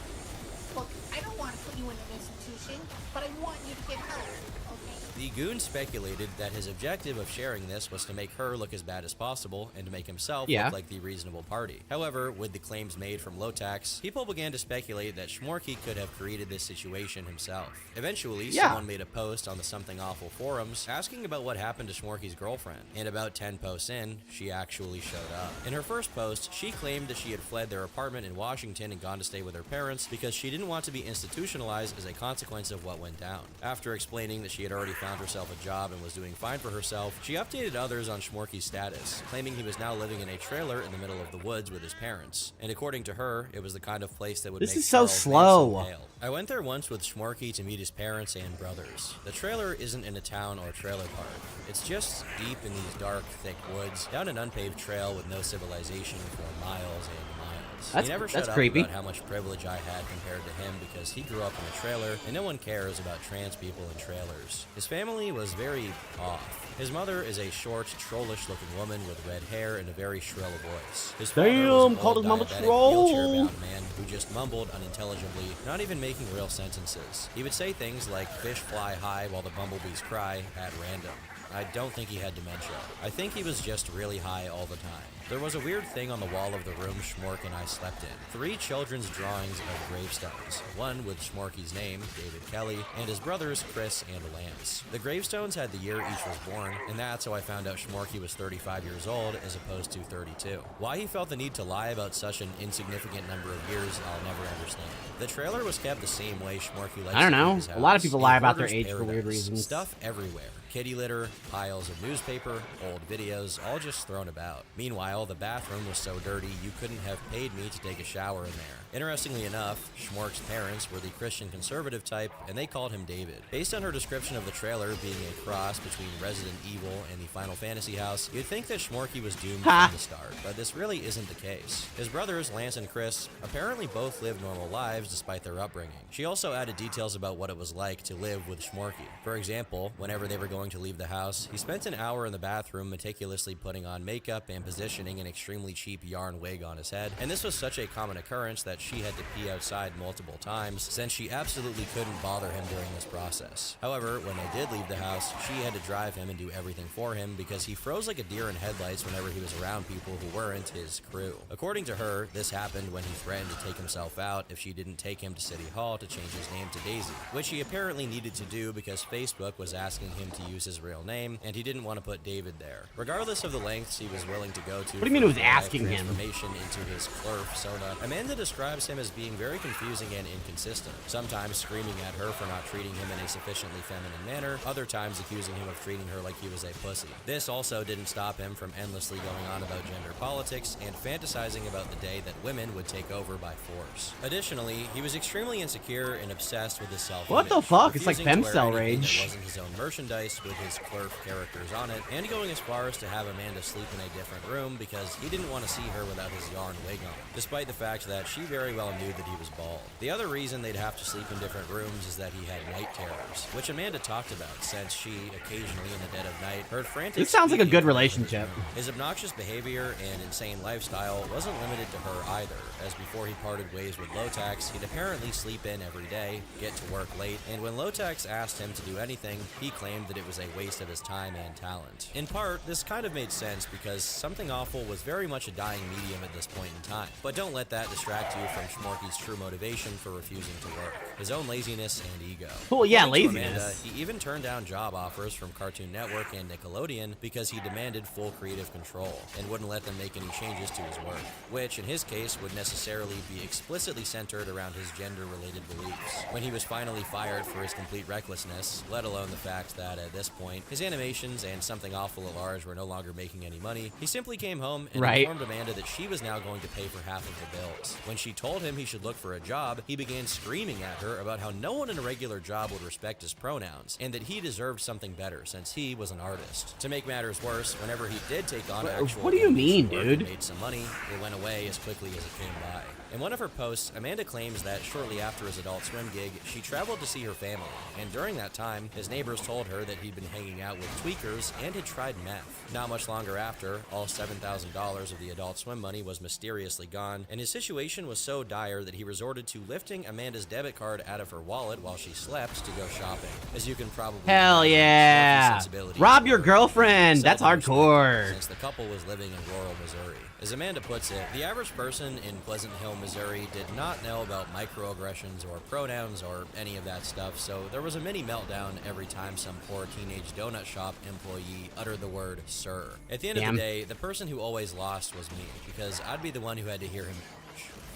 Look, I don't want to put you in an institution, but I want you to get help, okay? The goon speculated that his objective of sharing this was to make her look as bad as possible and to make himself look like the reasonable party. However, with the claims made from Lotax, people began to speculate that Schmorky could have created this situation himself. Eventually, someone made a post on the Something Awful forums asking about what happened to Schmorky's girlfriend, and about 10 posts in, she actually showed up. In her first post, she claimed that she had fled their apartment in Washington and gone to stay with her parents because she didn't want to be institutionalized as a consequence of what went down. After explaining that she had already found herself a job and was doing fine for herself, she updated others on Schmorky's status, claiming he was now living in a trailer in the middle of the woods with his parents. And according to her, it was the kind of place that would This make is so Charles slow. Manson pale. I went there once with Schmorky to meet his parents and brothers. The trailer isn't in a town or trailer park. It's just deep in these dark, thick woods, down an unpaved trail with no civilization for miles and miles. He never shut up creepy. about how much privilege I had compared to him because he grew up in a trailer and no one cares about trans people in trailers. His family was very off. His mother is a short, trollish looking woman with red hair and a very shrill voice. His father was an called old his mama diabetic, troll. wheelchair-bound man who just mumbled unintelligibly, not even making real sentences. He would say things like fish fly high while the bumblebees cry at random. I don't think he had dementia. I think he was just really high all the time. There was a weird thing on the wall of the room Schmork and I slept in. 3 children's drawings of gravestones. One with Schmorky's name, David Kelly, and his brothers, Chris and Lance. The gravestones had the year each was born, and that's how I found out Schmorky was 35 years old as opposed to 32. Why he felt the need to lie about such an insignificant number of years, I'll never understand. The trailer was kept the same way Schmorky likes I don't to know. keep his house. A lot of people lie about their Hoarder's age for weird paradise. reasons. Stuff everywhere. Kitty litter, piles of newspaper, old videos, all just thrown about. Meanwhile, the bathroom was so dirty you couldn't have paid me to take a shower in there. Interestingly enough, Schmork's parents were the Christian conservative type, and they called him David. Based on her description of the trailer being a cross between Resident Evil and the Final Fantasy house, you'd think that Schmorky was doomed from the start, but this really isn't the case. His brothers, Lance and Chris, apparently both lived normal lives despite their upbringing. She also added details about what it was like to live with Schmorky. For example, whenever they were going to leave the house, he spent an hour in the bathroom meticulously putting on makeup and positioning an extremely cheap yarn wig on his head, and this was such a common occurrence that she had to pee outside multiple times since she absolutely couldn't bother him during this process. However, when they did leave the house, she had to drive him and do everything for him because he froze like a deer in headlights whenever he was around people who weren't his crew. According to her, this happened when he threatened to take himself out if she didn't take him to City Hall to change his name to Daisy, which he apparently needed to do because Facebook was asking him to use his real name, and he didn't want to put David there. Regardless of the lengths he was willing to go to, What do you mean it was asking him? Transformation into his Clurf Sona, Amanda describes him as being very confusing and inconsistent, sometimes screaming at her for not treating him in a sufficiently feminine manner, other times accusing him of treating her like he was a pussy. This also didn't stop him from endlessly going on about gender politics and fantasizing about the day that women would take over by force. Additionally, he was extremely insecure and obsessed with his self-image. What the fuck? It's like refusing to wear femcel anything rage. that wasn't his own merchandise with his Clurf characters on it, and going as far as to have Amanda sleep in a different room because he didn't want to see her without his yarn wig on, despite the fact that she very well knew that he was bald. The other reason they'd have to sleep in different rooms is that he had night terrors, which Amanda talked about since she, occasionally in the dead of night, heard frantic This sounds like a squeaking good from relationship. his obnoxious behavior and insane lifestyle wasn't limited to her either, as before he parted ways with Lotax, he'd apparently sleep in every day, get to work late, and when Lotax asked him to do anything, he claimed that it was a waste of his time and talent. In part, this kind of made sense because Something Awful was very much a dying medium at this point in time, but don't let that distract you from Schmorky's true motivation for refusing to work, his own laziness and ego. Well, yeah, According to laziness. Amanda, he even turned down job offers from Cartoon Network and Nickelodeon because he demanded full creative control and wouldn't let them make any changes to his work, which in his case would necessarily be explicitly centered around his gender-related beliefs. When he was finally fired for his complete recklessness, let alone the fact that at this point, his animations and Something Awful at large were no longer making any money, he simply came home and informed Amanda that she was now going to pay for half of the bills. When she told him he should look for a job, he began screaming at her about how no one in a regular job would respect his pronouns, and that he deserved something better since he was an artist. To make matters worse, whenever he did take on actual what do you mean, work dude? and made some money, it went away as quickly as it came by. In one of her posts, Amanda claims that shortly after his Adult Swim gig, she traveled to see her family, and during that time, his neighbors told her that he'd been hanging out with tweakers and had tried meth. Not much longer after, all $7,000 of the Adult Swim money was mysteriously gone, and his situation was so dire that he resorted to lifting Amanda's debit card out of her wallet while she slept to go shopping. As you can probably Hell imagine, yeah! sensibilities Rob your were girlfriend! That's seldom hardcore! respected, since the couple was living in rural Missouri. As Amanda puts it, the average person in Pleasant Hill, Missouri did not know about microaggressions or pronouns or any of that stuff, so there was a mini meltdown every time some poor teenage donut shop employee uttered the word sir. At the end of the day, the person who always lost was me, because I'd be the one who had to hear him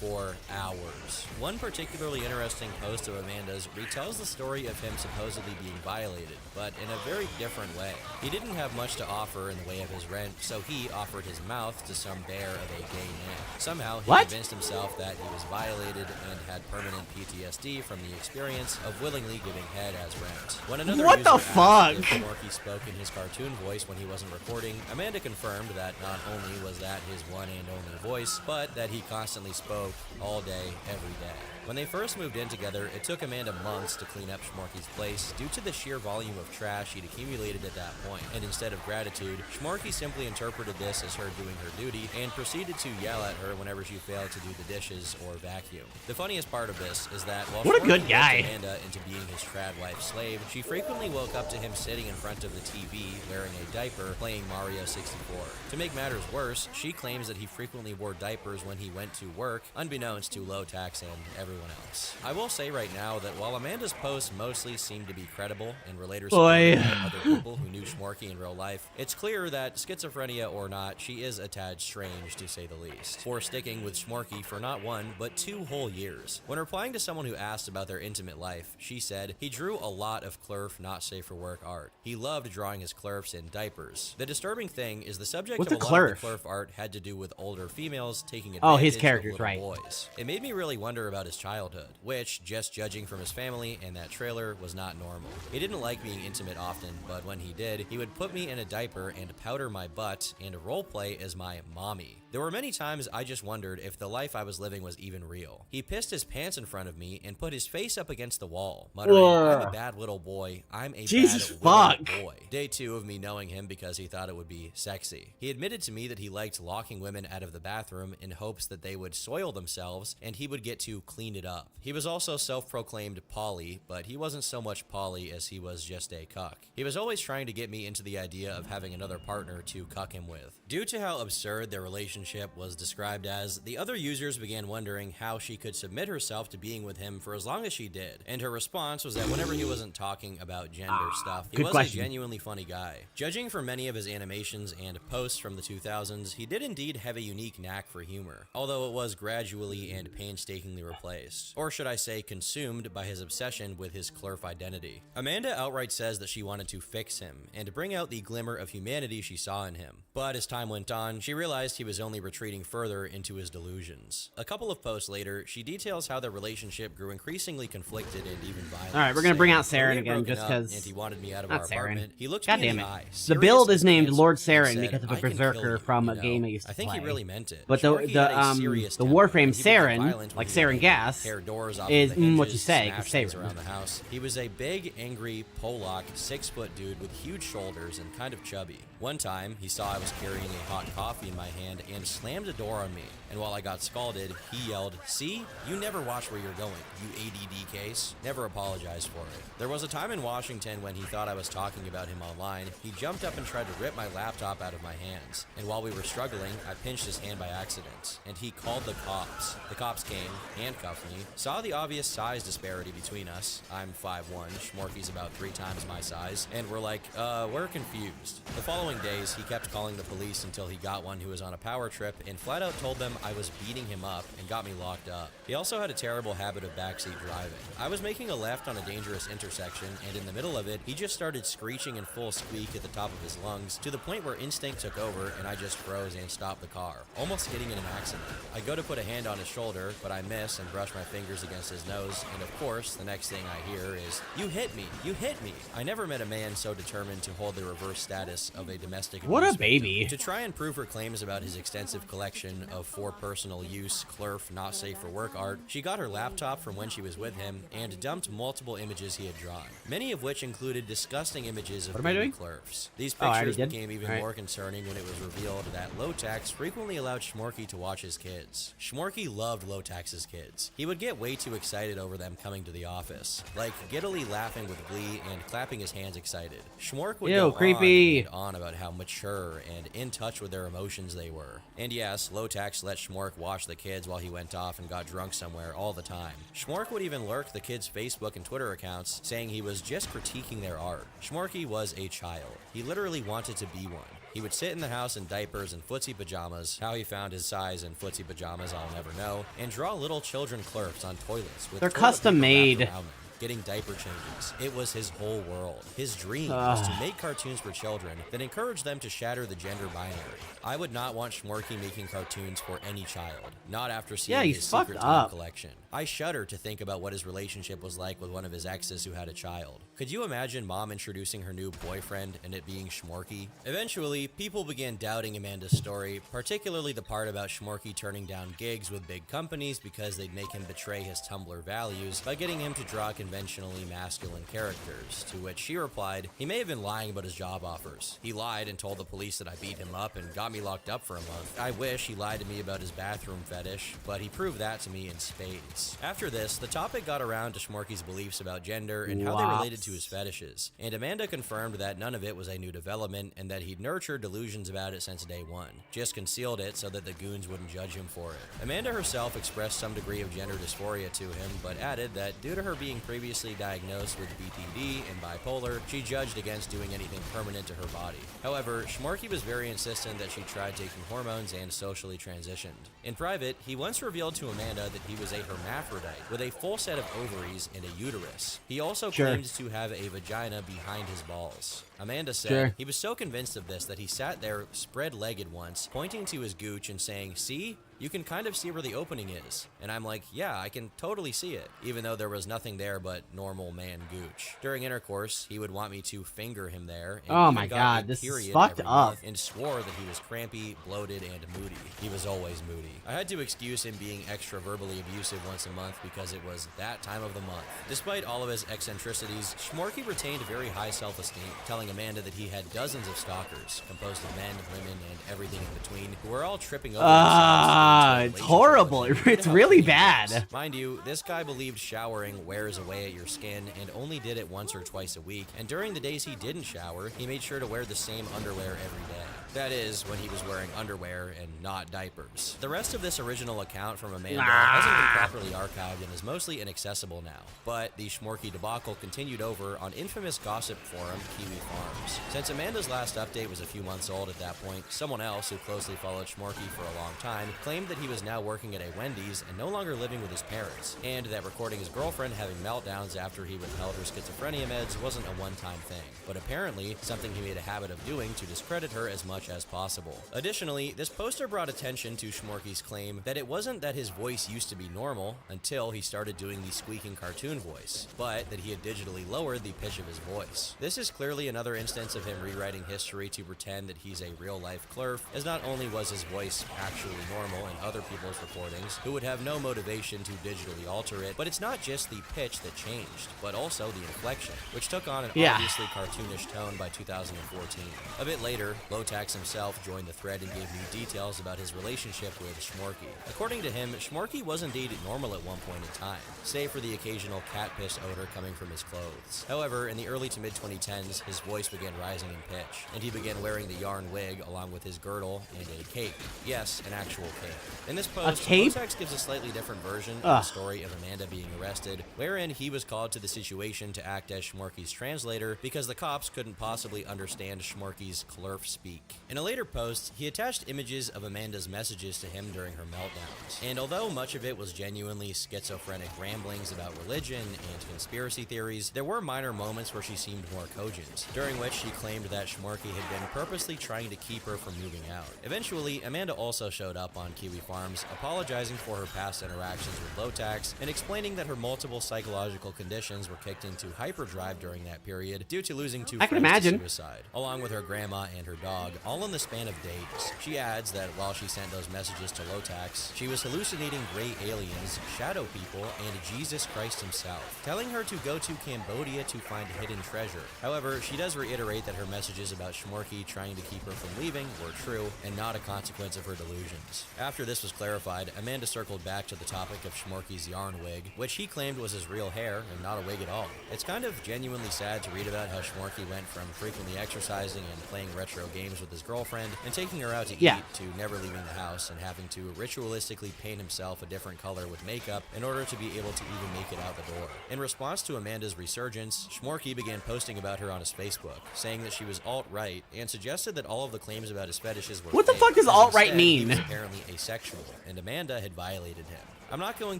for hours. One particularly interesting post of Amanda's retells the story of him supposedly being violated, but in a very different way. He didn't have much to offer in the way of his rent, so he offered his mouth to some bear of a gay man. Somehow, he convinced himself that he was violated and had permanent PTSD from the experience of willingly giving head as rent. When another What user the asked fuck? if Morky spoke in his cartoon voice when he wasn't recording, Amanda confirmed that not only was that his one and only voice, but that he constantly spoke all day, every day. When they first moved in together, it took Amanda months to clean up Schmorky's place due to the sheer volume of trash he'd accumulated at that point. And instead of gratitude, Schmorky simply interpreted this as her doing her duty and proceeded to yell at her whenever she failed to do the dishes or vacuum. The funniest part of this is that while What a good Schmorky guy. worked Amanda into being his trad wife slave, she frequently woke up to him sitting in front of the TV wearing a diaper playing Mario 64. To make matters worse, she claims that he frequently wore diapers when he went to work, unbeknownst to Low Tax and everyone else. I will say right now that while Amanda's posts mostly seem to be credible and relators supported by other people who knew Schmorky in real life, it's clear that schizophrenia or not, she is a tad strange to say the least. For sticking with Schmorky for not 1, but 2 whole years. When replying to someone who asked about their intimate life, she said, he drew a lot of Clerf not safe for work art. He loved drawing his Clerfs in diapers. The disturbing thing is the subject What's of a a lot of Clerf? the Clerf art had to do with older females taking advantage Oh, his of character's little right. boys. It made me really wonder about his childhood, which, just judging from his family and that trailer, was not normal. He didn't like being intimate often, but when he did, he would put me in a diaper and powder my butt and roleplay as my mommy. There were many times I just wondered if the life I was living was even real. He pissed his pants in front of me and put his face up against the wall, muttering, I'm a bad little boy, I'm a Jesus bad fuck. little boy. Day 2 of me knowing him because he thought it would be sexy. He admitted to me that he liked locking women out of the bathroom in hopes that they would soil themselves and he would get to clean it up. He was also self-proclaimed poly, but he wasn't so much poly as he was just a cuck. He was always trying to get me into the idea of having another partner to cuck him with. Due to how absurd their relationship was described as, the other users began wondering how she could submit herself to being with him for as long as she did, and her response was that whenever he wasn't talking about gender stuff, he good was question. a genuinely funny guy. Judging from many of his animations and posts from the 2000s, he did indeed have a unique knack for humor, although it was gradually and painstakingly replaced, or should I say consumed by his obsession with his Clerf identity. Amanda outright says that she wanted to fix him and to bring out the glimmer of humanity she saw in him, but as time went on, she realized he was only retreating further into his delusions. A couple of posts later, she details how their relationship grew increasingly conflicted and even violent. Alright, we're gonna bring out saying, Saren "When we again had just broken up because. and he wanted me out of Not our Saren. apartment, he looked God me in damn the it. eye, The serious build is as named cancer, Lord and Saren said, because of a "I can kill berserker you," from you a know? game I used to I think play. he really meant it. But Schmorky had a serious the temper, Warframe and he would get Saren, violent when like he did Saren anything. Gas, Tear doors off is of the hinges, what you say, smash cause things Saren. around the house. He was a big, angry, Polak, 6-foot dude with huge shoulders and kind of chubby. One time, he saw I was carrying a hot coffee in my hand and slammed a door on me. And while I got scalded, he yelled, "See? You never watch where you're going, you ADD case." Never apologized for it. There was a time in Washington when he thought I was talking about him online. He jumped up and tried to rip my laptop out of my hands. And while we were struggling, I pinched his hand by accident. And he called the cops. The cops came, handcuffed me, saw the obvious size disparity between us. I'm 5'1", Schmorky's about 3 times my size, and we're like, we're confused. The following days, he kept calling the police until he got one who was on a power trip and flat out told them I was beating him up and got me locked up. He also had a terrible habit of backseat driving. I was making a left on a dangerous intersection, and in the middle of it, he just started screeching in full squeak at the top of his lungs to the point where instinct took over and I just froze and stopped the car, almost getting in an accident. I go to put a hand on his shoulder, but I miss and brush brush my fingers against his nose, and of course, the next thing I hear is, "You hit me! You hit me!" I never met a man so determined to hold the reverse status of a domestic What abuse a baby. victim. To try and prove her claims about his extensive collection of for personal use, clurf, not safe for work art, she got her laptop from when she was with him and dumped multiple images he had drawn, many of which included disgusting images of What am I baby doing? clurfs. These Oh, I already pictures did? became even Alright. more concerning when it was revealed that Lotax frequently allowed Schmorky to watch his kids. Schmorky loved Lotax's kids. He would get way too excited over them coming to the office, like giddily laughing with glee and clapping his hands excited. Schmork would go creepy. on and on about how mature and in touch with their emotions they were. And yes, Lotax let Schmork watch the kids while he went off and got drunk somewhere all the time. Schmork would even lurk the kids' Facebook and Twitter accounts, saying he was just critiquing their art. Schmorky was a child. He literally wanted to be one. He would sit in the house in diapers and footsie pajamas. How he found his size in footsie pajamas, I'll never know. And draw little children clurfs on toilets with They're toilet custom paper made. wrapped around them, getting diaper changes. It was his whole world. His dream was to make cartoons for children that encourage them to shatter the gender binary. I would not want Schmorky making cartoons for any child, not after seeing he's his fucked Secret Time up. collection. I shudder to think about what his relationship was like with one of his exes who had a child. Could you imagine mom introducing her new boyfriend and it being Schmorky? Eventually, people began doubting Amanda's story, particularly the part about Schmorky turning down gigs with big companies because they'd make him betray his Tumblr values by getting him to draw conventionally masculine characters, to which she replied, he may have been lying about his job offers. He lied and told the police that I beat him up and got me locked up for a month. I wish he lied to me about his bathroom fetish, but he proved that to me in spades. After this, the topic got around to Schmorky's beliefs about gender and how they related to his fetishes, and Amanda confirmed that none of it was a new development and that he'd nurtured delusions about it since day one, just concealed it so that the goons wouldn't judge him for it. Amanda herself expressed some degree of gender dysphoria to him, but added that due to her being previously diagnosed with BPD and bipolar, she judged against doing anything permanent to her body. However, Schmorky was very insistent that she tried taking hormones and socially transitioned. In private, he once revealed to Amanda that he was a hermaphrodite with a full set of ovaries and a uterus. He also claimed to have a vagina behind his balls. Amanda said he was so convinced of this that he sat there spread-legged once, pointing to his gooch and saying, "See? You can kind of see where the opening is." And I'm like, yeah, I can totally see it, even though there was nothing there but normal man gooch. During intercourse, he would want me to finger him there. And Oh even my got God, a this is period fucked every up. month and swore that he was crampy, bloated, and moody. He was always moody. I had to excuse him being extra verbally abusive once a month because it was that time of the month. Despite all of his eccentricities, Schmorky retained very high self-esteem, telling Amanda that he had dozens of stalkers, composed of men, women, and everything in between, who were all tripping over themselves. It's horrible. It's really bad. Mind you, this guy believed showering wears away at your skin and only did it once or twice a week, and during the days he didn't shower, he made sure to wear the same underwear every day. That is, when he was wearing underwear and not diapers. The rest of this original account from Amanda hasn't been properly archived and is mostly inaccessible now, but the Schmorky debacle continued over on infamous gossip forum Kiwi Farms. Since Amanda's last update was a few months old at that point, someone else who closely followed Schmorky for a long time claimed that he was now working at a Wendy's and no longer living with his parents, and that recording his girlfriend having meltdowns after he withheld her schizophrenia meds wasn't a one-time thing, but apparently something he made a habit of doing to discredit her as much as possible. Additionally, this poster brought attention to Schmorky's claim that it wasn't that his voice used to be normal until he started doing the squeaking cartoon voice, but that he had digitally lowered the pitch of his voice. This is clearly another instance of him rewriting history to pretend that he's a real-life clurf, as not only was his voice actually normal in other people's recordings, who would have no motivation to digitally alter it, but it's not just the pitch that changed, but also the inflection, which took on an obviously cartoonish tone by 2014. A bit later, Lotax himself joined the thread and gave new details about his relationship with Schmorky. According to him, Schmorky was indeed normal at one point in time, save for the occasional cat piss odor coming from his clothes. However, in the early to mid-2010s, his voice began rising in pitch, and he began wearing the yarn wig along with his girdle and a cape. Yes, an actual cape. In this post, Lotax gives a slightly different version of the story of Amanda being arrested, wherein he was called to the situation to act as Schmorky's translator because the cops couldn't possibly understand Schmorky's clurf speak. In a later post, he attached images of Amanda's messages to him during her meltdowns. And although much of it was genuinely schizophrenic ramblings about religion and conspiracy theories, there were minor moments where she seemed more cogent, during which she claimed that Schmorky had been purposely trying to keep her from moving out. Eventually, Amanda also showed up on Kiwi Farms, apologizing for her past interactions with Lotax and explaining that her multiple psychological conditions were kicked into hyperdrive during that period due to losing two friends to suicide, along with her grandma and her dog, all in the span of days. She adds that while she sent those messages to Lotax, she was hallucinating gray aliens, shadow people, and Jesus Christ himself, telling her to go to Cambodia to find hidden treasure. However, she does reiterate that her messages about Schmorky trying to keep her from leaving were true and not a consequence of her delusions. After this was clarified, Amanda circled back to the topic of Schmorky's yarn wig, which he claimed was his real hair and not a wig at all. It's kind of genuinely sad to read about how Schmorky went from frequently exercising and playing retro games with his girlfriend and taking her out to eat to never leaving the house and having to ritualistically paint himself a different color with makeup in order to be able to even make it out the door. In response to Amanda's resurgence, Schmorky began posting about her on his Facebook, saying that she was alt-right and suggested that all of the claims about his fetishes were What the fake, fuck does as alt-right instead, he mean? was apparently asexual, and Amanda had violated him. I'm not going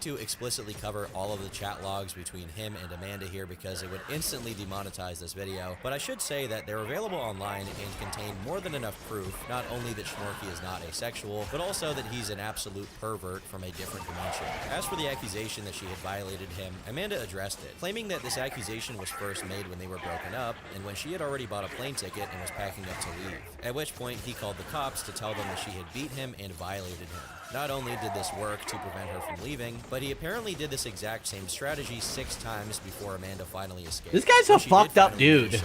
to explicitly cover all of the chat logs between him and Amanda here because it would instantly demonetize this video, but I should say that they're available online and contain more than enough proof, not only that Schmorky is not asexual, but also that he's an absolute pervert from a different dimension. As for the accusation that she had violated him, Amanda addressed it, claiming that this accusation was first made when they were broken up, and when she had already bought a plane ticket and was packing up to leave, at which point he called the cops to tell them that she had beat him and violated him. Not only did this work to prevent her from leaving, but he apparently did this exact same strategy 6 times before Amanda finally escaped. This guy's a fucked up dude.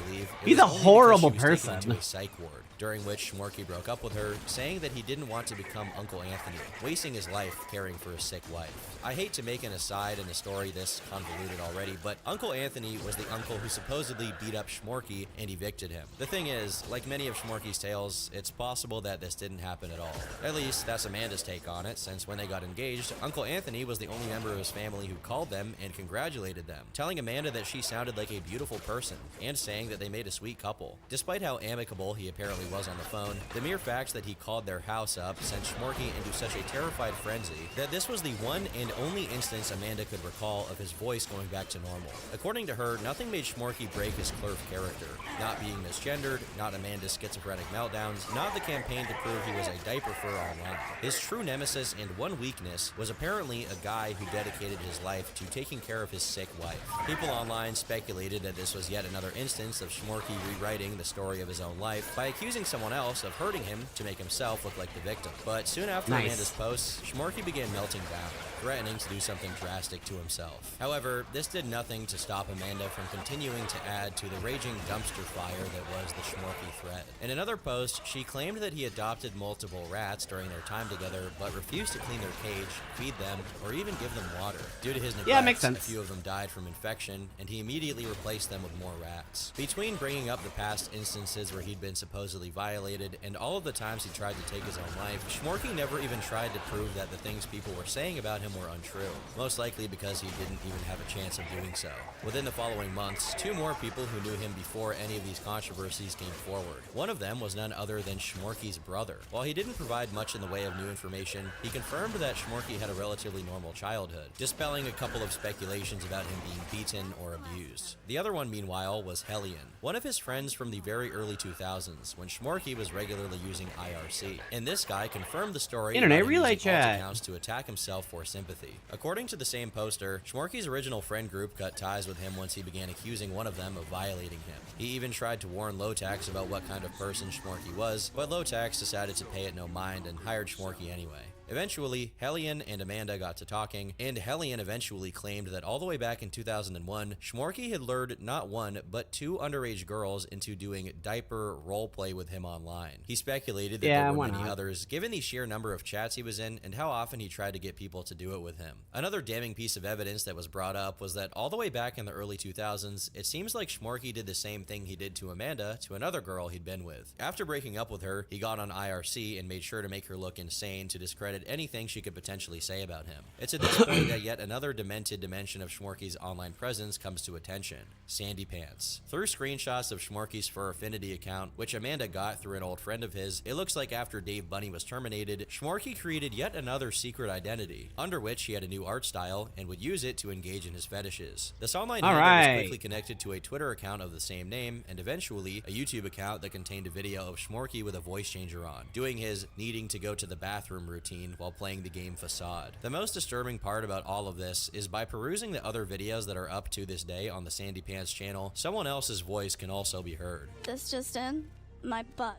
He's a horrible person. Into a psych ward, during which Schmorky broke up with her, saying that he didn't want to become Uncle Anthony, wasting his life caring for his sick wife. I hate to make an aside in the story this convoluted already, but Uncle Anthony was the uncle who supposedly beat up Schmorky and evicted him. The thing is, like many of Schmorky's tales, it's possible that this didn't happen at all. At least, that's Amanda's take on it, since when they got engaged, Uncle Anthony was the only member of his family who called them and congratulated them, telling Amanda that she sounded like a beautiful person, and saying that they made a sweet couple. Despite how amicable he apparently was on the phone, the mere fact that he called their house up sent Schmorky into such a terrified frenzy that this was the one and only instance Amanda could recall of his voice going back to normal. According to her, nothing made Schmorky break his Clerf character. Not being misgendered, not Amanda's schizophrenic meltdowns, not the campaign to prove he was a diaper fur online. His true nemesis and one weakness was apparently a guy who dedicated his life to taking care of his sick wife. People online speculated that this was yet another instance of Schmorky rewriting the story of his own life by accusing someone else of hurting him to make himself look like the victim. But soon after Amanda's posts, Schmorky began melting down, threatening to do something drastic to himself. However, this did nothing to stop Amanda from continuing to add to the raging dumpster fire that was the Schmorky thread. In another post, she claimed that he adopted multiple rats during their time together, but refused to clean their cage, feed them, or even give them water. Due to his neglect, makes sense. a few of them died from infection, and he immediately replaced them with more rats. Between bringing up the past instances where he'd been supposedly violated, and all of the times he tried to take his own life, Schmorky never even tried to prove that the things people were saying about him were untrue, most likely because he didn't even have a chance of doing so. Within the following months, 2 more people who knew him before any of these controversies came forward. One of them was none other than Schmorky's brother. While he didn't provide much in the way of new information, he confirmed that Schmorky had a relatively normal childhood, dispelling a couple of speculations about him being beaten or abused. The other one, meanwhile, was Hellion, one of his friends from the very early 2000s, when Schmorky was regularly using IRC. And this guy confirmed the story Internet about him relay using alt chat. accounts to attack himself for sympathy. According to the same poster, Schmorky's original friend group cut ties with him once he began accusing one of them of violating him. He even tried to warn Lotax about what kind of person Schmorky was, but Lotax decided to pay it no mind and hired Schmorky anyway. Eventually, Hellion and Amanda got to talking, and Hellion eventually claimed that all the way back in 2001, Schmorky had lured not 1, but 2 underage girls into doing diaper roleplay with him online. He speculated that there were many others, given the sheer number of chats he was in and how often he tried to get people to do it with him. Another damning piece of evidence that was brought up was that all the way back in the early 2000s, it seems like Schmorky did the same thing he did to Amanda to another girl he'd been with. After breaking up with her, he got on IRC and made sure to make her look insane to discredit discredit anything she could potentially say about him. It's at this point that yet another demented dimension of Schmorky's online presence comes to attention: Sandy Pants. Through screenshots of Schmorky's Fur Affinity account, which Amanda got through an old friend of his, it looks like after Dave Bunny was terminated, Schmorky created yet another secret identity, under which he had a new art style and would use it to engage in his fetishes. This online handle was quickly connected to a Twitter account of the same name, and eventually a YouTube account that contained a video of Schmorky with a voice changer on, doing his needing to go to the bathroom routine while playing the game Facade. The most disturbing part about all of this is by perusing the other videos that are up to this day on the Sandy Pants channel, someone else's voice can also be heard. This just in, my butt.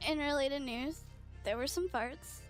In related news, there were some farts.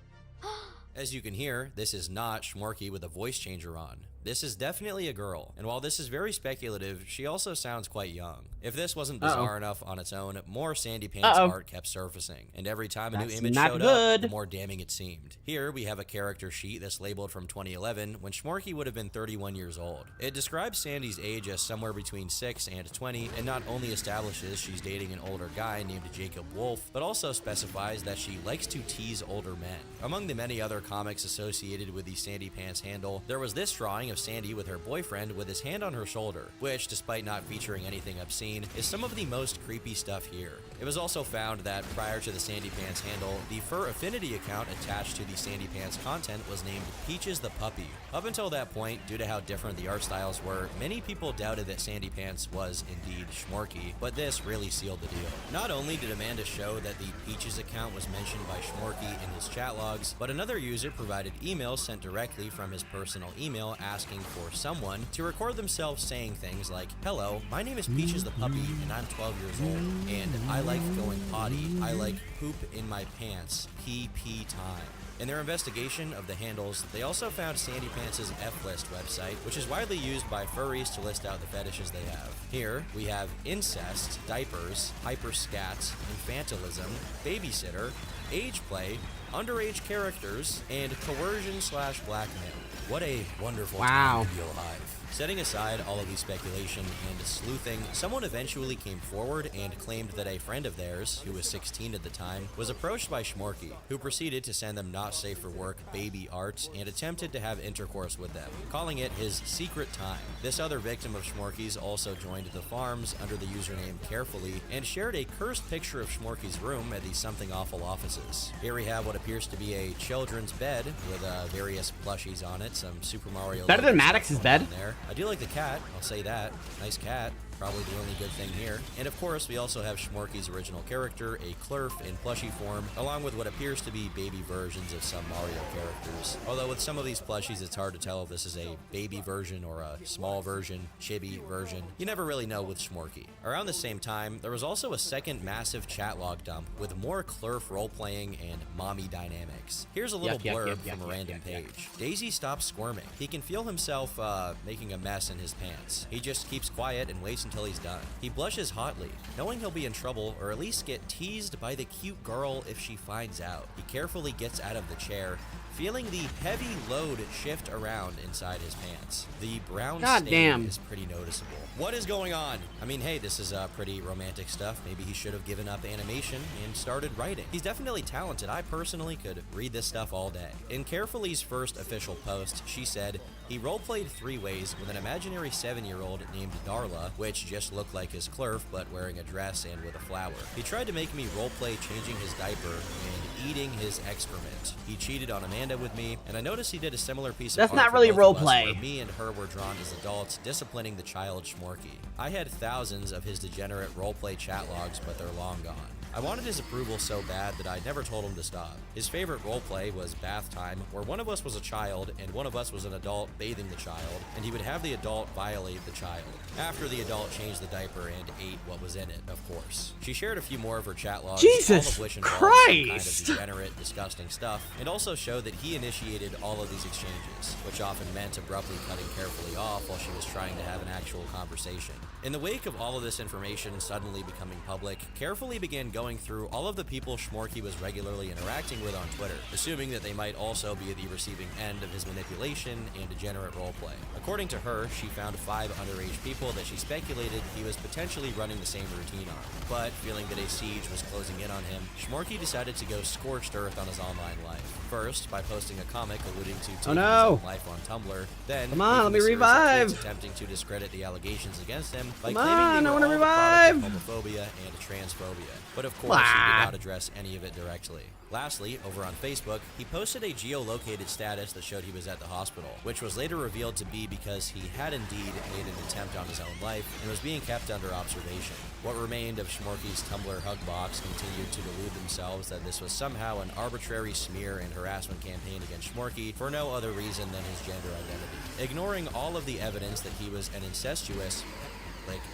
As you can hear, this is not Schmorky with a voice changer on. This is definitely a girl, and while this is very speculative, she also sounds quite young. If this wasn't bizarre enough on its own, more Sandy Pants art kept surfacing, and every time a new image showed up, the more damning it seemed. Here we have a character sheet that's labeled from 2011, when Schmorky would have been 31 years old. It describes Sandy's age as somewhere between 6 and 20, and not only establishes she's dating an older guy named Jacob Wolf, but also specifies that she likes to tease older men. Among the many other comics associated with the Sandy Pants handle, there was this drawing of Sandy with her boyfriend with his hand on her shoulder, which, despite not featuring anything obscene, is some of the most creepy stuff here. It was also found that prior to the Sandy Pants handle, the Fur Affinity account attached to the Sandy Pants content was named Peaches the Puppy. Up until that point, due to how different the art styles were, many people doubted that Sandy Pants was indeed Schmorky, but this really sealed the deal. Not only did Amanda show that the Peaches account was mentioned by Schmorky in his chat logs, but another user provided emails sent directly from his personal email asking for someone to record themselves saying things like, "Hello, my name is Peaches the Puppy and I'm 12 years old, and I like going potty, I like poop in my pants, PP time." In their investigation of the handles, they also found Sandy Pants' F-List website, which is widely used by furries to list out the fetishes they have. Here, we have incest, diapers, hyperscats, infantilism, babysitter, age play, underage characters, and coercion/blackmail. What a wonderful time to be alive. Setting aside all of the speculation and sleuthing, someone eventually came forward and claimed that a friend of theirs, who was 16 at the time, was approached by Schmorky, who proceeded to send them not safe for work baby art and attempted to have intercourse with them, calling it his secret time. This other victim of Schmorky's also joined the farms under the username Carefully and shared a cursed picture of Schmorky's room at the Something Awful offices. Here we have what appears to be a children's bed with various plushies on it, some Super Mario. Better than Maddox's bed. There. I do like the cat, I'll say that. Nice cat. Probably the only good thing here. And of course, we also have Schmorky's original character, a Clurf in plushie form, along with what appears to be baby versions of some Mario characters. Although with some of these plushies, it's hard to tell if this is a baby version or a small version, chibi version. You never really know with Schmorky. Around the same time, there was also a second massive chat log dump with more Clurf role-playing and mommy dynamics. Here's a little blurb from a random page. Daisy stops squirming. He can feel himself making a mess in his pants. He just keeps quiet and waits until he's done. He blushes hotly, knowing he'll be in trouble or at least get teased by the cute girl if she finds out. He carefully gets out of the chair, feeling the heavy load shift around inside his pants. The brown stain is pretty noticeable. What is going on? I mean, hey, this is pretty romantic stuff. Maybe he should have given up animation and started writing. He's definitely talented. I personally could read this stuff all day. In Carefully's first official post, she said, he roleplayed 3 ways with an imaginary 7-year-old named Darla, which just looked like his Clurf, but wearing a dress and with a flower. He tried to make me roleplay changing his diaper and eating his excrement. He cheated on Amanda with me, and I noticed he did a similar piece of art. That's not really roleplay. Where me and her were drawn as adults, disciplining the child Schmorky. I had thousands of his degenerate roleplay chat logs, but they're long gone. I wanted his approval so bad that I never told him to stop. His favorite roleplay was bath time, where one of us was a child and one of us was an adult bathing the child, and he would have the adult violate the child, after the adult changed the diaper and ate what was in it, of course. She shared a few more of her chat logs, all of which involved some kind of degenerate, disgusting stuff, and also showed that he initiated all of these exchanges, which often meant abruptly cutting Carefully off while she was trying to have an actual conversation. In the wake of all of this information suddenly becoming public, Carefully began going through all of the people Schmorky was regularly interacting with on Twitter, assuming that they might also be the receiving end of his manipulation and degenerate roleplay. According to her, she found 5 underage people that she speculated he was potentially running the same routine on. But feeling that a siege was closing in on him, Schmorky decided to go scorched earth on his online life. First, by posting a comic alluding to taking his own life on Tumblr. Then, Come on, let me making a series of revive. tweets attempting to discredit the allegations against him by Come claiming on, they I were wanna all the revive. product of homophobia and transphobia. But of course, he did not address any of it directly. Lastly, over on Facebook, he posted a geolocated status that showed he was at the hospital, which was later revealed to be because he had indeed made an attempt on his own life and was being kept under observation. What remained of Schmorky's Tumblr hug box continued to delude themselves that this was somehow an arbitrary smear and harassment campaign against Schmorky for no other reason than his gender identity. Ignoring all of the evidence that he was an incestuous,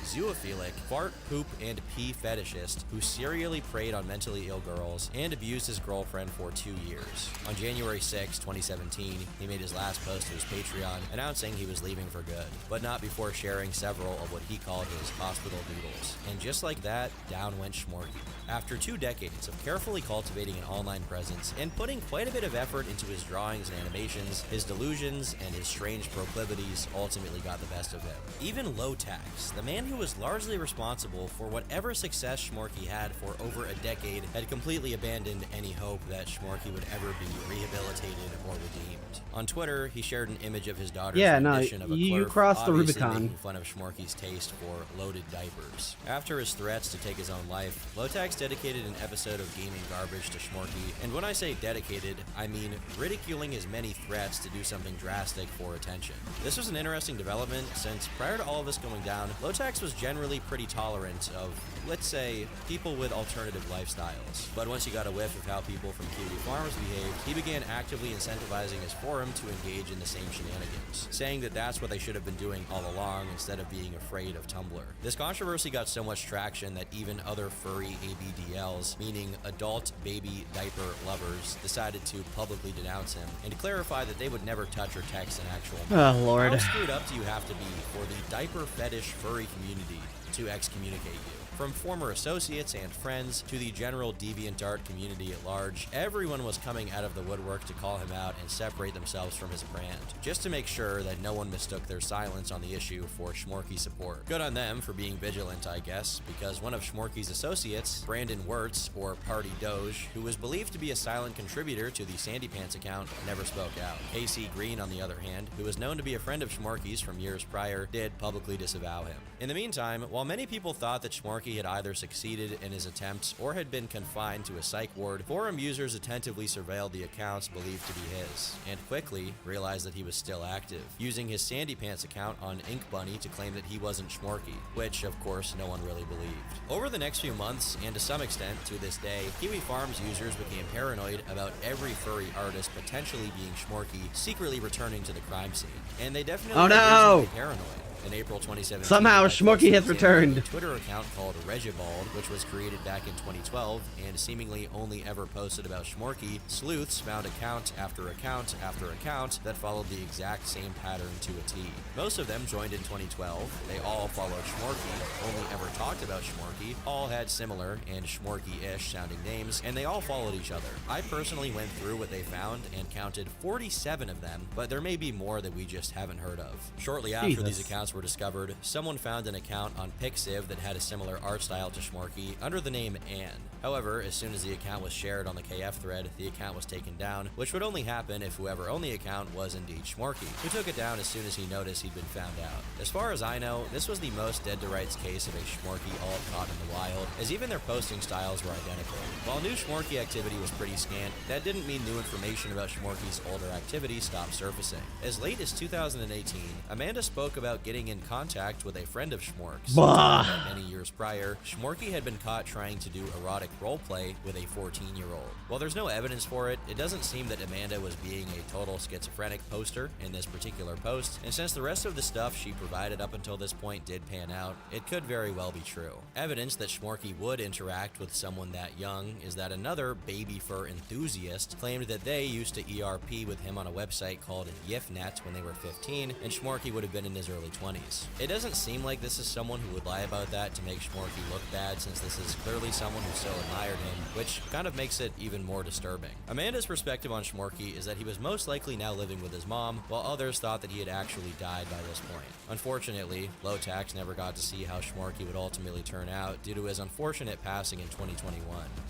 zoophilic, fart, poop, and pee fetishist who serially preyed on mentally ill girls and abused his girlfriend for 2 years. On January 6, 2017, he made his last post to his Patreon announcing he was leaving for good, but not before sharing several of what he called his hospital doodles. And just like that, down went Schmorky. After 2 decades of carefully cultivating an online presence and putting quite a bit of effort into his drawings and animations, his delusions and his strange proclivities ultimately got the best of him. Even Low-Tax, the man who was largely responsible for whatever success Schmorky had for over a decade, had completely abandoned any hope that Schmorky would ever be rehabilitated or redeemed. On Twitter, he shared an image of his daughter's rendition of a you Clerf, crossed the obviously Rubicon. making fun of Schmorky's taste for loaded diapers. After his threats to take his own life, Low-Tax dedicated an episode of Gaming Garbage to Schmorky, and when I say dedicated, I mean ridiculing his many threats to do something drastic for attention. This was an interesting development, since prior to all of this going down, Low-Tax was generally pretty tolerant of, let's say, people with alternative lifestyles. But once he got a whiff of how people from Kiwi Farms behaved, he began actively incentivizing his forum to engage in the same shenanigans, saying that that's what they should have been doing all along instead of being afraid of Tumblr. This controversy got so much traction that even other furry ABDLs, meaning adult baby diaper lovers, decided to publicly denounce him and clarify that they would never touch or text an actual man. Oh, Lord. How screwed up do you have to be for the diaper fetish furry community to excommunicate you? From former associates and friends to the general DeviantArt community at large, everyone was coming out of the woodwork to call him out and separate themselves from his brand, just to make sure that no one mistook their silence on the issue for Schmorky support. Good on them for being vigilant, I guess, because one of Schmorky's associates, Brandon Wirtz, or Party Doge, who was believed to be a silent contributor to the Sandy Pants account, never spoke out. AC Green, on the other hand, who was known to be a friend of Schmorky's from years prior, did publicly disavow him. In the meantime, while many people thought that Schmorky had either succeeded in his attempts or had been confined to a psych ward, forum users attentively surveilled the accounts believed to be his, and quickly realized that he was still active, using his Sandy Pants account on Ink Bunny to claim that he wasn't Schmorky, which, of course, no one really believed. Over the next few months, and to some extent to this day, Kiwi Farms users became paranoid about every furry artist potentially being Schmorky secretly returning to the crime scene, and they definitely Oh, no! had reason to be paranoid. In April 2017, Somehow Schmorky has returned. a Twitter account called Regibald, which was created back in 2012 and seemingly only ever posted about Schmorky, sleuths found account after account after account that followed the exact same pattern to a T. Most of them joined in 2012, they all followed Schmorky, only ever talked about Schmorky, all had similar and Schmorky-ish sounding names, and they all followed each other. I personally went through what they found and counted 47 of them, but there may be more that we just haven't heard of. Shortly after these accounts were discovered, someone found an account on Pixiv that had a similar art style to Schmorky under the name Anne. However, as soon as the account was shared on the KF thread, the account was taken down, which would only happen if whoever owned the account was indeed Schmorky, who took it down as soon as he noticed he'd been found out. As far as I know, this was the most dead to rights case of a Schmorky all caught in the wild, as even their posting styles were identical. While new Schmorky activity was pretty scant, that didn't mean new information about Schmorky's older activity stopped surfacing. As late as 2018, Amanda spoke about getting in contact with a friend of Schmork's. Many years prior, Schmorky had been caught trying to do erotic roleplay with a 14-year-old. While there's no evidence for it, it doesn't seem that Amanda was being a total schizophrenic poster in this particular post, and since the rest of the stuff she provided up until this point did pan out, it could very well be true. Evidence that Schmorky would interact with someone that young is that another baby fur enthusiast claimed that they used to ERP with him on a website called YifNet when they were 15, and Schmorky would have been in his early 20s. 20s. It doesn't seem like this is someone who would lie about that to make Schmorky look bad, since this is clearly someone who still admired him, which kind of makes it even more disturbing. Amanda's perspective on Schmorky is that he was most likely now living with his mom, while others thought that he had actually died by this point. Unfortunately, Lotax never got to see how Schmorky would ultimately turn out due to his unfortunate passing in 2021.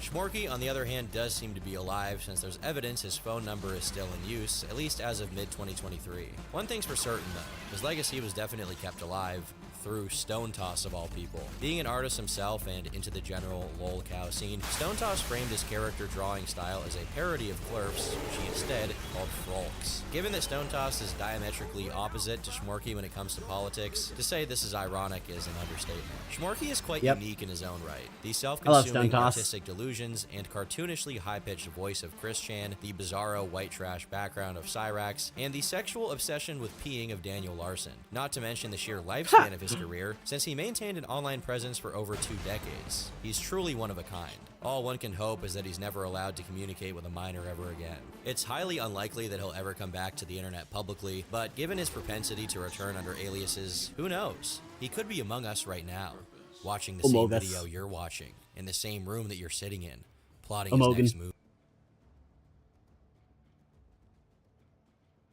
Schmorky, on the other hand, does seem to be alive, since there's evidence his phone number is still in use, at least as of mid-2023. One thing's for certain though, his legacy was definitely kept alive through Stone Toss of all people. Being an artist himself and into the general lolcow scene, Stone Toss framed his character drawing style as a parody of Clerf's, which he instead called Frolks. Given that Stone Toss is diametrically opposite to Schmorky when it comes to politics, to say this is ironic is an understatement. Schmorky is quite unique in his own right. The self-consuming artistic delusions and cartoonishly high-pitched voice of Chris Chan, the bizarro white trash background of Cyrax, and the sexual obsession with peeing of Daniel Larson, not to mention the sheer lifespan of his career, since he maintained an online presence for over 2 decades. He's truly one of a kind. All one can hope is that he's never allowed to communicate with a minor ever again. It's highly unlikely that he'll ever come back to the internet publicly, but given his propensity to return under aliases, who knows? He could be among us right now, watching the same video you're watching, in the same room that you're sitting in, plotting his next move.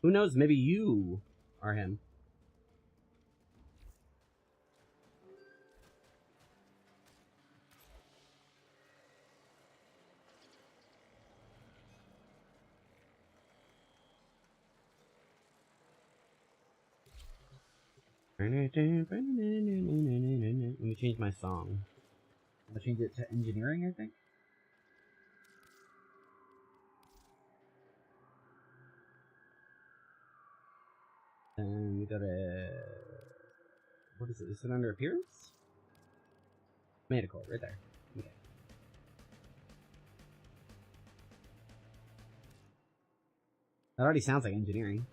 Who knows? Maybe you are him. Let me change my song. I'll change it to engineering, I think. And we go to... What is it? Is it under appearance? Medical, right there. Okay. That already sounds like engineering.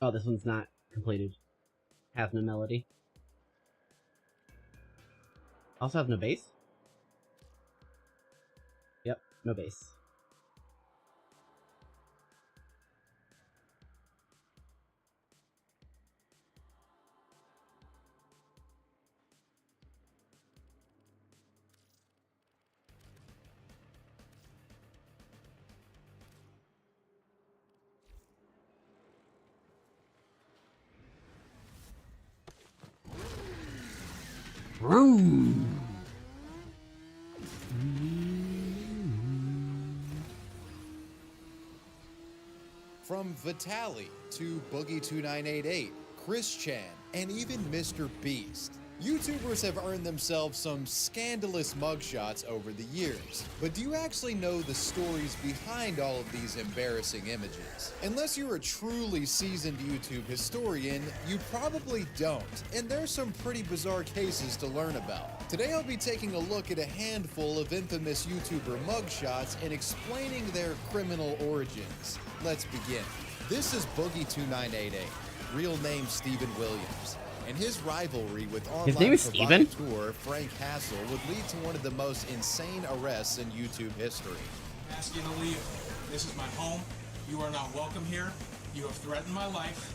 Oh, this one's not completed. Has no melody. Also has no bass? Yep, no bass. Vroom. From Vitaly to Boogie2988, Chris Chan, and even Mr. Beast, YouTubers have earned themselves some scandalous mugshots over the years, but do you actually know the stories behind all of these embarrassing images? Unless you're a truly seasoned YouTube historian, you probably don't, and there's some pretty bizarre cases to learn about. Today I'll be taking a look at a handful of infamous YouTuber mugshots and explaining their criminal origins. Let's begin. This is Boogie2988, real name Steven Williams. And his rivalry with online provocateur Frank Hassel would lead to one of the most insane arrests in YouTube history. I'm asking you to leave. This is my home. You are not welcome here. You have threatened my life.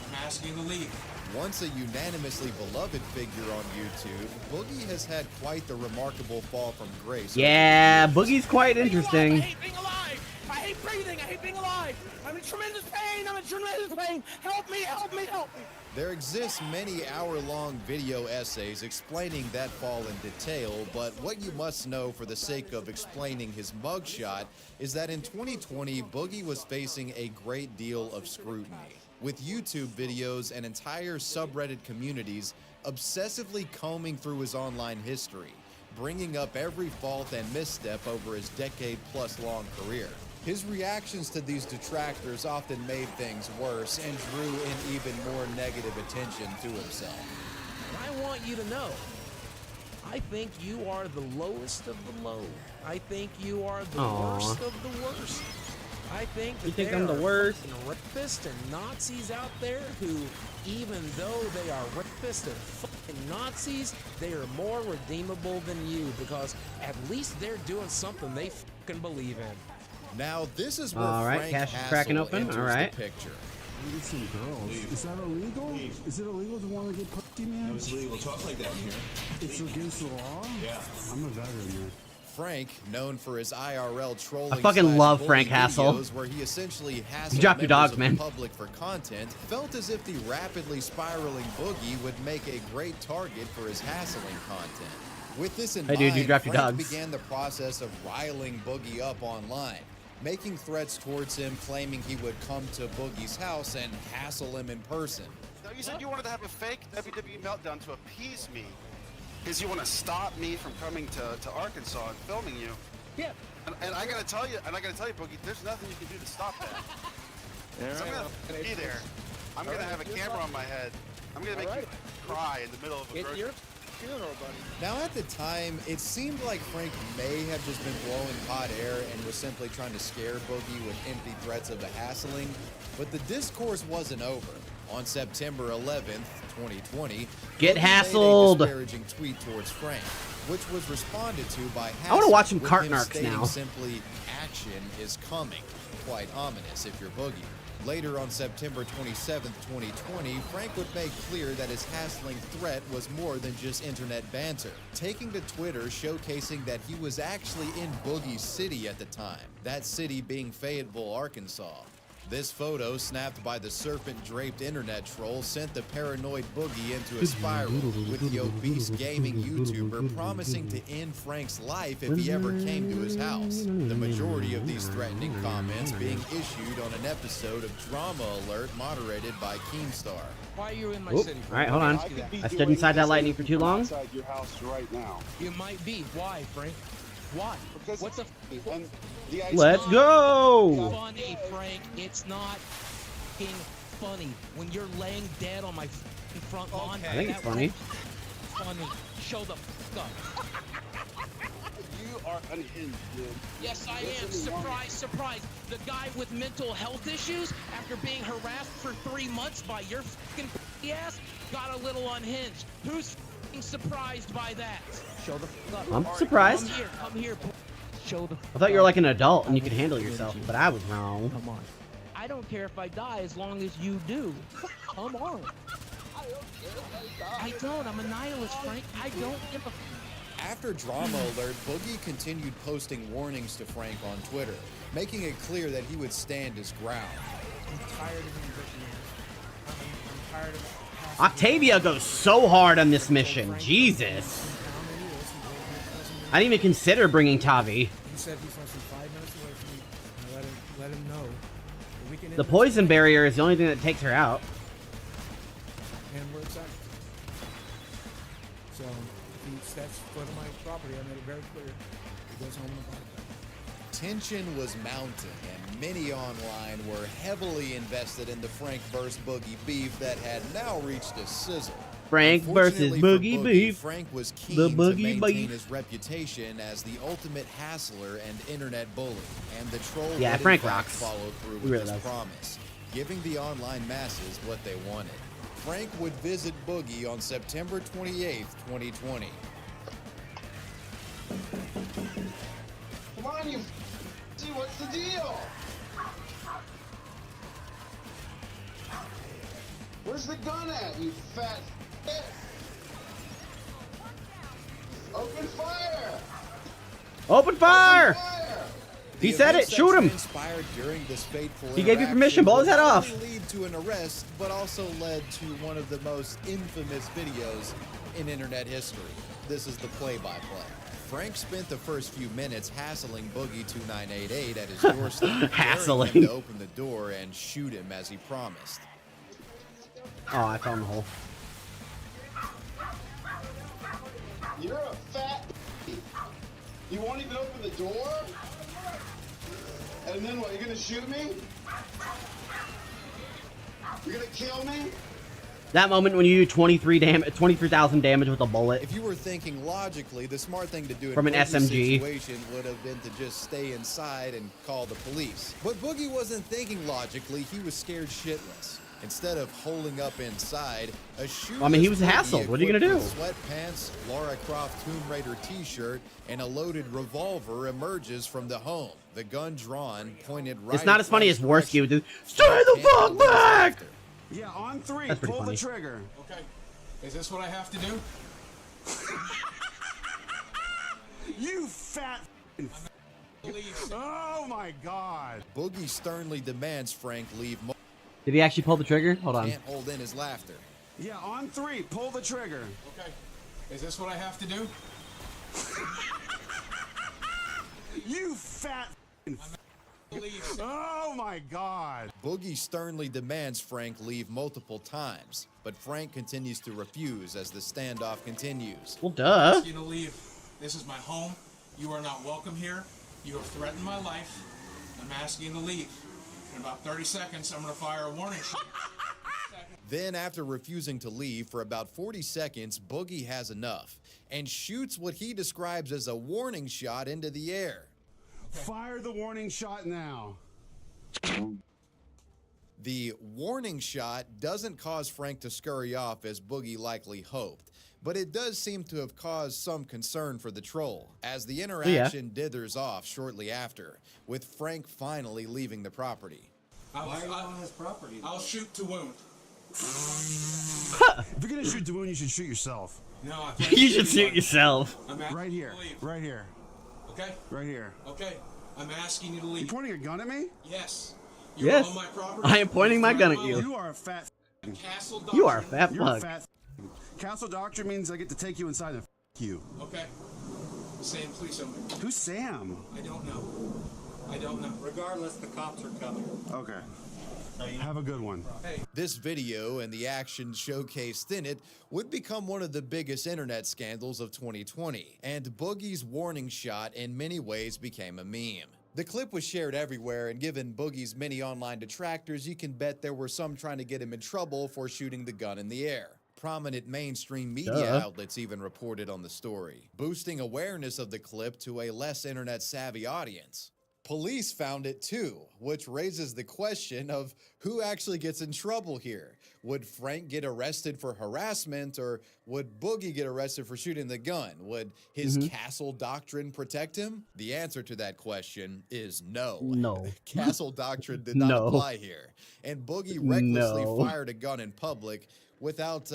I'm asking you to leave. Once a unanimously beloved figure on YouTube, Boogie has had quite the remarkable fall from grace. Yeah, Boogie's quite interesting. I hate being alive. I hate breathing. I hate being alive. I'm in tremendous pain. I'm in tremendous pain. Help me, help me, help me. There exists many hour-long video essays explaining that fall in detail, but what you must know for the sake of explaining his mugshot is that in 2020, Boogie was facing a great deal of scrutiny, with YouTube videos and entire subreddit communities obsessively combing through his online history, bringing up every fault and misstep over his decade-plus long career. His reactions to these detractors often made things worse and drew in even more negative attention to himself. I want you to know, I think you are the lowest of the low. I think you are the worst of the worst. I think that there I'm the worst? rapists and Nazis out there who, even though they are rapists and fucking Nazis, they are more redeemable than you because at least they're doing something they fucking believe in. Now, this is where Frank Hassel enters the picture. Need some girls. Is that illegal? Is it illegal to want to get pussy, man? No, it's illegal to talk like that in here. It's against the law? Yeah. I'm a veteran, man. Frank, known for his IRL trolling, I fucking love Frank Hassel. where he essentially hassled Drop your dogs, members of man. the public for content, felt as if the rapidly spiraling Boogie would make a great target for his hassling content. With this in mind, you drop your Frank dogs. began the process of riling Boogie up online, making threats towards him, claiming he would come to Boogie's house and hassle him in person. No, you said you wanted to have a fake WWE meltdown to appease me, because you want to stop me from coming to Arkansas and filming you. Yeah. And I gotta tell you, Boogie, there's nothing you can do to stop that. So I'm gonna be there. I'm gonna have a camera on my head. I'm gonna make you cry in the middle of a grocery. Now, at the time, it seemed like Frank may have just been blowing hot air and was simply trying to scare Boogie with empty threats of a hassling, but the discourse wasn't over. On September 11th, 2020, Get Boogie hassled. made a disparaging tweet towards Frank, which was responded to by Hassel. I want to watch some with carton him arcs stating now. simply, "Action is coming." Quite ominous if you're Boogie. Later on September 27th, 2020, Frank would make clear that his hassling threat was more than just internet banter, taking to Twitter showcasing that he was actually in Boogie's city at the time, that city being Fayetteville, Arkansas. This photo, snapped by the serpent-draped internet troll, sent the paranoid Boogie into a spiral, with the obese gaming YouTuber promising to end Frank's life if he ever came to his house. The majority of these threatening comments being issued on an episode of Drama Alert moderated by Keemstar. Why are you in my Oop. city? All right, hold on. I stood inside that lightning for too long. Outside your house right now. You might be. Why, Frank? Why? Because What the and the Let's go. funny, Frank. It's not fucking funny. When you're laying dead on my fucking front lawn. I think it's funny. Funny. Show the fuck up. You are unhinged, dude. Yes, I am. Surprise, surprise. The guy with mental health issues, after being harassed for 3 months by your fucking ass, got a little unhinged. Who's fucking surprised by that? Show the fuck up. I'm surprised. Come here. Show the I thought you were like an adult and you could handle yourself, but I was wrong. Come on. I don't care if I die as long as you do. Come on. I don't. I'm a nihilist, Frank. I don't give a. After Drama Alert, Boogie continued posting warnings to Frank on Twitter, making it clear that he would stand his ground. I'm tired of being written. I'm tired of. Octavia goes so hard on this mission. Jesus. I didn't even consider bringing Tavi. He said he's less than 5 minutes away from me. Let him know. We can The poison barrier is the only thing that takes her out. And we're excited. So if he steps foot on my property, I made it very clear. He goes home in a body bag. Tension was mounting, and many online were heavily invested in the Frank vs. Boogie beef that had now reached a sizzle. Frank versus Unfortunately for Boogie beef. Frank was keen The to Boogie maintain beef. his reputation as the ultimate hassler and internet bully, and the troll Yeah, would in Frank fact rocks. follow through He with really his does. promise, giving the online masses what they wanted. Frank would visit Boogie on September 28th, 2020. Come on, you see what's the deal? Where's the gun at, you fat shit? Open fire! Open fire! He The said it. events that Shoot him. transpired during this fateful He gave you permission. interaction Blow his would head not off. only lead to an arrest, but also led to one of the most infamous videos in internet history. This is the play-by-play. Frank spent the first few minutes hassling Boogie 2988 at his doorstep, Hassling. daring him to open the door and shoot him as he promised. Oh, I found the hole. You're a fat You won't even open the door? And then what, you're gonna shoot me? You're gonna kill me? That moment when you do 23,000 damage with a bullet. If you were thinking logically, the smart thing to do From in an Boogie's SMG. situation would have been to just stay inside and call the police. But Boogie wasn't thinking logically, he was scared shitless. Instead of holding up inside, a shoeless I mean, he was Boogie hassled. What are you gonna equipped do? with sweatpants, Lara Croft Tomb Raider t-shirt, and a loaded revolver emerges from the home. The gun drawn, pointed right It's not at as funny as Frank's Worski would do. Stay the fuck back! Yeah, on three, That's pretty pull funny. the trigger. Okay. Is this what I have to do? You fat Oh my god. Boogie sternly demands Frank leave. Did he actually pull the trigger? Hold on. Can't hold in his laughter. Yeah, on three, pull the trigger. Okay. Is this what I have to do? You fat Oh my god. Boogie sternly demands Frank leave multiple times, but Frank continues to refuse as the standoff continues. Well, I'm duh. asking you to leave. This is my home. You are not welcome here. You have threatened my life. I'm asking you to leave. In about 30 seconds, I'm going to fire a warning shot. Then, after refusing to leave for about 40 seconds, Boogie has enough and shoots what he describes as a warning shot into the air. Fire the warning shot now. The warning shot doesn't cause Frank to scurry off as Boogie likely hoped, but it does seem to have caused some concern for the troll, as the interaction dithers off shortly after, with Frank finally leaving the property. Why are you on his property? I'll shoot to wound. If you're gonna shoot the wound, you should shoot yourself. No, I You should shoot yourself. I'm asking Right you here. to leave. Right here. Okay? Right here. Okay. I'm asking you to You leave. pointing a gun at me? Yes. You're Yes. on my property. I am pointing my gun at you. You are a fat Castle You are a doctrine. fat You're a fuck. fat Castle doctrine means I get to take you inside and you. Okay. Sam, please don't. Who's Sam? I don't know. I don't know. Regardless, the cops are coming. Okay. Have a good one. Hey. This video and the action showcased in it would become one of the biggest internet scandals of 2020, and Boogie's warning shot in many ways became a meme. The clip was shared everywhere, and given Boogie's many online detractors, you can bet there were some trying to get him in trouble for shooting the gun in the air. Prominent mainstream media outlets even reported on the story, boosting awareness of the clip to a less internet-savvy audience. Police found it too, which raises the question of who actually gets in trouble here. Would Frank get arrested for harassment, or would Boogie get arrested for shooting the gun? Would his castle doctrine protect him? The answer to that question is no. No. Castle doctrine did not No. apply here, and Boogie recklessly No. fired a gun in public without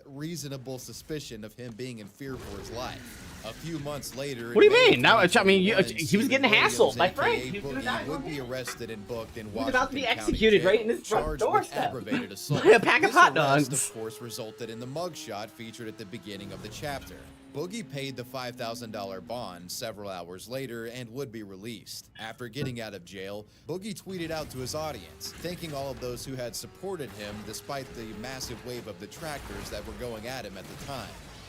reasonable suspicion of him being in fear for his life. A few months later, What do you in May mean? Now, I mean, he was Stephen getting Williams, hassled by aka Frank. He was gonna die Boogie, would on be him. arrested and booked in He was Washington about to be County executed Jail, right in his front charged with doorstep aggravated assault. by a pack of This hot arrest, dogs. of course, resulted in the mugshot featured at the beginning of the chapter. Boogie paid the $5,000 bond several hours later and would be released. After getting out of jail, Boogie tweeted out to his audience, thanking all of those who had supported him despite the massive wave of detractors that were going at him at the time.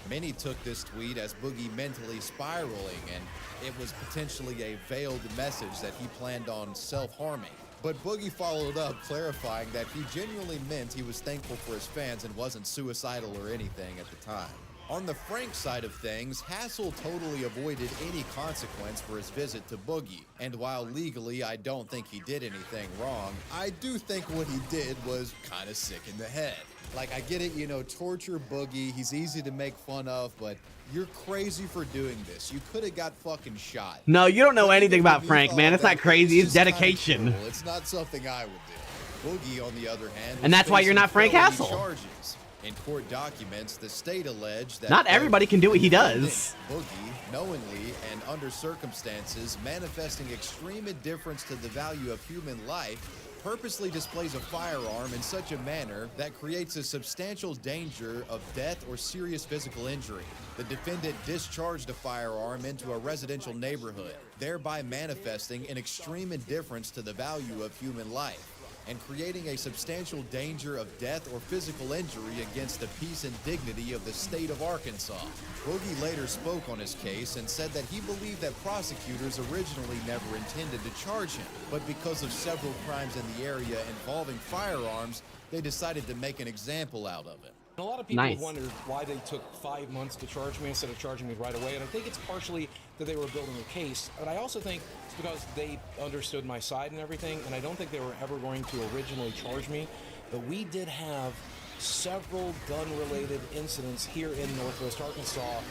Many took this tweet as Boogie mentally spiraling, and it was potentially a veiled message that he planned on self-harming. But Boogie followed up, clarifying that he genuinely meant he was thankful for his fans and wasn't suicidal or anything at the time. On the Frank side of things, Hassel totally avoided any consequence for his visit to Boogie. And while legally I don't think he did anything wrong, I do think what he did was kind of sick in the head. Like, I get it, you know, torture Boogie, he's easy to make fun of, but you're crazy for doing this. You could have got fucking shot. No, you don't know anything about Frank, man. It's not crazy, it's dedication. Cool. It's not something I would do. Boogie, on the other hand, and that's why you're not Frank Hassel. Charges. In court documents, the state alleged that not everybody can do what he does. Boogie, knowingly and under circumstances manifesting extreme indifference to the value of human life, purposely displays a firearm in such a manner that creates a substantial danger of death or serious physical injury. The defendant discharged a firearm into a residential neighborhood, thereby manifesting an extreme indifference to the value of human life and creating a substantial danger of death or physical injury against the peace and dignity of the state of Arkansas. Boogie later spoke on his case and said that he believed that prosecutors originally never intended to charge him, but because of several crimes in the area involving firearms, they decided to make an example out of him. A lot of people have wondered why they took 5 months to charge me instead of charging me right away, and I think it's partially that they were building a case, but I also think it's because they understood my side and everything, and I don't think they were ever going to originally charge me, but we did have several gun-related incidents here in Northwest Arkansas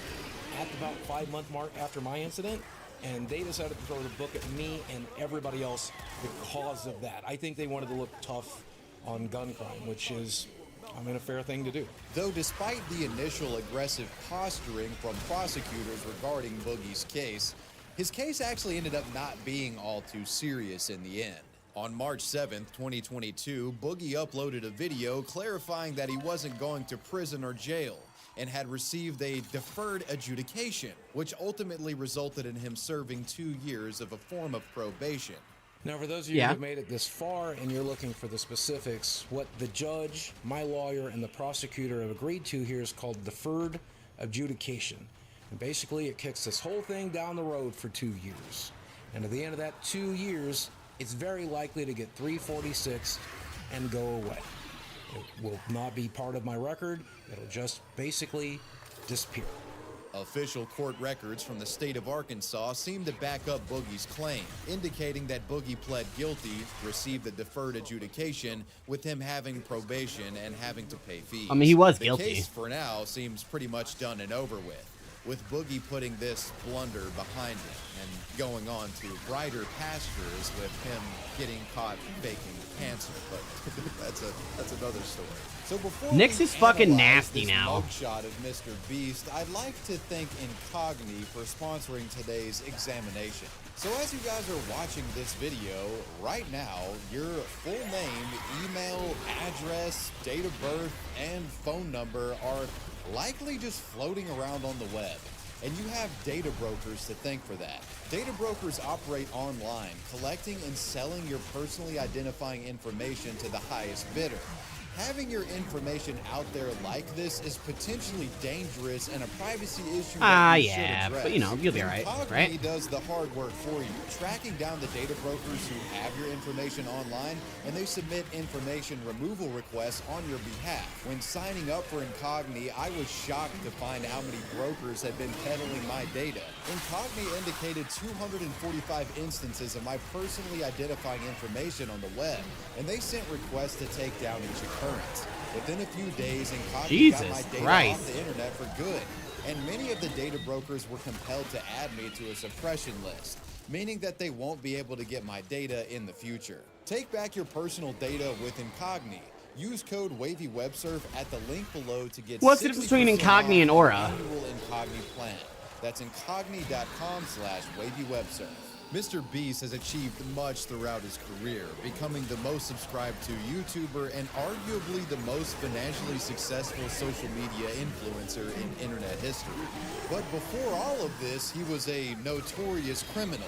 at about 5-month mark after my incident, and they decided to throw the book at me and everybody else because of that. I think they wanted to look tough on gun crime, which is a fair thing to do. Though despite the initial aggressive posturing from prosecutors regarding Boogie's case, his case actually ended up not being all too serious in the end. On March 7th, 2022, Boogie uploaded a video clarifying that he wasn't going to prison or jail and had received a deferred adjudication, which ultimately resulted in him serving 2 years of a form of probation. Now, for those of you who have made it this far and you're looking for the specifics, what the judge, my lawyer, and the prosecutor have agreed to here is called deferred adjudication. And basically, it kicks this whole thing down the road for 2 years. And at the end of that 2 years, it's very likely to get 346 and go away. It will not be part of my record. It'll just basically disappear. Official court records from the state of Arkansas seem to back up Boogie's claim, indicating that Boogie pled guilty, received the deferred adjudication, with him having probation and having to pay fees. I mean, he was guilty. The case for now seems pretty much done and over with Boogie putting this blunder behind him and going on to brighter pastures with him getting caught faking cancer. But that's another story. So before Nyx is fucking nasty this now. Mugshot of Mr. Beast, I'd like to thank Incogni for sponsoring today's examination. So as you guys are watching this video, right now, your full name, email, address, date of birth, and phone number are likely just floating around on the web. And you have data brokers to thank for that. Data brokers operate online, collecting and selling your personally identifying information to the highest bidder. Having your information out there like this is potentially dangerous and a privacy issue that you should address. But you know, you'll be alright, right? Incogni does the hard work for you, tracking down the data brokers who have your information online, and they submit information removal requests on your behalf. When signing up for Incogni, I was shocked to find how many brokers had been peddling my data. Incogni indicated 245 instances of my personally identifying information on the web, and they sent requests to take down each occurrence. Within a few days, Incogni got my data off the internet for good, and many of the data brokers were compelled to add me to a suppression list, meaning that they won't be able to get my data in the future. Take back your personal data with Incogni. Use code WavyWebSurf at the link below to get What's the difference between Incogni and Aura? Annual Incogni plan. That's incogni.com/WavyWebSurf. Mr. Beast has achieved much throughout his career, becoming the most subscribed to YouTuber and arguably the most financially successful social media influencer in internet history. But before all of this, he was a notorious criminal.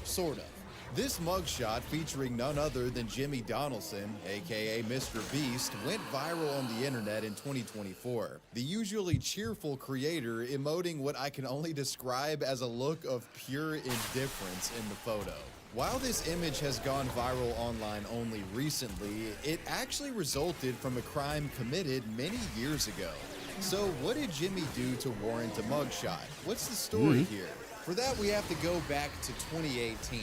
Sort of. This mugshot, featuring none other than Jimmy Donaldson, aka Mr. Beast, went viral on the internet in 2024. The usually cheerful creator emoting what I can only describe as a look of pure indifference in the photo. While this image has gone viral online only recently, it actually resulted from a crime committed many years ago. So what did Jimmy do to warrant a mugshot? What's the story here? For that, we have to go back to 2018.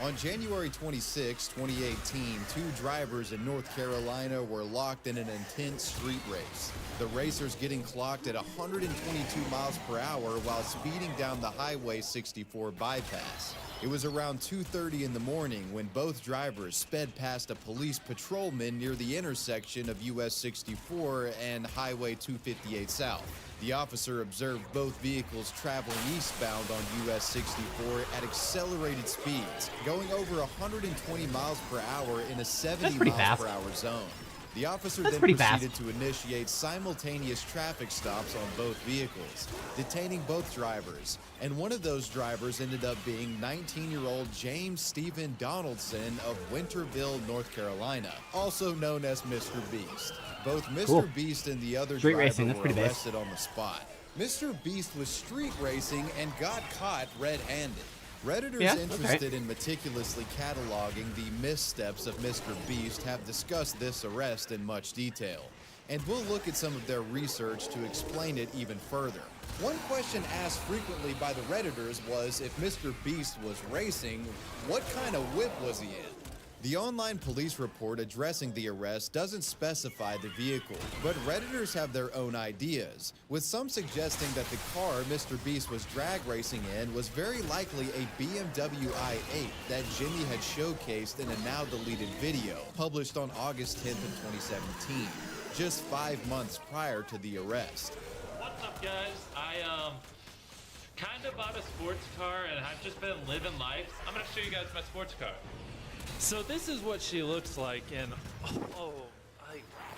On January 26, 2018, two drivers in North Carolina were locked in an intense street race. The racers getting clocked at 122 miles per hour while speeding down the Highway 64 bypass. It was around 2:30 in the morning when both drivers sped past a police patrolman near the intersection of US 64 and Highway 258 South. The officer observed both vehicles traveling eastbound on US 64 at accelerated speeds, going over 120 miles per hour in a 70 miles per hour zone. The officer then proceeded to initiate simultaneous traffic stops on both vehicles, detaining both drivers, and one of those drivers ended up being 19-year-old James Stephen Donaldson of Winterville, North Carolina, also known as Mr. Beast. Both Mr. Beast and the other driver were arrested on the spot. Mr. Beast was street racing and got caught red-handed. Redditors interested in meticulously cataloging the missteps of Mr. Beast have discussed this arrest in much detail, and we'll look at some of their research to explain it even further. One question asked frequently by the Redditors was if Mr. Beast was racing, what kind of whip was he in? The online police report addressing the arrest doesn't specify the vehicle, but Redditors have their own ideas, with some suggesting that the car Mr. Beast was drag racing in was very likely a BMW i8 that Jimmy had showcased in a now-deleted video published on August 10th of 2017, just 5 months prior to the arrest. What's up, guys? I kind of bought a sports car and I've just been living life. I'm gonna show you guys my sports car. So this is what she looks like, and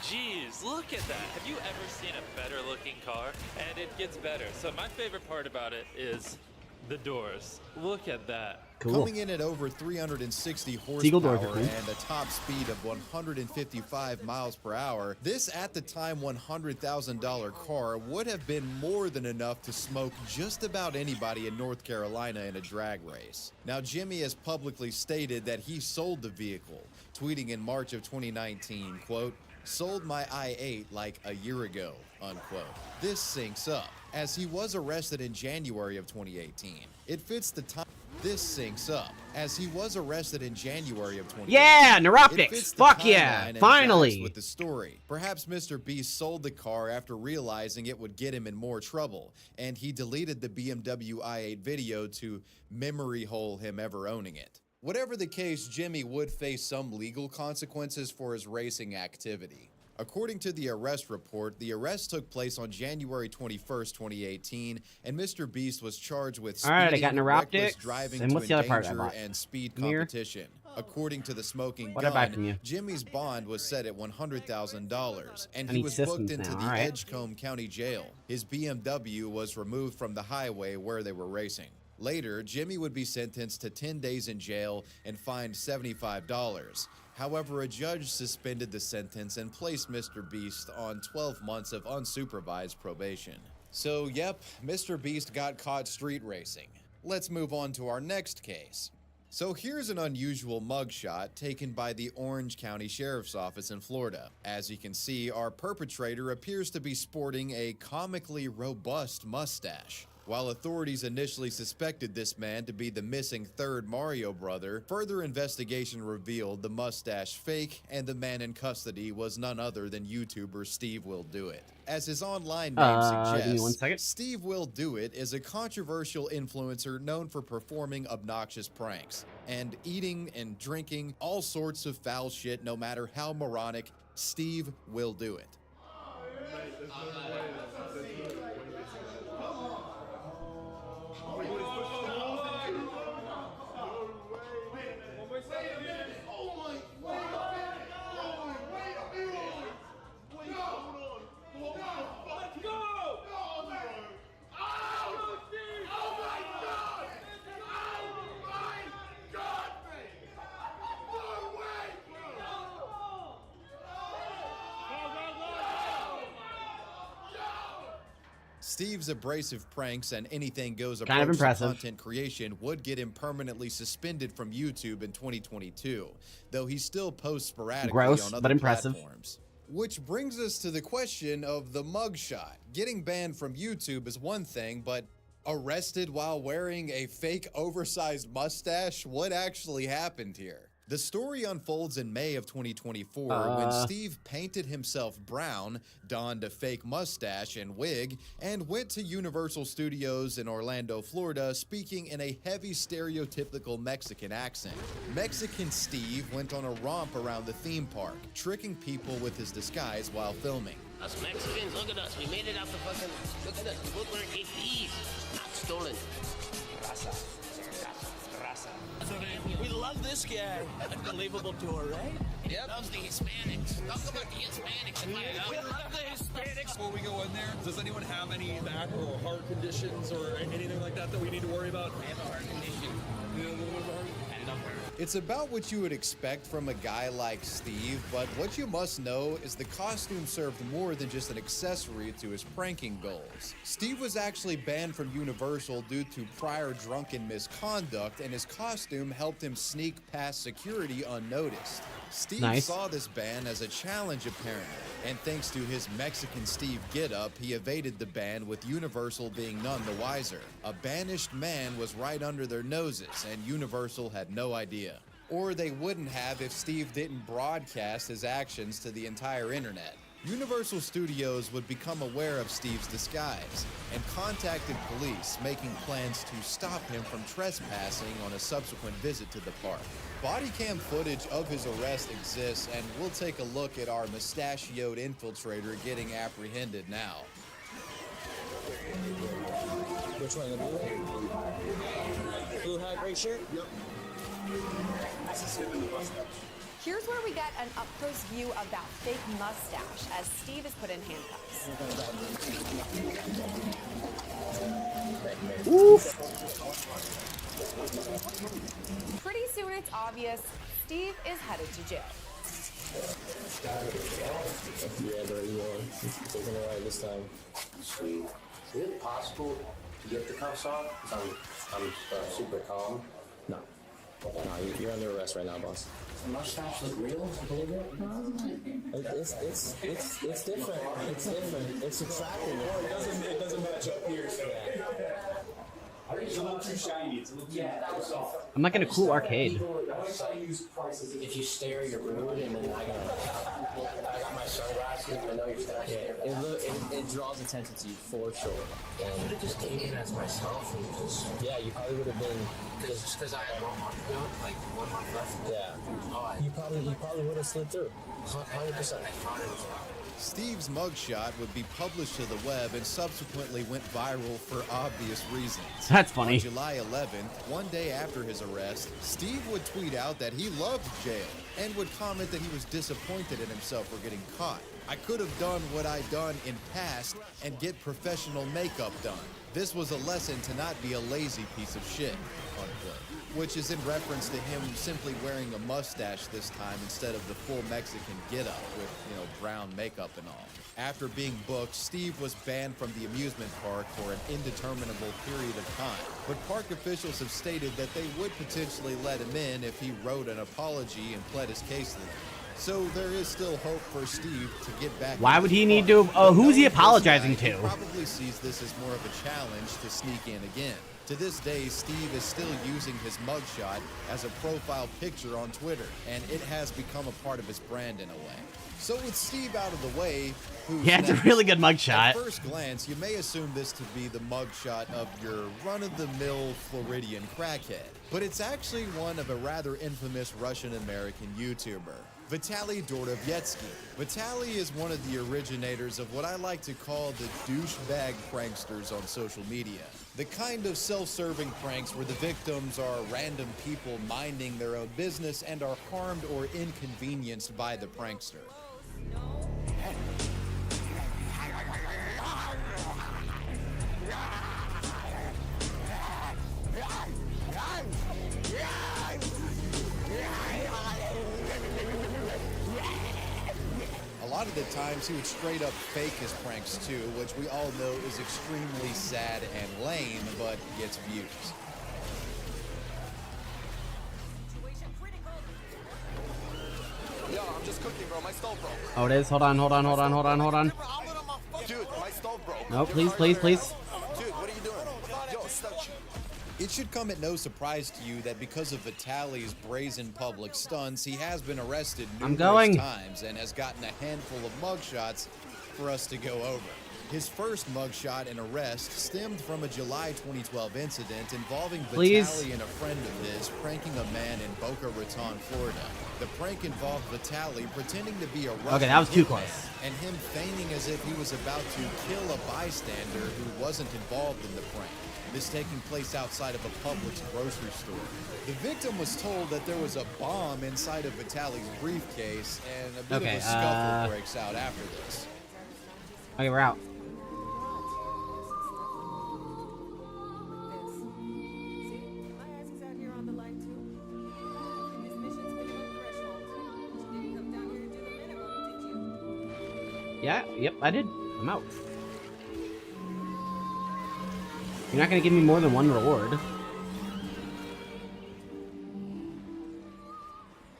geez, look at that. Have you ever seen a better looking car? And it gets better. So my favorite part about it is the doors. Look at that. Cool. Coming in at over 360 horsepower and a top speed of 155 miles per hour, this at the time $100,000 car would have been more than enough to smoke just about anybody in North Carolina in a drag race. Now, Jimmy has publicly stated that he sold the vehicle, tweeting in March of 2019, quote, "Sold my i8 like a year ago," unquote. This syncs up, as he was arrested in January of 2018. It fits the time. This syncs up, as he was arrested in January of 2018. Yeah, Neuroptics! Fuck yeah! Finally! With the story. Perhaps Mr. Beast sold the car after realizing it would get him in more trouble, and he deleted the BMW i8 video to memory hole him ever owning it. Whatever the case, Jimmy would face some legal consequences for his racing activity. According to the arrest report, the arrest took place on January 21st, 2018, and Mr. Beast was charged with speeding, reckless driving to endanger, and speed competition. According to the Smoking Gun, Jimmy's bond was set at $100,000, and he was booked into the Edgecombe County Jail. His BMW was removed from the highway where they were racing. Later, Jimmy would be sentenced to 10 days in jail and fined $75. However, a judge suspended the sentence and placed Mr. Beast on 12 months of unsupervised probation. So, yep, Mr. Beast got caught street racing. Let's move on to our next case. So here's an unusual mugshot taken by the Orange County Sheriff's Office in Florida. As you can see, our perpetrator appears to be sporting a comically robust mustache. While authorities initially suspected this man to be the missing third Mario brother, further investigation revealed the mustache fake, and the man in custody was none other than YouTuber Steve Will Do It. As his online name suggests, Steve Will Do It is a controversial influencer known for performing obnoxious pranks and eating and drinking all sorts of foul shit, no matter how moronic. Steve will do it. Steve's abrasive pranks and anything goes Kind of approach to impressive. content creation would get him permanently suspended from YouTube in 2022, though he still posts sporadically Gross, on other but impressive. platforms. Which brings us to the question of the mugshot. Getting banned from YouTube is one thing, but arrested while wearing a fake oversized mustache? What actually happened here? The story unfolds in May of 2024 when Steve painted himself brown, donned a fake mustache and wig, and went to Universal Studios in Orlando, Florida, speaking in a heavy stereotypical Mexican accent. Mexican Steve went on a romp around the theme park, tricking people with his disguise while filming. Us Mexicans, look at us. We made it out the fucking. Look at us. We both wearing APs. Not stolen. Raza. Raza. We love this guy. Unbelievable tour, right? Yep. Loves the Hispanics. Talk about the Hispanics. We love the Hispanics. Before we go in there, does anyone have any back or heart conditions or anything like that that we need to worry about? I have a heart condition. You know, a little bit of heart? I love her. It's about what you would expect from a guy like Steve, but what you must know is the costume served more than just an accessory to his pranking goals. Steve was actually banned from Universal due to prior drunken misconduct, and his costume helped him sneak past security unnoticed. Steve saw this ban as a challenge apparently, and thanks to his Mexican Steve getup, he evaded the ban, with Universal being none the wiser. A banished man was right under their noses, and Universal had no idea. Or they wouldn't have if Steve didn't broadcast his actions to the entire internet. Universal Studios would become aware of Steve's disguise and contacted police, making plans to stop him from trespassing on a subsequent visit to the park. Body cam footage of his arrest exists, and we'll take a look at our mustachioed infiltrator getting apprehended now. Which one? The blue? Blue hat, gray shirt? Yep. Here's where we get an up-close view of that fake mustache as Steve is put in handcuffs. Oof. Pretty soon it's obvious Steve is headed to jail. Yeah, bro, you are. Taking it right this time. Sweet. Is it possible to get the cuffs off? I'm super calm. No. No, you're under arrest right now, boss. Does the mustache look real a little bit? It's different. It's different. It's attractive. It doesn't match up here, so. It's a little too shiny. It's a little too soft. I'm like in a cool arcade. If you stare, you're rude, and then I got my sunglasses. I know you're staring. It draws attention to you for sure. I should have just taken it as myself and just. Yeah, you probably would have been. Just because I had 1 month ago, like 1 month left. Yeah. You probably would have slid through. 100%. Steve's mugshot would be published to the web and subsequently went viral for obvious reasons. That's funny. On July 11th, one day after his arrest, Steve would tweet out that he loved jail and would comment that he was disappointed in himself for getting caught. I could have done what I'd done in past and get professional makeup done. This was a lesson to not be a lazy piece of shit, unquote. Which is in reference to him simply wearing a mustache this time instead of the full Mexican getup with, brown makeup and all. After being booked, Steve was banned from the amusement park for an indeterminable period of time. But park officials have stated that they would potentially let him in if he wrote an apology and pled his case to them. So there is still hope for Steve to get back. Why would he need to? Who's he apologizing to? He probably sees this as more of a challenge to sneak in again. To this day, Steve is still using his mugshot as a profile picture on Twitter, and it has become a part of his brand in a way. So with Steve out of the way, who's it's a next? really good mugshot. At first glance, you may assume this to be the mugshot of your run-of-the-mill Floridian crackhead, but it's actually one of a rather infamous Russian-American YouTuber, Vitaly Dordovyetsky. Vitaly is one of the originators of what I like to call the douchebag pranksters on social media. The kind of self-serving pranks where the victims are random people minding their own business and are harmed or inconvenienced by the prankster. A lot of the times he would straight up fake his pranks too, which we all know is extremely sad and lame, but gets views. Yo, I'm just cooking, bro. My stove broke. Oh, it is. Hold on. Dude, my stove broke. No, please, please, please. Dude, what are you doing? Yo, stop. It should come at no surprise to you that because of Vitaly's brazen public stunts, he has been arrested numerous times and has gotten a handful of mugshots for us to go over. His first mugshot and arrest stemmed from a July 2012 incident involving Vitaly and a friend of his pranking a man in Boca Raton, Florida. The prank involved Vitaly pretending to be a Russian Okay, that was too hitman close. and him feigning as if he was about to kill a bystander who wasn't involved in the prank. This taking place outside of a Publix grocery store. The victim was told that there was a bomb inside of Vitaly's briefcase, and a bit of a scuffle breaks out after this. Okay, we're out. Yeah, yep, I did. I'm out. You're not gonna give me more than one reward.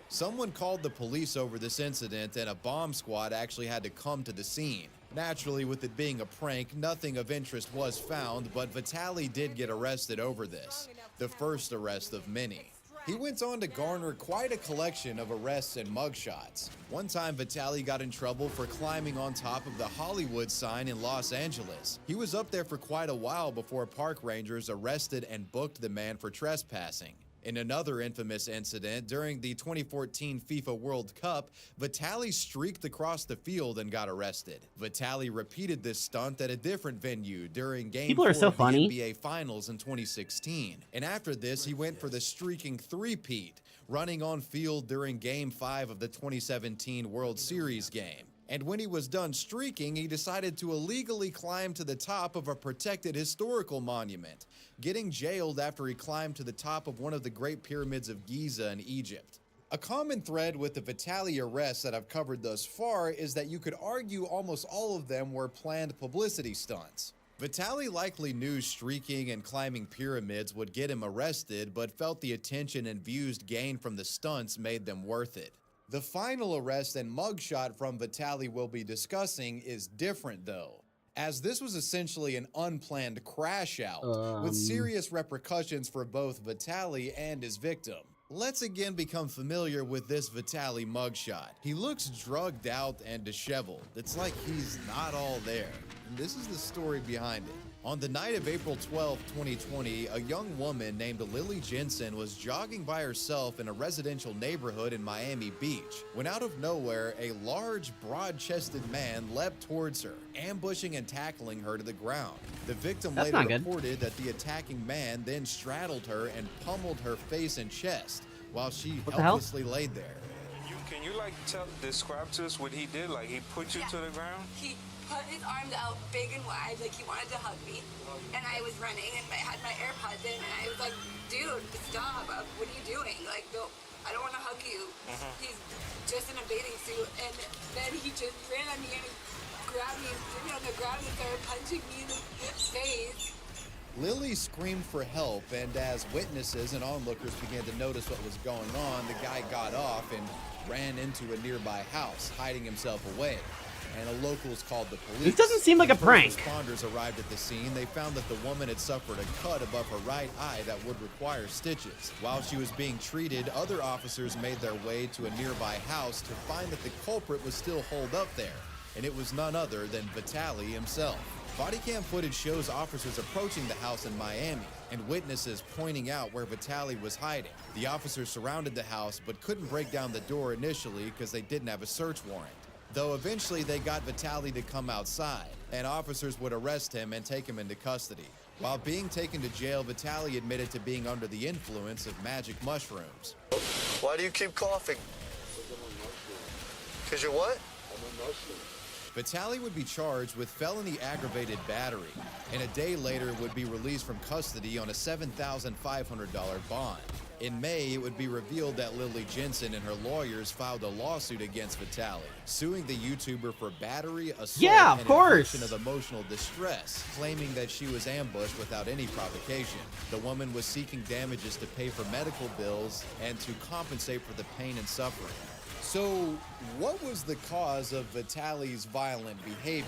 Someone called the police over this incident, and a bomb squad actually had to come to the scene. Naturally, with it being a prank, nothing of interest was found, but Vitaly did get arrested over this, the first arrest of many. He went on to garner quite a collection of arrests and mugshots. One time, Vitaly got in trouble for climbing on top of the Hollywood sign in Los Angeles. He was up there for quite a while before park rangers arrested and booked the man for trespassing. In another infamous incident, during the 2014 FIFA World Cup, Vitaly streaked across the field and got arrested. Vitaly repeated this stunt at a different venue during Game 4 of the NBA Finals in 2016. And after this, he went for the streaking three-peat, running on field during Game 5 of the 2017 World Series game. And when he was done streaking, he decided to illegally climb to the top of a protected historical monument, getting jailed after he climbed to the top of one of the Great Pyramids of Giza in Egypt. A common thread with the Vitaly arrests that I've covered thus far is that you could argue almost all of them were planned publicity stunts. Vitaly likely knew streaking and climbing pyramids would get him arrested, but felt the attention and views gained from the stunts made them worth it. The final arrest and mugshot from Vitaly we'll be discussing is different though, as this was essentially an unplanned crash out with serious repercussions for both Vitaly and his victim. Let's again become familiar with this Vitaly mugshot. He looks drugged out and disheveled. It's like he's not all there. And this is the story behind it. On the night of April 12, 2020, a young woman named Lily Jensen was jogging by herself in a residential neighborhood in Miami Beach, when out of nowhere, a large, broad-chested man leapt towards her, ambushing and tackling her to the ground. The victim later reported that the attacking man then straddled her and pummeled her face and chest, while she helplessly laid there. Can you describe to us what he did? Like he put you to the ground? He put his arms out big and wide, like he wanted to hug me. And I was running and I had my AirPods in and I was like, dude, stop. What are you doing? Like, no, I don't want to hug you. He's just in a bathing suit. And then he just ran at me and grabbed me and threw me on the ground and started punching me in the face. Lily screamed for help, and as witnesses and onlookers began to notice what was going on, the guy got off and ran into a nearby house, hiding himself away. And locals called the police. This doesn't seem like a prank. Responders arrived at the scene. They found that the woman had suffered a cut above her right eye that would require stitches. While she was being treated, other officers made their way to a nearby house to find that the culprit was still holed up there, and it was none other than Vitaly himself. Body cam footage shows officers approaching the house in Miami and witnesses pointing out where Vitaly was hiding. The officers surrounded the house but couldn't break down the door initially because they didn't have a search warrant. Though eventually they got Vitaly to come outside, and officers would arrest him and take him into custody. While being taken to jail, Vitaly admitted to being under the influence of magic mushrooms. Why do you keep coughing? Because you're what? I'm a mushroom. Vitaly would be charged with felony aggravated battery, and a day later would be released from custody on a $7,500 bond. In May, it would be revealed that Lily Jensen and her lawyers filed a lawsuit against Vitaly, suing the YouTuber for battery, assault, Yeah, of and course. infliction of emotional distress, claiming that she was ambushed without any provocation. The woman was seeking damages to pay for medical bills and to compensate for the pain and suffering. So, what was the cause of Vitaly's violent behavior?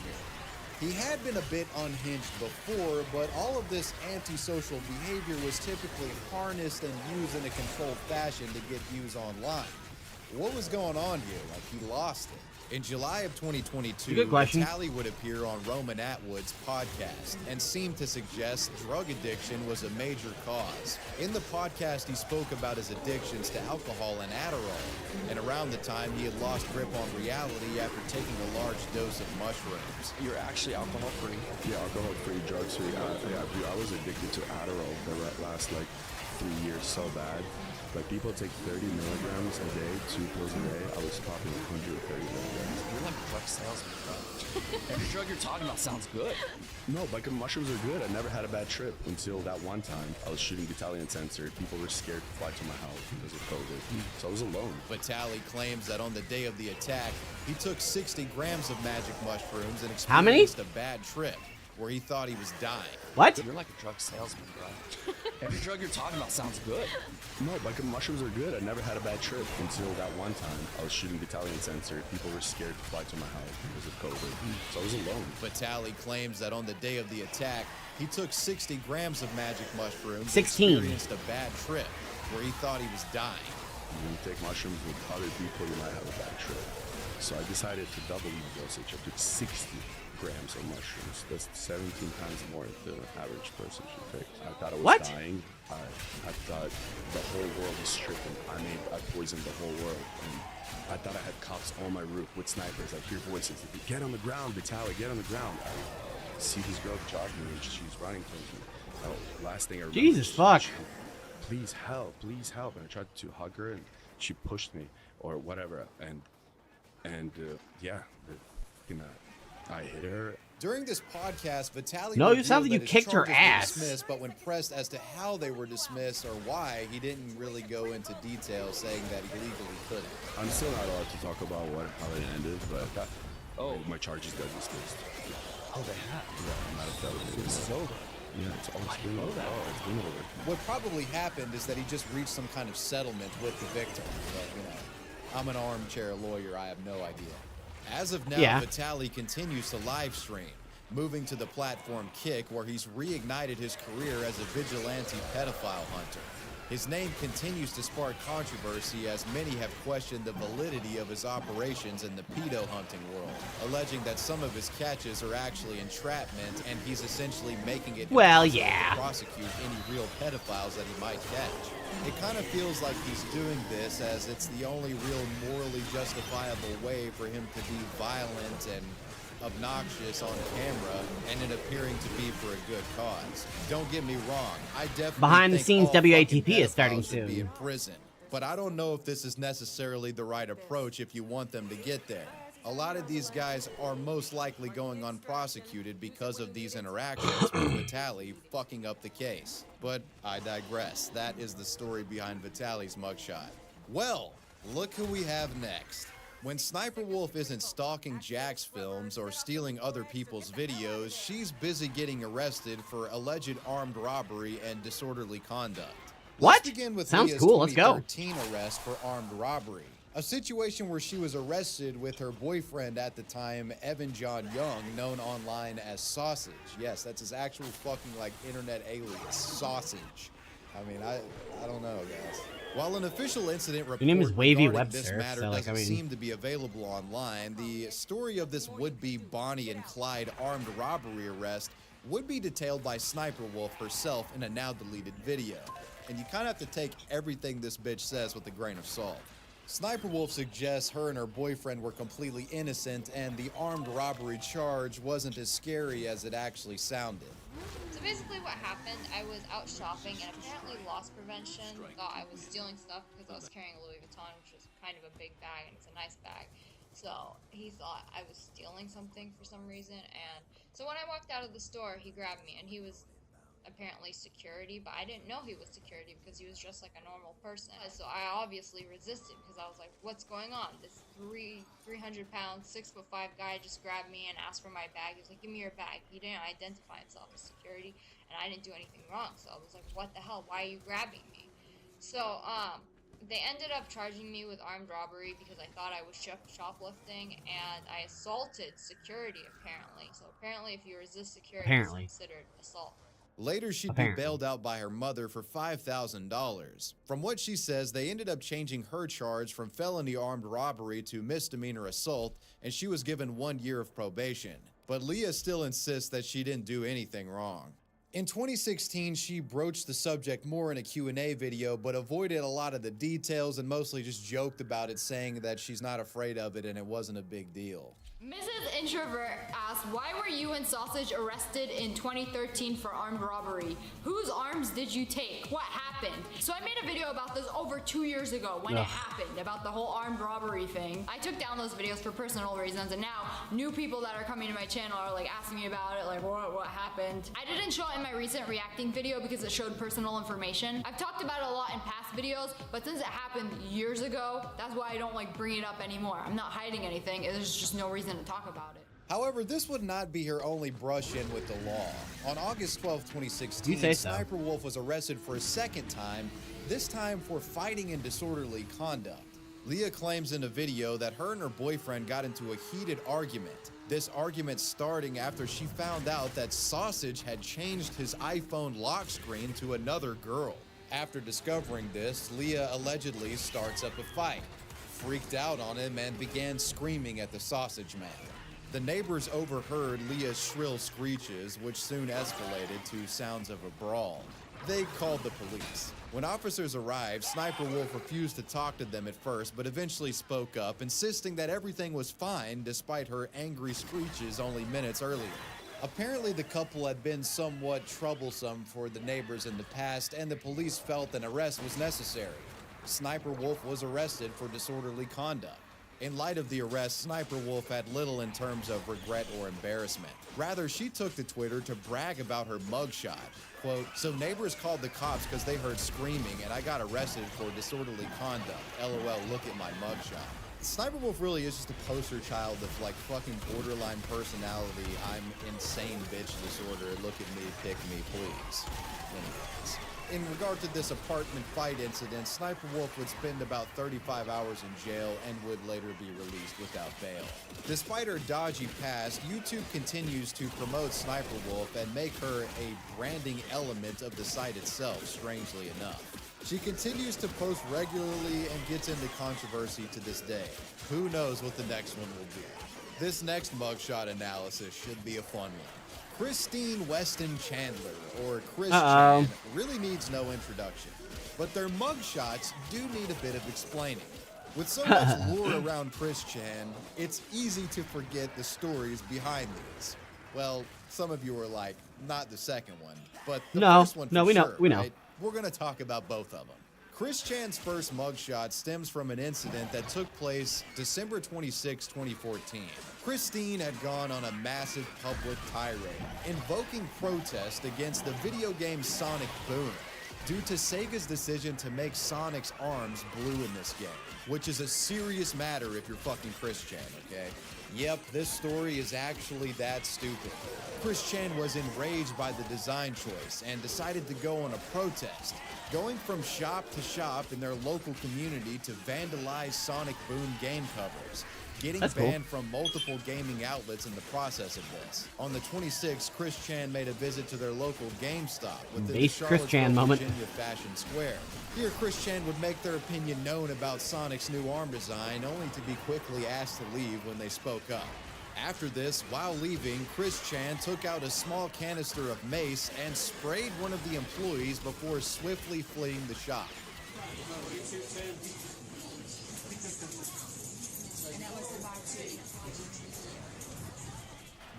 He had been a bit unhinged before, but all of this antisocial behavior was typically harnessed and used in a controlled fashion to get views online. What was going on here? Like, he lost it. In July of 2022, Good question. Vitaly would appear on Roman Atwood's podcast and seemed to suggest drug addiction was a major cause. In the podcast, he spoke about his addictions to alcohol and Adderall, and around the time he had lost grip on reality after taking a large dose of mushrooms. You're actually alcohol-free? Yeah, alcohol-free, drug-free. Dude, I was addicted to Adderall for the last, 3 years so bad. Like, people take 30 milligrams a day, 2 pills a day. I was popping 130 milligrams. You're like a drug salesman, bro. Every drug you're talking about sounds good. No, mushrooms are good. I never had a bad trip until that one time. I was shooting Vitaly Uncensored. People were scared to fly to my house because of COVID. So I was alone. Vitaly claims that on the day of the attack, he took 60 grams of magic mushrooms and How many? experienced a bad trip where he thought he was dying. What? You're like a drug salesman, bro. Every drug you're talking about sounds good. No, mushrooms are good. I never had a bad trip until that one time. I was shooting Vitaly Uncensored. People were scared to fly to my house because of COVID. So I was alone. Vitaly claims that on the day of the attack, he took 60 grams of magic mushrooms 16. and experienced a bad trip where he thought he was dying. When you take mushrooms with other people, you might have a bad trip. So I decided to double my dosage. I took 60 grams of mushrooms. That's 17 times more than an average person should take. I thought I was dying. I thought the whole world was stricken. I poisoned the whole world. And I thought I had cops on my roof with snipers. I hear voices. Get on the ground, Vitaly, get on the ground. I see this girl jogging and she's running towards me. Oh, last thing I remember. Jesus fuck. Please help, please help. And I tried to hug her and she pushed me or whatever. And yeah, I hit her. During this podcast, Vitaly No, you revealed sound like you that his kicked her charges were ass. dismissed, but when pressed as to how they were dismissed or why, he didn't really go into detail, saying that he legally couldn't. I'm still not allowed to talk about how it ended, but my charges got dismissed. Oh, they have? Yeah, I'm not a felony. This is over. Yeah, it's been over. Oh, it's been over. What probably happened is that he just reached some kind of settlement with the victim. But, I'm an armchair lawyer. I have no idea. As of now, Yeah. Vitaly continues to live stream, moving to the platform Kick, where he's reignited his career as a vigilante pedophile hunter. His name continues to spark controversy as many have questioned the validity of his operations in the pedo hunting world, alleging that some of his catches are actually entrapment and he's essentially making it Well, impossible yeah. to prosecute any real pedophiles that he might catch. It kind of feels like he's doing this as it's the only real morally justifiable way for him to be violent and obnoxious on camera and it appearing to be for a good cause. Don't get me wrong, I definitely Behind the think scenes, all fucking WATP is starting pedophiles should be soon. in prison. But I don't know if this is necessarily the right approach if you want them to get there. A lot of these guys are most likely going unprosecuted because of these interactions with Vitaly fucking up the case. But I digress. That is the story behind Vitaly's mugshot. Well, look who we have next. When Sniper Wolf isn't stalking Jack's films or stealing other people's videos, she's busy getting arrested for alleged armed robbery and disorderly conduct. What? Let's begin with Sounds Leah's cool. Let's go. 2013 arrest for armed robbery. A situation where she was arrested with her boyfriend at the time, Evan John Young, known online as Sausage. Yes, that's his actual fucking internet alias, Sausage. I mean, I don't know, guys. While an official incident report Your name is Wavy regarding this Webster, matter so, doesn't seem to be available online, the story of this would-be Bonnie and Clyde armed robbery arrest would be detailed by Sniper Wolf herself in a now-deleted video. And you kind of have to take everything this bitch says with a grain of salt. Sniper Wolf suggests her and her boyfriend were completely innocent and the armed robbery charge wasn't as scary as it actually sounded. So basically what happened, I was out shopping and apparently loss prevention thought I was stealing stuff because I was carrying a Louis Vuitton, which is kind of a big bag and it's a nice bag. So he thought I was stealing something for some reason, and so when I walked out of the store, he grabbed me and he was apparently security, but I didn't know he was security because he was just like a normal person. So I obviously resisted because I was like, what's going on? This 300-pound, 6'5" guy just grabbed me and asked for my bag. He was like, give me your bag. He didn't identify himself as security, and I didn't do anything wrong. So I was like, what the hell? Why are you grabbing me? So, they ended up charging me with armed robbery because I thought I was shoplifting, and I assaulted security, apparently. So apparently if you resist security, it's considered assault. Later, she'd be bailed out by her mother for $5,000. From what she says, they ended up changing her charge from felony armed robbery to misdemeanor assault, and she was given 1 year of probation. But Leah still insists that she didn't do anything wrong. In 2016, she broached the subject more in a Q&A video, but avoided a lot of the details and mostly just joked about it, saying that she's not afraid of it and it wasn't a big deal. Mrs. Introvert asked, why were you and Sausage arrested in 2013 for armed robbery? Whose arms did you take? What happened? So I made a video about this over 2 years ago when it happened, about the whole armed robbery thing. I took down those videos for personal reasons, and now new people that are coming to my channel are like asking me about it, like what happened? I didn't show it in my recent reacting video because it showed personal information. I've talked about it a lot in past videos, but since it happened years ago, that's why I don't like bring it up anymore. I'm not hiding anything. There's just no reason to talk about it. However, this would not be her only brush-in with the law. On August 12, 2016, Sniper Wolf was arrested for a second time, this time for fighting in disorderly conduct. Leah claims in a video that her and her boyfriend got into a heated argument. This argument starting after she found out that Sausage had changed his iPhone lock screen to another girl. After discovering this, Leah allegedly starts up a fight, freaked out on him, and began screaming at the Sausage Man. The neighbors overheard Leah's shrill screeches, which soon escalated to sounds of a brawl. They called the police. When officers arrived, Sniper Wolf refused to talk to them at first, but eventually spoke up, insisting that everything was fine despite her angry screeches only minutes earlier. Apparently, the couple had been somewhat troublesome for the neighbors in the past, and the police felt an arrest was necessary. Sniper Wolf was arrested for disorderly conduct. In light of the arrest, Sniper Wolf had little in terms of regret or embarrassment. Rather, she took to Twitter to brag about her mugshot. Quote, so neighbors called the cops because they heard screaming and I got arrested for disorderly conduct. LOL, look at my mugshot. Sniper Wolf really is just a poster child of like fucking borderline personality. I'm insane bitch disorder. Look at me, pick me, please. Anyways. In regard to this apartment fight incident, Sniper Wolf would spend about 35 hours in jail and would later be released without bail. Despite her dodgy past, YouTube continues to promote Sniper Wolf and make her a branding element of the site itself, strangely enough. She continues to post regularly and gets into controversy to this day. Who knows what the next one will be? This next mugshot analysis should be a fun one. Christine Weston Chandler, or Chris Chan, really needs no introduction, but their mugshots do need a bit of explaining. With so much lore around Chris Chan, it's easy to forget the stories behind these. Well, some of you are like, not the second one, but the first one for sure, right? We're going to talk about both of them. Chris Chan's first mugshot stems from an incident that took place December 26, 2014. Christine had gone on a massive public tirade, invoking protest against the video game Sonic Boom, due to Sega's decision to make Sonic's arms blue in this game, which is a serious matter if you're fucking Chris Chan, okay? Yep, this story is actually that stupid. Chris Chan was enraged by the design choice and decided to go on a protest, going from shop to shop in their local community to vandalize Sonic Boom game covers, getting banned from multiple gaming outlets in the process of this. On the 26th, Chris Chan made a visit to their local GameStop within the Charlottesville, Virginia Fashion Square. Here, Chris Chan would make their opinion known about Sonic's new arm design, only to be quickly asked to leave when they spoke up. After this, while leaving, Chris Chan took out a small canister of mace and sprayed one of the employees before swiftly fleeing the shop.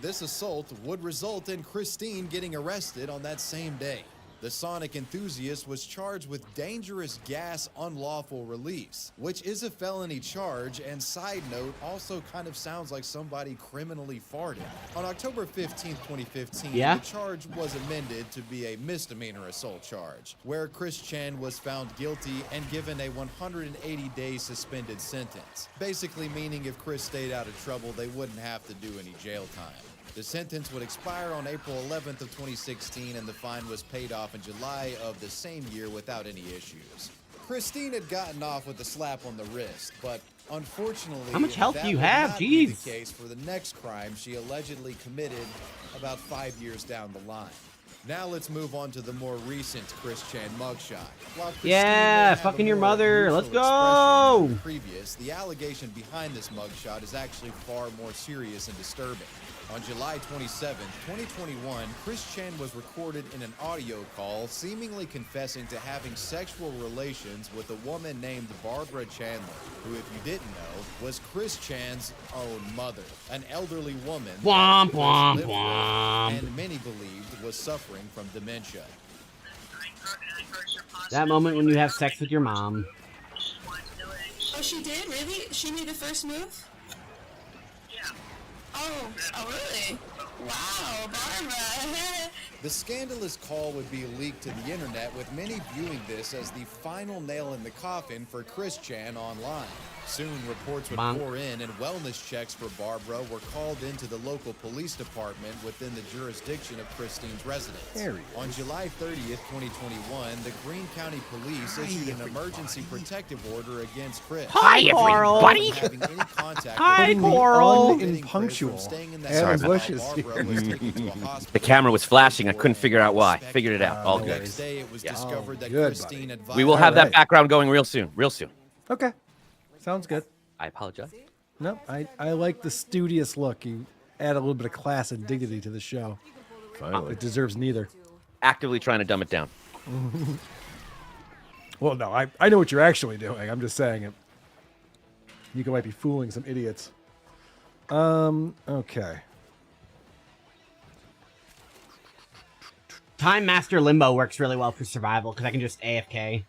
This assault would result in Christine getting arrested on that same day. The Sonic enthusiast was charged with dangerous gas unlawful release, which is a felony charge, and side note, also kind of sounds like somebody criminally farted. On October 15th, 2015, Yeah? the charge was amended to be a misdemeanor assault charge, where Chris Chan was found guilty and given a 180-day suspended sentence, basically meaning if Chris stayed out of trouble, they wouldn't have to do any jail time. The sentence would expire on April 11th of 2016, and the fine was paid off in July of the same year without any issues. Christine had gotten off with a slap on the wrist, but unfortunately, How much health that do you would have? not be Jeez. the case for the next crime she allegedly committed about 5 years down the line. Now let's move on to the more recent Chris Chan mugshot. While Christine Yeah, may have fucking a your more mother. Let's neutral expression go. than previous, the allegation behind this mugshot is actually far more serious and disturbing. On July 27, 2021, Chris Chan was recorded in an audio call seemingly confessing to having sexual relations with a woman named Barbara Chandler, who, if you didn't know, was Chris Chan's own mother, an elderly woman Womp, that Chris womp, lived with womp. and many believed was suffering from dementia. That moment when you have sex with your mom. Oh, she did? Really? She made the first move? Yeah. Oh really? Wow, Barbara. The scandalous call would be leaked to the internet, with many viewing this as the final nail in the coffin for Chris Chan online. Soon, reports would Bonk. pour in, and wellness checks for Barbara were called into the local police department within the jurisdiction of Christine's residence. There he On July 30th, 2021, the Greene County Police issued an emergency protective order against Chris. Hi, everybody. Having any contact Hi, with Coral. preventing Chris from Unpunctual. staying in the Sorry, house Bush while is Barbara here. was taken to a hospital. The camera was flashing. I couldn't figure out why. Figured it out. All The good. next day, it was discovered that good, Christine advised. We will have that Alright. background going real soon. Real soon. Okay. Sounds good. I apologize. No, I like the studious look. You add a little bit of class and dignity to the show. Finally. It deserves neither. Actively trying to dumb it down. Well, no, I know what you're actually doing. I'm just saying it. You might be fooling some idiots. Okay. Time Master Limbo works really well for survival because I can just AFK.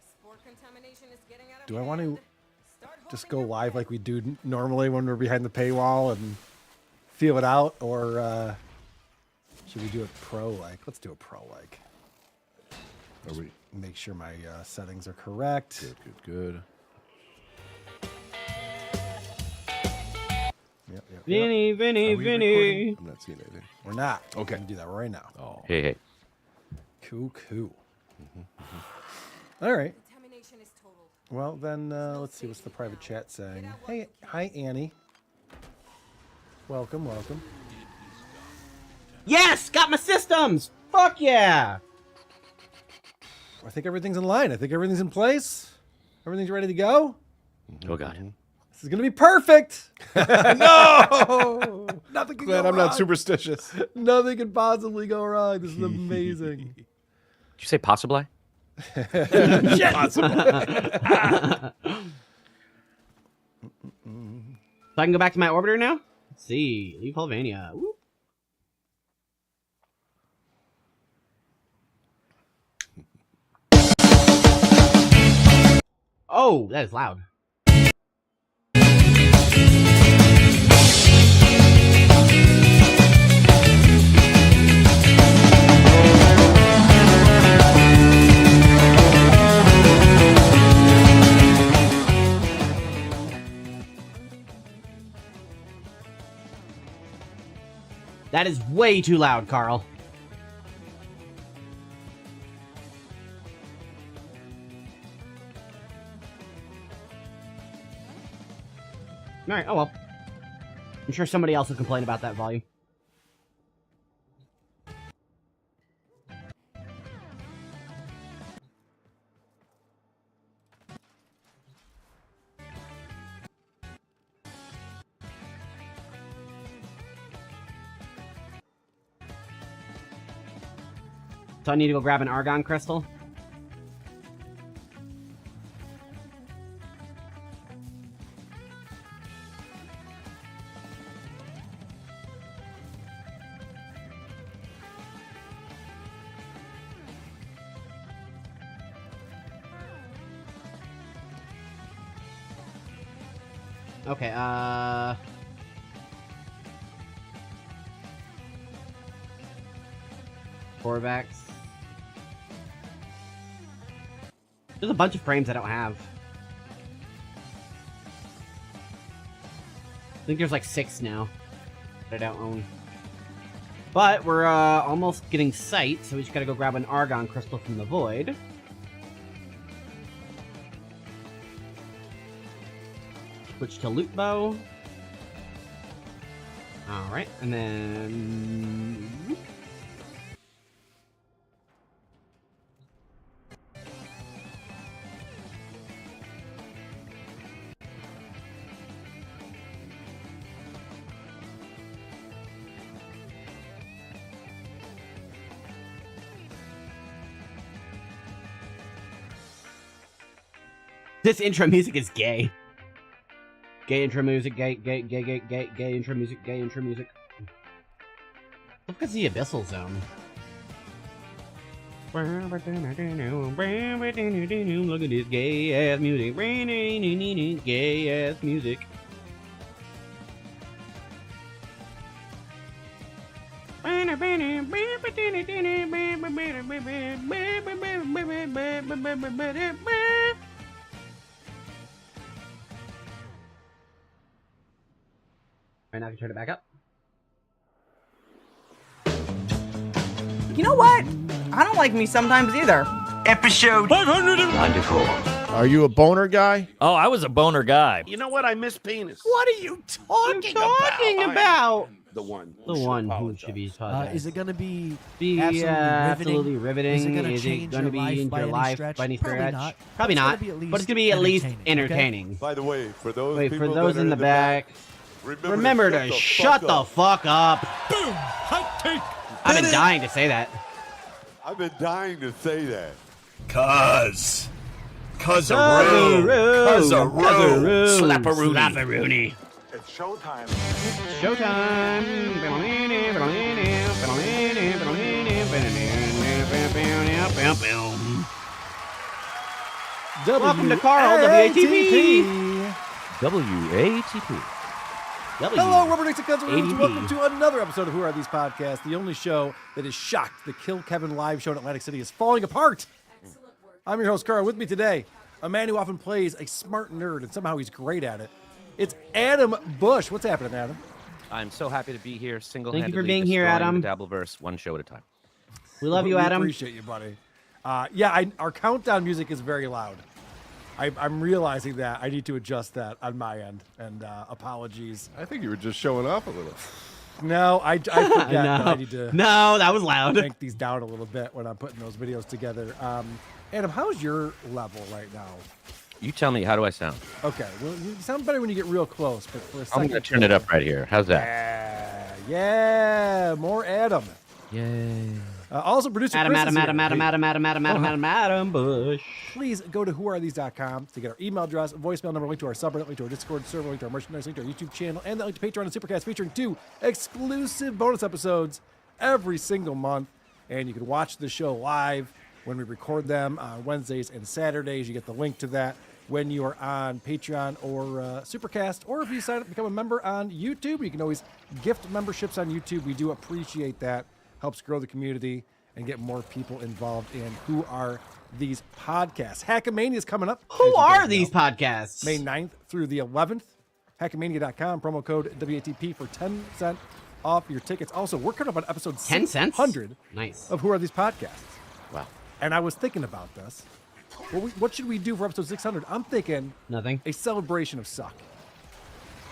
Do I want to just go live like we do normally when we're behind the paywall and feel it out, or should we do it pro-like? Let's do it pro-like. Are we? Make sure my settings are correct. Good. Yep. Vinny. Are we recording? I'm not seeing anything. We're not. Okay. We're gonna do that right now. Oh. Hey. Cool. All right. Well, then, let's see. What's the private chat saying? Hey, hi, Annie. Welcome. Yes, got my systems. Fuck yeah. I think everything's in line. I think everything's in place. Everything's ready to go. Oh, God. This is going to be perfect. No! Nothing can Glad go I'm wrong. not superstitious. Nothing can possibly go wrong. This is amazing. Did you say possibly? Shit. So I can go back to my orbiter now? Let's see. Leave Hulvania. Woo. Oh, that is loud. That is way too loud, Carl. Alright, oh well. I'm sure somebody else will complain about that volume. So I need to go grab an argon crystal. Okay, quarterbacks. There's a bunch of frames I don't have. I think there's like 6 now that I don't own. But we're almost getting sight, so we just gotta go grab an Argon crystal from the void. Switch to loot bow. Alright, and then... This intro music is gay. Gay intro music, gay intro music, gay intro music. Look at the Abyssal Zone. Look at this gay ass music. Gay ass music. Right now I can turn it back up. You know what? I don't like me sometimes either. Episode 594. Are you a boner guy? Oh, I was a boner guy. You know what? I miss penis. What are you talking about? The one. The one who should be taught. Is it going to be absolutely riveting? Is it going to Is change it going to be in your life by any Probably stretch? not. Probably not. But it's going to be at least entertaining. By the way, for those Wait, people for those that are in the back, remember to shut the fuck up. Boom! Hot take. I've been dying to say that. I've been dying to say that. Cuz Cuzaroo. Slapperoonie. It's showtime. Showtime. Welcome to Carl, WATP. WATP. Hello, Rubber Dicks and Cuzzaroos. Welcome to another episode of Who Are These Podcasts, the only show that is shocked the Kill Kevin live show in Atlantic City is falling apart. I'm your host, Carl. With me today, a man who often plays a smart nerd, and somehow he's great at it. It's Adam Bush. What's happening, Adam? I'm so happy to be here, single-handedly. Thank you for being here, destroying Adam. the Dabbleverse, one show at a time. We love you, Adam. We appreciate you, buddy. Our countdown music is very loud. I'm realizing that. I need to adjust that on my end, and apologies. I think you were just showing off a little. No, I forget that I need to. No, that was loud. Crank these down a little bit when I'm putting those videos together. Adam, how's your level right now? You tell me, how do I sound? Okay, well, you sound better when you get real close, but for a second. I'm going to turn it up right here. How's that? Yeah, more Adam. Yay. Also, producer Adam Bush. Please go to whoarethese.com to get our email address, voicemail number, link to our subreddit, link to our Discord server, link to our merchandise, link to our YouTube channel, and the link to Patreon and Supercast, featuring 2 exclusive bonus episodes every single month. And you can watch the show live when we record them on Wednesdays and Saturdays. You get the link to that when you are on Patreon or Supercast, or if you sign up to become a member on YouTube. You can always gift memberships on YouTube. We do appreciate that. Helps grow the community and get more people involved in Who Are These Podcasts. Hackamania is coming up. Who are these podcasts? May 9th through the 11th. Hackamania.com, promo code WATP for 10% off your tickets. Also, we're coming up on episode 10 cents? 600 Nice. of Who Are These Podcasts. Wow. And I was thinking about this. What should we do for episode 600? I'm thinking nothing. A celebration of suck.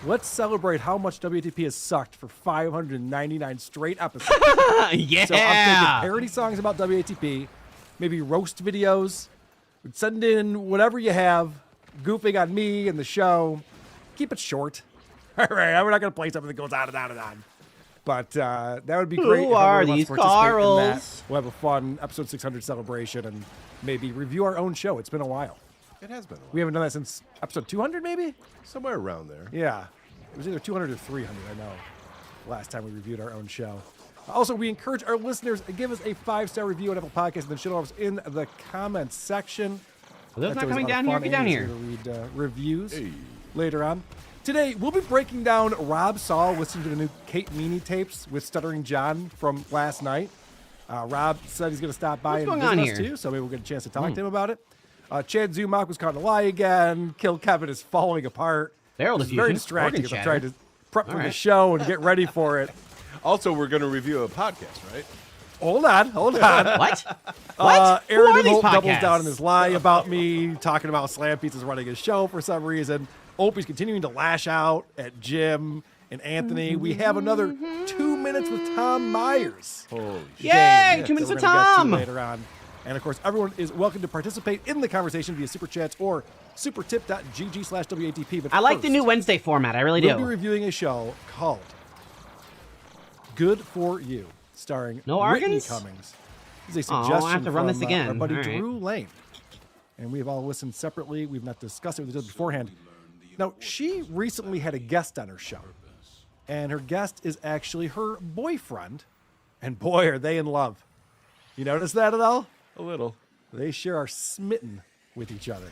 Let's celebrate how much WATP has sucked for 599 straight episodes. Yeah. So I'm thinking parody songs about WATP, maybe roast videos. Send in whatever you have, goofing on me and the show. Keep it short. All right, we're not going to play something that goes on and on and on. But that would be great. Who are these Carls? We'll have a fun episode 600 celebration and maybe review our own show. It's been a while. It has been a while. We haven't done that since episode 200, maybe? Somewhere around there. Yeah. It was either 200 or 300, I know, last time we reviewed our own show. Also, we encourage our listeners to give us a 5-star review on Apple Podcasts and then shit us in the comments section. Are those not coming down here? Get down here. To read reviews later on. Today, we'll be breaking down Rob Saul listening to the new Kate Meany tapes with Stuttering John from last night. Rob said he's going to stop by and visit us too, so maybe we'll get a chance to talk to him about it. Chad Zumach was caught in a lie again. Kill Kevin is falling apart. It's very distracting as I'm trying to prep for the show and get ready for it. Also, we're going to review a podcast, right? Hold on. What? Aaron Holt doubles down on his lie about me, talking about Slam Pizza's running his show for some reason. Opie's continuing to lash out at Jim and Anthony. We have another 2 minutes with Tom Myers. Holy Yay! 2 minutes with Tom! Later on. And of course, everyone is welcome to participate in the conversation via Super Chats or supertip.gg/WATP. But I like the new Wednesday format. I really do. We'll be reviewing a show called Good For You, starring Whitney Cummings. This is a suggestion I have to run this from again. our buddy All right. Drew Lane. And we've all listened separately. We've not discussed it with each other beforehand. Now, she recently had a guest on her show. And her guest is actually her boyfriend. And boy, are they in love. You notice that at all? A little. They sure are smitten with each other.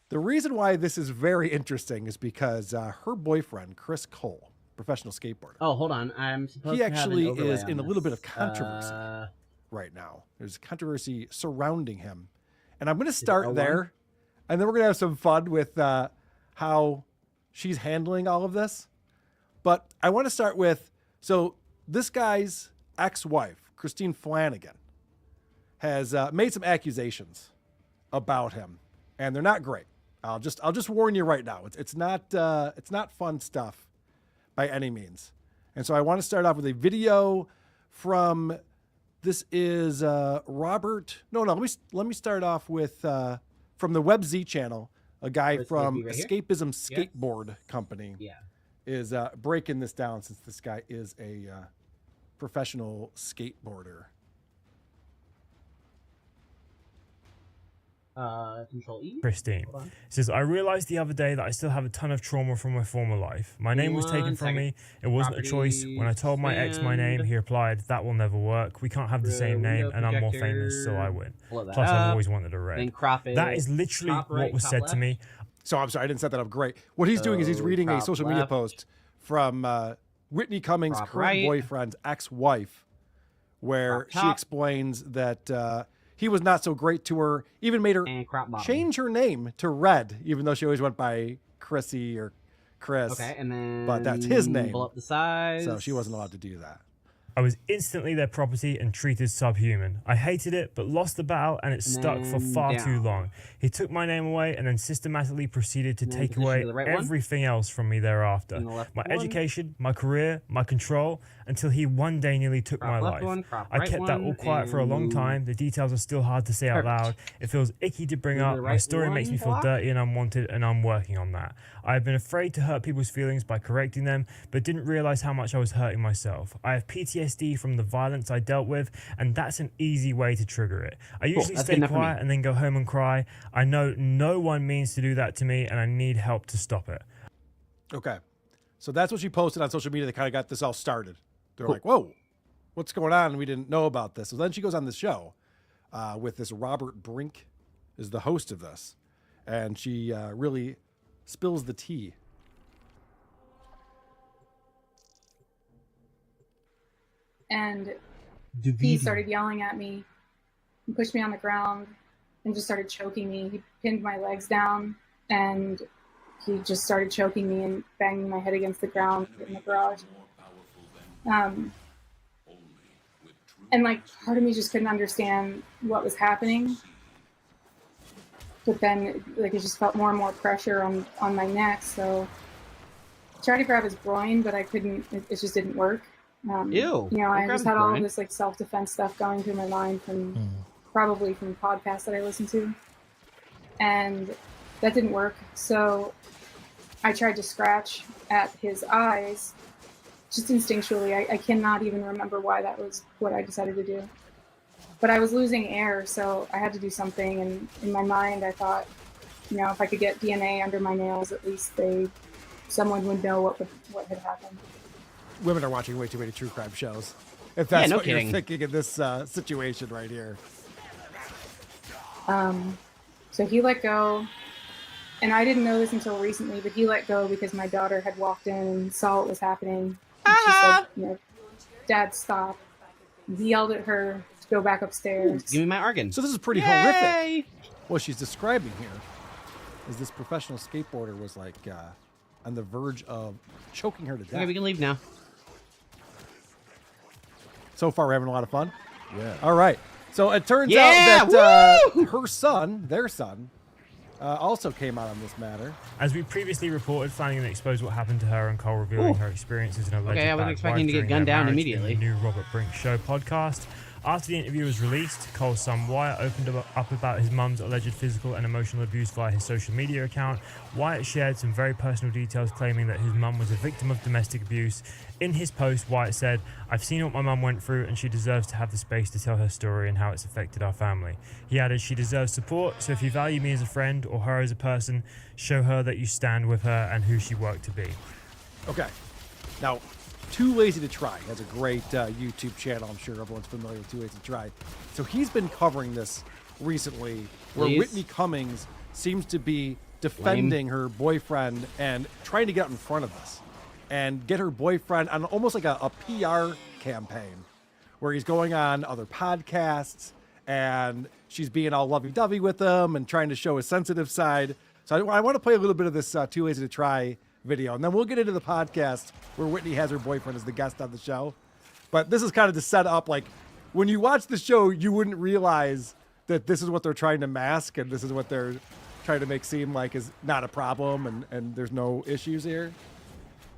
The reason why this is very interesting is because her boyfriend, Chris Cole, professional skateboarder. Oh, hold on. I'm supposed he to have actually an overlay is on in a little this. bit of controversy right now. There's controversy surrounding him. And I'm going to start there. And then we're going to have some fun with how she's handling all of this. But I want to start with, so this guy's ex-wife, Christine Flanagan, has made some accusations about him, and they're not great. I'll just warn you right now. It's not fun stuff by any means. And so I want to start off with a video from, this is Robert. No, let me start off with from the WebZ channel, a guy from Escapism Skateboard Company. Yeah. Is breaking this down, since this guy is a professional skateboarder. Control E. Christine says, I realized the other day that I still have a ton of trauma from my former life. My name was taken from me. It wasn't a choice. When I told my ex my name, he replied, that will never work. We can't have the same name, and I'm more famous, so I win. Plus, I've always wanted a red. That is literally what was said to me. So I'm sorry, I didn't set that up great. What he's doing is he's reading a social media post from Whitney Cummings' current boyfriend's ex-wife, where she explains that he was not so great to her, even made her change her name to Red, even though she always went by Chrissy or Chris. Okay, and then but that's his name. Pull up the size. So she wasn't allowed to do that. I was instantly their property and treated subhuman. I hated it, but lost the battle, and it stuck for far too long. He took my name away and then systematically proceeded to take away everything else from me thereafter. My education, my career, my control, until he one day nearly took my life. I kept that all quiet for a long time. The details are still hard to say out loud. It feels icky to bring up. My story makes me feel dirty and unwanted, and I'm working on that. I have been afraid to hurt people's feelings by correcting them, but didn't realize how much I was hurting myself. I have PTSD from the violence I dealt with, and that's an easy way to trigger it. I usually stay quiet and then go home and cry. I know no one means to do that to me, and I need help to stop it. Okay. So that's what she posted on social media that kind of got this all started. They're like, whoa, what's going on? We didn't know about this. So then she goes on the show with this Robert Brink is the host of this. And she really spills the tea. And he started yelling at me and pushed me on the ground and just started choking me. He pinned my legs down and he just started choking me and banging my head against the ground in the garage. And like part of me just couldn't understand what was happening. But then like it just felt more and more pressure on my neck. So I tried to grab his groin, but I couldn't, it just didn't work. Ew. You know, I just had all of this like self-defense stuff going through my mind from probably from podcasts that I listened to. And that didn't work. So I tried to scratch at his eyes just instinctually. I cannot even remember why that was what I decided to do. But I was losing air, so I had to do something. And in my mind, I thought, you know, if I could get DNA under my nails, at least someone would know what had happened. Women are watching way too many true crime shows. If that's what you're thinking in this situation right here. So he let go, And I didn't know this until recently, but he let go because my daughter had walked in and saw what was happening. And she said, you know, Dad, stop. And he yelled at her to go back upstairs. Give me my organ. So this is pretty horrific. What she's describing here is this professional skateboarder was like on the verge of choking her to death. Okay, we can leave now. So far, we're having a lot of fun. Yeah. All right. So it turns out that her son, their son, also came out on this matter. As we previously reported, Flanagan exposed what happened to her and Cole revealing her experiences in a alleged I wasn't expecting to get gunned down immediately. The new Robert Brink Show podcast. After the interview was released, Cole's son Wyatt opened up about his mum's alleged physical and emotional abuse via his social media account. Wyatt shared some very personal details claiming that his mum was a victim of domestic abuse. In his post, Wyatt said, "I've seen what my mum went through and she deserves to have the space to tell her story and how it's affected our family." He added, "She deserves support, so if you value me as a friend or her as a person, show her that you stand with her and who she worked to be." Okay. Now, Too Lazy to Try has a great YouTube channel. I'm sure everyone's familiar with Too Lazy to Try. So he's been covering this recently, where Whitney Cummings seems to be defending her boyfriend and trying to get out in front of this and get her boyfriend on almost like a PR campaign where he's going on other podcasts and she's being all lovey-dovey with him and trying to show his sensitive side. So I want to play a little bit of this Too Lazy to Try video, and then we'll get into the podcast where Whitney has her boyfriend as the guest on the show. But this is kind of to set up, like, when you watch the show, you wouldn't realize that this is what they're trying to mask and this is what they're trying to make seem like is not a problem and there's no issues here.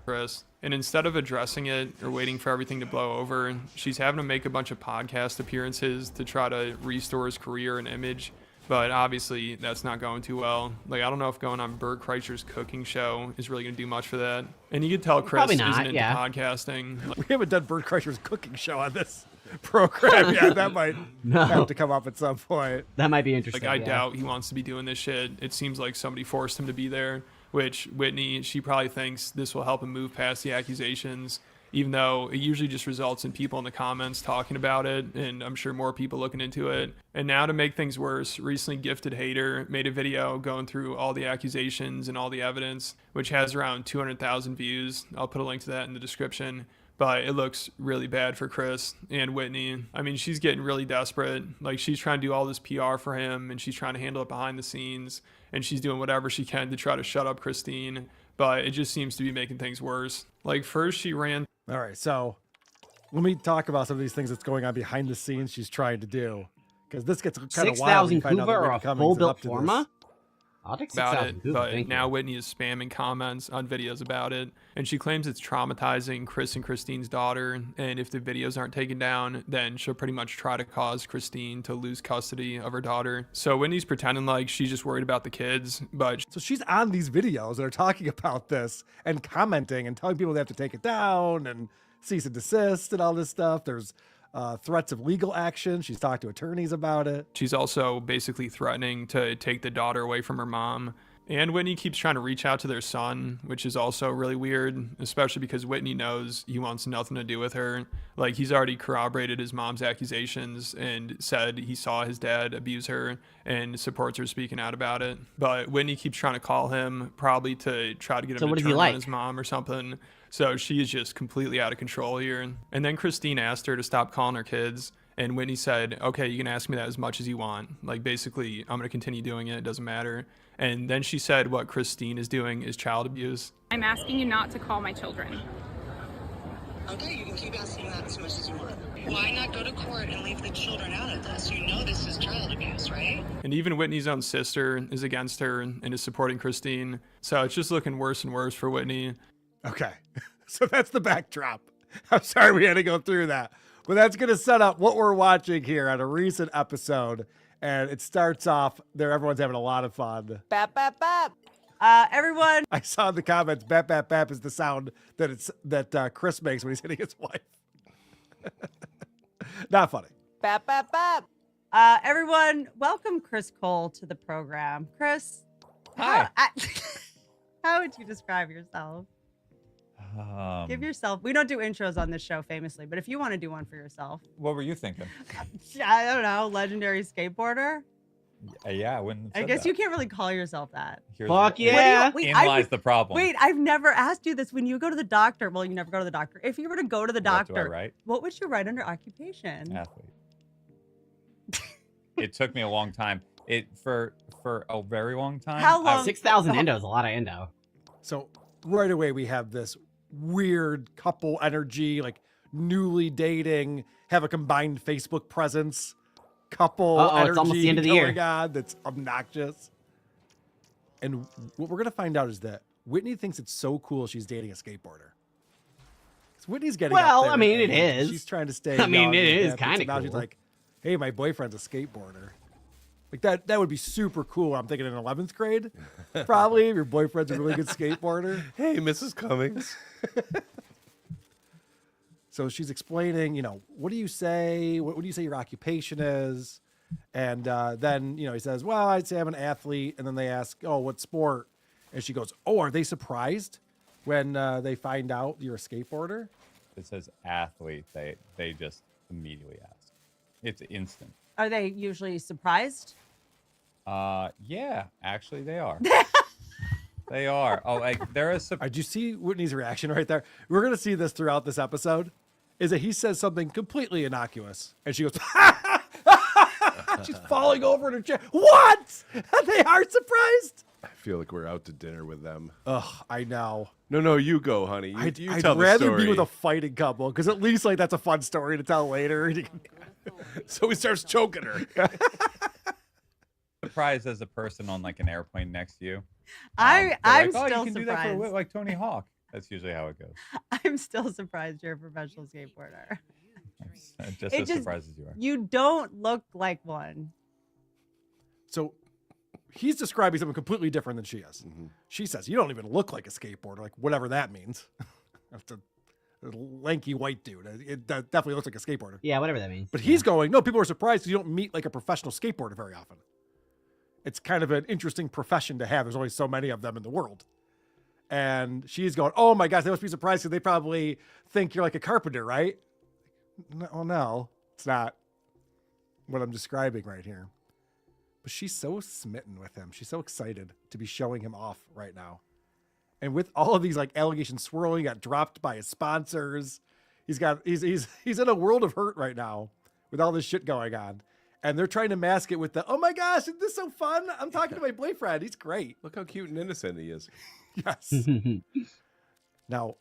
Chris, and instead of addressing it or waiting for everything to blow over, she's having to make a bunch of podcast appearances to try to restore his career and image. But obviously, that's not going too well. Like, I don't know if going on Bert Kreischer's cooking show is really going to do much for that. And you could tell Chris isn't into podcasting. We haven't done Bert Kreischer's cooking show on this program yet. That might have to come up at some point. That might be interesting. Like, I doubt he wants to be doing this shit. It seems like somebody forced him to be there, which Whitney, she probably thinks this will help him move past the accusations, even though it usually just results in people in the comments talking about it, and I'm sure more people looking into it. And now to make things worse, recently Gifted Hater made a video going through all the accusations and all the evidence, which has around 200,000 views. I'll put a link to that in the description. But it looks really bad for Chris and Whitney. I mean, she's getting really desperate. Like, she's trying to do all this PR for him, and she's trying to handle it behind the scenes, and she's doing whatever she can to try to shut up Christine. But it just seems to be making things worse. Like, first she ran. All right, so let me talk about some of these things that's going on behind the scenes she's trying to do, because this gets kind of wild. 6,000 Kuva or a full-built Forma? I'll take about 6,000 it, Kuva, but now Whitney is spamming comments on videos about it, and she claims it's traumatizing Chris and Christine's daughter, and if the videos aren't taken down, then she'll pretty much try to cause Christine to lose custody of her daughter. So Whitney's pretending like she's just worried about the kids, but... So she's on these videos that are talking about this and commenting and telling people they have to take it down and cease and desist and all this stuff. There's threats of legal action. She's talked to attorneys about it. She's also basically threatening to take the daughter away from her mom. And Whitney keeps trying to reach out to their son, which is also really weird, especially because Whitney knows he wants nothing to do with her. Like, he's already corroborated his mom's accusations and said he saw his dad abuse her and supports her speaking out about it. But Whitney keeps trying to call him, probably to try to get him to turn on his mom or something. So she is just completely out of control here. And then Christine asked her to stop calling her kids. And Whitney said, okay, you can ask me that as much as you want. Like, basically, I'm going to continue doing it. It doesn't matter. And then she said what Christine is doing is child abuse. I'm asking you not to call my children. Okay, you can keep asking that as much as you want. Why not go to court and leave the children out of this? You know this is child abuse, right? And even Whitney's own sister is against her and is supporting Christine. So it's just looking worse and worse for Whitney. Okay, so that's the backdrop. I'm sorry we had to go through that. But that's going to set up what we're watching here on a recent episode. And it starts off there. Everyone's having a lot of fun. Bap, bap, bap. Everyone. I saw in the comments, bap, bap, bap is the sound that Chris makes when he's hitting his wife. Not funny. Bap, bap, bap. Everyone, welcome Chris Cole to the program. Chris. Hi. How would you describe yourself? Give yourself. We don't do intros on this show famously, but if you want to do one for yourself. What were you thinking? I don't know. Legendary skateboarder. Yeah, I wouldn't. I guess you can't really call yourself that. Fuck yeah. Wait, lies the problem. Wait, I've never asked you this. When you go to the doctor, well, you never go to the doctor. If you were to go to the What do I doctor, write? what would you write under occupation? Athlete. It took me a long time. For a very long time. How long? 6,000 endo is a lot of endo. So right away we have this weird couple energy, like newly dating, have a combined Facebook presence, couple energy it's almost the end of the going year. on that's obnoxious. And what we're gonna find out is that Whitney thinks it's so cool she's dating a skateboarder. 'Cause Whitney's getting Well, up there I mean, in it age. is. She's trying to stay. I mean, young it and is happy. kinda So now she's cool. like, "Hey, my boyfriend's a skateboarder." Like that would be super cool. I'm thinking in 11th grade, probably if your boyfriend's a really good skateboarder. Hey, Mrs. Cummings. So she's explaining, what do you say? What do you say your occupation is? And then, he says, well, I'd say I'm an athlete. And then they ask, oh, what sport? And she goes, oh, are they surprised when they find out you're a skateboarder? It says athlete. They just immediately ask. It's instant. Are they usually surprised? Yeah, actually they are. They are. Oh, like there is. Did you see Whitney's reaction right there? We're gonna see this throughout this episode. Is that he says something completely innocuous, and she goes, she's falling over in her chair. What? They are surprised. I feel like we're out to dinner with them. Ugh, I know. No, you go, honey. You I'd tell the rather story. be with a fighting couple because at least that's a fun story to tell later. So he starts choking her. Surprised as a person on like an airplane next to you. I'm like, still you can surprised. do that for like Tony Hawk. That's usually how it goes. I'm still surprised you're a professional skateboarder. Just It as surprised as you are. You don't look like one. So he's describing something completely different than she is. Mm-hmm. She says, you don't even look like a skateboarder, like whatever that means. That's a lanky white dude. It definitely looks like a skateboarder. Yeah, whatever that means. But he's going, no, people are surprised because you don't meet like a professional skateboarder very often. It's kind of an interesting profession to have. There's only so many of them in the world. And she's going, oh my gosh, they must be surprised because they probably think you're like a carpenter, right? No, it's not what I'm describing right here. But she's so smitten with him. She's so excited to be showing him off right now. And with all of these like allegations swirling, he got dropped by his sponsors. He's in a world of hurt right now with all this shit going on. And they're trying to mask it with the, oh my gosh, isn't this so fun? I'm talking to my boyfriend. He's great. Look how cute and innocent he is. Yes. Now,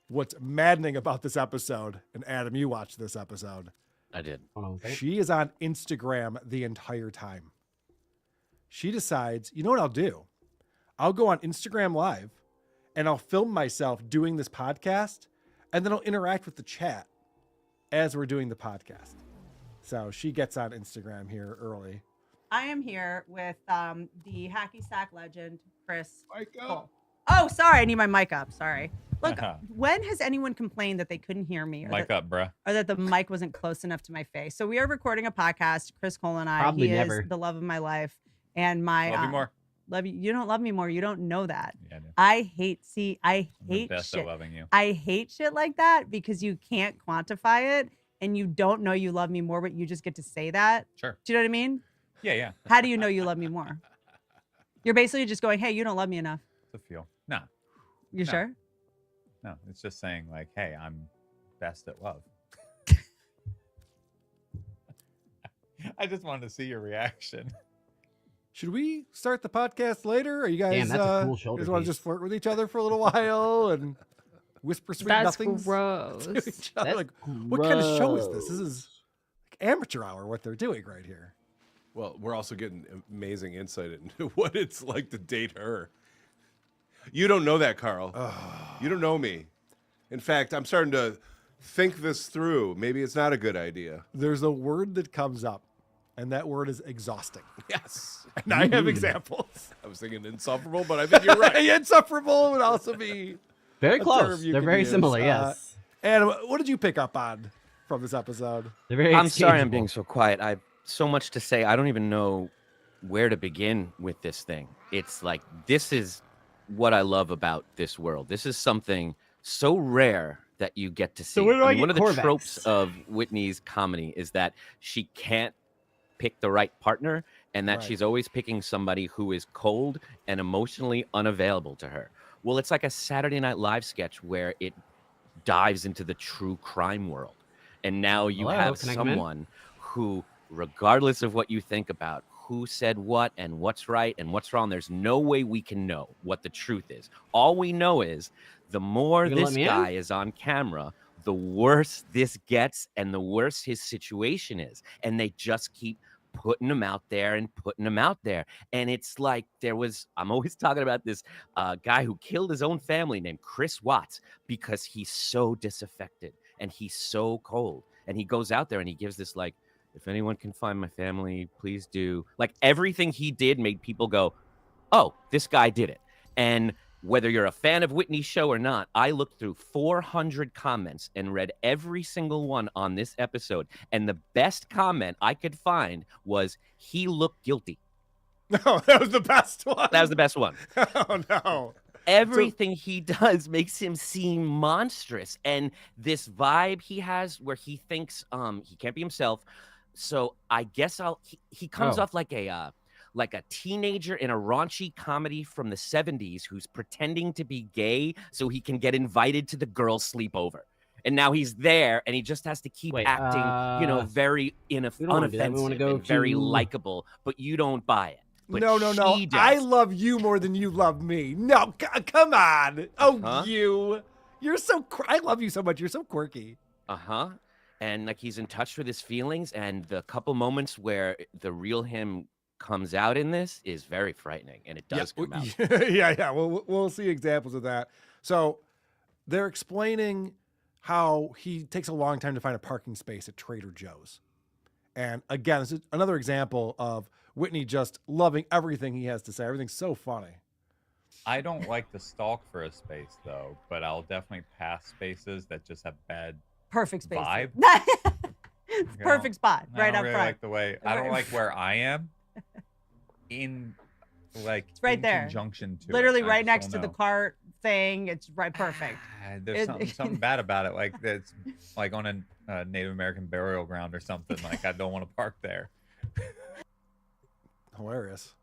what's maddening about this episode, and Adam, you watched this episode. I did. She is on Instagram the entire time. She decides, you know what I'll do? I'll go on Instagram Live and I'll film myself doing this podcast, and then I'll interact with the chat as we're doing the podcast. So she gets on Instagram here early. I am here with the hacky sack legend, Chris. Mic up. Cole. Oh, sorry. I need my mic up. Sorry. Look, when has anyone complained that they couldn't hear me? Or Mic up, bruh. Or that the mic wasn't close enough to my face? So we are recording a podcast, Chris Cole and I. Probably he never. is the love of my life. And my Love you more. Love you. You don't love me more. You don't know that. Yeah, I do. I hate I'm the shit. best at loving you. I hate shit like that because you can't quantify it and you don't know you love me more, but you just get to say that. Sure. Do you know what I mean? Yeah. How do you know you love me more? You're basically just going, hey, you don't love me enough. It's a feel. No. You No. sure? No, it's just saying like, hey, I'm best at love. I just wanted to see your reaction. Should we start the podcast later? Are you guys, Damn, that's a cool shoulder want to piece. just flirt with each other for a little while and whisper sweet That's nothings gross. to each other? That's Like, what kind of show is this? This is like amateur hour, what they're doing right here. Well, we're also getting amazing insight into what it's like to date her. You don't know that, Carl. You don't know me. In fact, I'm starting to think this through. Maybe it's not a good idea. There's a word that comes up, and that word is exhausting. Yes. And I have examples. I was thinking insufferable, but I think you're right. Insufferable would also be Very a close. term you They're could very use. similar, yes. And what did you pick up on from this episode? They're very I'm sorry I'm exchangeable. being so quiet. I have so much to say. I don't even know where to begin with this thing. It's like, this is what I love about this world. This is something so rare that you get to see. So where do I mean, one get of the Corvettes? tropes of Whitney's comedy is that she can't pick the right partner, and that she's always picking somebody who is cold and emotionally unavailable to her. Well, it's like a Saturday Night Live sketch where it dives into the true crime world. And now you have someone who, regardless of what you think about who said what and what's right and what's wrong, there's no way we can know what the truth is. All we know is the more this guy is on camera, the worse this gets and the worse his situation is. And they just keep putting him out there and putting him out there. And it's like I'm always talking about this guy who killed his own family named Chris Watts because he's so disaffected and he's so cold. And he goes out there and he gives this like, if anyone can find my family, please do. Like everything he did made people go, oh, this guy did it. And whether you're a fan of Whitney's show or not, I looked through 400 comments and read every single one on this episode. And the best comment I could find was, he looked guilty. No, that was the best one. That was the best one. Oh, no. Everything he does makes him seem monstrous. And this vibe he has where he thinks he can't be himself. So I guess he comes off like a teenager in a raunchy comedy from the 70s who's pretending to be gay so he can get invited to the girls' sleepover. And now he's there and he just has to keep acting, very unoffensive and very likable, but you don't buy it. But no. I love you more than you love me. No, come on. Oh, you're so, I love you so much. You're so quirky. Uh-huh. And like he's in touch with his feelings, and the couple moments where the real him comes out in this is very frightening, and it does come out. Yeah. We'll see examples of that. So they're explaining how he takes a long time to find a parking space at Trader Joe's. And again, this is another example of Whitney just loving everything he has to say. Everything's so funny. I don't like to stalk for a space, though, but I'll definitely pass spaces that just have bad perfect space vibe. Perfect spot right up really front. Like the way I don't like where I am in it's right in there, conjunction to literally it. right next to the cart thing. It's right perfect. There's something bad about it. Like it's like on a Native American burial ground or something. Like I don't want to park there. Hilarious.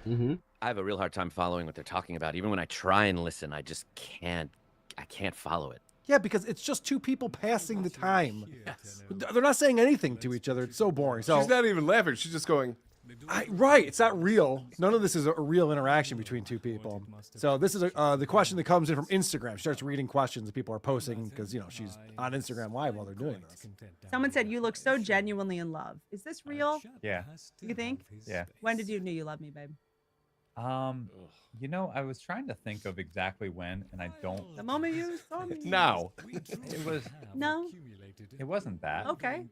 I have a real hard time following what they're talking about. Even when I try and listen, I just can't. I can't follow it. Yeah, because it's just two people passing the time. Yes. They're not saying anything to each other. It's so boring. So she's not even laughing. She's just going. Right. It's not real. None of this is a real interaction between two people. So this is the question that comes in from Instagram. She starts reading questions that people are posting because, she's on Instagram Live while they're doing this. Someone said, you look so genuinely in love. Is this real? Yeah. You think? Yeah. When did you know you loved me, babe? I was trying to think of exactly when, and I don't. The moment you saw me. Now. It was. No. It wasn't that. Okay.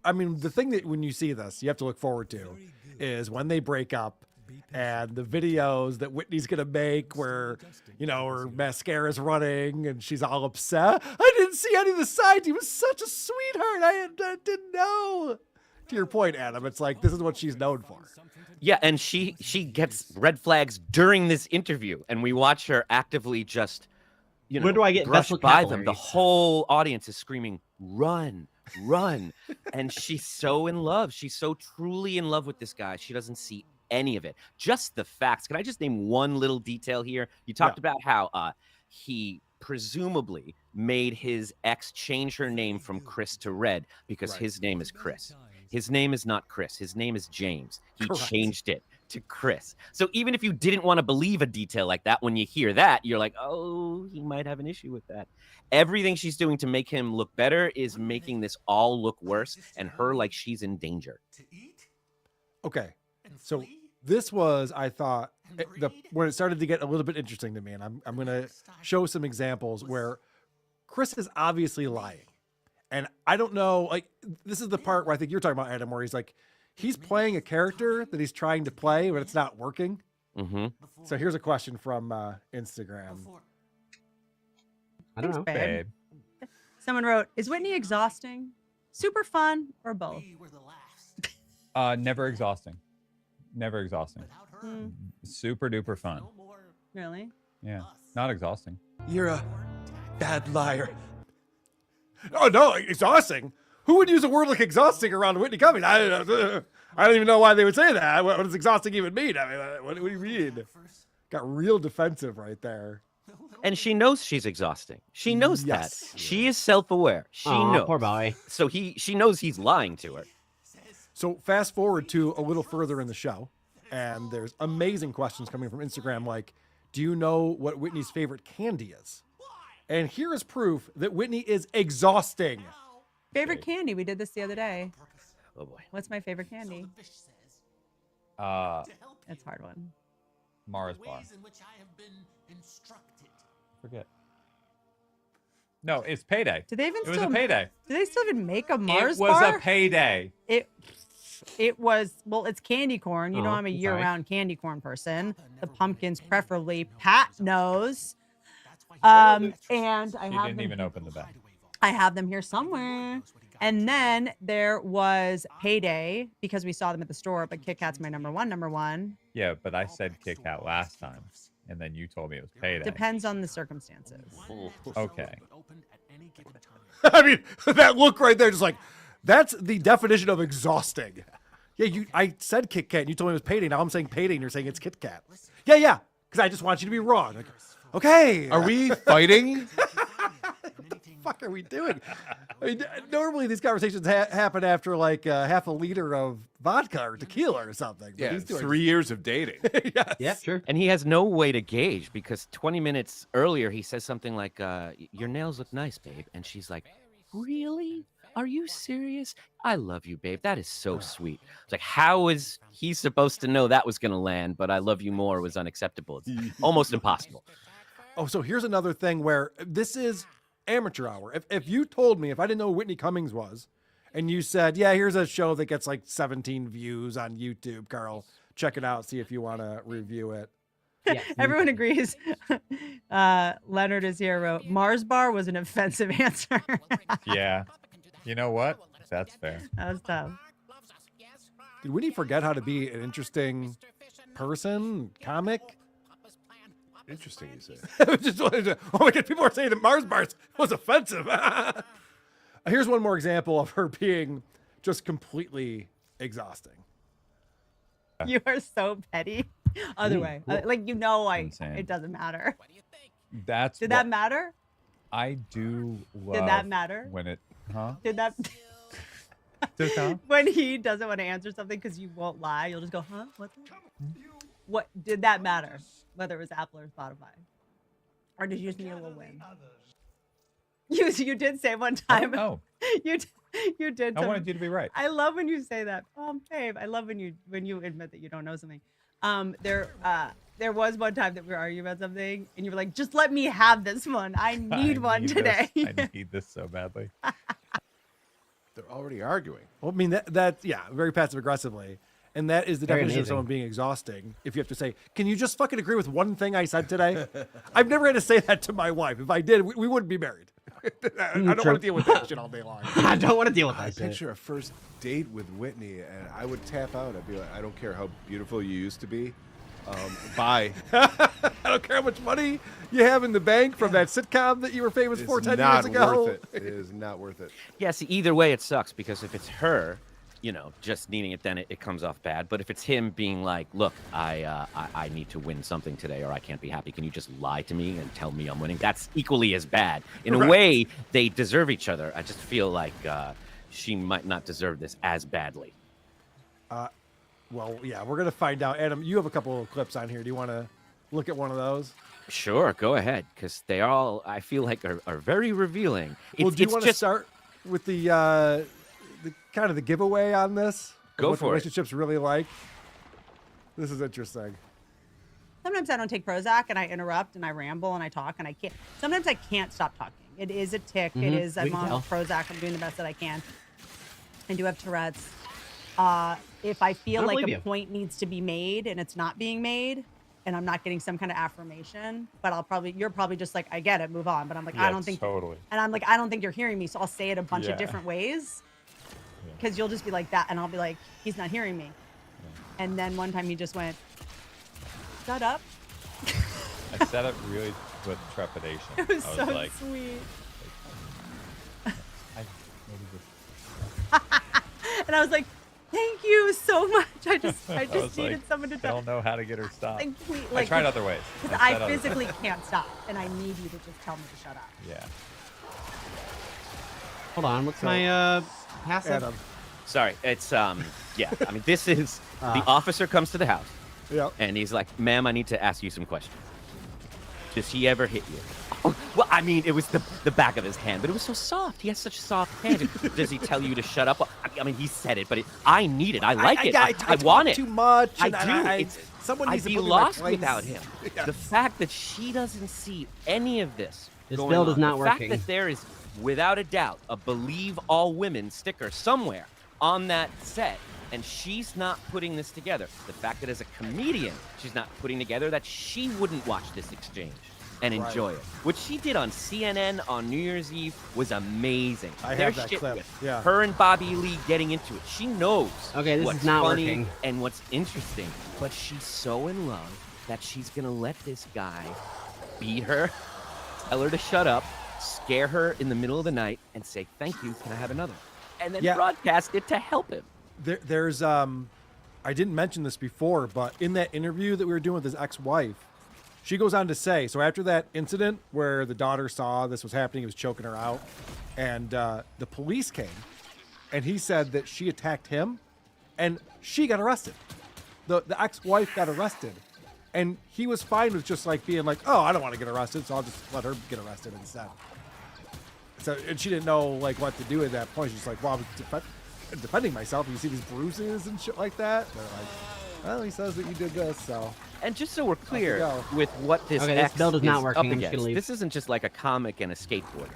I mean, the thing that when you see this, you have to look forward to is when they break up and the videos that Whitney's going to make where, her mascara's running and she's all upset. I didn't see any of the signs. He was such a sweetheart. I didn't know. To your point, Adam, it's like this is what she's known for. Yeah, and she gets red flags during this interview, and we watch her actively just, Where do I get brush best by them. vocabulary? The whole audience is screaming, "Run, run!" And she's so in love. She's so truly in love with this guy. She doesn't see any of it. Just the facts. Can I just name one little detail here? You talked about how he presumably made his ex change her name from Chris to Red because his name is Chris. His name is not Chris. His name is James. He changed it to Chris. So even if you didn't want to believe a detail like that, when you hear that, you're like, oh, he might have an issue with that. Everything she's doing to make him look better is making this all look worse and her like she's in danger. Okay. So this was, I thought, when it started to get a little bit interesting to me, and I'm going to show some examples where Chris is obviously lying. And I don't know, like, this is the part where I think you're talking about, Adam, where he's like, he's playing a character that he's trying to play, but it's not working. Mm-hmm. So here's a question from Instagram. I don't know. Babe. Someone wrote, is Whitney exhausting, super fun, or both? Never exhausting. Never exhausting. Super duper fun. Really? Yeah. Not exhausting. You're a bad liar. Oh, no, exhausting? Who would use a word like exhausting around Whitney Cummings? I don't even know why they would say that. What does exhausting even mean? I mean, what do you mean? Got real defensive right there. And she knows she's exhausting. She knows that. Yes. She is self-aware. She knows. Poor boy. So she knows he's lying to her. So fast forward to a little further in the show, and there's amazing questions coming from Instagram like, do you know what Whitney's favorite candy is? And here is proof that Whitney is exhausting. Favorite candy? We did this the other day. Oh boy. What's my favorite candy? It's a hard one. Mars bar. Forget. No, it's payday. Do they even It was a payday. Do they still even make a Mars It was bar? a payday. It was, well, it's candy corn. You know, Oh, I'm a I'm year-round candy corn person. The pumpkins, preferably. Pat knows. And I She have didn't them. even open the bag. I have them here somewhere. And then there was Payday because we saw them at the store, but Kit Kat's my number one. Yeah, but I said Kit Kat last time, and then you told me it was payday. Depends on the circumstances. Okay. I mean, that look right there, just like, that's the definition of exhausting. Yeah, I said Kit Kat, and you told me it was payday. Now I'm saying payday, and you're saying it's Kit Kat. Yeah, because I just want you to be wrong. Like, okay. Are we fighting? What the fuck are we doing? I mean, normally these conversations happen after like half a liter of vodka or tequila or something. But Yeah, these two are 3 years of dating. yes. Yeah, sure. And he has no way to gauge because 20 minutes earlier he says something like, "Your nails look nice, babe," and she's like, "Really? Are you serious? I love you, babe. That is so sweet." It's like, how is he supposed to know that was going to land? But "I love you more" was unacceptable. It's almost impossible. Oh, so here's another thing where this is amateur hour. If you told me, if I didn't know who Whitney Cummings was, and you said, yeah, here's a show that gets like 17 views on YouTube, Carl, check it out, see if you want to review it. Everyone agrees. Leonard is here. Wrote, Mars bar was an offensive answer. Yeah. You know what? That's fair. That was tough. Did Whitney forget how to be an interesting person, comic? Interesting, you say. Just wanted to, oh my God, people are saying that Mars bars was offensive. Here's one more example of her being just completely exhausting. You are so petty. Other way. Like, you know, it doesn't matter. That's Did that matter? I do love. Did that matter? When it, huh? Did that? Huh? When he doesn't want to answer something because you won't lie, you'll just go, huh? What did that matter? Whether it was Apple or Spotify, or did you just need a little win? You did say one time. Oh, you did. I wanted you to be right. I love when you say that. Oh, babe, I love when you admit that you don't know something. There was one time that we were arguing about something, and you were like, "Just let me have this one. I need one today." I need this so badly. They're already arguing. Well, I mean, that's very passive aggressively. And that is the Very definition of amazing. someone being exhausting. If you have to say, can you just fucking agree with one thing I said today? I've never had to say that to my wife. If I did, we wouldn't be married. I don't want to deal with that shit all day long. I don't want to deal with I that shit. picture a first date with Whitney, and I would tap out. I'd be like, I don't care how beautiful you used to be. Bye. I don't care how much money you have in the bank from that sitcom that you were famous for 10 years ago. Not worth it. It is not worth it. Yeah, see, either way it sucks because if it's her, just needing it, then it comes off bad. But if it's him being like, look, I need to win something today or I can't be happy. Can you just lie to me and tell me I'm winning? That's equally as bad. In a way, they deserve each other. I just feel like she might not deserve this as badly. Well, yeah, we're going to find out. Adam, you have a couple of clips on here. Do you want to look at one of those? Sure, go ahead, because they all, I feel like, are very revealing. Well, do you want to start with the kind of the giveaway on this? Go what for it. Relationships really like. This is interesting. Sometimes I don't take Prozac and I interrupt and I ramble and I talk and I can't. Sometimes I can't stop talking. It is a tick. It is. I'm on Prozac. I'm doing the best that I can. I do have Tourette's. If I feel like a point needs to be made and it's not being made, and I'm not getting some kind of affirmation, but you're probably just like, I get it, move on. But I'm like, I don't think, totally. And I'm like, I don't think you're hearing me. So I'll say it a bunch of different ways, because you'll just be like that, and I'll be like, he's not hearing me. And then one time he just went, shut up. I said it really with trepidation. It was I was so like, sweet. I maybe just... And I was like, thank you so much. I just I needed was like, someone to I don't know how to get her stopped. Like, I tried other ways. Because I I tried other physically ways. can't stop, and I need you to just tell me to shut up. Yeah. Hold on, what's my passive? Adam. Sorry, it's yeah. I mean, this is the officer comes to the house, and he's like, "Ma'am, I need to ask you some questions. Does he ever hit you?" Oh, well, I mean, it was the back of his hand, but it was so soft. He has such a soft hand. Does he tell you to shut up? Well, I mean, he said it, but I need it. I like it. I want it. Too much. I and do. Someone needs I'd to be put me in my lost place. without him. Yeah. The fact that she doesn't see any of this. This going build is on, not the working. fact that there is, without a doubt, a "Believe All Women" sticker somewhere on that set, and she's not putting this together. The fact that as a comedian, she's not putting together that she wouldn't watch this exchange and enjoy it. What she did on CNN on New Year's Eve was amazing. I Their have that shit clip. with Yeah. her and Bobby Lee getting into it. She knows Okay, this what's is not funny working. and what's interesting, but she's so in love that she's gonna let this guy beat her, tell her to shut up, scare her in the middle of the night, and say, "Thank you, can I have another?" And then broadcast it to help him. There's I didn't mention this before, but in that interview that we were doing with his ex-wife, she goes on to say, so after that incident where the daughter saw this was happening, he was choking her out, and the police came, and he said that she attacked him, and she got arrested. The ex-wife got arrested, and he was fine with just like being like, "Oh, I don't want to get arrested, so I'll just let her get arrested instead." So, and she didn't know like what to do at that point. She's like, "Well, I was defending myself. You see these bruises and shit like that." They're like, "Well, he says that you did this, so." And just so we're clear go. with what this Okay, this ex build is not up working. I'm just against, gonna leave. this isn't just like a comic and a skateboarder.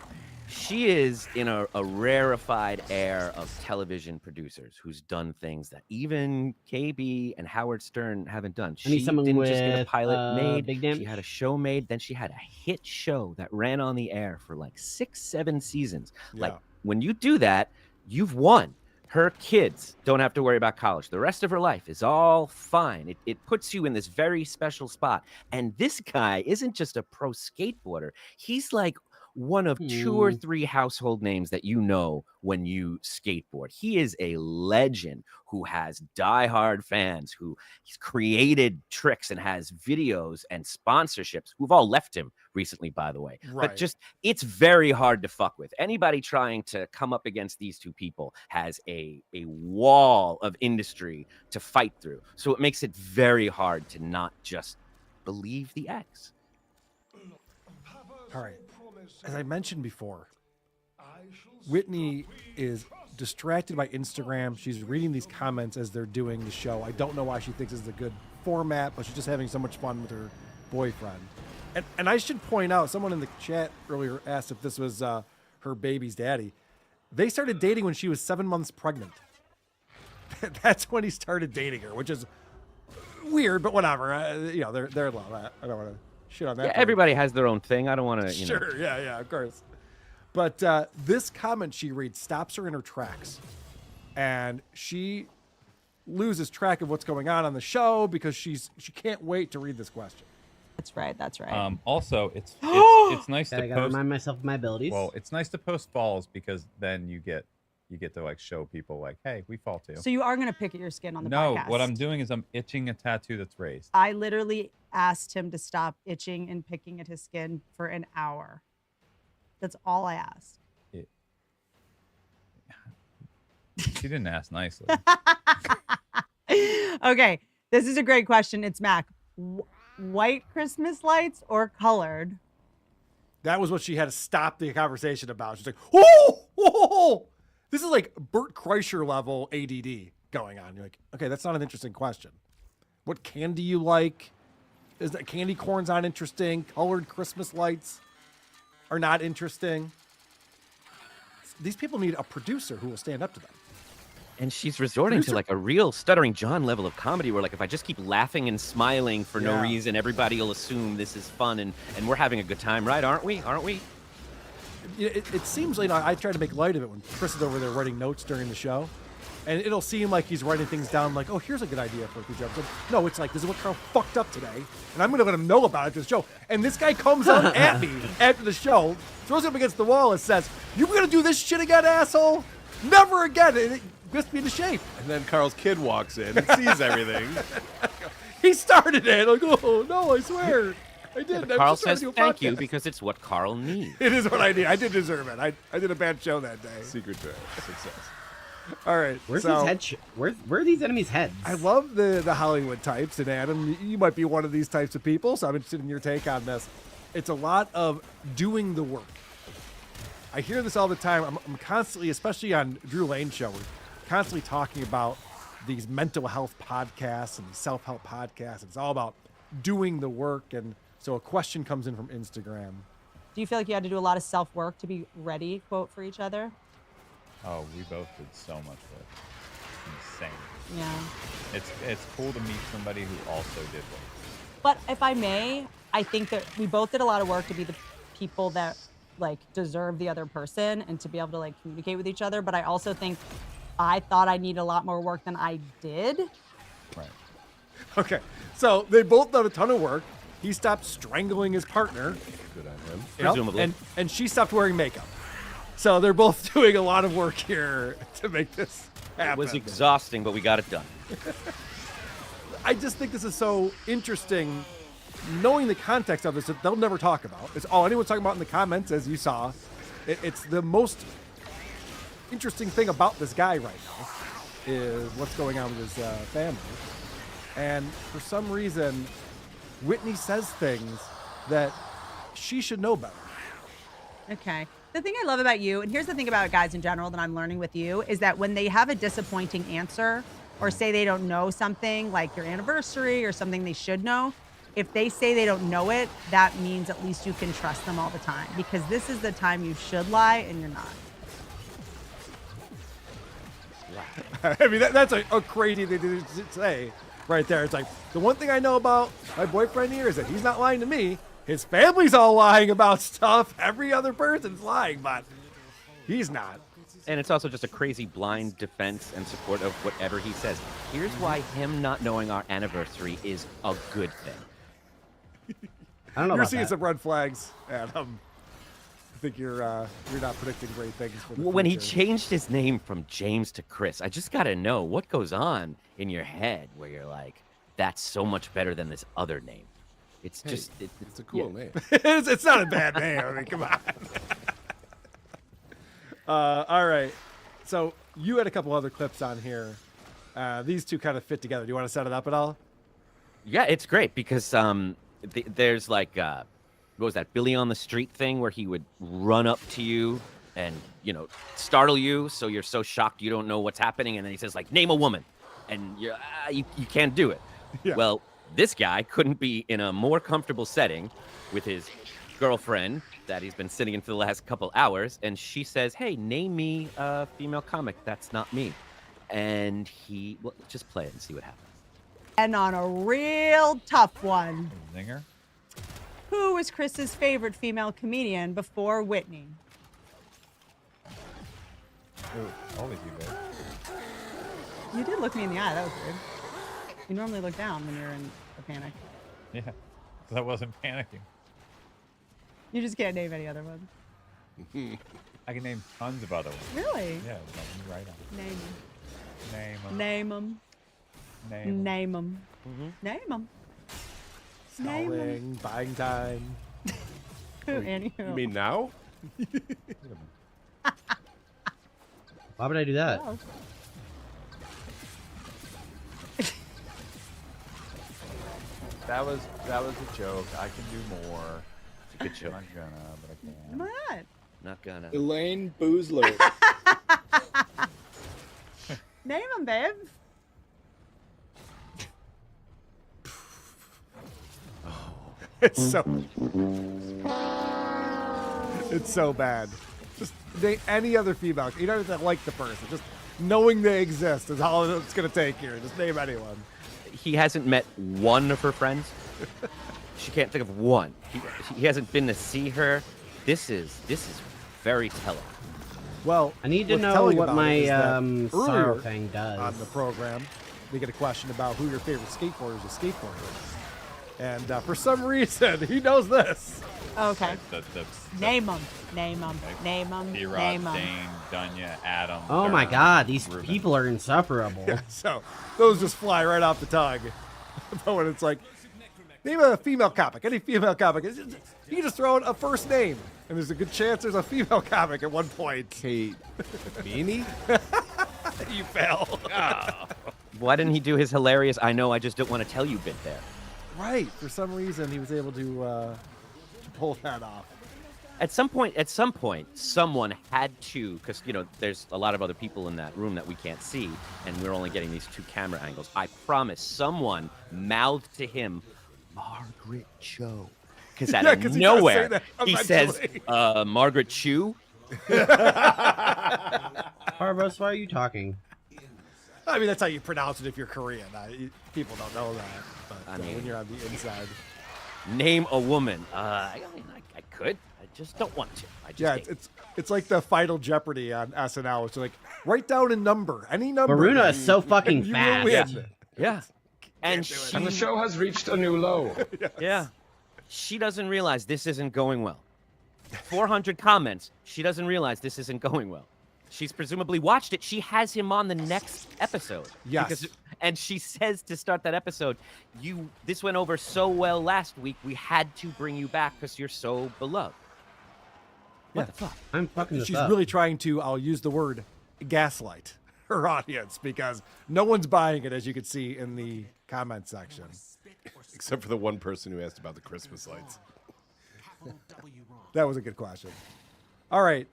She is in a rarefied air of television producers who's done things that even KB and Howard Stern haven't done. I need She someone didn't just get a with, pilot made. big She damage. had a show made. Then she had a hit show that ran on the air for like 6-7 seasons. Like, when you do that, you've won. Her kids don't have to worry about college. The rest of her life is all fine. It puts you in this very special spot. And this guy isn't just a pro skateboarder. He's like one of 2 or 3 household names that you know when you skateboard. He is a legend who has diehard fans, who he's created tricks and has videos and sponsorships who've all left him recently, by the way. Right. But just, it's very hard to fuck with. Anybody trying to come up against these two people has a wall of industry to fight through. So it makes it very hard to not just believe the ex. All right. As I mentioned before, Whitney is distracted by Instagram. She's reading these comments as they're doing the show. I don't know why she thinks this is a good format, but she's just having so much fun with her boyfriend. And I should point out, someone in the chat earlier asked if this was her baby's daddy. They started dating when she was 7 months pregnant. That's when he started dating her, which is weird, but whatever. You know, they're in love. I don't want to shit on that. Yeah, part. everybody has their own thing. I don't want to, Sure, yeah, of course. But this comment she reads stops her in her tracks. And she loses track of what's going on the show because she can't wait to read this question. That's right. That's right. Also, it's nice to I gotta post. remind myself of my abilities. Well, it's nice to post falls because then you get to like show people like, hey, we fall too. So you are going to pick at your skin on the No, podcast. what I'm doing is I'm itching a tattoo that's raised. I literally asked him to stop itching and picking at his skin for an hour. That's all I asked. She didn't ask nicely. Okay, this is a great question. It's Mac. White Christmas lights or colored? That was what she had to stop the conversation about. She's like, whoa. This is like Bert Kreischer level ADD going on. You're like, okay, that's not an interesting question. What candy you like? Is that candy corn's not interesting? Colored Christmas lights are not interesting. These people need a producer who will stand up to them. And she's resorting to like a real Stuttering John level of comedy where like if I just keep laughing and smiling for no reason, everybody will assume this is fun and we're having a good time, right? Aren't we? It seems like I try to make light of it when Chris is over there writing notes during the show. And it'll seem like he's writing things down like, oh, here's a good idea for a future episode. No, it's like, this is what Carl fucked up today. And I'm going to let him know about it after the show. And this guy comes up at me after the show, throws him against the wall and says, you going to do this shit again, asshole? Never again. And whisked me into shape. And then Carl's kid walks in and sees everything. He started it. Like, oh no, I swear, I did. But Carl says thank you because it's what Carl needs. It is what I need. I did deserve it. I did a bad show that day. Secret to success. All right. Where's these head? Where are these enemies' heads? I love the Hollywood types, and Adam, you might be one of these types of people, so I'm interested in your take on this. It's a lot of doing the work. I hear this all the time. I'm constantly, especially on Drew Lane's show, we're constantly talking about these mental health podcasts and these self-help podcasts. It's all about doing the work, and so a question comes in from Instagram. Do you feel like you had to do a lot of self-work to be ready, quote, for each other? Oh, we both did so much work. It's insane. Yeah. It's cool to meet somebody who also did work. But if I may, I think that we both did a lot of work to be the people that like deserve the other person and to be able to like communicate with each other. But I also think I thought I needed a lot more work than I did. Right. Okay. So they both done a ton of work. He stopped strangling his partner. Good on him. Presumably. And she stopped wearing makeup. So they're both doing a lot of work here to make this happen. It was exhausting, but we got it done. I just think this is so interesting, knowing the context of this that they'll never talk about. It's all anyone's talking about in the comments, as you saw. It's the most interesting thing about this guy right now is what's going on with his family. And for some reason, Whitney says things that she should know better. Okay. The thing I love about you, and here's the thing about guys in general that I'm learning with you, is that when they have a disappointing answer or say they don't know something like your anniversary or something they should know, if they say they don't know it, that means at least you can trust them all the time, because this is the time you should lie and you're not. I mean, that's a crazy thing to say right there. It's like, the one thing I know about my boyfriend here is that he's not lying to me. His family's all lying about stuff. Every other person's lying, but he's not. And it's also just a crazy blind defense and support of whatever he says. Here's why him not knowing our anniversary is a good thing. I don't know You're about seeing that. some red flags, Adam. I think you're not predicting great things for the When he future. changed his name from James to Chris, I just got to know what goes on in your head where you're like, that's so much better than this other name. It's Hey, just... it's a cool name. it's not a bad name. I mean, come on. All right. So you had a couple other clips on here. These two kind of fit together. Do you want to set it up at all? Yeah, it's great because there's like, what was that, Billy on the Street thing where he would run up to you and, you know, startle you so you're so shocked you don't know what's happening. And then he says, like, name a woman. And you can't do it. Yeah. Well, this guy couldn't be in a more comfortable setting with his girlfriend that he's been sitting in for the last couple hours. And she says, hey, name me a female comic that's not me. And well, just play it and see what happens. And on a real tough one, Zinger? who was Chris's favorite female comedian before Whitney? Ooh, always you guys. You did look me in the eye. That was weird. You normally look down when you're in a panic. Yeah, because I wasn't panicking. You just can't name any other ones. I can name tons of other ones. Really? Yeah, right on. Name Name 'em. them. Name them. Name 'em. Name them. Name them. Name them. Stalling, buying time. Anywho. You mean now? Why would I do that? Oh. That was a joke. I can do more. It's a good joke. I'm not gonna, but I can. Why not? Not gonna. Elaine Boozler. Name them, babe. It's so bad. Just name any other female. You don't have to like the person. Just knowing they exist is all it's going to take here. Just name anyone. He hasn't met one of her friends. She can't think of one. He hasn't been to see her. This is very telling. Well, I need to what's know telling what about my it is that sorrow earlier thing does. on the program, we get a question about who your favorite skateboarder is. And for some reason, he knows this. Oh, okay. That's Name them. Name them. Name them. T-Rod, Name them. Dane, Dunya, Adam. Oh my Durham, God, these Ruben. people are insufferable. Yeah, so those just fly right off the tongue. But when it's like, name a female comic, any female comic, you can just throw in a first name, and there's a good chance there's a female comic at one point. Kate Beanie? You fail. Why didn't he do his hilarious "I know, I just don't want to tell you" bit there? Right. For some reason, he was able to pull that off. At some point, someone had to, because there's a lot of other people in that room that we can't see, and we're only getting these 2 camera angles. I promise, someone mouthed to him, "Margaret Cho," because out of nowhere he says, "Margaret Chu." Barbaros, why are you talking? I mean, that's how you pronounce it if you're Korean. People don't know that, but when you're on the inside. Name a woman. I could. I just don't want to. It's like the Final Jeopardy on SNL. It's like, write down a number, any number. Baruna is so fucking you fast. will win. Yeah. And the show has reached a new low. Yes. Yeah. She doesn't realize this isn't going well. 400 comments. She doesn't realize this isn't going well. She's presumably watched it. She has him on the next episode. Yes. And she says to start that episode, this went over so well last week, we had to bring you back because you're so beloved. What the fuck? I'm fucking this She's up. really trying to, I'll use the word, gaslight her audience, because no one's buying it, as you can see in the comment section. Except for the one person who asked about the Christmas lights. That was a good question. All right.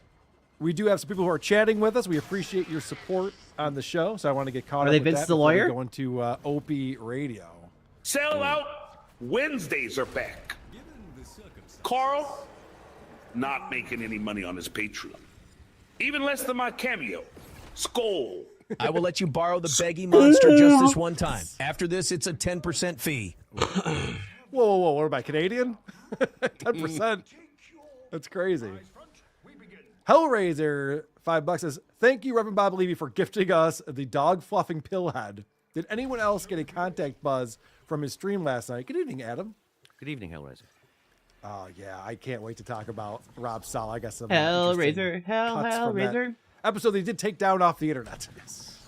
We do have some people who are chatting with us. We appreciate your support on the show, so I want to get caught Are up they with Vince that the before we lawyer? go into Opie Radio. Sell out Wednesdays are back. Carl, not making any money on his Patreon. Even less than my cameo. Skull. I will let you borrow the Beggy Monster just this one time. After this, it's a 10% fee. Whoa. What am I, Canadian? 10%. That's crazy. Hellraiser, $5 says, thank you, Reverend Bob Levy, for gifting us the dog fluffing pillhead. Did anyone else get a contact buzz from his stream last night? Good evening, Adam. Good evening, Hellraiser. Oh, yeah. I can't wait to talk about Rob Sal. I got some Hellraiser, Hellraiser. Episode they did take down off the internet. Yes.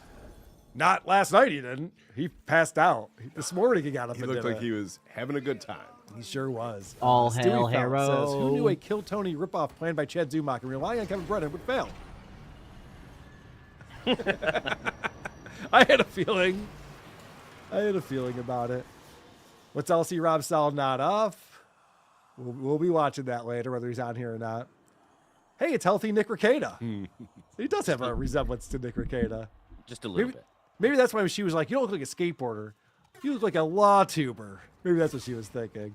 Not last night, he didn't. He passed out. This morning he got up He and looked did like it. he was having a good time. He sure was. All Stewie hail Felt Harrow. says, who knew a Kill Tony ripoff planned by Chad Zumach and relying on Kevin Brennan would fail? I had a feeling about it. What's LC Rob Sal not off? We'll be watching that later, whether he's on here or not. Hey, it's healthy Nick Rekieta. He does have a resemblance to Nick Rekieta. Just a little bit. Maybe that's why she was like, you don't look like a skateboarder. You look like a law tuber. Maybe that's what she was thinking.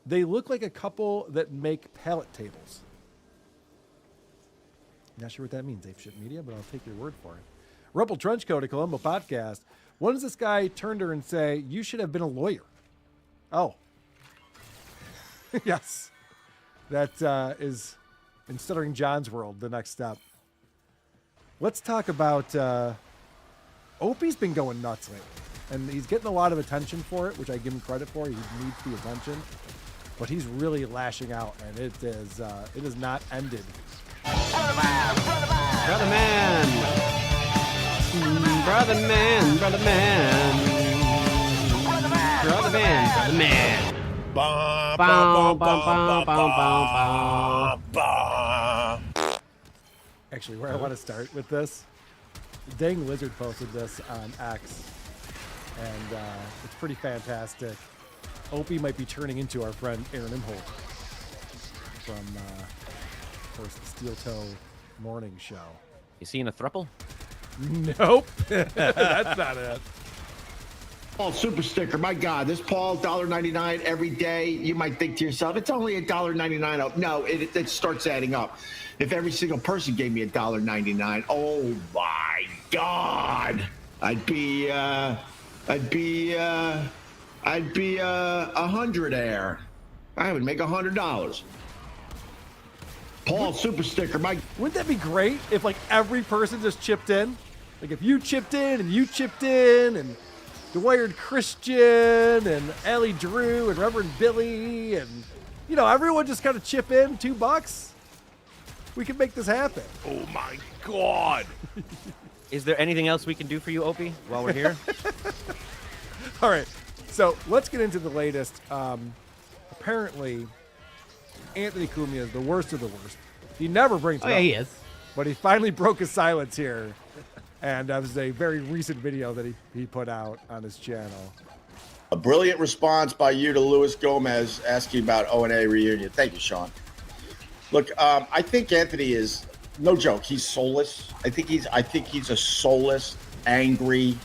They look like a couple that make pallet tables. Not sure what that means, Apeshit Media, but I'll take your word for it. Rebel Trenchcoat at Columbo Podcast. When does this guy turn to her and say, you should have been a lawyer? Oh. Yes. That is, in Stuttering John's world, the next step. Let's talk about... Opie's been going nuts lately, and he's getting a lot of attention for it, which I give him credit for. He needs the attention, but he's really lashing out, and it has not ended. Brother man. Brother man. Brother man. Brother man. Actually, where I want to start with this, Dang Lizard posted this on X, and it's pretty fantastic. Opie might be turning into our friend Aaron Imholt from, of course, the Steel Toe Morning Show. You seeing a thruple? Nope. That's not it. Paul Super Sticker, my God, this Paul, $1.99 every day. You might think to yourself, it's only $1.99 up. No, it starts adding up. If every single person gave me $1.99, oh my God, I'd be a hundredaire. I would make $100. Paul Super Sticker, wouldn't that be great if like every person just chipped in? Like if you chipped in and you chipped in and Wired Christian and Allie Drew and Reverend Billy and, everyone just kind of chip in $2. We can make this happen. Oh my God. Is there anything else we can do for you, Opie, while we're here? All right. So let's get into the latest. Apparently, Anthony Cumia is the worst of the worst. He never brings it up. Yeah, he is. But he finally broke his silence here. And that was a very recent video that he put out on his channel. A brilliant response by you to Luis Gomez asking about O&A reunion. Thank you, Sean. Look, I think Anthony is, no joke, he's soulless. I think he's a soulless, angry,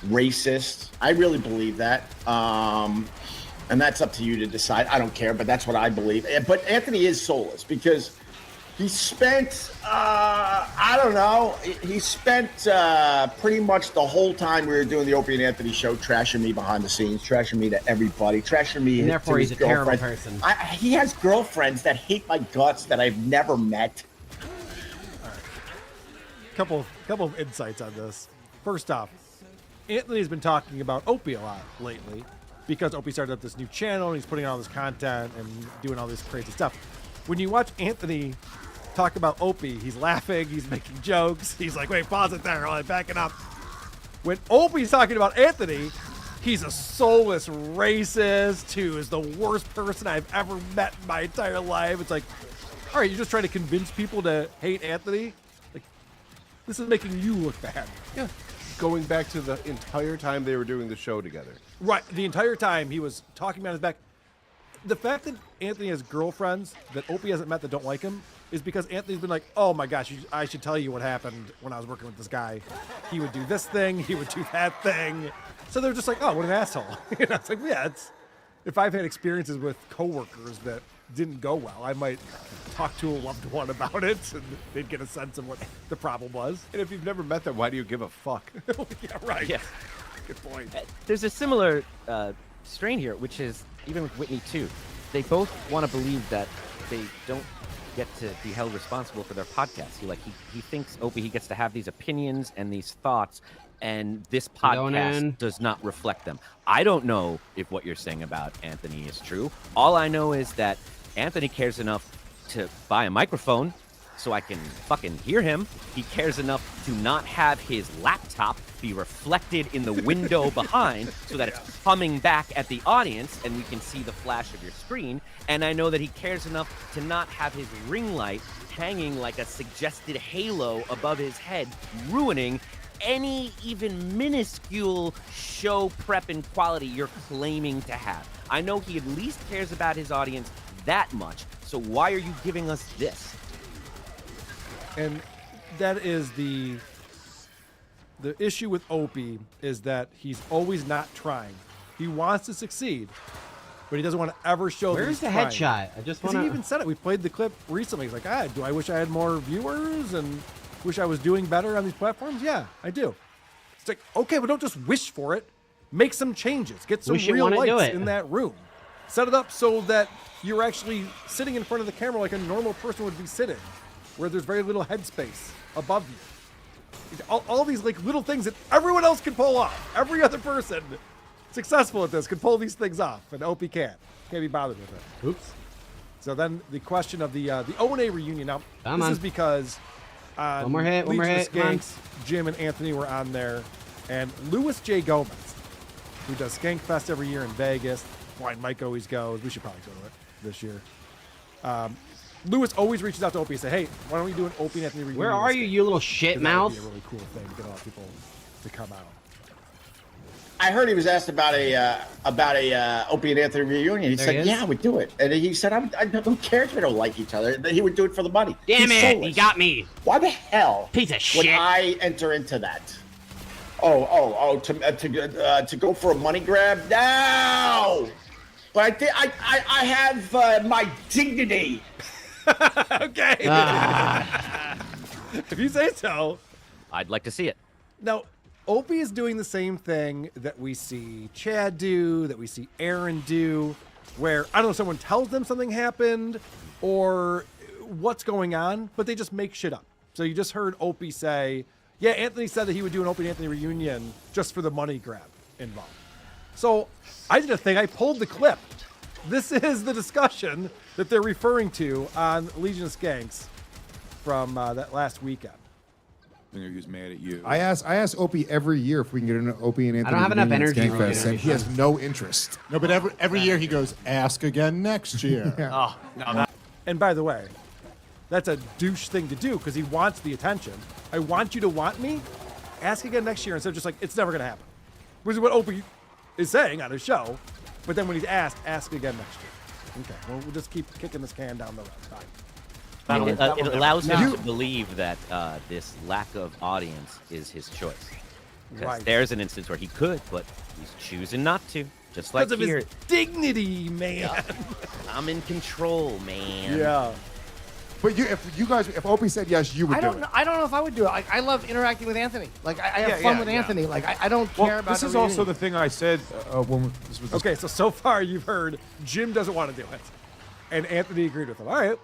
racist. I really believe that. And that's up to you to decide. I don't care, but that's what I believe. But Anthony is soulless because he spent, he spent pretty much the whole time we were doing the Opie and Anthony show trashing me behind the scenes, trashing me to everybody, trashing me and therefore to he's his a terrible girlfriend. person. He has girlfriends that hate my guts that I've never met. Couple of insights on this. First off, Anthony's been talking about Opie a lot lately because Opie started up this new channel and he's putting out all this content and doing all this crazy stuff. When you watch Anthony talk about Opie, he's laughing, he's making jokes, he's like, wait, pause it there, I'll back it up. When Opie's talking about Anthony, he's a soulless racist who is the worst person I've ever met in my entire life. It's like, all right, you're just trying to convince people to hate Anthony? Like, this is making you look bad. Yeah. Going back to the entire time they were doing the show together. Right. The entire time he was talking behind his back. The fact that Anthony has girlfriends that Opie hasn't met that don't like him is because Anthony's been like, oh my gosh, I should tell you what happened when I was working with this guy. He would do this thing, he would do that thing. So they're just like, oh, what an asshole. It's like, yeah, if I've had experiences with coworkers that didn't go well, I might talk to a loved one about it and they'd get a sense of what the problem was. And if you've never met them, why do you give a fuck? Yeah, right. Yeah. Good point. There's a similar strain here, which is even with Whitney too. They both want to believe that they don't get to be held responsible for their podcast. He thinks Opie, he gets to have these opinions and these thoughts, and this podcast does not reflect them. I don't know if what you're saying about Anthony is true. All I know is that Anthony cares enough to buy a microphone so I can fucking hear him. He cares enough to not have his laptop be reflected in the window behind so that it's coming back at the audience and we can see the flash of your screen. And I know that he cares enough to not have his ring light hanging like a suggested halo above his head, ruining any even minuscule show prep and quality you're claiming to have. I know he at least cares about his audience that much. So why are you giving us this? And that is the issue with Opie, is that he's always not trying. He wants to succeed, but he doesn't want to ever show. Where's the trying. headshot? I just want to. He even said it. We played the clip recently. He's like, do I wish I had more viewers and wish I was doing better on these platforms? Yeah, I do. It's like, okay, but don't just wish for it. Make some changes. Get some real lights in that room. Set it up so that you're actually sitting in front of the camera like a normal person would be sitting, where there's very little headspace above you. All these like little things that everyone else can pull off. Every other person successful at this can pull these things off, and Opie can't be bothered with it. Oops. So then the question of the O&A reunion. Now, this is because one more hit, Skanks, Jim and Anthony were on there, and Luis J. Gomez, who does Skank Fest every year in Vegas. Blind Mike always goes. We should probably go to it this year. Lewis always reaches out to Opie and say, hey, why don't we do an Opie and Anthony reunion? Where are you, you little shit mouth? That would be a really cool thing to get a lot of people to come out. I heard he was asked about a Opie and Anthony reunion. He said, yeah, we'd do it. And he said, I don't care if we don't like each other. He would do it for the money. Damn it, he got me. Why the hell piece of shit would I enter into that? To go for a money grab? No! But I have my dignity. Okay. If you say so. I'd like to see it. Now, Opie is doing the same thing that we see Chad do, that we see Aaron do, where, I don't know, someone tells them something happened or what's going on, but they just make shit up. So you just heard Opie say, yeah, Anthony said that he would do an Opie and Anthony reunion just for the money grab. involved. So I did a thing. I pulled the clip. This is the discussion that they're referring to on Legion of Skanks from that last weekend. I think he was mad at you. I ask Opie every year if we can get an Opie and Anthony. I don't have enough reunion at energy for Skankfest, and he has no interest. No, but every year he goes, ask again next year. Oh, no. And by the way, that's a douche thing to do because he wants the attention. I want you to want me. Ask again next year instead of just like, it's never going to happen. Which is what Opie is saying on his show. But then when he's asked, ask again next year. Okay, well, we'll just keep kicking this can down the road. Fine. It allows him to believe that this lack of audience is his choice. Right. There's an instance where he could, but he's choosing not to. Just like Because of here. his dignity, man. Yeah. I'm in control, man. Yeah. But if Opie said yes, you would do it. I don't know if I would do it. I love interacting with Anthony. Like I have fun with Anthony. Like I don't care about. This is also the thing I said when this was. Okay, so far you've heard Jim doesn't want to do it. And Anthony agreed with him. All right.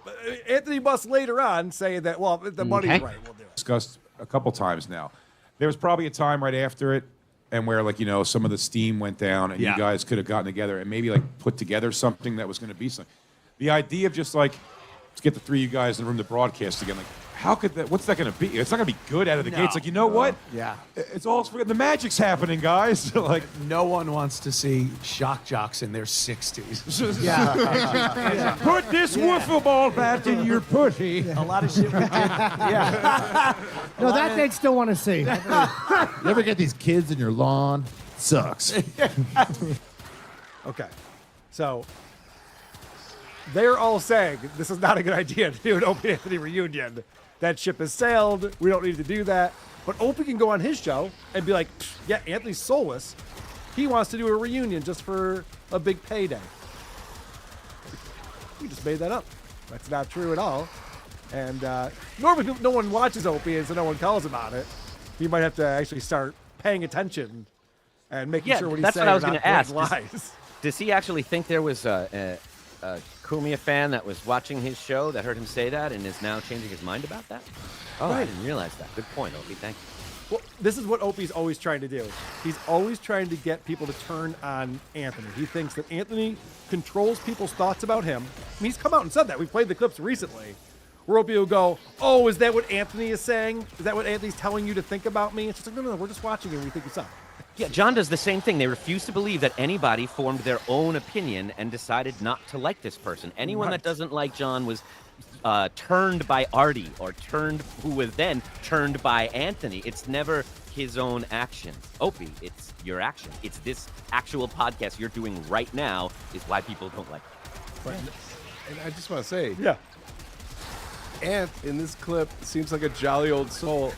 Anthony must later on say that, well, if the money's right, we'll do it. Discussed a couple times now. There was probably a time right after it and where, like, some of the steam went down and you guys could have gotten together and maybe, like, put together something that was going to be something. The idea of just, like, let's get the three of you guys in the room to broadcast again. Like, how could that, what's that going to be? It's not going to be good out of the gates. Like, you know what? Yeah. It's all, the magic's happening, guys. Like, no one wants to see shock jocks in their 60s. Yeah. Put this wiffle ball bat in your pussy. A lot of shit we did. Yeah. No, that they'd still want to see. You ever get these kids in your lawn? Sucks. Okay. So they're all saying this is not a good idea to do an Opie Anthony reunion. That ship has sailed. We don't need to do that. But Opie can go on his show and be like, yeah, Anthony's soulless. He wants to do a reunion just for a big payday. We just made that up. That's not true at all. And normally no one watches Opie, and so no one calls him on it. He might have to actually start paying attention and making sure what he's that's saying what I was going to ask. lies. Does he actually think there was a Kumia fan that was watching his show that heard him say that and is now changing his mind about that? Oh, I didn't realize that. Good point, Opie. Thank you. Well, this is what Opie's always trying to do. He's always trying to get people to turn on Anthony. He thinks that Anthony controls people's thoughts about him. I mean, he's come out and said that. We've played the clips recently where Opie will go, oh, is that what Anthony is saying? Is that what Anthony's telling you to think about me? It's just like, no, we're just watching and we think it's up. Yeah, John does the same thing. They refuse to believe that anybody formed their own opinion and decided not to like this person. Anyone that doesn't like John was turned by Artie or who was then turned by Anthony. It's never his own actions. Opie, it's your action. It's this actual podcast you're doing right now is why people don't like it. Right. And I just want to say, yeah, Ant in this clip seems like a jolly old soul.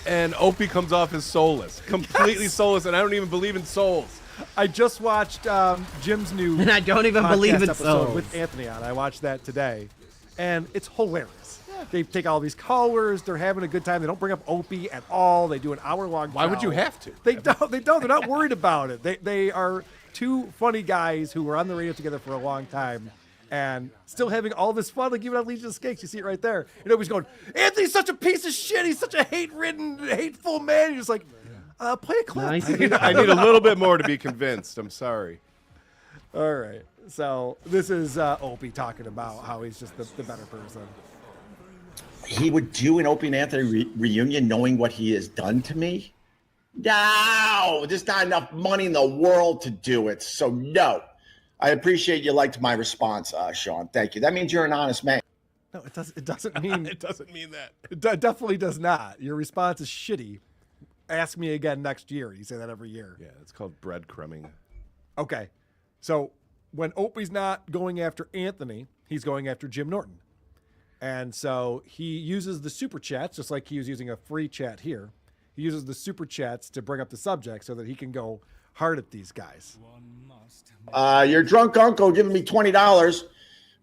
And Opie comes off as soulless, completely soulless, and I don't even believe in souls. I just watched Jim's new and I don't even believe in episode souls with Anthony on. I watched that today, and it's hilarious. They take all these callers. They're having a good time. They don't bring up Opie at all. They do an hour-long Why would you have to? They don't. They don't. They're not worried about it. They are two funny guys who were on the radio together for a long time and still having all this fun, like even on Legion of Skanks. You see it right there. And Opie's going, Anthony's such a piece of shit. He's such a hate-ridden, hateful man. You're just like, play a clip. Nice. I need a little bit more to be convinced. I'm sorry. All right. So this is Opie talking about how he's just the better person. He would do an Opie and Anthony reunion knowing what he has done to me? No, there's not enough money in the world to do it. So no. I appreciate you liked my response, Sean. Thank you. That means you're an honest man. No, it doesn't. It doesn't mean. It doesn't mean that. It definitely does not. Your response is shitty. Ask me again next year. You say that every year. Yeah, it's called breadcrumbing. Okay, so when Opie's not going after Anthony, he's going after Jim Norton, and so he uses the super chats just like he was using a free chat here. He uses the super chats to bring up the subject so that he can go hard at these guys. Your drunk uncle giving me $20.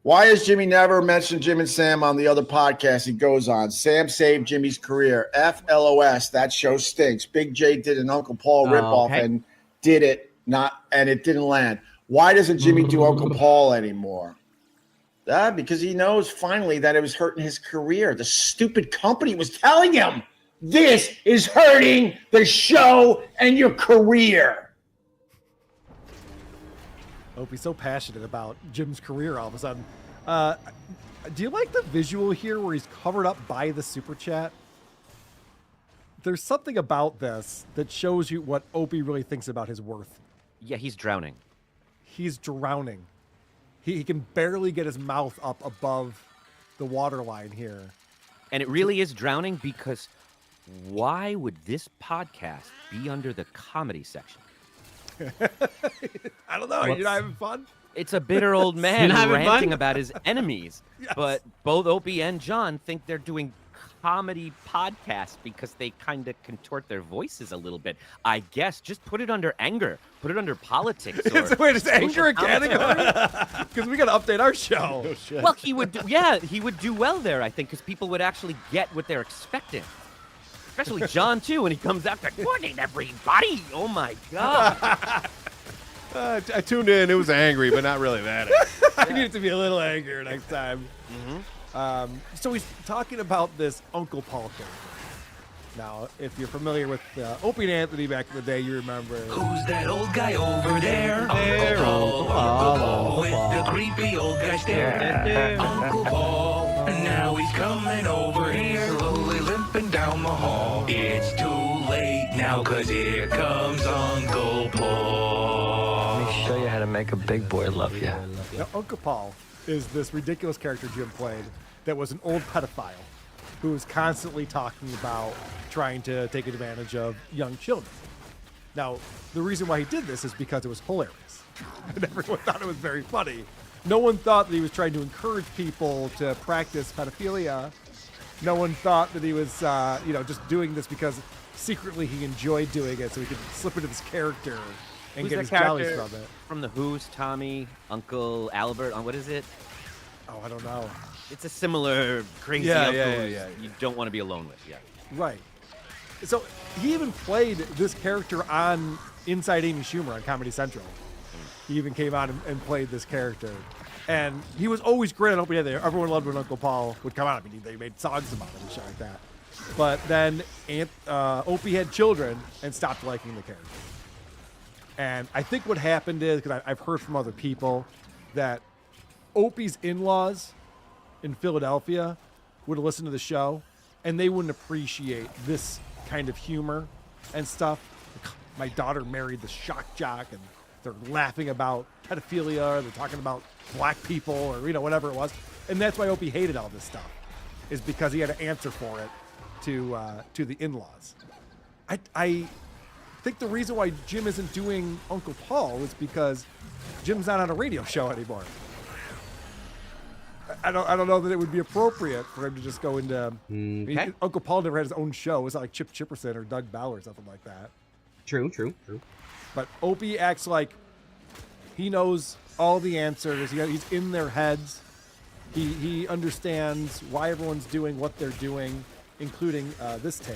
Why has Jimmy never mentioned Jim and Sam on the other podcast he goes on? Sam saved Jimmy's career. FLOS. That show stinks. Big J did an Uncle Paul ripoff and did it and it didn't land. Why doesn't Jimmy do Uncle Paul anymore? Because he knows finally that it was hurting his career. The stupid company was telling him this is hurting the show and your career. Opie's so passionate about Jim's career all of a sudden. Do you like the visual here where he's covered up by the super chat? There's something about this that shows you what Opie really thinks about his worth. Yeah, he's drowning. He's drowning. He can barely get his mouth up above the waterline here. And it really is drowning because why would this podcast be under the comedy section? I don't know. You're not having fun? It's a bitter old man ranting about his enemies. Yes. But both Opie and John think they're doing comedy podcasts because they kind of contort their voices a little bit. I guess just put it under anger. Put it under politics. Wait, is anger a category? Because we got to update our show. Oh, shit. Well, he would do well there, I think, because people would actually get what they're expecting. Especially John, too, when he comes out, good morning, everybody. Oh, my God. I tuned in. It was angry, but not really that angry. I need it to be a little angrier next time. So he's talking about this Uncle Paul character. Now, if you're familiar with Opie and Anthony back in the day, you remember. Who's that old guy over there? Uncle Paul, with the creepy old guy stare. Uncle Paul, and now he's coming over here, slowly limping down the hall. It's too late now, 'cause here comes Uncle Paul. Let me show you how to make a big boy love you. Now, Uncle Paul is this ridiculous character Jim played that was an old pedophile who was constantly talking about trying to take advantage of young children. Now, the reason why he did this is because it was hilarious. And everyone thought it was very funny. No one thought that he was trying to encourage people to practice pedophilia. No one thought that he was, just doing this because secretly he enjoyed doing it so he could slip into this character and get his jollies from it. From the Who's, Tommy, Uncle Albert, what is it? Oh, I don't know. It's a similar crazy uncle you don't want to be alone with. Yeah. Right. So he even played this character on Inside Amy Schumer on Comedy Central. He even came out and played this character. And he was always great on Opie. Everyone loved when Uncle Paul would come out. I mean, they made songs about him and shit like that. But then Opie had children and stopped liking the character. And I think what happened is, because I've heard from other people, that Opie's in-laws in Philadelphia would listen to the show, and they wouldn't appreciate this kind of humor and stuff. My daughter married the shock jock, and they're laughing about pedophilia, or they're talking about black people, or whatever it was. And that's why Opie hated all this stuff, is because he had to answer for it to the in-laws. I think the reason why Jim isn't doing Uncle Paul is because Jim's not on a radio show anymore. I don't know that it would be appropriate for him to just go into. I mean, Uncle Paul never had his own show. It was like Chip Chipperson or Doug Bauer or something like that. True. But Opie acts like he knows all the answers. He's in their heads. He understands why everyone's doing what they're doing, including this take.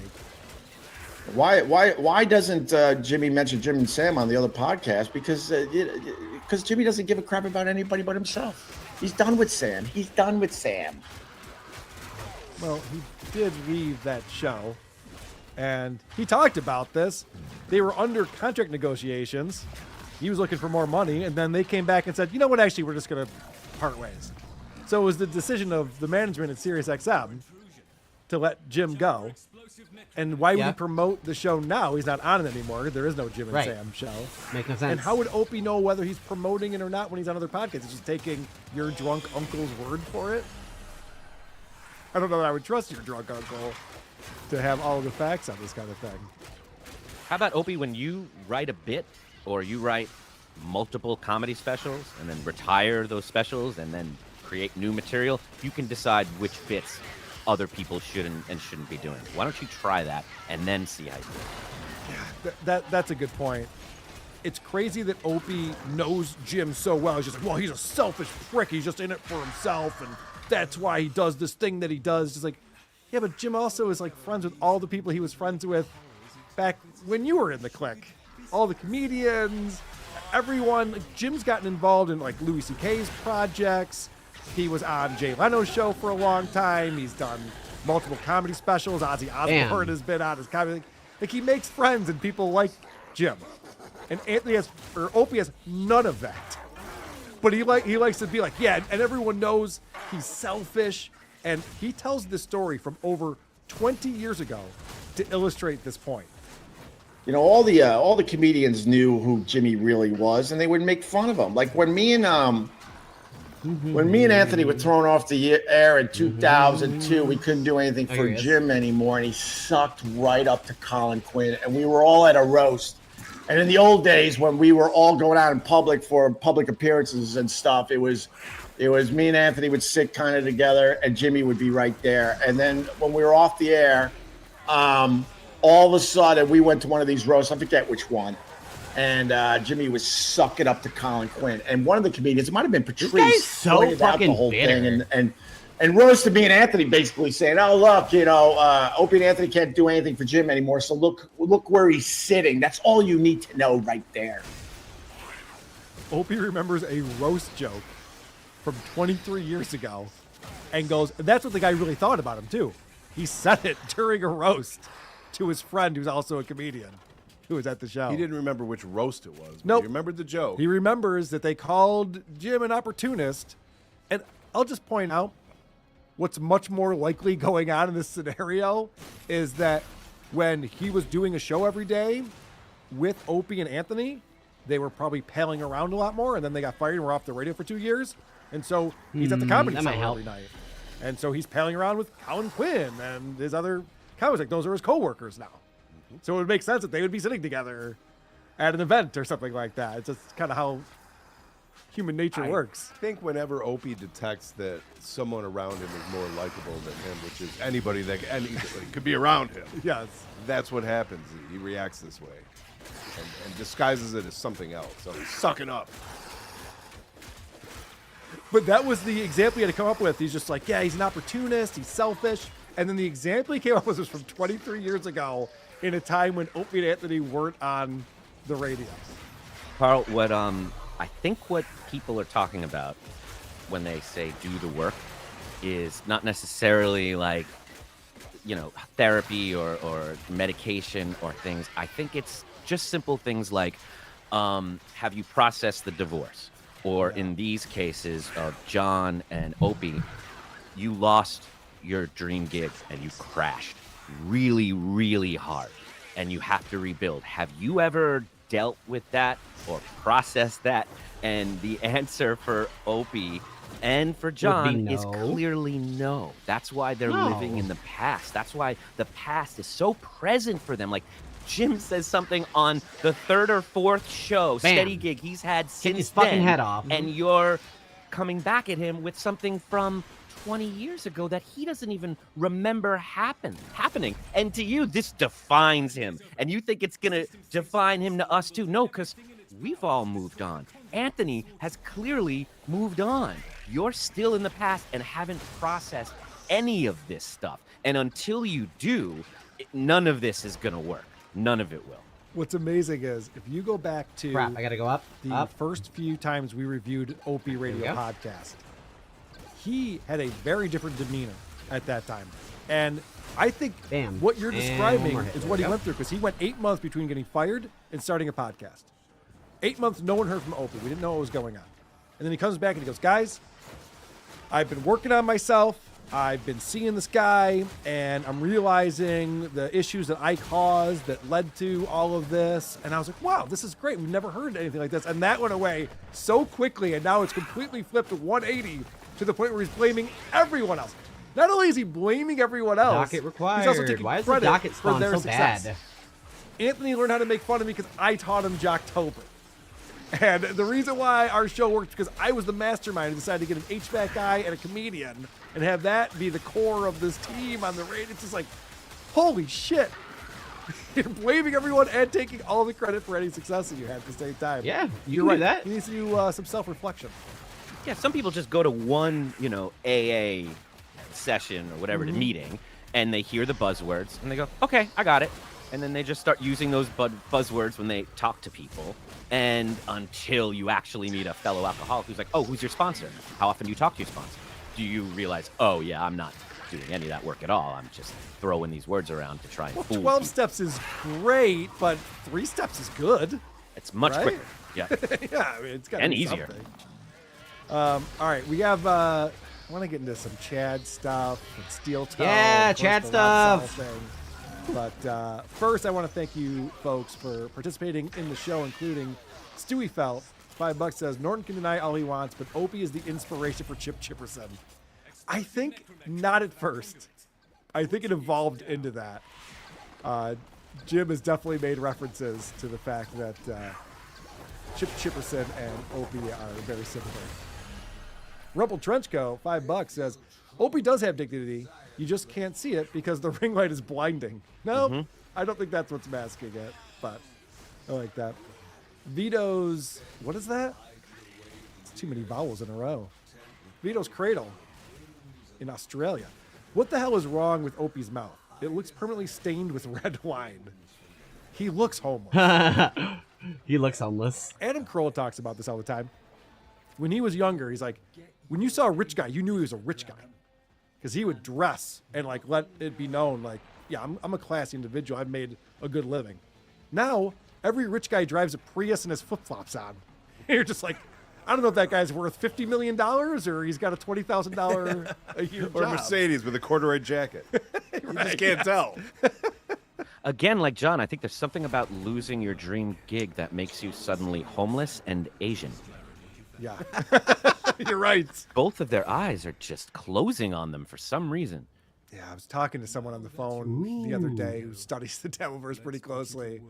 Why doesn't Jimmy mention Jim and Sam on the other podcast? Because Jimmy doesn't give a crap about anybody but himself. He's done with Sam. Well, he did leave that show, and he talked about this. They were under contract negotiations. He was looking for more money, and then they came back and said, you know what, actually, we're just going to part ways. So it was the decision of the management at SiriusXM to let Jim go. And why would he promote the show now? He's not on it anymore. There is no Jim and Sam show. Makes no sense. And how would Opie know whether he's promoting it or not when he's on other podcasts? He's just taking your drunk uncle's word for it? I don't know that I would trust your drunk uncle to have all of the facts on this kind of thing. How about, Opie, when you write a bit or you write multiple comedy specials and then retire those specials and then create new material, you can decide which bits other people should and shouldn't be doing. Why don't you try that and then see how you do it? Yeah, that's a good point. It's crazy that Opie knows Jim so well. He's just like, well, he's a selfish prick. He's just in it for himself, and that's why he does this thing that he does. Just like, yeah, but Jim also is like friends with all the people he was friends with back when you were in the clique. All the comedians, everyone. Like, Jim's gotten involved in like Louis C.K.'s projects. He was on Jay Leno's show for a long time. He's done multiple comedy specials. Ozzy Osbourne has been on his comedy. Like, he makes friends and people like Jim. And Opie has none of that. But he likes to be like, yeah, and everyone knows he's selfish. And he tells this story from over 20 years ago to illustrate this point. You know, all the comedians knew who Jimmy really was, and they would make fun of him. Like when me and Anthony were thrown off the air in 2002, we couldn't do anything for Jim anymore, and he sucked right up to Colin Quinn, and we were all at a roast. And in the old days, when we were all going out in public for public appearances and stuff, it was me and Anthony would sit kind of together, and Jimmy would be right there. And then when we were off the air, all of a sudden we went to one of these roasts. I forget which one. And Jimmy was sucking up to Colin Quinn. And one of the comedians, it might have been Patrice, so pointed out fucking the whole bitter. thing and roasted me and Anthony, basically saying, "Oh, look, you know, Opie and Anthony can't do anything for Jim anymore. So look where he's sitting. That's all you need to know right there." Opie remembers a roast joke from 23 years ago and goes, and that's what the guy really thought about him too. He said it during a roast to his friend who's also a comedian who was at the show. He didn't remember which roast it was. Nope. He remembered the joke. He remembers that they called Jim an opportunist. And I'll just point out what's much more likely going on in this scenario is that when he was doing a show every day with Opie and Anthony, they were probably palling around a lot more, and then they got fired and were off the radio for 2 years. And so he's at the comedy that might cellar help. every night. And so he's palling around with Colin Quinn and his other comics. Like, those are his coworkers now. So it would make sense that they would be sitting together at an event or something like that. It's just kind of how human nature works. I think whenever Opie detects that someone around him is more likable than him, which is anybody that could be around him. Yes. That's what happens. He reacts this way and disguises it as something else. So he's sucking up. But that was the example he had to come up with. He's just like, yeah, he's an opportunist, he's selfish. And then the example he came up with was from 23 years ago in a time when Opie and Anthony weren't on the radio. Carl, what I think what people are talking about when they say do the work is not necessarily like, you know, therapy or medication or things. I think it's just simple things like, have you processed the divorce? Or in these cases of John and Opie, you lost your dream gig and you crashed really, really hard and you have to rebuild. Have you ever dealt with that or processed that? And the answer for Opie and for John is clearly no. That's why they're living in the past. That's why the past is so present for them. Like Jim says something on the third or fourth show, steady gig he's had since his fucking then, head off. and you're coming back at him with something from 20 years ago that he doesn't even remember happening. And to you, this defines him. And you think it's going to define him to us too. No, because we've all moved on. Anthony has clearly moved on. You're still in the past and haven't processed any of this stuff. And until you do, none of this is going to work. None of it will. What's amazing is if you go back to I gotta go up. The first few times we reviewed Opie Radio Podcast, he had a very different demeanor at that time. And I think what you're describing is what he went through, because he went 8 months between getting fired and starting a podcast. 8 months, no one heard from Opie. We didn't know what was going on. And then he comes back and he goes, guys, I've been working on myself. I've been seeing this guy, and I'm realizing the issues that I caused that led to all of this. And I was like, wow, this is great. We've never heard anything like this. And that went away so quickly, and now it's completely flipped to 180 to the point where he's blaming everyone else. Not only is he blaming everyone else, Docket required. he's also taking Why is the credit docket for spawn their so success. bad? Anthony learned how to make fun of me because I taught him Jocktober. And the reason why our show worked is because I was the mastermind and decided to get an HVAC guy and a comedian and have that be the core of this team on the radio. It's just like, holy shit. You're blaming everyone and taking all the credit for any success that you had at the same time. Yeah, you're can right. do that. He needs to do some self-reflection. Yeah, some people just go to one, AA session or whatever, the meeting, and they hear the buzzwords and they go, okay, I got it. And then they just start using those buzzwords when they talk to people. And until you actually meet a fellow alcoholic who's like, oh, who's your sponsor? How often do you talk to your sponsor? Do you realize, oh, yeah, I'm not doing any of that work at all. I'm just throwing these words around to try and fool 12 people. steps is great, but 3 steps is good. It's much right? quicker. Yeah. Yeah, I mean, it's got to And be easier. something. All right, we have. I want to get into some Chad stuff and Steel Toe. Yeah, of course, Chad the stuff. Rob Sal thing. But first, I want to thank you folks for participating in the show, including Stewie Felt. $5 says Norton can deny all he wants, but Opie is the inspiration for Chip Chipperson. I think not at first. I think it evolved into that. Jim has definitely made references to the fact that Chip Chipperson and Opie are very similar. Rumple Trenchco, $5 says Opie does have dignity. You just can't see it because the ring light is blinding. No, I don't think that's what's masking it, but I like that. Vito's, what is that? It's too many vowels in a row. Vito's Cradle in Australia. What the hell is wrong with Opie's mouth? It looks permanently stained with red wine. He looks homeless. He looks homeless. Adam Carolla talks about this all the time. When he was younger, he's like, when you saw a rich guy, you knew he was a rich guy. Because he would dress and like let it be known, like, yeah, I'm a classy individual. I've made a good living. Now, every rich guy drives a Prius and has flip-flops on. You're just like, I don't know if that guy's worth $50 million or he's got a $20,000 a year Or a job. Mercedes with a corduroy jacket. You just can't tell. Again, like John, I think there's something about losing your dream gig that makes you suddenly homeless and Asian. Yeah, you're right. Both of their eyes are just closing on them for some reason. Yeah, I was talking to someone on the phone the other day who studies the Devilverse pretty closely,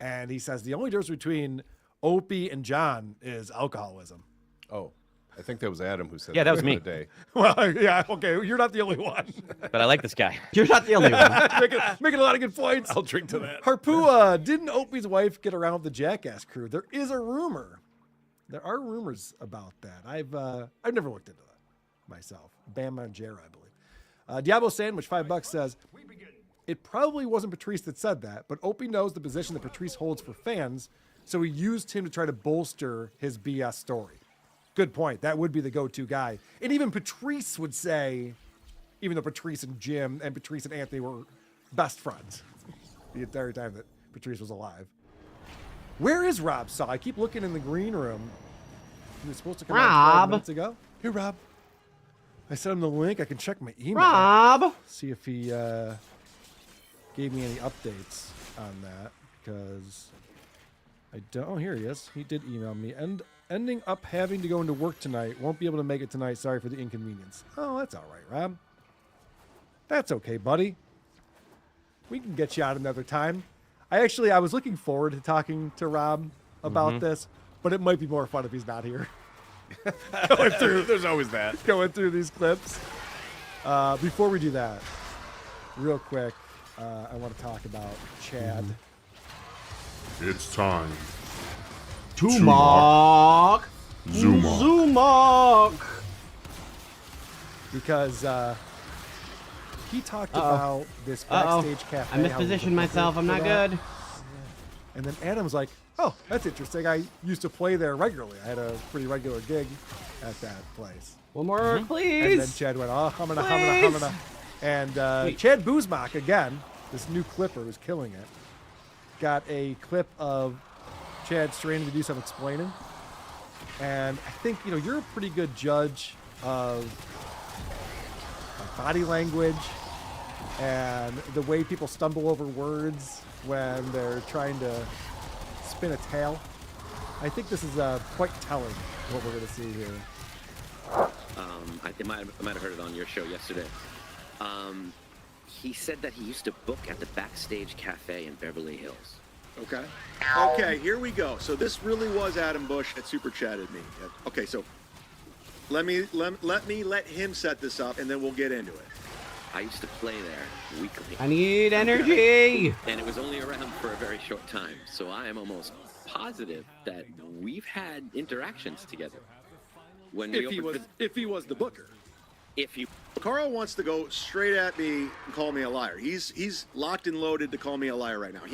and he says the only difference between Opie and John is alcoholism. Oh, I think that was Adam who said Yeah, that was me. the other day. Well, yeah, okay, you're not the only one. But I like this guy. You're not the only one. making a lot of good points. I'll drink to that. Harpua, didn't Opie's wife get around with the Jackass crew? There is a rumor. There are rumors about that. I've never looked into that myself. Bam Margera, I believe. Diablo Sandwich, $5 says, it probably wasn't Patrice that said that, but Opie knows the position that Patrice holds for fans, so he used him to try to bolster his BS story. Good point. That would be the go-to guy. And even Patrice would say, even though Patrice and Jim and Patrice and Anthony were best friends the entire time that Patrice was alive. Where is Rob Saw? I keep looking in the green room. He was supposed to come out 12 minutes ago. Here, Rob. I sent him the link. I can check my email. Rob! See if he gave me any updates on that, because I don't. Oh, here he is. He did email me. Ending up having to go into work tonight. Won't be able to make it tonight. Sorry for the inconvenience. Oh, that's all right, Rob. That's okay, buddy. We can get you out another time. I was looking forward to talking to Rob about this, but it might be more fun if he's not here. Going through, There's always that. Going through these clips. Before we do that, real quick, I want to talk about Chad. It's time. To mock. Zumok. Zumok. Because he talked about this backstage cafe. I mispositioned myself. I'm not good. And then Adam's like, oh, that's interesting. I used to play there regularly. I had a pretty regular gig at that place. One more, please. And then Chad went, oh, humana. And Chad Buzmak, again, this new clipper who's killing it, got a clip of Chad straining to do some explaining. And I think, you're a pretty good judge of body language and the way people stumble over words when they're trying to spin a tale. I think this is quite telling what we're going to see here. I might have heard it on your show yesterday. He said that he used to book at the Backstage Cafe in Beverly Hills. Okay, here we go. So this really was Adam Bush that super chatted me. Okay, so let him set this up, and then we'll get into it. I used to play there weekly. I need energy. And it was only around for a very short time, so I am almost positive that we've had interactions together. When If he was the booker. Carl wants to go straight at me and call me a liar. He's locked and loaded to call me a liar right now.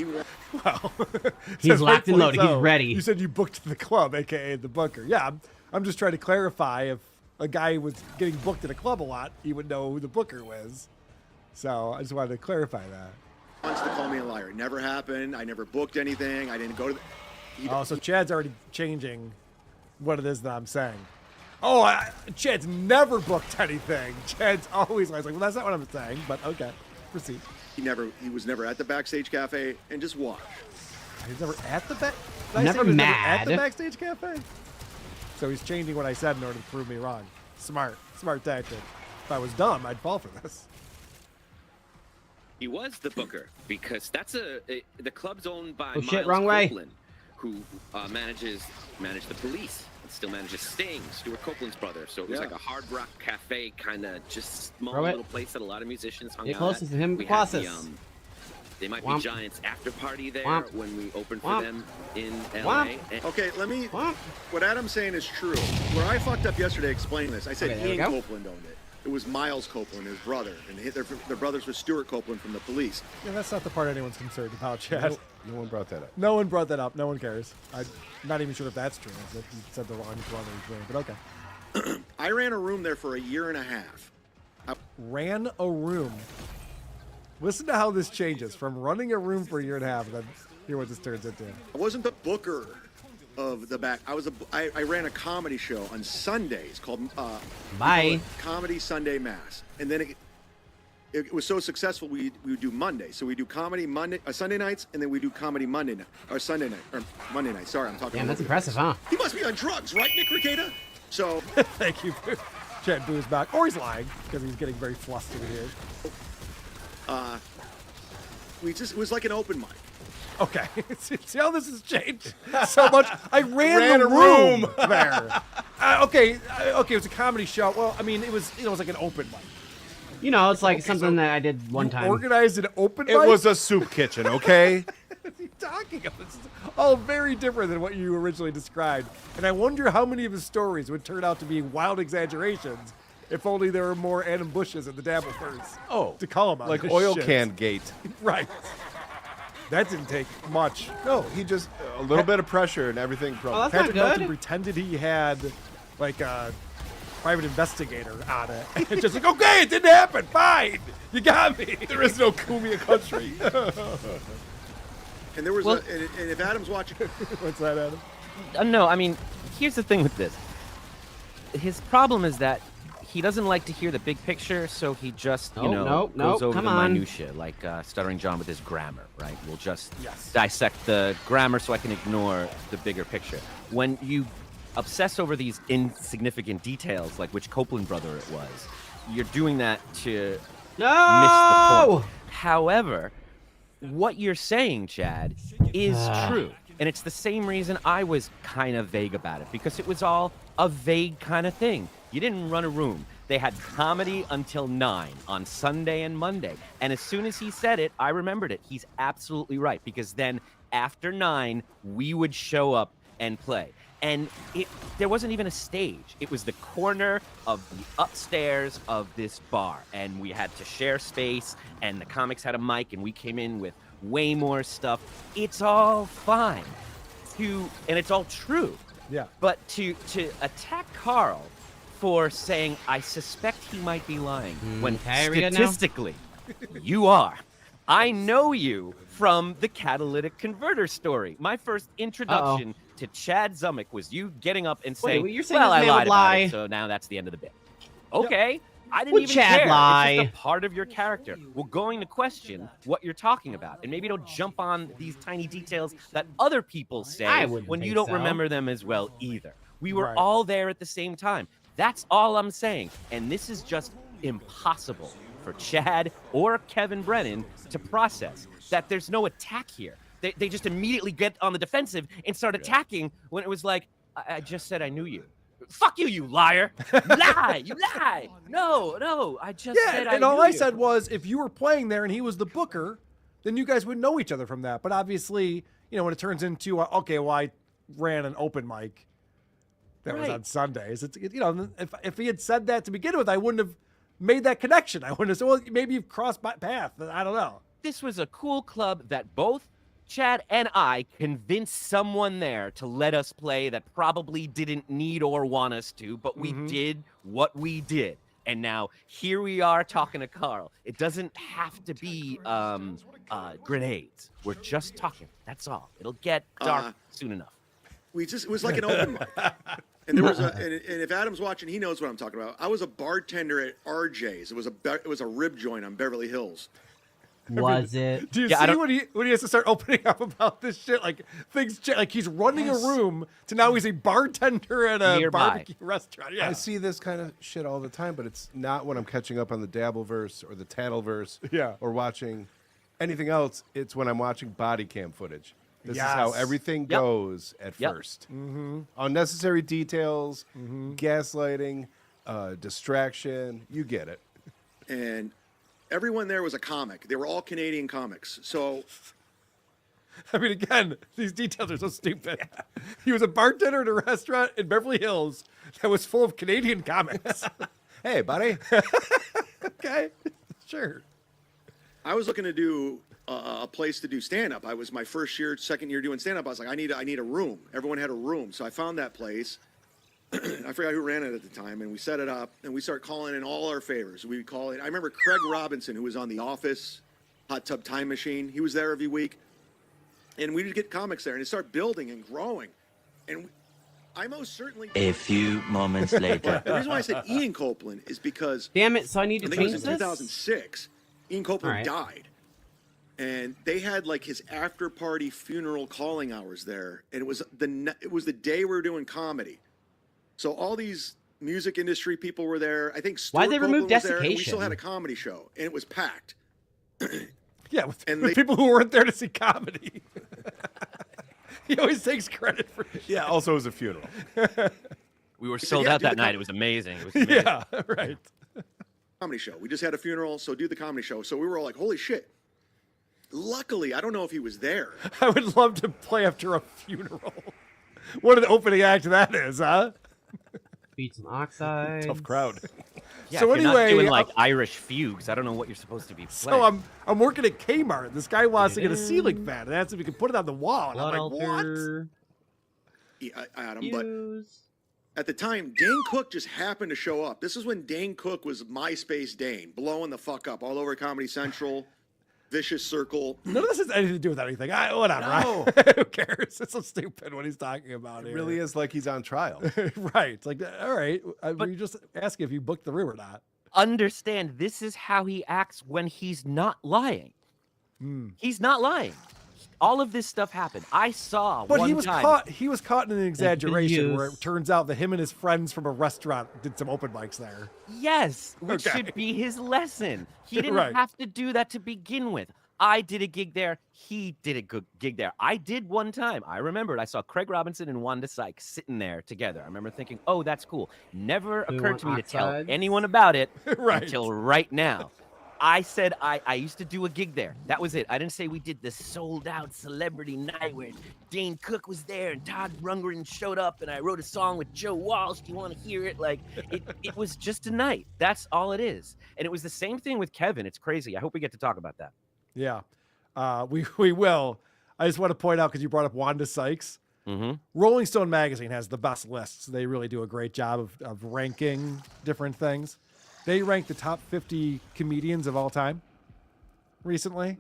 He's locked and loaded. He's ready. You said you booked the club, aka the Booker. Yeah, I'm just trying to clarify. If a guy was getting booked at a club a lot, he would know who the Booker was. So I just wanted to clarify that. Wants to call me a liar. It never happened. I never booked anything. I didn't go to. So Chad's already changing what it is that I'm saying. Chad's never booked anything. Chad's always like, well, that's not what I'm saying, but okay, proceed. He was never at the Backstage Cafe, and just watch. He's never at the Never Never mad. at the Backstage Cafe? So he's changing what I said in order to prove me wrong. Smart tactic. If I was dumb, I'd fall for this. He was the booker because that's the club's owned by Oh, shit, Miles wrong way. Copeland, who managed the police and still manages Sting, Stuart Copeland's brother. So it was like a hard rock cafe, kind of just small Throw it. little place that a lot of musicians hung Get out close at. to him, We had the, closest. They Might Womp. Be Giants after party there Womp. when we opened for Womp. them in LA. Womp. And- Okay, what Adam's saying is true. Where I fucked up yesterday explaining this, I said Okay, there we Ian go. Copeland owned it. It was Miles Copeland, his brother, and their brothers were Stuart Copeland from the Police. Yeah, that's not the part anyone's concerned about, Chad. No one brought that up. No one brought that up. No one cares. I'm not even sure if that's true. That you said the wrong brother's name, but okay. I ran a room there for a year and a half. Ran a room. Listen to how this changes from running a room for a year and a half, and then hear what this turns into. I wasn't the booker of the back. I ran a comedy show on Sundays called Bye. Comedy Sunday Mass, and then it was so successful we would do Monday. So we do comedy Sunday nights, and then we do comedy Monday night or Sunday night or Monday night. Sorry, I'm talking. Damn, that's impressive, huh? He must be on drugs, right, Nick Ricada? So Thank you, Chad Boo's back, or he's lying because he's getting very flustered here. it was like an open mic. Okay, see how this has changed so much. I ran the room there. Okay, it was a comedy show. Well, I mean, it was like an open mic. You know, it's like something that I did one time. Organized an open mic. It was a soup kitchen, okay? What are you talking about? This is all very different than what you originally described. And I wonder how many of his stories would turn out to be wild exaggerations if only there were more Adam Bushes in the Dabblefers. To call him out. Like oil can gate. Right. That didn't take much. No, he just a little bit of pressure and everything. that's Patrick not Melton good. pretended he had like a private investigator on it. And just like, okay, it didn't happen. Fine. You got me. There is no Kumia country. And there was Well- and if Adam's watching, What's that, Adam? No, I mean, here's the thing with this. His problem is that he doesn't like to hear the big picture, so he just, Nope, goes over come the on. minutia, like Stuttering John with his grammar, right? We'll just Yes. dissect the grammar so I can ignore the bigger picture. When you obsess over these insignificant details, like which Copeland brother it was, you're doing that to miss the point. However, what you're saying, Chad, is true. And it's the same reason I was kind of vague about it, because it was all a vague kind of thing. You didn't run a room. They had comedy until 9 on Sunday and Monday. And as soon as he said it, I remembered it. He's absolutely right, because then after 9, we would show up and play. And there wasn't even a stage. It was the corner of the upstairs of this bar. And we had to share space, and the comics had a mic, and we came in with way more stuff. It's all fine. And it's all true. Yeah. But to attack Carl for saying, I suspect he might be lying, when Okay, are we good now? statistically, you are. I know you from the catalytic converter story. My first introduction to Chad Zumick was you getting up and saying, you're saying well, this I man lied would about lie. it, so now that's the end of the bit. Okay. I didn't Would even Chad care. lie? It's just a part of your character. We're going to question what you're talking about. And maybe don't jump on these tiny details that other people say I wouldn't when you think don't so. remember them as well either. We were Right. all there at the same time. That's all I'm saying. And this is just impossible for Chad or Kevin Brennan to process, that there's no attack here. They just immediately get on the defensive and start attacking when it was like, I just said I knew you. Fuck you, you liar. You lie. You lie. No, I just said and I all knew I you. said was, if you were playing there and he was the booker, then you guys would know each other from that. But obviously, when it turns into, okay, well, I ran an open mic that was Right. on Sundays. It's if he had said that to begin with, I wouldn't have made that connection. I wouldn't have said, well, maybe you've crossed my path. I don't know. This was a cool club that both Chad and I convinced someone there to let us play that probably didn't need or want us to, but we did what we did. And now here we are talking to Carl. It doesn't have to be grenades. We're just talking. That's all. It'll get dark soon enough. it was like an open mic. And there was and if Adam's watching, he knows what I'm talking about. I was a bartender at RJ's. It was a rib joint on Beverly Hills. Was it? Do you see when he has to start opening up about this shit? Like things like he's running a room to now he's a bartender at a barbecue restaurant. Yeah. I see this kind of shit all the time, but it's not when I'm catching up on the Dabbleverse or the Tattleverse or watching anything else. It's when I'm watching body cam footage. This is how everything goes at first. Unnecessary details, gaslighting, distraction. You get it. And everyone there was a comic. They were all Canadian comics. So, I mean, again, these details are so stupid. He was a bartender at a restaurant in Beverly Hills that was full of Canadian comics. Hey, buddy. Okay, sure. I was looking to do a place to do stand-up. I was my second year doing stand-up. I was like, I need a room. Everyone had a room. So I found that place. I forgot who ran it at the time, and we set it up, and we started calling in all our favors. We would call it. I remember Craig Robinson, who was on The Office, Hot Tub Time Machine. He was there every week, and we would get comics there, and it started building and growing. And I most certainly. A few moments later. The reason why I said Ian Copeland is because. Damn it! So I need to I think change it was in this? 2006. Ian Copeland died, and they had like his after-party funeral calling hours there, and it was the day we were doing comedy. So all these music industry people were there. I think Stuart Why'd they remove Copeland was there, and we desiccation? still had a comedy show, and it was packed. Yeah, with people who weren't there to see comedy. He always takes credit for it. Yeah, also it was a funeral. We were sold out that night. It was amazing. It was amazing. Yeah, right. Comedy show. We just had a funeral, so do the comedy show. So we were all like, holy shit. Luckily, I don't know if he was there. I would love to play after a funeral. What an opening act that is, huh? Beats and oxide. Tough crowd. Yeah, So if you're not anyway, doing like Irish fugues, I don't know what you're supposed to be playing. So I'm working at Kmart. This guy wants to get a ceiling fan and asked if he could put it on the wall. And I'm like, what? Yeah, Adam, but at the time, Dane Cook just happened to show up. This is when Dane Cook was MySpace Dane, blowing the fuck up all over Comedy Central, Vicious Circle. None of this has anything to do with anything. Whatever. No. Who cares? It's so stupid what he's talking about. It really is like he's on trial. Right. It's like, all right. We just ask if you booked the room or not. Understand, this is how he acts when he's not lying. He's not lying. All of this stuff happened. I saw But one he was time. caught. He was caught in an exaggeration where use. it turns out that him and his friends from a restaurant did some open mics there. Yes, which Okay. should be his lesson. He didn't Right. have to do that to begin with. I did a gig there. He did a good gig there. I did one time. I remembered. I saw Craig Robinson and Wanda Sykes sitting there together. I remember thinking, oh, that's cool. Never Do you occurred to me want to tell oxides? anyone about it Right. until right now. I said I used to do a gig there. That was it. I didn't say we did this sold-out celebrity night where Dane Cook was there and Todd Rundgren showed up and I wrote a song with Joe Walsh. Do you want to hear it? Like, it was just a night. That's all it is. And it was the same thing with Kevin. It's crazy. I hope we get to talk about that. Yeah, we will. I just want to point out, because you brought up Wanda Sykes. Rolling Stone magazine has the best lists. They really do a great job of ranking different things. They ranked the top 50 comedians of all time recently.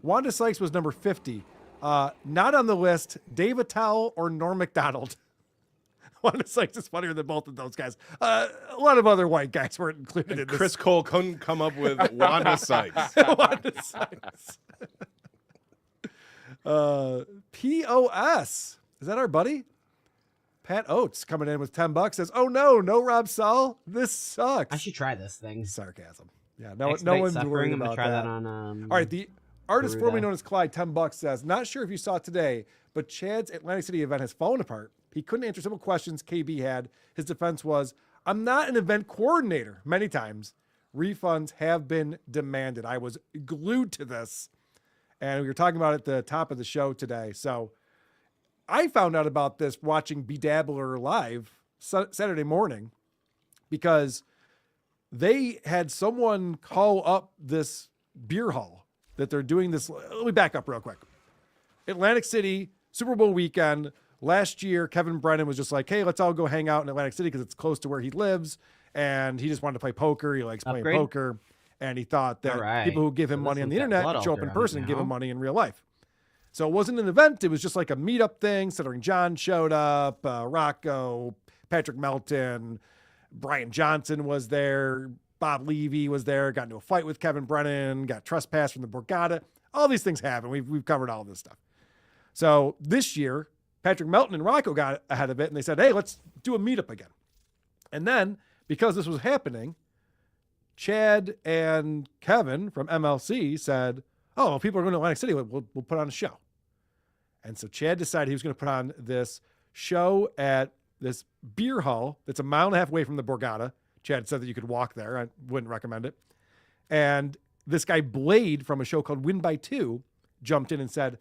Wanda Sykes was number 50. Not on the list, Dave Attell or Norm Macdonald. Wanda Sykes is funnier than both of those guys. A lot of other white guys weren't included in this. Chris Cole couldn't come up with Wanda Sykes. Wanda Sykes. POS. Is that our buddy? Pat Oates coming in with $10 says, "Oh no, Rob Saul. This sucks." I should try this thing. Sarcasm. Yeah, no Expedite one's suffering. worried I'm gonna about try that. that on. All right, the artist Garuda. formerly known as Clyde, $10 says, "Not sure if you saw it today, but Chad's Atlantic City event has fallen apart. He couldn't answer simple questions KB had. His defense was, I'm not an event coordinator. Many times, refunds have been demanded. I was glued to this." And we were talking about it at the top of the show today. So I found out about this watching Bedabbler live Saturday morning, because they had someone call up this beer hall that they're doing this. Let me back up real quick. Atlantic City, Super Bowl weekend. Last year, Kevin Brennan was just like, hey, let's all go hang out in Atlantic City because it's close to where he lives. And he just wanted to play poker. He likes playing Upgrade? poker. And he thought that All right. people who give him So money this on the is that internet blood could show up in altar person and give now. him money in real life. So it wasn't an event. It was just like a meetup thing. Stuttering John showed up, Rocco, Patrick Melton, Brian Johnson was there, Bob Levy was there, got into a fight with Kevin Brennan, got trespassed from the Borgata. All these things happen. We've covered all this stuff. So this year, Patrick Melton and Rocco got ahead of it, and they said, hey, let's do a meetup again. And then, because this was happening, Chad and Kevin from MLC said, oh, well, people are going to Atlantic City. We'll put on a show. And so Chad decided he was going to put on this show at this beer hall that's a mile and a half away from the Borgata. Chad said that you could walk there. I wouldn't recommend it. And this guy Blade from a show called Win by Two jumped in and said,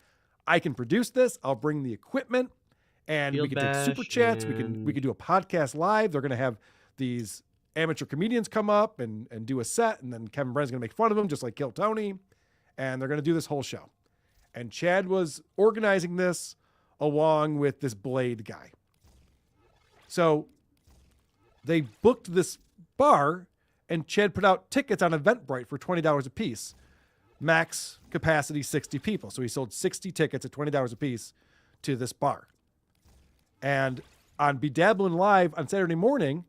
I can produce this. I'll bring the equipment, and we can take super chats. We can do a podcast live. They're going to have these amateur comedians come up and do a set, and then Kevin Brennan's going to make fun of them, just like Kill Tony, and they're going to do this whole show. And Chad was organizing this along with this Blade guy. So they booked this bar, and Chad put out tickets on Eventbrite for $20 a piece. Max capacity 60 people. So he sold 60 tickets at $20 a piece to this bar. And on Bedabbling Live on Saturday morning,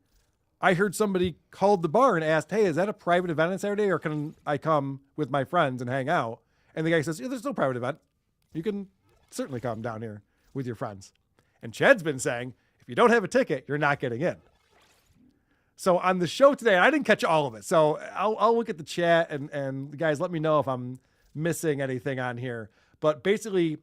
I heard somebody called the bar and asked, hey, is that a private event on Saturday, or can I come with my friends and hang out? And the guy says, yeah, there's no private event. You can certainly come down here with your friends. And Chad's been saying, if you don't have a ticket, you're not getting in. So on the show today, I didn't catch all of it. So I'll look at the chat and the guys, let me know if I'm missing anything on here. But basically,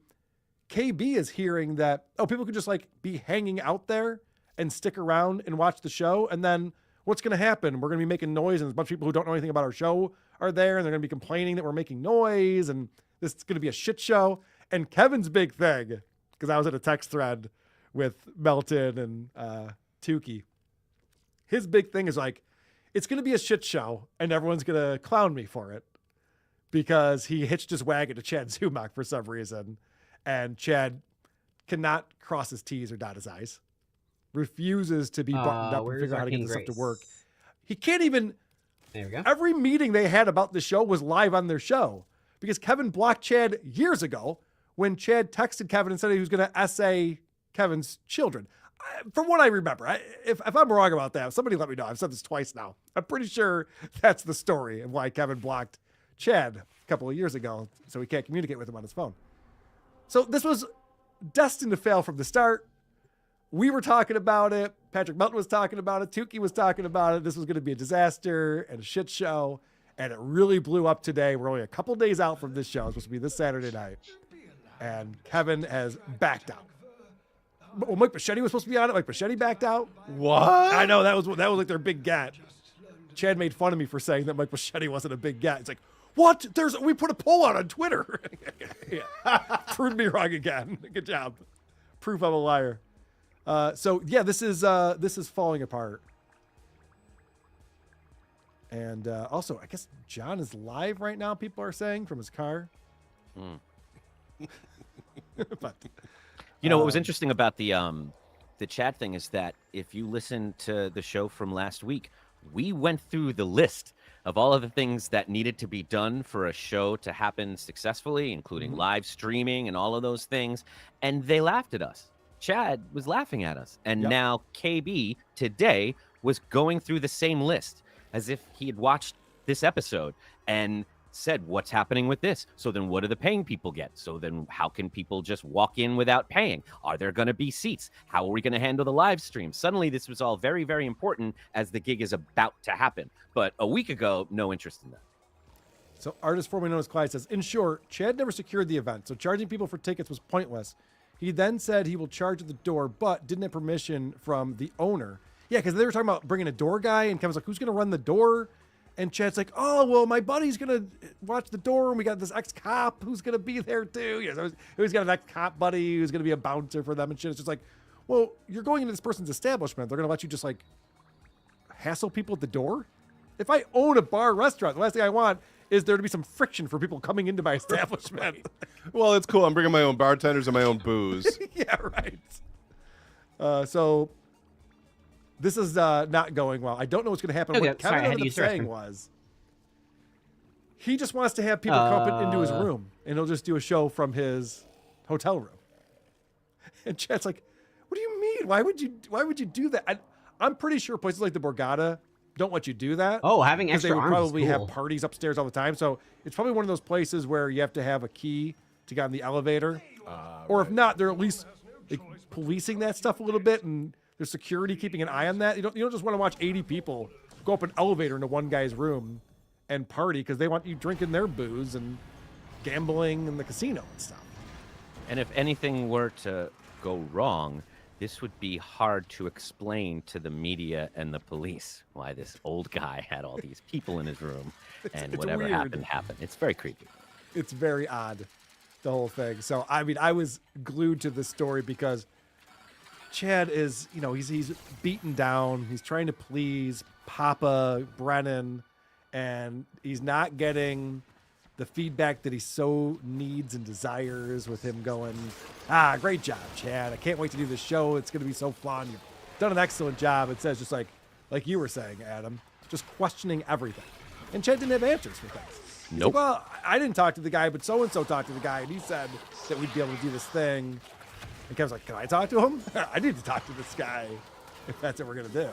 KB is hearing that, people could just like be hanging out there and stick around and watch the show. And then what's going to happen? We're going to be making noise, and there's a bunch of people who don't know anything about our show are there, and they're going to be complaining that we're making noise, and this is going to be a shit show. And Kevin's big thing, because I was in a text thread with Melton and Tukey, his big thing is like, it's going to be a shit show, and everyone's going to clown me for it, because he hitched his wagon to Chad Zumach for some reason, and Chad cannot cross his T's or dot his I's, refuses to be buttoned up and figure out how to get this stuff to work. He can't even. There we go. Every meeting they had about the show was live on their show, because Kevin blocked Chad years ago when Chad texted Kevin and said he was going to essay Kevin's children. From what I remember, if I'm wrong about that, somebody let me know. I've said this twice now. I'm pretty sure that's the story of why Kevin blocked Chad a couple of years ago, so he can't communicate with him on his phone. So this was destined to fail from the start. We were talking about it. Patrick Melton was talking about it. Tukey was talking about it. This was going to be a disaster and a shit show, and it really blew up today. We're only a couple days out from this show. It's supposed to be this Saturday night, and Kevin has backed out. Well, Mike Bichetti was supposed to be on it. Mike Bichetti backed out. What? I know, that was like their big get. Chad made fun of me for saying that Mike Bichetti wasn't a big get. It's like, what? We put a poll out on Twitter. Proved me wrong again. Good job. Proof I'm a liar. So yeah, this is falling apart. And also, I guess John is live right now. People are saying from his car. But you know what was interesting about the chat thing is that if you listen to the show from last week, we went through the list of all of the things that needed to be done for a show to happen successfully, including live streaming and all of those things, and they laughed at us. Chad was laughing at us, and now KB today was going through the same list as if he had watched this episode and said, what's happening with this? So then what do the paying people get? So then how can people just walk in without paying? Are there going to be seats? How are we going to handle the live stream? Suddenly this was all very, very important as the gig is about to happen. But a week ago, no interest in that. So artist formerly known as Clyde says, in short, Chad never secured the event, so charging people for tickets was pointless. He then said he will charge at the door, but didn't have permission from the owner. Yeah, because they were talking about bringing a door guy, and Kevin's like, who's going to run the door? And Chad's like, oh, well, my buddy's going to watch the door, and we got this ex-cop who's going to be there too. Yeah, so he's got an ex-cop buddy who's going to be a bouncer for them and shit. It's just like, well, you're going into this person's establishment. They're going to let you just, like, hassle people at the door? If I own a bar restaurant, the last thing I want is there to be some friction for people coming into my establishment. Right. Well, it's cool. I'm bringing my own bartenders and my own booze. Yeah, right. So this is not going well. I don't know what's going to happen. Okay, what Kevin ended up saying was he just wants to have people come into his room, and he'll just do a show from his hotel room. And Chad's like, what do you mean? why would you do that? I'm pretty sure places like the Borgata don't let you do that. Oh, having because extra they would arms is probably cool. have parties upstairs all the time. So it's probably one of those places where you have to have a key to get on the elevator, or if not, they're at least like, policing that stuff a little bit, and there's security keeping an eye on that. You don't just want to watch 80 people go up an elevator into one guy's room and party because they want you drinking their booze and gambling in the casino and stuff. And if anything were to go wrong, this would be hard to explain to the media and the police why this old guy had all these people in his room and it's whatever weird. happened. It's very creepy. It's very odd, the whole thing. So, I mean, I was glued to this story because Chad is, he's beaten down. He's trying to please Papa Brennan, and he's not getting the feedback that he so needs and desires with him going, great job, Chad. I can't wait to do this show. It's going to be so fun. You've done an excellent job. It says just like you were saying, Adam, just questioning everything. And Chad didn't have answers for things. He's Nope. like, well, I didn't talk to the guy, but so-and-so talked to the guy, and he said that we'd be able to do this thing. And Kevin's like, can I talk to him? I need to talk to this guy if that's what we're going to do.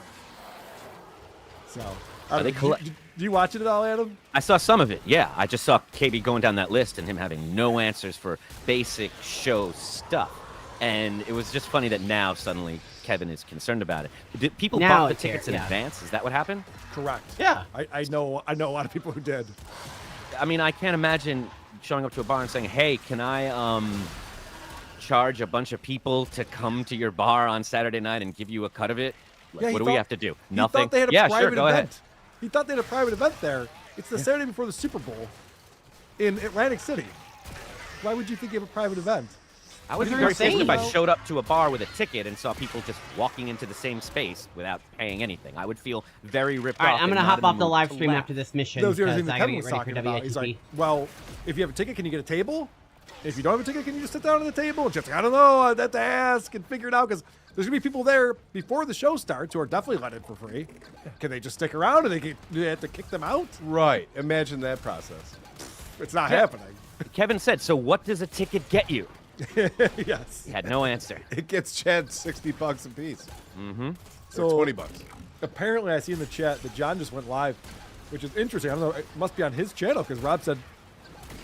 So, do you watch it at all, Adam? I saw some of it, yeah. I just saw KB going down that list and him having no answers for basic show stuff. And it was just funny that now suddenly Kevin is concerned about it. Did people Now bought the it's here, tickets in yeah. advance? Is that what happened? Correct. Yeah. I know a lot of people who did. I mean, I can't imagine showing up to a bar and saying, hey, can I charge a bunch of people to come to your bar on Saturday night and give you a cut of it? Like, Yeah, what do we have to do? He Nothing? thought they had a yeah, private sure, go event. ahead. He thought they had a private event there. It's the Saturday before the Super Bowl in Atlantic City. Why would you think you have a private event? I would be They're very insane, pissed if I though. showed up to a bar with a ticket and saw people just walking into the same space without paying anything. I would feel very ripped All right, off. I'm and going to not hop in the off the mood live to stream laugh. after this mission That was the other because thing I that got to Kevin get was ready talking for about. He's like, WSOP. well, if you have a ticket, can you get a table? If you don't have a ticket, can you just sit down at the table? And just like, I don't know, I'd have to ask and figure it out because there's going to be people there before the show starts who are definitely let in for free. Can they just stick around and do they have to kick them out? Right. Imagine that process. It's not happening. Kevin said, so what does a ticket get you? Yes. He had no answer. It gets Chad $60 a piece. Mm-hmm. So $20. Apparently, I see in the chat that John just went live, which is interesting. I don't know. It must be on his channel because Rob said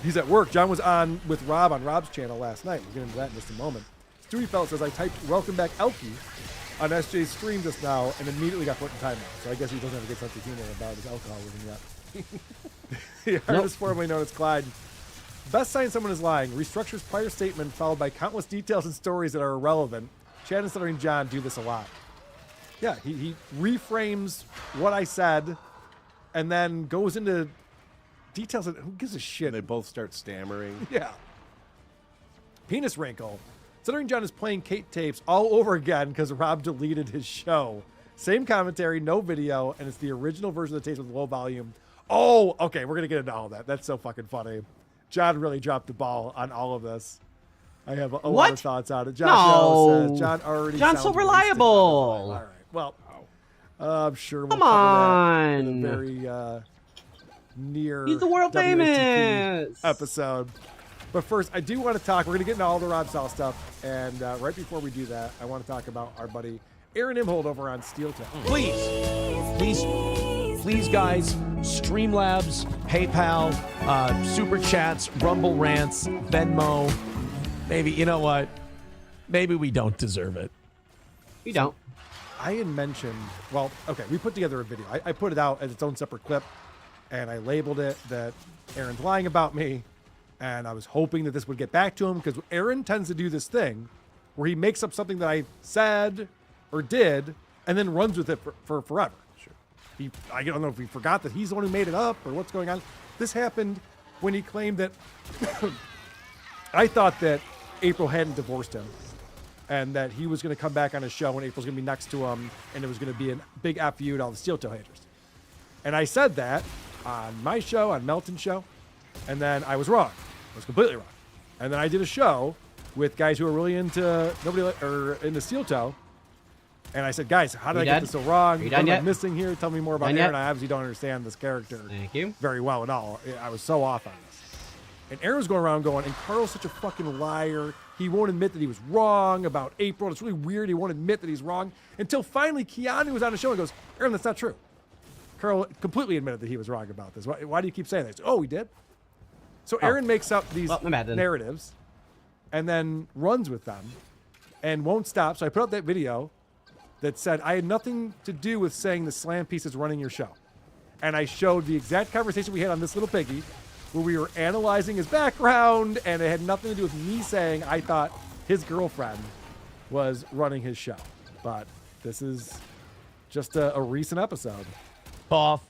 he's at work. John was on with Rob on Rob's channel last night. We'll get into that in just a moment. Stewie Felt says, I typed welcome back Elkie on SJ's stream just now and immediately got put in timeout. So I guess he doesn't have a good sense of humor about his alcoholism yet. The artist formerly known as Clyde. Best sign someone is lying. Restructures prior statement followed by countless details and stories that are irrelevant. Chad and Stuttering John do this a lot. Yeah, he reframes what I said and then goes into details that who gives a shit? They both start stammering. Yeah. Penis wrinkle. Stuttering John is playing Kate tapes all over again because Rob deleted his show. Same commentary, no video, and it's the original version of the tapes with low volume. Oh, okay, we're going to get into all that. That's so fucking funny. John really dropped the ball on all of this. I have a lot of thoughts on it. Josh says John already John's so sounds reliable. All right, well, I'm sure we'll Come cover that in on. a very near He's the world WATP famous episode. But first, I do want to talk. We're going to get into all the Rob Sal stuff. And right before we do that, I want to talk about our buddy Aaron Imhold over on Steel Tech. Please, guys, Streamlabs, PayPal, Super Chats, Rumble Rants, Venmo. Maybe, you know what? Maybe we don't deserve it. We don't. I had mentioned, well, okay, we put together a video. I put it out as its own separate clip, and I labeled it that Aaron's lying about me, and I was hoping that this would get back to him, because Aaron tends to do this thing where he makes up something that I said or did, and then runs with it for forever. Sure. I don't know if he forgot that he's the one who made it up or what's going on. This happened when he claimed that I thought that April hadn't divorced him, and that he was going to come back on his show and April's going to be next to him, and it was going to be a big FU to all the Steel Toe haters. And I said that on my show, on Melton's show, and then I was wrong. I was completely wrong. And then I did a show with guys who are really into into Steel Toe, and I said, guys, how did I get this so wrong? What am I missing here? Tell me more about Aaron. I obviously don't understand this character very well at all. I was so off on this. And Aaron was going around going, and Carl's such a fucking liar. He won't admit that he was wrong about April. It's really weird. He won't admit that he's wrong. Until finally Keanu was on the show and goes, Aaron, that's not true. Carl completely admitted that he was wrong about this. Why do you keep saying this? Oh, he did? So Aaron makes up these narratives and then runs with them and won't stop. So I put out that video that said, I had nothing to do with saying the slam piece is running your show. And I showed the exact conversation we had on This Little Piggy, where we were analyzing his background, and it had nothing to do with me saying I thought his girlfriend was running his show. But this is just a recent episode. Off.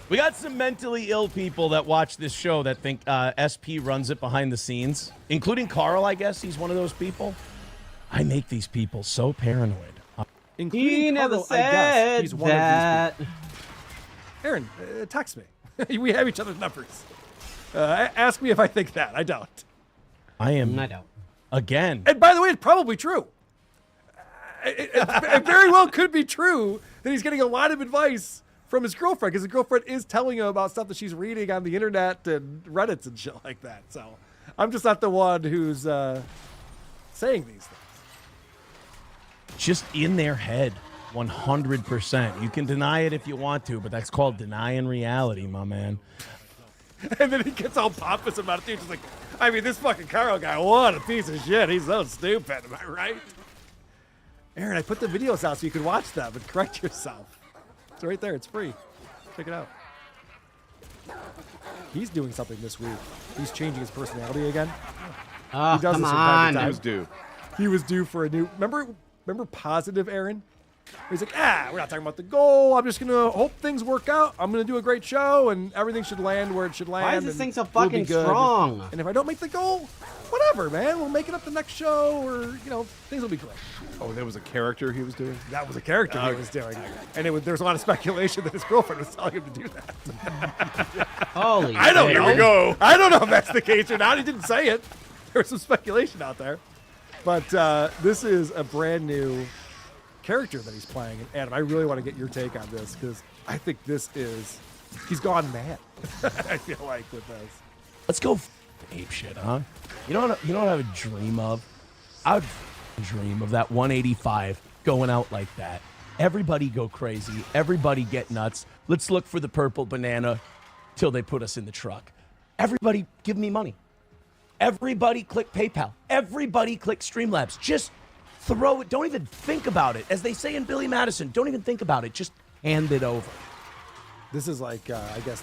We got some mentally ill people that watch this show that think SP runs it behind the scenes, including Carl, I guess. He's one of those people. I make these people so paranoid. He never Carl, I guess he's one said of these people. Aaron, text me. We have each other's numbers. Ask me if I think that. I don't. I don't. Again. And by the way, it's probably true. It very well could be true that he's getting a lot of advice from his girlfriend, because his girlfriend is telling him about stuff that she's reading on the internet and Reddits and shit like that. So I'm just not the one who's saying these things. Just in their head, 100%. You can deny it if you want to, but that's called denying reality, my man. And then he gets all pompous about it, too. Just like, I mean, this fucking Carl guy, what a piece of shit. He's so stupid. Am I right? Aaron, I put the videos out so you can watch them and correct yourself. It's right there. It's free. Check it out. He's doing something this week. He's changing his personality again. Oh, He does come this from time on. to time. He was due. He was due for a new... Remember Positive Aaron? He's like, we're not talking about the goal. I'm just going to hope things work out. I'm going to do a great show, and everything should land where it should land. Why is this and thing so we'll be fucking good. strong? And if I don't make the goal, whatever, man. We'll make it up the next show, or, things will be great. Oh, that was a character he was doing? That was a character he was doing. And there was a lot of speculation that his girlfriend was telling him to do that. Holy I don't shit. know. Here we go. I don't know if that's the case or not. He didn't say it. There was some speculation out there. But this is a brand new character that he's playing. And Adam, I really want to get your take on this, because I think he's gone mad. I feel like with this. Let's go ape shit, huh? You know what I would dream of? I would dream of that 185 going out like that. Everybody go crazy. Everybody get nuts. Let's look for the purple banana till they put us in the truck. Everybody give me money. Everybody click PayPal. Everybody click Streamlabs. Just throw it. Don't even think about it. As they say in Billy Madison, don't even think about it. Just hand it over. This is like, I guess,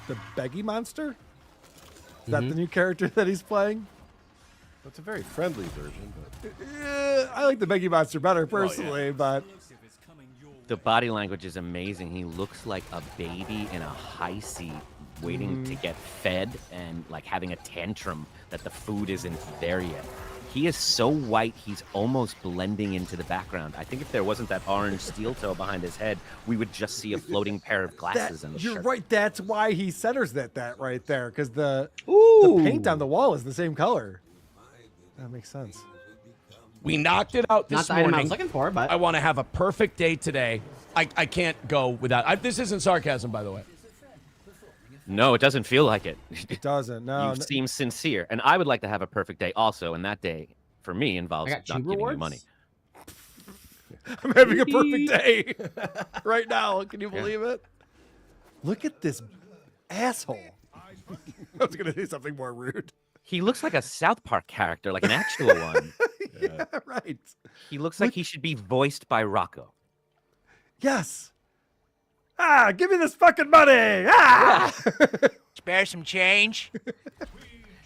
the Beggy Monster? Is that the new character that he's playing? That's a very friendly version. But... I like the Beggy Monster better, personally, but... The body language is amazing. He looks like a baby in a high seat waiting to get fed and like having a tantrum that the food isn't there yet. He is so white, he's almost blending into the background. I think if there wasn't that orange steel toe behind his head, we would just see a floating pair of glasses in the You're shirt. right. That's why he centers that right there, because the paint on the wall is the same color. That makes sense. We knocked it out this Not the item morning. I was looking for, but I want to have a perfect day today. I can't go without. This isn't sarcasm, by the way. No, it doesn't feel like it. It doesn't. No. You seem sincere. And I would like to have a perfect day also, and that day, for me, involves I not got giving you rewards? money. I'm having a perfect day right now. Can you believe it? Look at this asshole. I was going to say something more rude. He looks like a South Park character, like an actual one. Yeah, right. He looks like he should be voiced by Rocco. Yes. Give me this fucking money. Spare some change.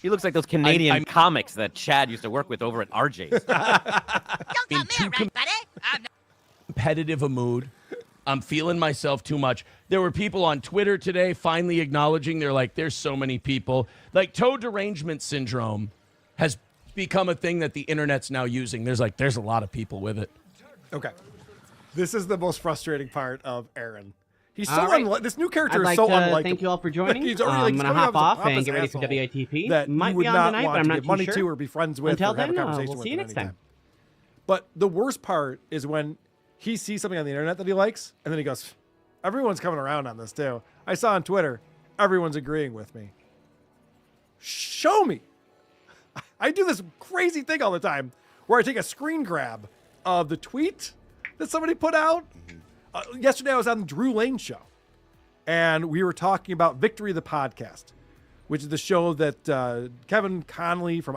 He looks like those Canadian comics that Chad used to work with over at RJ's. In too competitive a mood. I'm feeling myself too much. There were people on Twitter today finally acknowledging there's so many people. Like toe derangement syndrome has become a thing that the internet's now using. There's a lot of people with it. Okay. This is the most frustrating part of Aaron. He's so right. this new character I'd is like so to unlikable. thank you all for joining. He's already, I'm going to hop off and get ready for WITP. That Might you would be on not tonight, want but I'm to not give too money sure. to or be friends with Until or have then, a conversation we'll with see you at next any time. But the worst part is when he sees something on the internet that he likes, and then he goes, everyone's coming around on this too. I saw on Twitter, everyone's agreeing with me. show me. I do this crazy thing all the time where I take a screen grab of the tweet that somebody put out. Yesterday I was on the Drew Lane show, and we were talking about Victory the Podcast, which is the show that Kevin Conley from